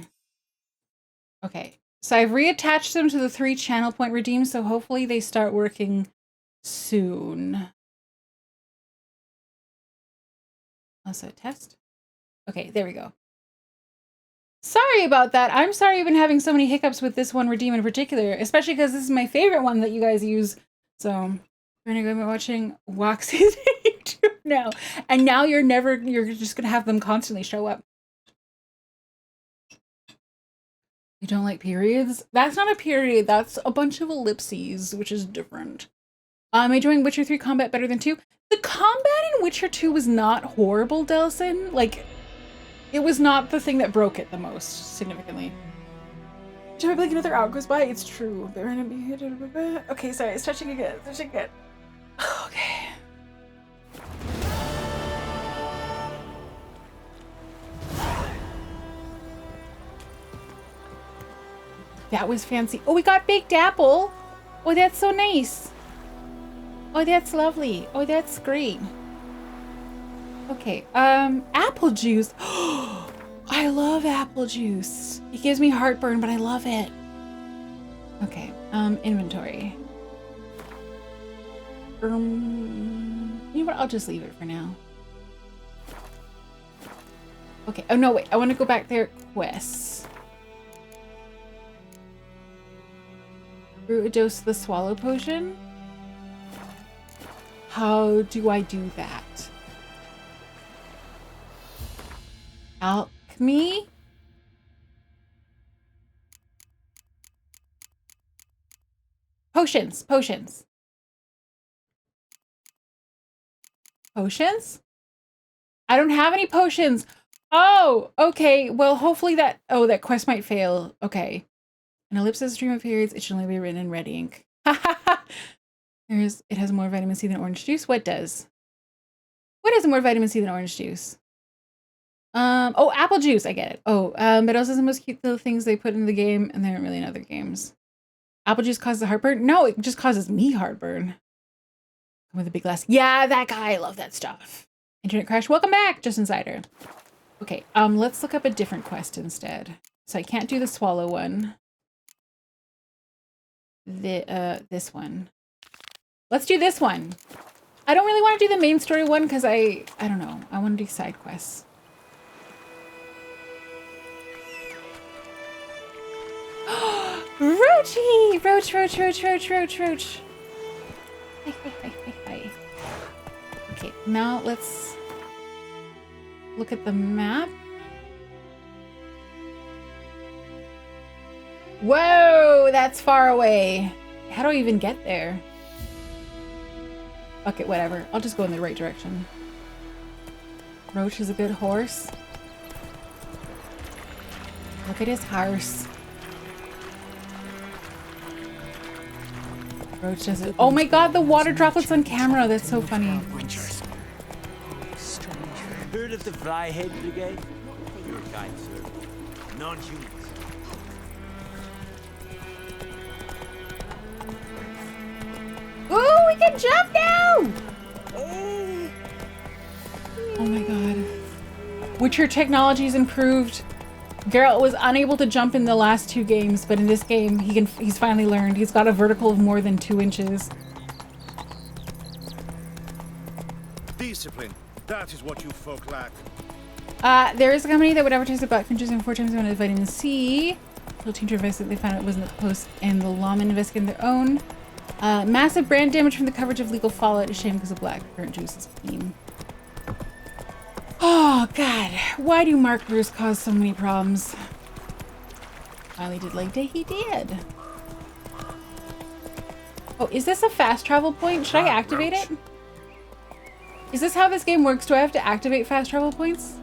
Okay. So I've reattached them to the 3 channel point redeem, so hopefully they start working soon. Also test. Okay, there we go. Sorry about that. I'm sorry you've been having so many hiccups with this one redeem in particular, especially because this is my favorite one that you guys use. So we're gonna go watching Waxy's YouTube now. And now you're just gonna have them constantly show up. You don't like periods? That's not a period. That's a bunch of ellipses, which is different. Am I enjoying Witcher 3 combat better than 2? The combat in Witcher 2 was not horrible, Delson. Like, it was not the thing that broke it the most significantly. Should I like another hour goes by? It's true. They're gonna be okay, sorry, it's touching again. Okay. That was fancy. Oh, we got baked apple. Oh, that's so nice. Oh, that's lovely. Oh, that's great. Okay, apple juice. I love apple juice. It gives me heartburn, but I love it. Okay, inventory. You know what? I'll just leave it for now. Okay, oh no, wait. I want to go back there. Quests. Brew a dose of the swallow potion. How do I do that? Alchemy? Potions. Potions. I don't have any potions. Oh, okay. Well, hopefully that quest might fail. Okay. An ellipsis stream of periods. It should only be written in red ink. It has more vitamin C than orange juice. What does? What has more vitamin C than orange juice? Oh, apple juice. I get it. Oh, but also the most cute little things they put in the game, and they aren't really in other games. Apple juice causes heartburn? No, it just causes me heartburn. Come with a big glass. Yeah, that guy. I love that stuff. Internet crash. Welcome back, Just Insider. Okay, let's look up a different quest instead. So I can't do the swallow one. This one. Let's do this one. I don't really want to do the main story one because I don't know. I want to do side quests. Roachy! Roach. Hi. Okay, now let's look at the map. Whoa, that's far away. How do I even get there? Okay, whatever. I'll just go in the right direction. Roach is a good horse. Look at his horse. Roach does it. Oh my god, the water droplets on camera. That's so funny. Heard of the Fryhead Brigade? Your kind, sir. Non-humans. Ooh, we can jump now! Oh my god. Witcher technology's improved. Geralt was unable to jump in the last 2 games, but in this game, he's finally learned. He's got a vertical of more than 2 inches. Discipline. That is what you folk lack. There is a company that would advertise about consuming 4 times the amount of vitamin C. Little teacher advice that they found it wasn't the post, and the lawmen investigated their own. Massive brand damage from the coverage of legal fallout. A shame because of black currant juice is clean. Oh god, why do markers cause so many problems? Finally did leg day, he did. Oh, is this a fast travel point? Should I activate it? Is this how this game works? Do I have to activate fast travel points?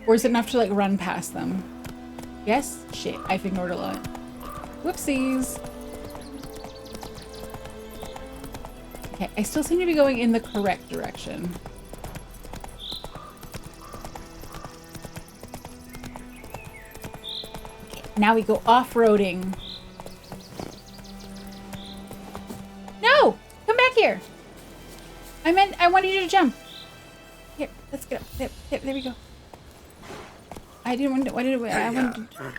Or is it enough to like run past them? Yes? Shit, I've ignored a lot. Whoopsies. Okay, I still seem to be going in the correct direction. Okay, now we go off-roading. No! Come back here! I wanted you to jump. Here, let's get up. There we go. I didn't want to, I wanted to...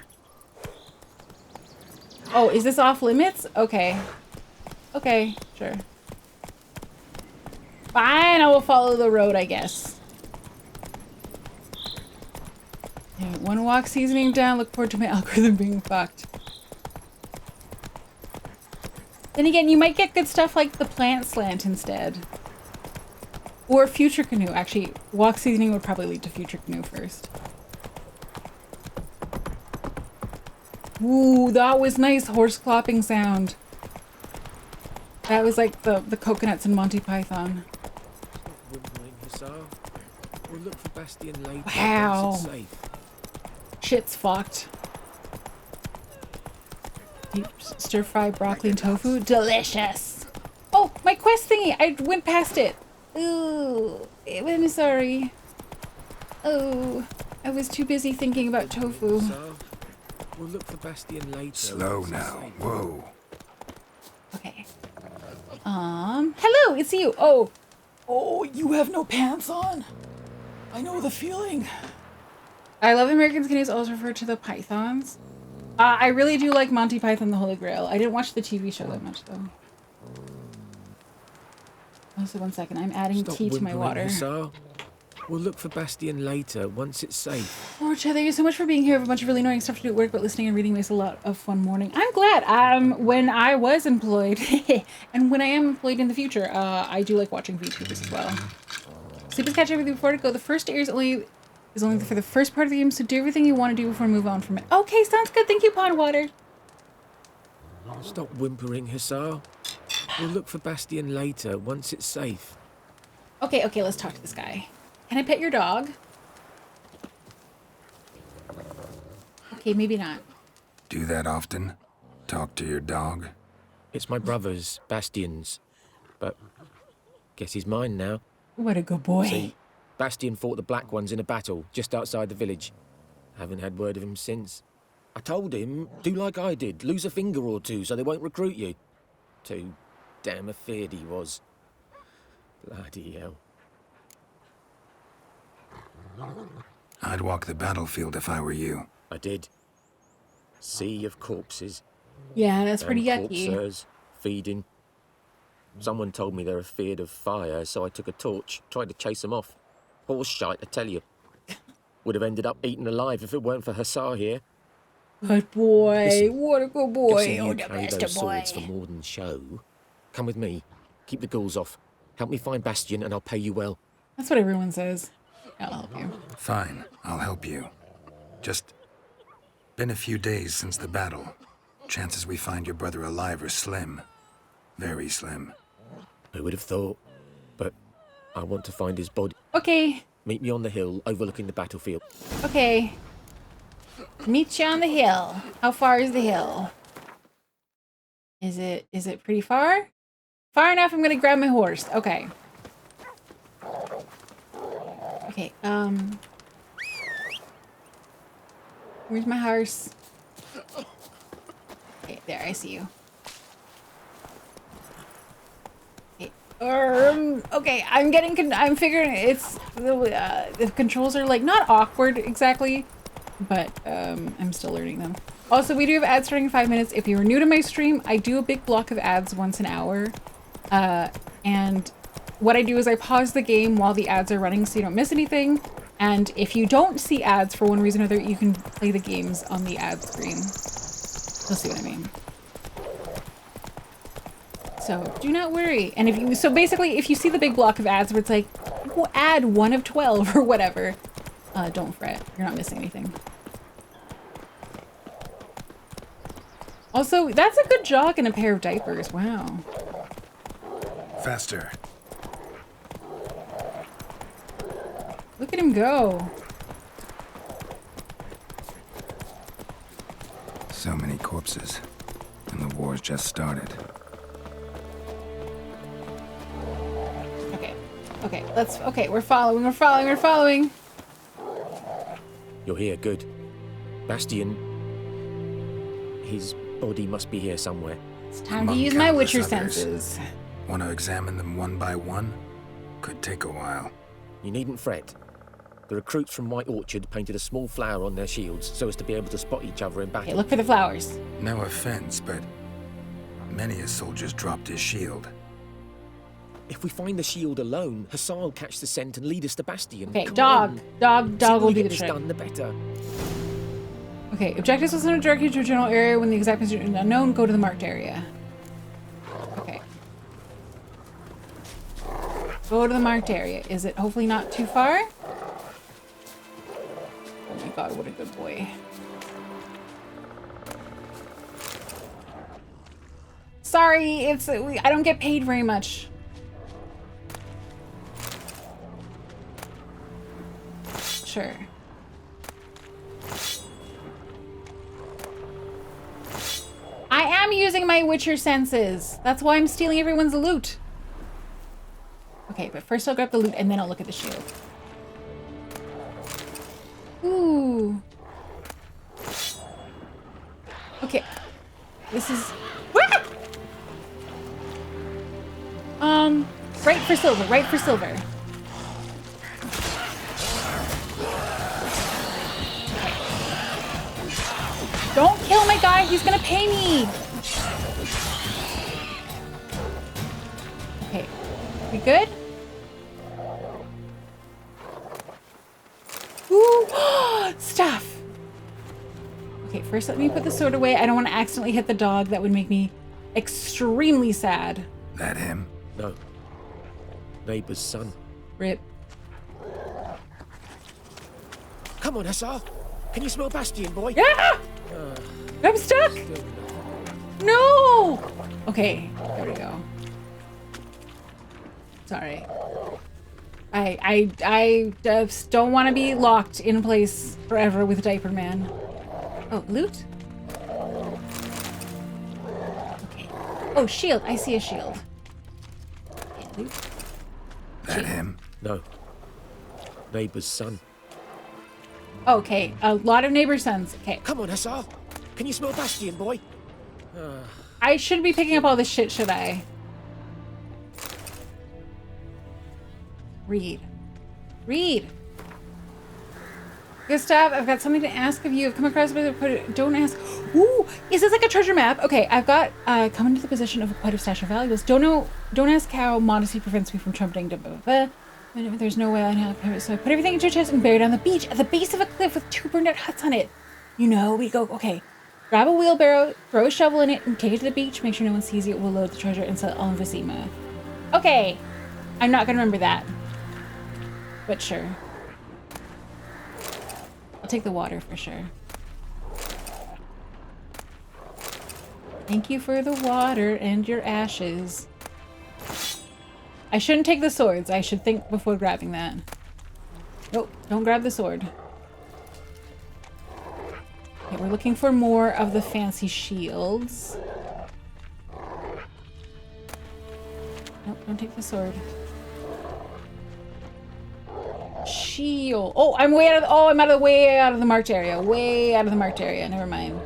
Oh, is this off limits? Okay. Okay, sure. Fine, I will follow the road, I guess. Okay, 1 walk seasoning down. Look forward to my algorithm being fucked. Then again, you might get good stuff like the plant slant instead. Or future canoe. Actually, walk seasoning would probably lead to future canoe first. Ooh, that was nice horse clopping sound. That was like the coconuts in Monty Python. We'll look for Bastion later. Wow. Once it's safe. Shit's fucked. Deep stir-fry broccoli and tofu. Delicious. Oh, my quest thingy. I went past it. Ooh, I'm sorry. Oh, I was too busy thinking about tofu. We'll look for Bastion later. Slow now. Whoa. Okay. Hello, it's you. Oh, you have no pants on. I know the feeling. I love American Canoes, always refer to the pythons. I really do like Monty Python the Holy Grail. I didn't watch the TV show that much though. Also, 1 second. I'm adding tea to my water. Hussar. We'll look for Bastion later, once it's safe. Lord, thank you so much for being here. I have a bunch of really annoying stuff to do at work, but listening and reading makes a lot of fun morning. I'm glad. When I was employed, and when I am employed in the future, I do like watching VTubers as well. Sleep is catching everything before to go. The first air is only for the first part of the game, so do everything you want to do before move on from it. Okay, sounds good. Thank you, Pondwater. Stop whimpering, Hussar. We'll look for Bastion later, once it's safe. Okay, let's talk to this guy. Can I pet your dog? Okay, maybe not. Do that often? Talk to your dog? It's my brother's, Bastion's. But guess he's mine now. What a good boy. See, Bastion fought the Black Ones in a battle just outside the village. Haven't had word of him since. I told him, do like I did, lose a finger or two so they won't recruit you. Too damn afeard he was. Bloody hell. I'd walk the battlefield if I were you. I did. Sea of corpses. Yeah, that's pretty and yucky. Corpsers feeding. Someone told me they're afeard of fire, so I took a torch, tried to chase them off. Horse shite, I tell you. Would have ended up eaten alive if it weren't for Hussar here. Good boy. Listen, What a good boy. Guessing you Oh, the carry best those boy. swords for more than show. Come with me. Keep the ghouls off. Help me find Bastion and I'll pay you well. That's what everyone says. I'll help you. Fine, I'll help you. Just been a few days since the battle. Chances we find your brother alive are slim. Very slim. Who would have thought? But I want to find his body. Okay. Meet me on the hill overlooking the battlefield. Okay. Meet you on the hill. How far is the hill? Is it pretty far? Far enough, I'm gonna grab my horse. Okay. Okay, where's my horse? Okay, there, I see you. Okay, I'm figuring it's, the controls are like not awkward exactly, but I'm still learning them. Also, we do have ads starting in 5 minutes. If you are new to my stream, I do a big block of ads once an hour. And what I do is I pause the game while the ads are running so you don't miss anything. And if you don't see ads for one reason or another, you can play the games on the ad screen. You'll see what I mean. So do not worry. And if you, so basically, if you see the big block of ads where it's like, oh, ad 1 of 12 or whatever, don't fret. You're not missing anything. Also, that's a good jog and a pair of diapers. Wow. Faster. Look at him go. So many corpses. And the war's just started. Okay, okay, we're following. You're here, good. Bastion. His body must be here somewhere. It's time to use my Witcher senses. Want to examine them one by one? Could take a while. You needn't fret. The recruits from White Orchard painted a small flower on their shields so as to be able to spot each other in battle. Okay, look for the flowers. No offense, but many a soldier's dropped his shield. If we find the shield alone, Hassan will catch the scent and lead us to Bastion. Okay, Come dog on. will do the get this trick. done, the better. Okay, objectives will send direct you to a general area. When the exact position is unknown, go to the marked area. Okay. Go to the marked area. Is it hopefully not too far? Oh my god, what a good boy. Sorry, I don't get paid very much. Sure. I am using my Witcher senses. That's why I'm stealing everyone's loot. Okay, but first I'll grab the loot and then I'll look at the shield. Ooh. Okay. This is... Right for silver, right for silver. Don't kill my guy, he's gonna pay me! Okay, we good? Ooh, stuff! Okay, first let me put the sword away. I don't want to accidentally hit the dog. That would make me extremely sad. That him? No. Neighbor's son. Rip. Come on, Hussar. Can you smell Bastion, boy? Yeah! I'm stuck! No! Okay, there we go. Sorry. I just don't want to be locked in place forever with Diaper Man. Oh, loot? Okay. Oh, shield. I see a shield. Okay, loot. That him? No. Neighbor's son. Okay, a lot of neighbor sons. Okay. Come on, Hussar. Can you smell Bastion, boy? I shouldn't be picking up all this shit, should I? Read. Read. Gustav, I've got something to ask of you. I've come across don't ask. Ooh, is this like a treasure map? Okay, I've got come into the possession of quite a stash of valuables. Don't ask how modesty prevents me from trumpeting to blah, blah, blah. There's no way I know. So I put everything into a chest and buried on the beach at the base of a cliff with 2 burned out huts on it. You know, we go, okay. Grab a wheelbarrow, throw a shovel in it, and take it to the beach. Make sure no one sees it. We'll load the treasure and sell it all in Vizima. Okay. I'm not gonna remember that. But sure. I'll take the water for sure. Thank you for the water and your ashes. I shouldn't take the swords. I should think before grabbing that. Nope, don't grab the sword. Okay, we're looking for more of the fancy shields. Nope, don't take the sword. Shield. Oh, I'm way out of the, I'm way out of the marked area. Way out of the marked area. Never mind.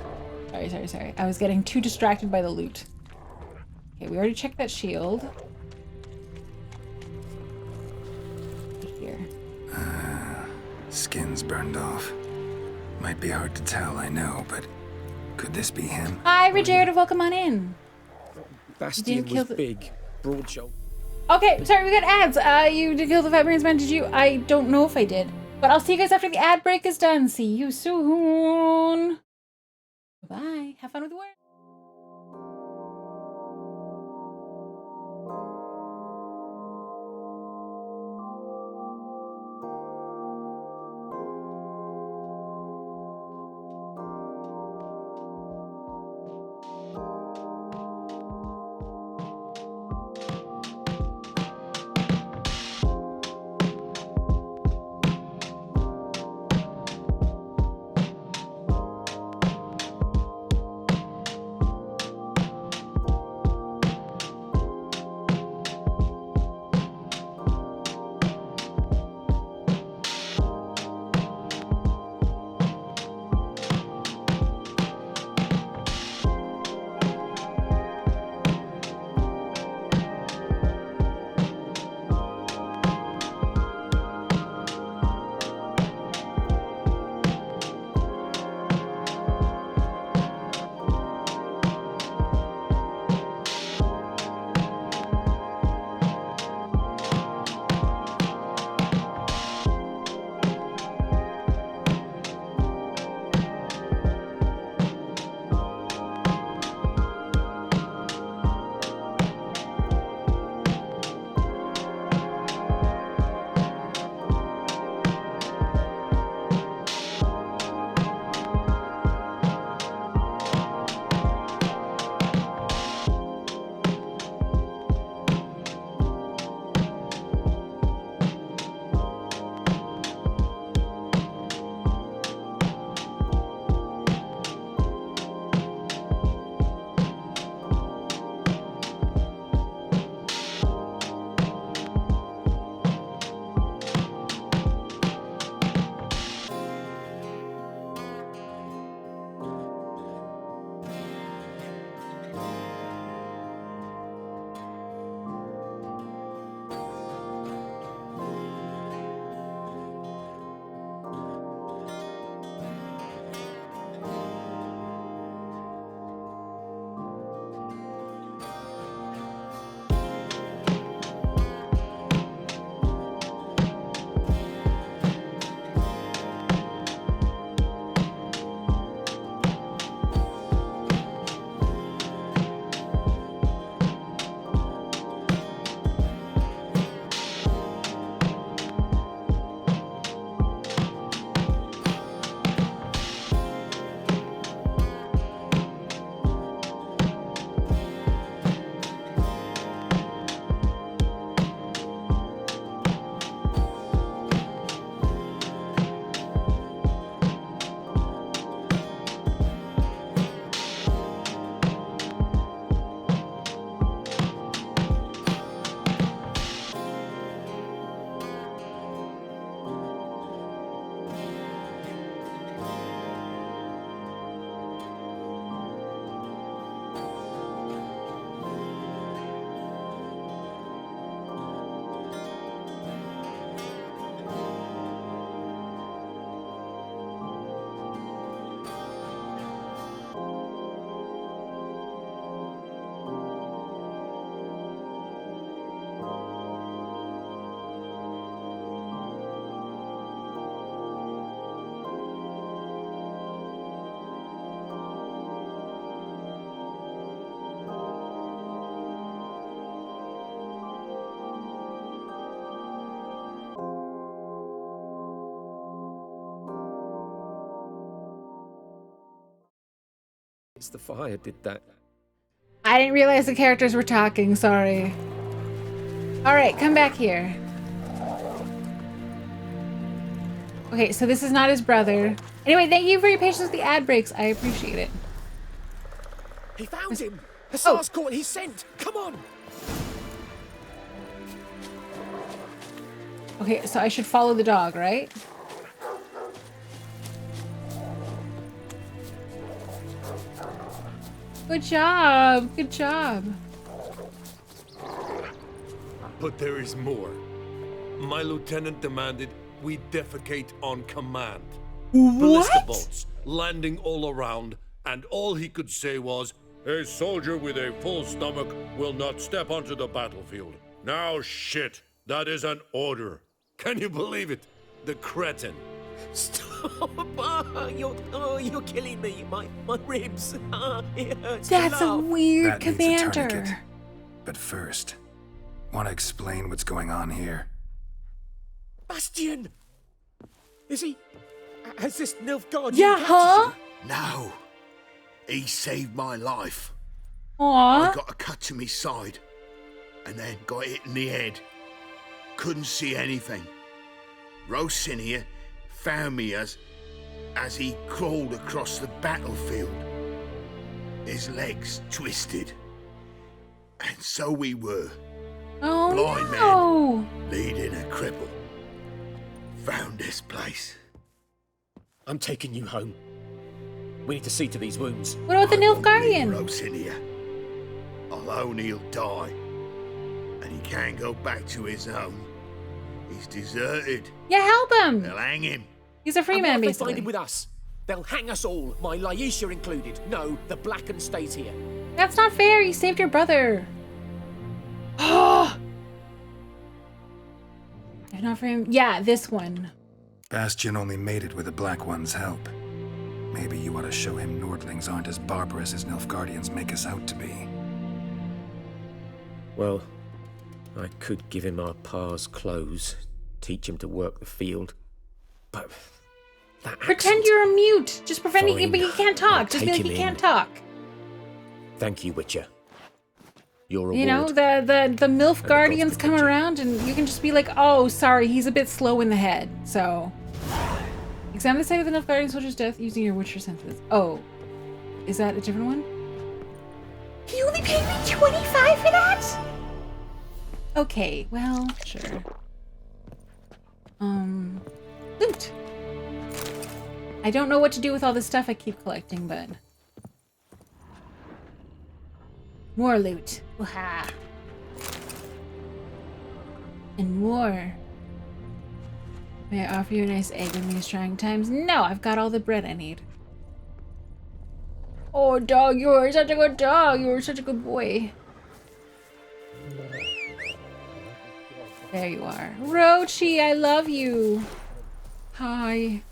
Sorry. I was getting too distracted by the loot. Okay, we already checked that shield. Here. Skin's burned off. Might be hard to tell, I know, but could this be him? Hi, Rogerta, welcome on in. Bastion was big, broad shouldered. Okay, sorry, we got ads. You did kill the Vibranians man, did you? I don't know if I did. But I'll see you guys after the ad break is done. See you soon. Bye. Have fun with the work. It's the fire did that. I didn't realize the characters were talking, sorry. Alright, come back here. Okay, so this is not his brother. Anyway, thank you for your patience with the ad breaks. I appreciate it. He found him! Hussar's caught, he's sent! Come on! Okay, so I should follow the dog, right? Good job, good job. But there is more. My lieutenant demanded we defecate on command. Ballista bolts landing all around, and all he could say was, "A soldier with a full stomach will not step onto the battlefield." Now shit, that is an order. Can you believe it? The cretin. Stop! You're killing me. My ribs. It hurts. That's a weird That needs a tourniquet. commander. But first, want to explain what's going on here? Bastian! Is he... Has this Nilfgaardian... Yeah, huh? No. He saved my life. Aww. I got a cut to my side, and then got hit in the head. Couldn't see anything. Rosinia found me as he crawled across the battlefield. His legs twisted. And so we were. Oh, Blind no. men leading a cripple. Found this place. I'm taking you home. We need to see to these wounds. What about the Nilfgaardian? Rosinia. Alone he'll die. And he can't go back to his home. He's deserted. Yeah, help him. They'll hang him. He's a free And man, what if they basically. find him with us? They'll hang us all, my Laisha included. No, the Blacken stays here. That's not fair. You saved your brother. Oh. If not for him. Yeah, this one. Bastion only made it with the Black One's help. Maybe you ought to show him Nordlings aren't as barbarous as Nilfgaardians make us out to be. Well, I could give him our pa's clothes, teach him to work the field, but that Pretend you're a mute. Just pretend Fine. but he can't talk. I'll Just be take like him he in. can't talk. Thank you, Witcher. Your reward. You know, the MILF Guardians come around and you can just be like, oh, sorry, he's a bit slow in the head. So, examine the site of the MILF Guardian soldier's death using your Witcher senses. Oh, is that a different one? He only paid me 25 for that? Okay, well, sure. Loot. I don't know what to do with all this stuff I keep collecting, but... More loot. Waha. And more. May I offer you a nice egg in these trying times? No, I've got all the bread I need. Oh, dog, you were such a good dog. You were such a good boy. There you are. Rochi, I love you. Hi.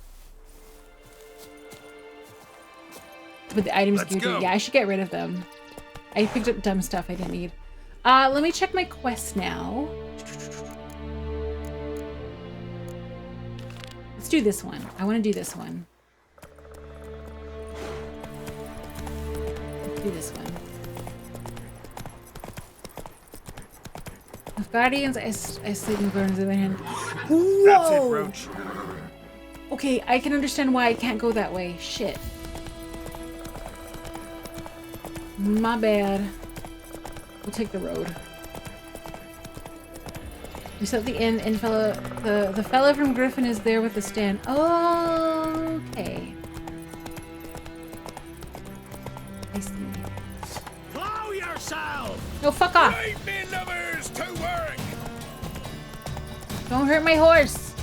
But the items Let's give you. go. Yeah, I should get rid of them. I picked up dumb stuff I didn't need. Let me check my quest now. Let's do this one. I want to do this one. Let's do this one. With Guardians, I sleep in Burns in my hand. Whoa! That's it, Roach. Okay, I can understand why I can't go that way. Shit. My bad. We'll take the road. We set the inn, and the fella from Griffin is there with the stand. Oh, okay. I see. Plow yourself! No, fuck off. Leave me lovers to work! Don't hurt my horse.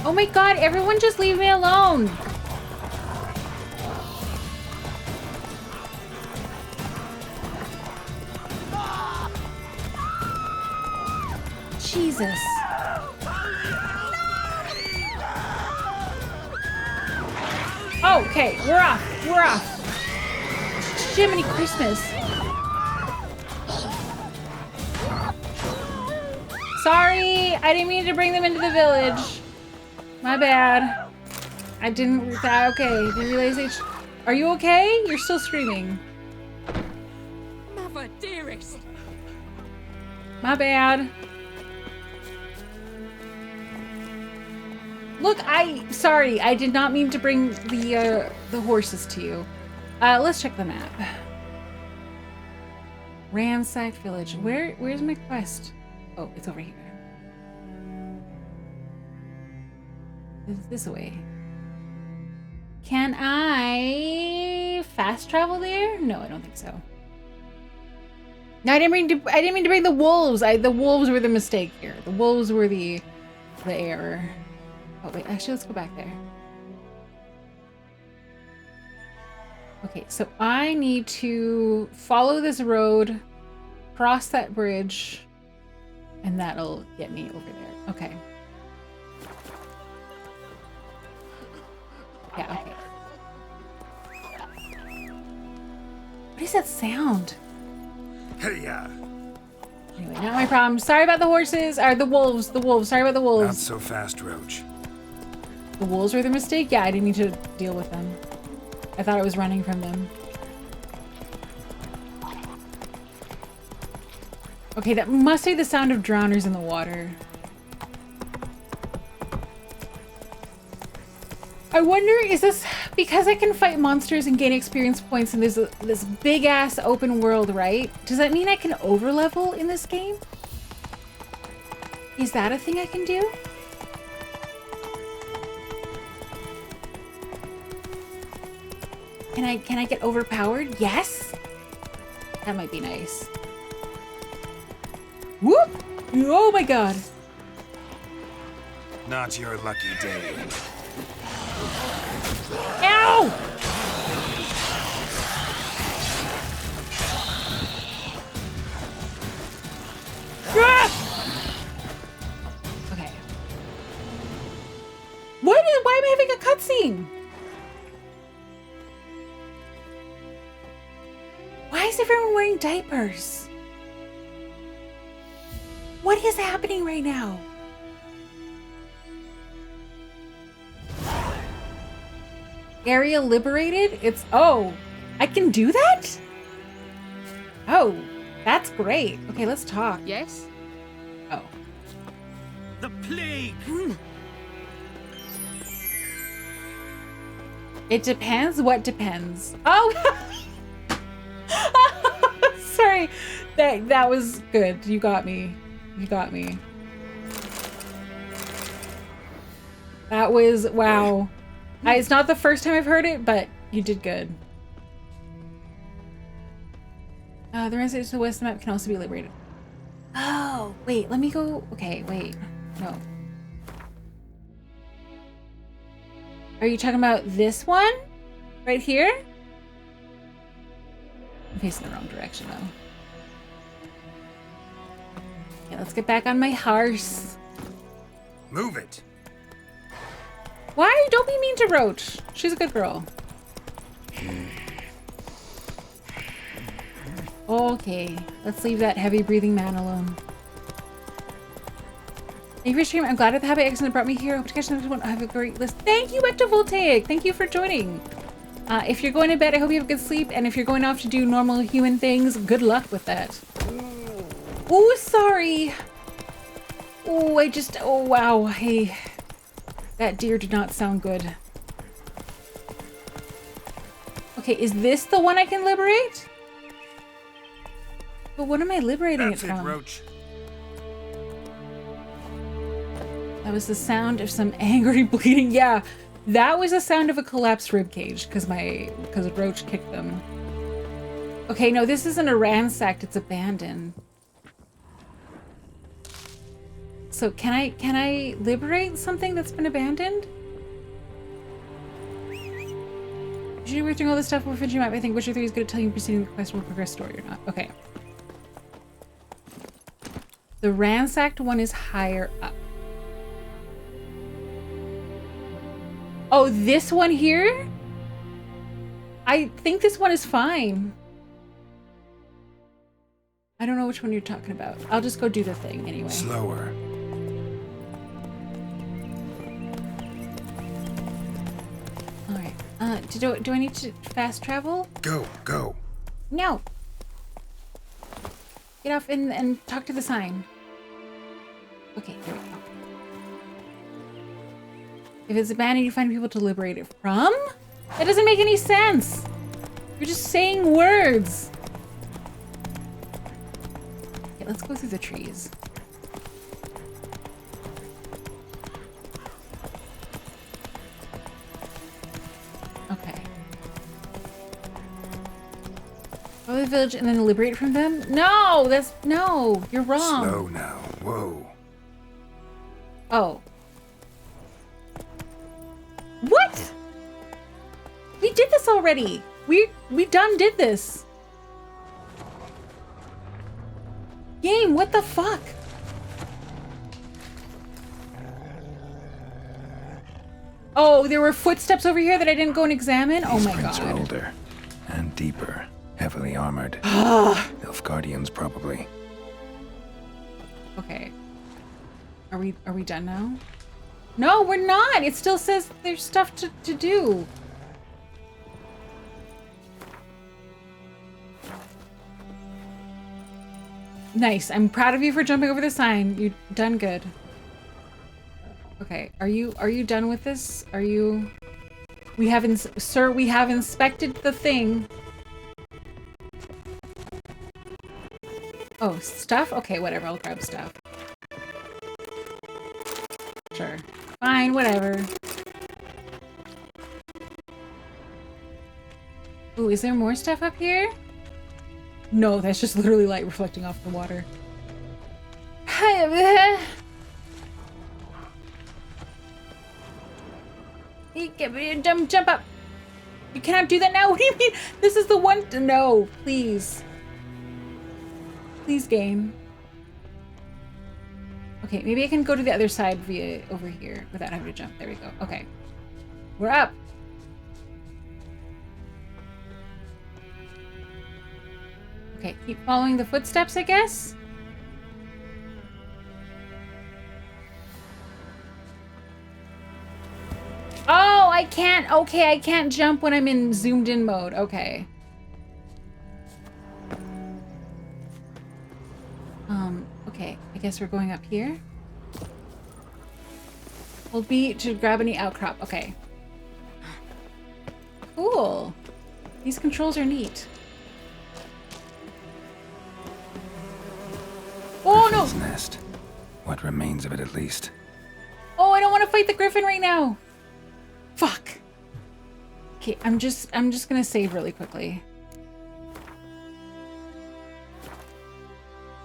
Oh my god, everyone just leave me alone. Jesus. Oh, okay, we're off. We're off. Jiminy Christmas. Sorry, I didn't mean to bring them into the village. My bad. I didn't. Okay, didn't realize it. Are you okay? You're still screaming. Mother dearest. My bad. Look, sorry, I did not mean to bring the horses to you. Let's check the map. Ransacked village. Where's my quest? Oh, it's over here. Is this way? Can I fast travel there? No, I don't think so. No, I didn't mean to bring the wolves. The wolves were the mistake here. The wolves were the error. Oh wait, actually let's go back there. Okay, so I need to follow this road, cross that bridge, and that'll get me over there. Okay. Yeah, okay. What is that sound? Hey, Anyway, not my problem. Sorry about the horses. Or the wolves. The wolves. Sorry about the wolves. Not so fast, Roach. The wolves were the mistake? Yeah, I didn't need to deal with them. I thought I was running from them. Okay, that must be the sound of drowners in the water. I wonder, is this because I can fight monsters and gain experience points and there's this big ass open world, right? Does that mean I can overlevel in this game? Is that a thing I can do? Can I get overpowered? Yes? That might be nice. Whoop! Oh my god. Not your lucky day. Ow! Ah! Okay. Why am I having a cutscene? Why is everyone wearing diapers? What is happening right now? Area liberated? Oh, I can do that? Oh, that's great. Okay, let's talk. Yes? Oh. The plague! It depends what depends. Oh! Sorry. That was good. You got me. You got me. That was, wow. It's not the first time I've heard it, but you did good. The residents to the west map can also be liberated. Oh, wait, let me go. Okay, wait. No. Are you talking about this one? Right here? I'm facing the wrong direction, though. Okay, let's get back on my horse. Move it. Why? Don't be mean to Roach. She's a good girl. Okay, let's leave that heavy breathing man alone. Thank you for streaming. I'm glad that the habit accident brought me here. I hope to catch next one. I have a great list. Thank you, Ectovoltaic. Thank you for joining. If you're going to bed, I hope you have a good sleep. And if you're going off to do normal human things, good luck with that. Oh, sorry. Oh, wow. Hey, that deer did not sound good. Okay, is this the one I can liberate? But what am I liberating it from? Roach. That was the sound of some angry bleeding. Yeah, that was the sound of a collapsed ribcage because Roach kicked them. Okay, no, this isn't a ransacked, it's abandoned. So can I liberate something that's been abandoned? Usually we're doing all this stuff with Finching Map. I think Witcher 3 is good at telling you proceeding the quest will progress story or not. Okay. The ransacked one is higher up. Oh, this one here? I think this one is fine. I don't know which one you're talking about. I'll just go do the thing anyway. Slower. Do I need to fast travel? Go. No. Get off and talk to the sign. Okay, here we go. If it's abandoned, you find people to liberate it from? That doesn't make any sense. You're just saying words. Okay, let's go through the trees. Okay. Go to the village and then liberate it from them? No, no, you're wrong. Slow now, whoa. Oh. What? We did this already. We did this. Game, what the fuck? Oh, there were footsteps over here that I didn't go and examine? Oh my Prints are god. older and deeper, heavily armored. Nilfgaardians, probably. Okay. Are we done now? No, we're not. It still says there's stuff to do. Nice. I'm proud of you for jumping over the sign. You've done good. Okay. Are you done with this? Are you... We have inspected the thing. Oh, stuff? Okay, whatever. I'll grab stuff. Sure. Fine, whatever. Ooh, is there more stuff up here? No, that's just literally light reflecting off the water. Jump up. You cannot do that now. What do you mean? This is the one. No, please. Please, game. Okay, maybe I can go to the other side via over here without having to jump. There we go. Okay. We're up. Okay, keep following the footsteps, I guess. Oh, I can't. Okay, I can't jump when I'm in zoomed in mode. Okay. Okay, I guess we're going up here. Hold B to grab any outcrop. Okay. Cool. These controls are neat. Oh no! Griffin's nest. What remains of it, at least. Oh, I don't want to fight the griffin right now. Fuck. Okay, I'm just gonna save really quickly.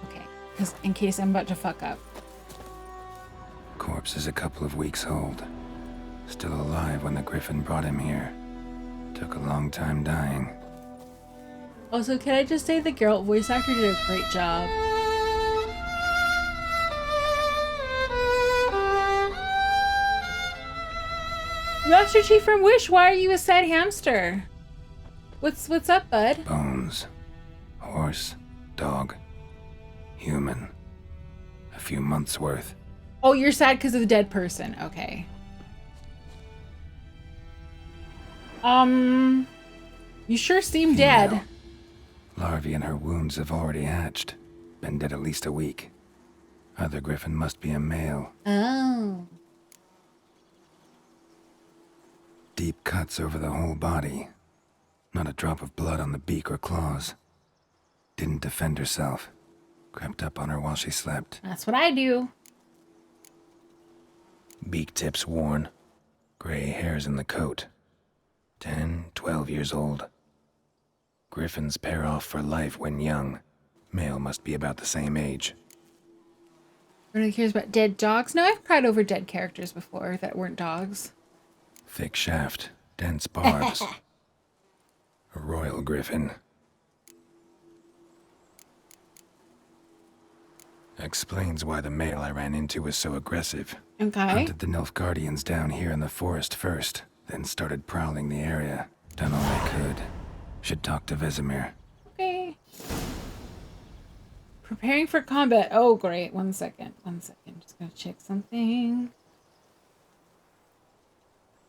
Okay, because in case I'm about to fuck up. Corpse is a couple of weeks old. Still alive when the griffin brought him here. Took a long time dying. Also, can I just say the Geralt voice actor did a great job. Master Chief from Wish, why are you a sad hamster? What's up, bud? Bones. Horse. Dog. Human. A few months' worth. Oh, you're sad because of the dead person. Okay. You sure seem dead. Larvae in her wounds have already hatched. Been dead at least a week. Other griffin must be a male. Oh. Deep cuts over the whole body. Not a drop of blood on the beak or claws. Didn't defend herself. Crept up on her while she slept. That's what I do. Beak tips worn. Gray hairs in the coat. 10, 12 years old. Griffins pair off for life when young. Male must be about the same age. Nobody cares about dead dogs? No, I've cried over dead characters before that weren't dogs. Thick shaft, dense barbs. A royal griffin. Explains why the male I ran into was so aggressive. Okay. Hunted the Nilfgaardians down here in the forest first, then started prowling the area. Done all I could. Should talk to Vesemir. Okay. Preparing for combat. Oh, great. One second. Just gonna check something.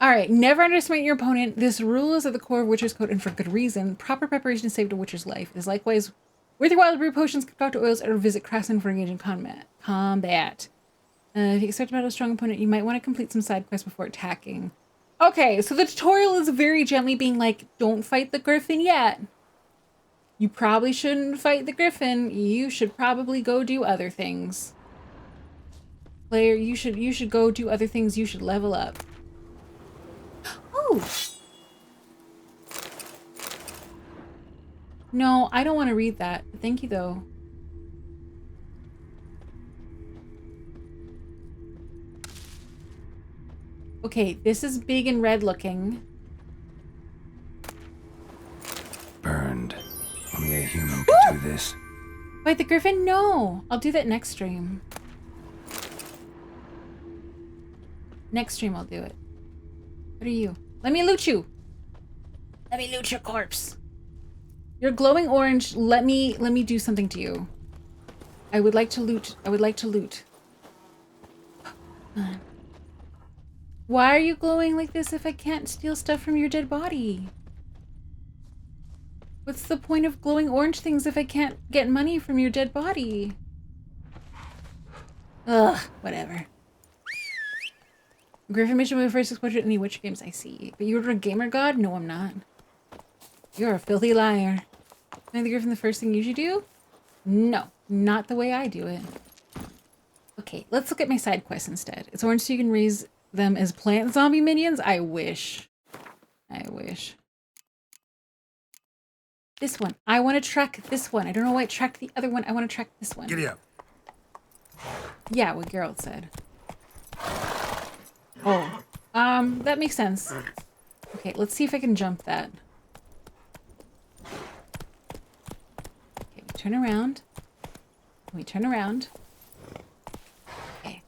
All right, never underestimate your opponent. This rule is at the core of Witcher's Code, and for good reason. Proper preparation saved a Witcher's life. It is likewise with your wild brew potions, concoct oils, or visit Krasin for engaging combat. If you expect to battle a strong opponent, you might want to complete some side quests before attacking. Okay, so the tutorial is very gently being like, don't fight the griffin yet. You probably shouldn't fight the griffin. You should probably go do other things. Player, you should go do other things. You should level up. Oh. No, I don't want to read that. Thank you though. Okay, this is big and red looking. Burned. Only a human could do this. Fight the griffin? No. I'll do that next stream. Next stream I'll do it. What are you? Let me loot you. Let me loot your corpse. You're glowing orange. Let me do something to you. I would like to loot. I would like to loot. Why are you glowing like this if I can't steal stuff from your dead body? What's the point of glowing orange things if I can't get money from your dead body? Ugh, whatever. Griffin mission with first exposure to any Witcher games, I see. But you're a gamer god? No, I'm not. You're a filthy liar. Find the Griffin the first thing you should do? No, not the way I do it. Okay, let's look at my side quests instead. It's orange so you can raise them as plant zombie minions? I wish. I wish. This one. I want to track this one. I don't know why I tracked the other one. I want to track this one. Giddy up. Yeah, what Geralt said. Oh. That makes sense. Okay, let's see if I can jump that. Okay, we turn around. We turn around. Okay.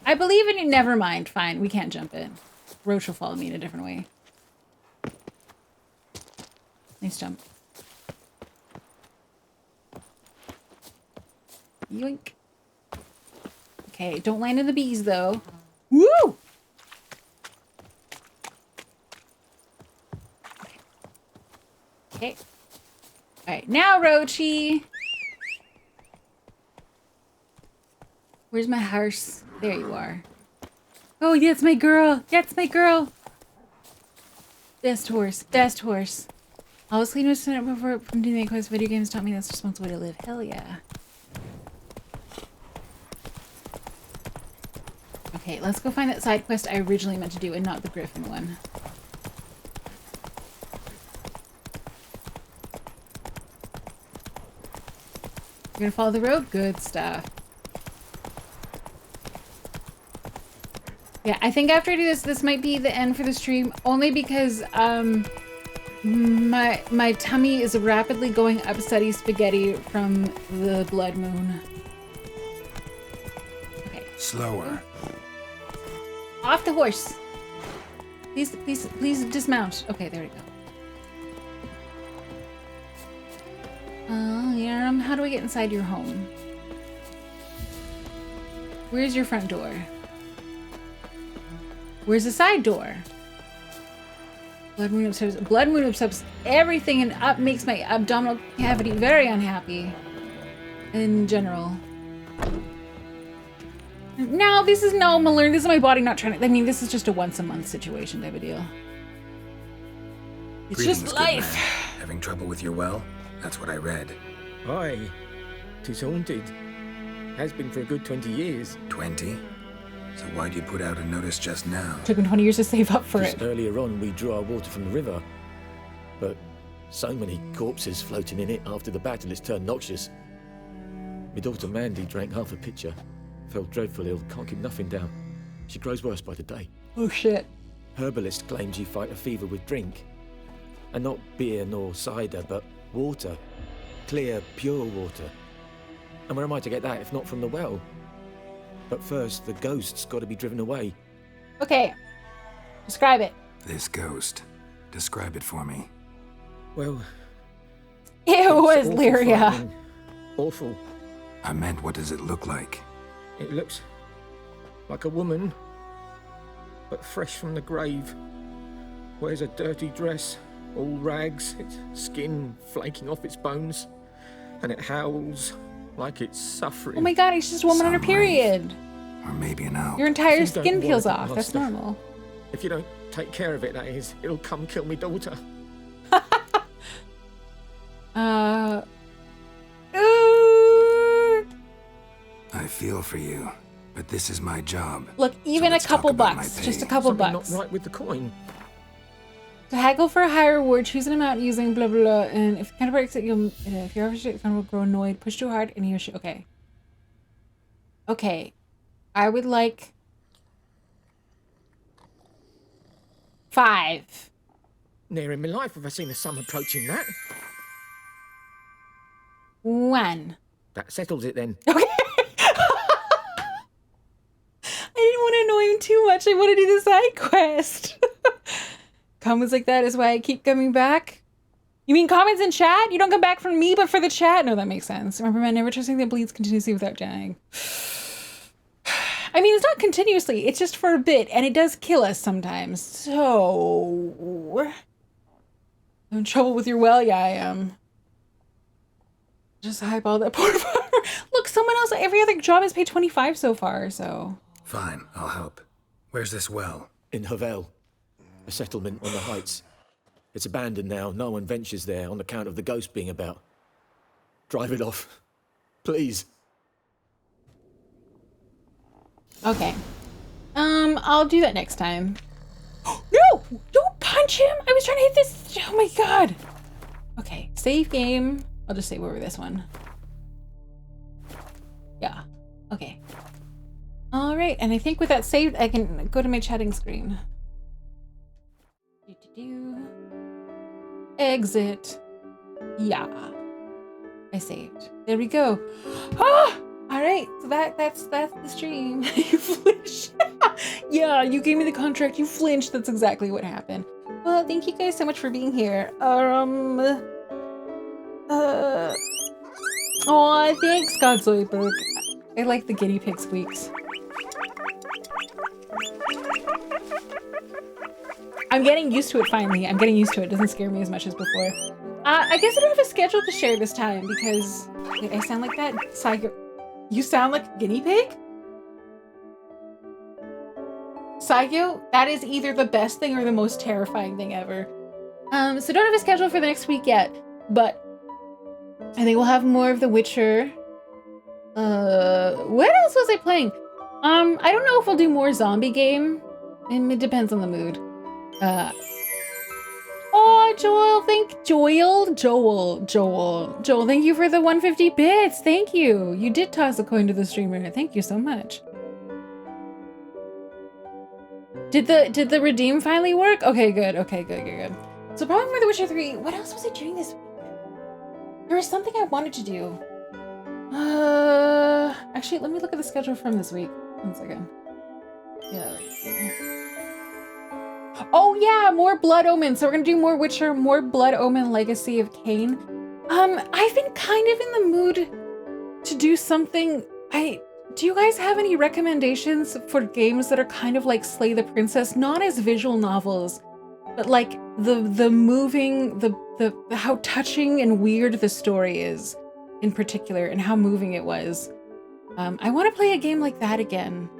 I believe in you. Never mind. Fine. We can't jump it. Roach will follow me in a different way. Nice jump. Yoink. Okay, don't land in the bees though. Woo! Okay. Alright, now Roachy. Where's my horse? There you are. Oh, that's my girl. That's my girl. Best horse. Best horse. Always clean with it before from doing the quest. Video games taught me that's the responsible way to live. Hell yeah. Okay, let's go find that side quest I originally meant to do and not the griffin one. You're gonna follow the road? Good stuff. Yeah, I think after I do this, this might be the end for the stream, only because my tummy is rapidly going upsetty spaghetti from the blood moon. Okay. Slower. Off the horse. Please dismount. Okay, there we go. Yeah, how do I get inside your home? Where's your front door? Where's the side door? Blood moon upsets. Blood moon upsets everything and up makes my abdominal cavity very unhappy. In general. No, this is no Malern. This is my body not trying to. I mean, this is just a once a month situation type of deal. It's Greetings, just good life. man. Having trouble with your well? That's what I read. Aye. 'Tis haunted. Has been for a good 20 years. 20? So why'd you put out a notice just now? Took me 20 years to save up for Just it. earlier on, we drew our water from the river. But so many corpses floating in it after the battle, it's turned noxious. My daughter Mandy drank half a pitcher. Fell dreadful ill, can't keep nothing down. She grows worse by the day. Oh shit. Herbalist claims you fight a fever with drink. And not beer nor cider, but water. Clear, pure water. And where am I to get that if not from the well? But first, the ghost's got to be driven away. Okay. Describe it. This ghost. Describe it for me. Well... It was awful Lyria. frightening. Awful. I meant, what does it look like? It looks like a woman, but fresh from the grave. Wears a dirty dress, all rags, its skin flaking off its bones, and it howls like it's suffering. Oh my god, it's just a woman on her period. Or maybe an elk. Your entire If you skin don't peels want it, off. That's Master, normal. If you don't take care of it, that is, it'll come kill me daughter. I feel for you, but this is my job. Look, even a couple bucks, just a couple Something bucks. not right with the coin. To haggle for a higher reward, choose an amount using blah blah blah, and if kind of breaks it, you'll if you're ever kind of grow annoyed, push too hard, and he or she. Okay. Okay, I would like 5. Near in my life have I seen a sum approaching that. 1. That settles it then. I didn't want to annoy him too much. I want to do the side quest. Comments like that is why I keep coming back. You mean comments in chat? You don't come back from me, but for the chat? No, that makes sense. Remember, man, never trusting that bleeds continuously without dying. I mean, it's not continuously. It's just for a bit, and it does kill us sometimes. So... I'm in trouble with your well? Yeah, I am. Just hype all that poor farmer. Look, someone else, every other job has paid 25 so far, so... Fine, I'll help. Where's this well? In Havel, a settlement on the heights. It's abandoned now. No one ventures there on account of the ghost being about. Drive it off, please. Okay. I'll do that next time. No! Don't punch him! I was trying to hit this. Oh my god. Okay, save game. I'll just save over this one. Yeah. Okay. All right, and I think with that saved, I can go to my chatting screen. Exit. Yeah. I saved. There we go. Ah! All right, so that's the stream. You flinched. Yeah, you gave me the contract. You flinched. That's exactly what happened. Well, thank you guys so much for being here. Oh, thanks, Godzoidberg. I like the guinea pig squeaks. I'm getting used to it finally. I'm getting used to it. It doesn't scare me as much as before. I guess I don't have a schedule to share this time because I sound like that. Saigo, you sound like a guinea pig? Saigo, that is either the best thing or the most terrifying thing ever. So don't have a schedule for the next week yet, but I think we'll have more of The Witcher. What else was I playing? I don't know if we'll do more zombie game. It depends on the mood. Oh, Joel, Joel, thank you for the 150 bits. Thank you. You did toss a coin to the streamer. Thank you so much. Did the redeem finally work? Okay, good. Okay, good. So probably more The Witcher 3. What else was I doing this week? There was something I wanted to do. Actually, let me look at the schedule from this week. 1 second. Yeah. Oh yeah, more Blood Omen. So we're gonna do more Witcher, more Blood Omen Legacy of Kain. I've been kind of in the mood to do something. Do you guys have any recommendations for games that are kind of like Slay the Princess, not as visual novels, but like the moving, the how touching and weird the story is in particular and how moving it was. I want to play a game like that again,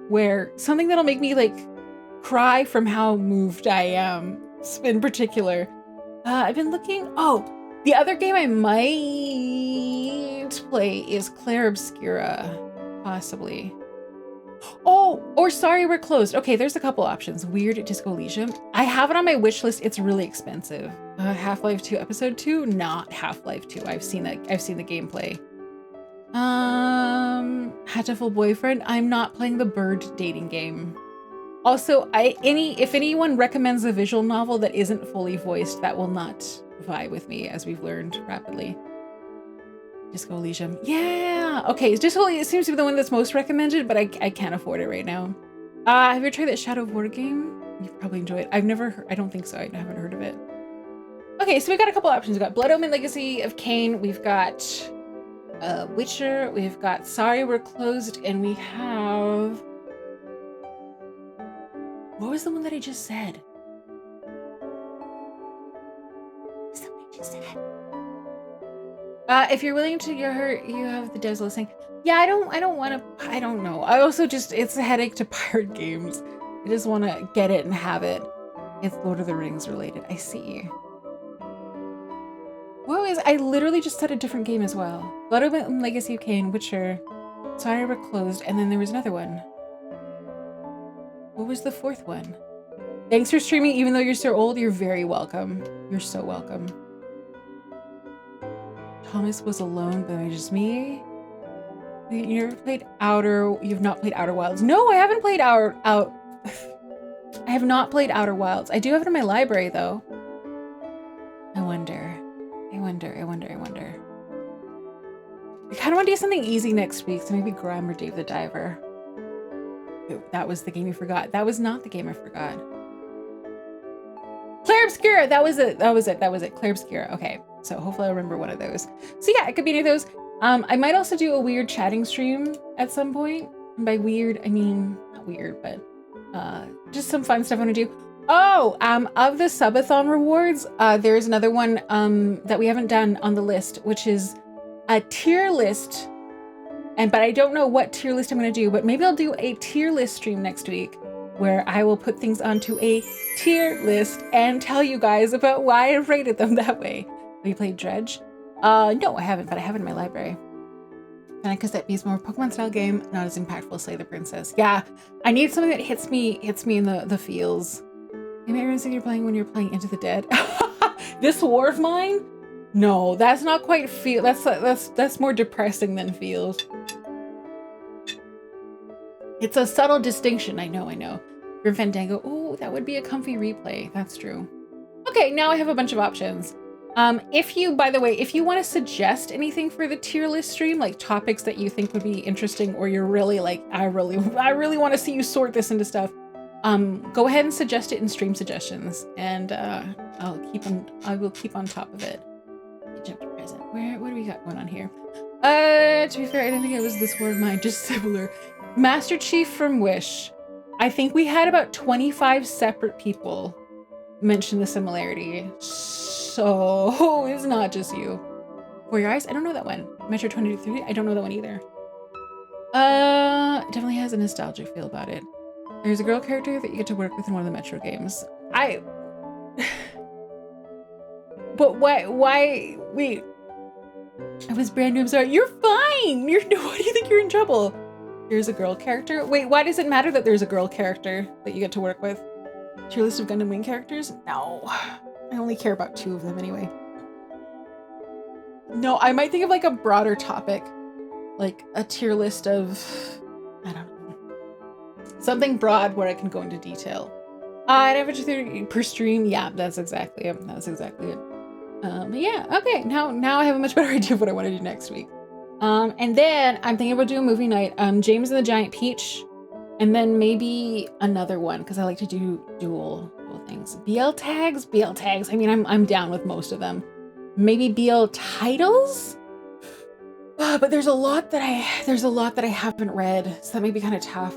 where something that'll make me like cry from how moved I am in particular. I've been looking. Oh, the other game I might play is Claire Obscura, possibly. Oh, or Sorry We're Closed. Okay, there's a couple options. Weird at Disco Elysium. I have it on my wish list. It's really expensive. Half-Life 2 Episode 2, not Half-Life 2. I've seen the gameplay. Hatchful Boyfriend. I'm not playing the bird dating game. Also, if anyone recommends a visual novel that isn't fully voiced, that will not vibe with me, as we've learned rapidly. Disco Elysium. Yeah! Okay, Disco Elysium seems to be the one that's most recommended, but I can't afford it right now. Have you ever tried that Shadow of War game? You'd probably enjoy it. I don't think so. I haven't heard of it. Okay, so we got a couple options. We've got Blood Omen Legacy of Kain. We've got Witcher. We've got Sorry We're Closed. And we have What was the one that I just said? Somebody just said. If you're willing to get hurt, you have the devs listening. Yeah, I don't want to. I don't know. I also just, it's a headache to pirate games. I just want to get it and have it. It's Lord of the Rings related. I see. What was, I literally just said a different game as well. Blood Omen and Legacy of Kain, Witcher, Sorry We're Closed, and then there was another one. What was the fourth one? Thanks for streaming, even though you're so old, you're very welcome. You're so welcome. Thomas was alone, but just me. You never played Outer, you've not played Outer Wilds. No, I haven't played I have not played Outer Wilds. I do have it in my library though. I wonder. I kind of want to do something easy next week, so maybe Grime or Dave the Diver. Ew, that was the game you forgot. That was not the game I forgot. Claire Obscura, that was it. Claire Obscura. Okay, so hopefully I'll remember one of those. So yeah, it could be any of those. I might also do a weird chatting stream at some point. And by weird, I mean, not weird, but just some fun stuff I want to do. Oh, of the subathon rewards, there's another one that we haven't done on the list, which is a tier list. But I don't know what tier list I'm going to do, but maybe I'll do a tier list stream next week where I will put things onto a tier list and tell you guys about why I rated them that way. Have you played Dredge? No, I haven't, but I have it in my library. And I guess that means more Pokemon style game, not as impactful as Slay the Princess. Yeah, I need something that hits me in the feels. Maybe everyone's thinking you're playing when you're playing Into the Dead. This war of mine? No, that's not quite feel. That's more depressing than feels. It's a subtle distinction. I know. Grim Fandango. Oh, that would be a comfy replay. That's true. Okay, now I have a bunch of options. By the way, if you want to suggest anything for the tier list stream, like topics that you think would be interesting, or you're really like, I really want to see you sort this into stuff, go ahead and suggest it in stream suggestions, and I will keep on top of it. Jump to present. What do we got going on here? To be fair, I didn't think it was this war of mine, just similar. Master Chief from Wish. I think we had about 25 separate people mention the similarity. So it's not just you. For Your Eyes? I don't know that one. Metro 2023? I don't know that one either. It definitely has a nostalgic feel about it. There's a girl character that you get to work with in one of the Metro games. But why, wait. I was brand new, I'm sorry. You're fine! Why do you think you're in trouble? There's a girl character? Wait, why does it matter that there's a girl character that you get to work with? Tier list of Gundam Wing characters? No. I only care about 2 of them anyway. No, I might think of like a broader topic. Like a tier list of, I don't know. Something broad where I can go into detail. An average 30 per stream. Yeah, that's exactly it. Yeah, okay. Now I have a much better idea of what I want to do next week. And then I'm thinking about doing a movie night. James and the Giant Peach. And then maybe another one, because I like to do dual things. BL tags. I mean, I'm down with most of them. Maybe BL titles? But there's a lot that I haven't read, so that may be kind of tough.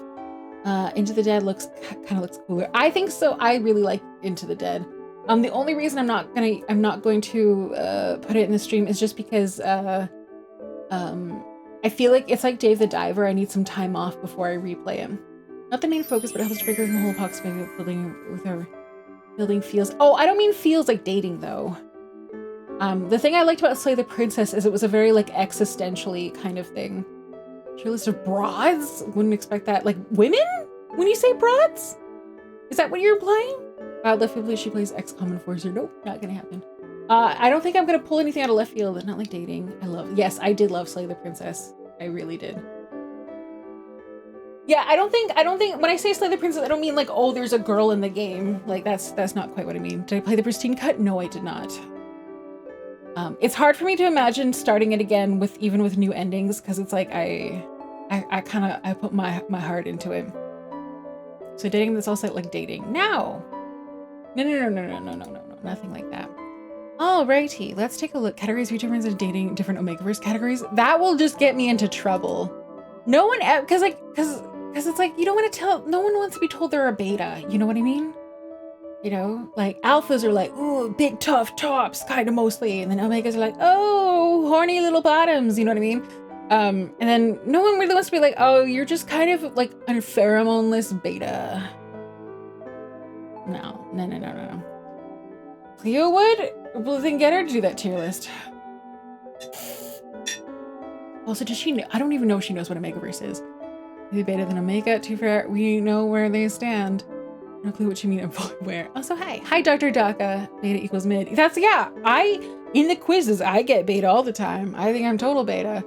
Into the Dead kind of looks cooler. I think so. I really like Into the Dead. The only reason I'm not going to put it in the stream is just because I feel like it's like Dave the Diver. I need some time off before I replay him. Not the main focus, but it helps to break her the whole box by building with her building feels. Oh, I don't mean feels like dating though. The thing I liked about Slay the Princess is it was a very like existentially kind of thing. Tier list of broads? Wouldn't expect that. Like women? When you say broads? Is that what you're implying? Left field, she plays XCOM Enforcer. Nope, not gonna happen. I don't think I'm gonna pull anything out of left field. Not like dating. Yes, I did love Slay the Princess. I really did. Yeah, I don't think when I say Slay the Princess, I don't mean like, oh, there's a girl in the game. Like that's not quite what I mean. Did I play the pristine cut? No, I did not. It's hard for me to imagine starting it again even with new endings, because it's like I put my heart into it. So dating, that's also like dating. No, nothing like that. Alrighty, let's take a look. Categories, VTubers, and dating, different Omegaverse categories. That will just get me into trouble. No one, because Because it's like, you don't want to tell, no one wants to be told they're a beta. You know what I mean? You know, like alphas are like, ooh, big tough tops, kind of mostly. And then omegas are like, oh, horny little bottoms. You know what I mean? And then no one really wants to be like, oh, you're just kind of like a pheromone-less beta. No. Cleo would? Well, then get her to do that tier list. Also, does she know? I don't even know if she knows what Omegaverse is. Is it beta than Omega? Too fair. We know where they stand. No clue what you mean and where. Also, hi. Hi, Dr. Daka. Beta equals mid. That's, yeah. In the quizzes, I get beta all the time. I think I'm total beta.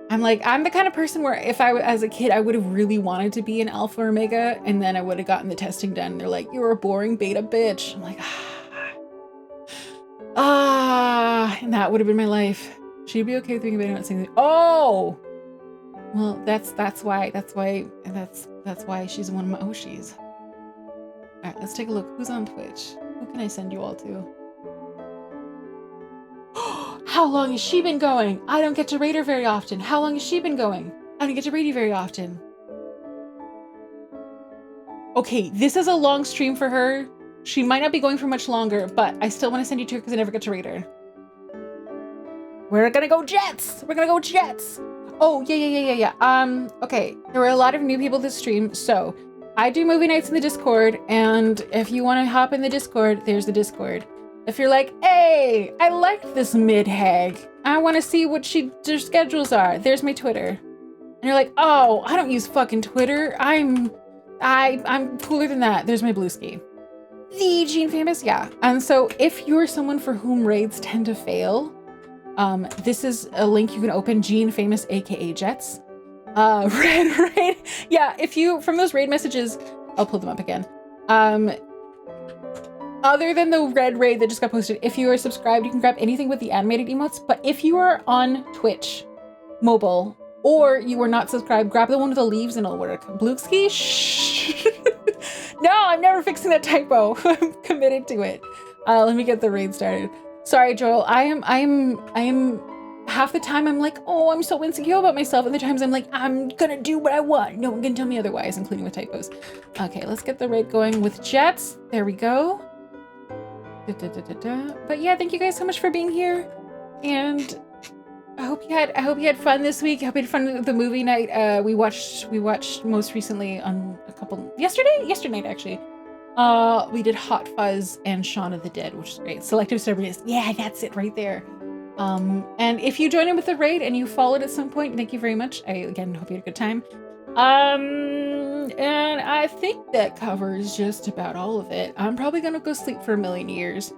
I'm the kind of person where if as a kid, I would have really wanted to be an alpha or omega, and then I would have gotten the testing done. And they're like, you're a boring beta bitch. I'm like, and that would have been my life. She'd be okay with being a beta, not saying, oh, well, that's why she's one of my Oshis. All right, let's take a look. Who's on Twitch? Who can I send you all to? How long has she been going? I don't get to rate her very often. How long has she been going? I don't get to rate you very often. Okay, this is a long stream for her. She might not be going for much longer, but I still want to send you to her because I never get to rate her. We're gonna go Jets! We're gonna go Jets! Oh, yeah. Okay, there were a lot of new people this stream, so I do movie nights in the Discord, and if you want to hop in the Discord, there's the Discord. If you're like, hey, I liked this mid-hag, I want to see what their schedules are, there's my Twitter. And you're like, oh, I don't use fucking Twitter, I'm cooler than that, there's my Bluesky. The Gene Famous, yeah. And so if you're someone for whom raids tend to fail, this is a link you can open, Gene Famous, aka Jets. Red raid, yeah, if you, from those raid messages, I'll pull them up again. Other than the red raid that just got posted, if you are subscribed, you can grab anything with the animated emotes. But if you are on Twitch, mobile, or you are not subscribed, grab the one with the leaves and it'll work. Blueski? Shh. No, I'm never fixing that typo. I'm committed to it. Let me get the raid started. Sorry, Joel. I am half the time I'm like, oh, I'm so insecure about myself. Other times I'm like, I'm gonna do what I want. No one can tell me otherwise, including with typos. Okay, let's get the raid going with Jets. There we go. But yeah, thank you guys so much for being here, and I hope you had fun this week. I hope you had fun with the movie night. We watched most recently on yesterday night actually. We did Hot Fuzz and Shaun of the Dead, which is great. Selective Stubbornness, yeah, that's it right there. And if you join in with the raid and you followed at some point, thank you very much. I again hope you had a good time. And I think that covers just about all of it. I'm probably gonna go sleep for a million years,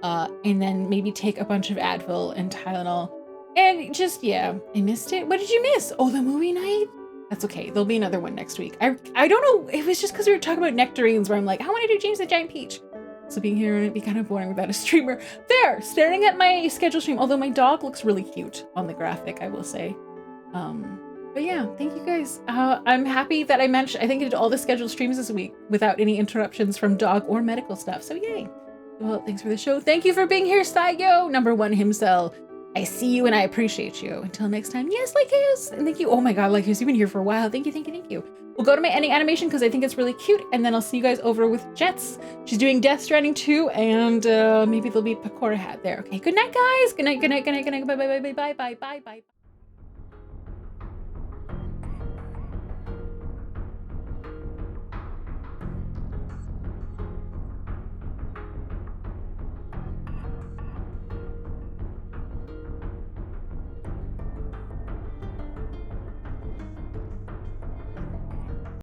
and then maybe take a bunch of Advil and Tylenol, and just, yeah, I missed it. What did you miss? Oh, the movie night? That's okay, there'll be another one next week. I don't know, it was just because we were talking about nectarines where I'm like, I want to do James the Giant Peach. So being here would be kind of boring without a streamer. There, staring at my schedule stream, although my dog looks really cute on the graphic, I will say. But yeah, thank you guys. I'm happy that I mentioned, I think I did all the scheduled streams this week without any interruptions from dog or medical stuff, so yay. Well, thanks for the show. Thank you for being here, Saigo, #1 himself. I see you and I appreciate you. Until next time, yes, Lycaeus. And thank you, oh my god, Lycaeus, you've been here for a while. Thank you. We'll go to my ending animation because I think it's really cute, and then I'll see you guys over with Jets. She's doing Death Stranding 2, and maybe there'll be a Pakora hat there. Okay, good night, guys. Good night, bye.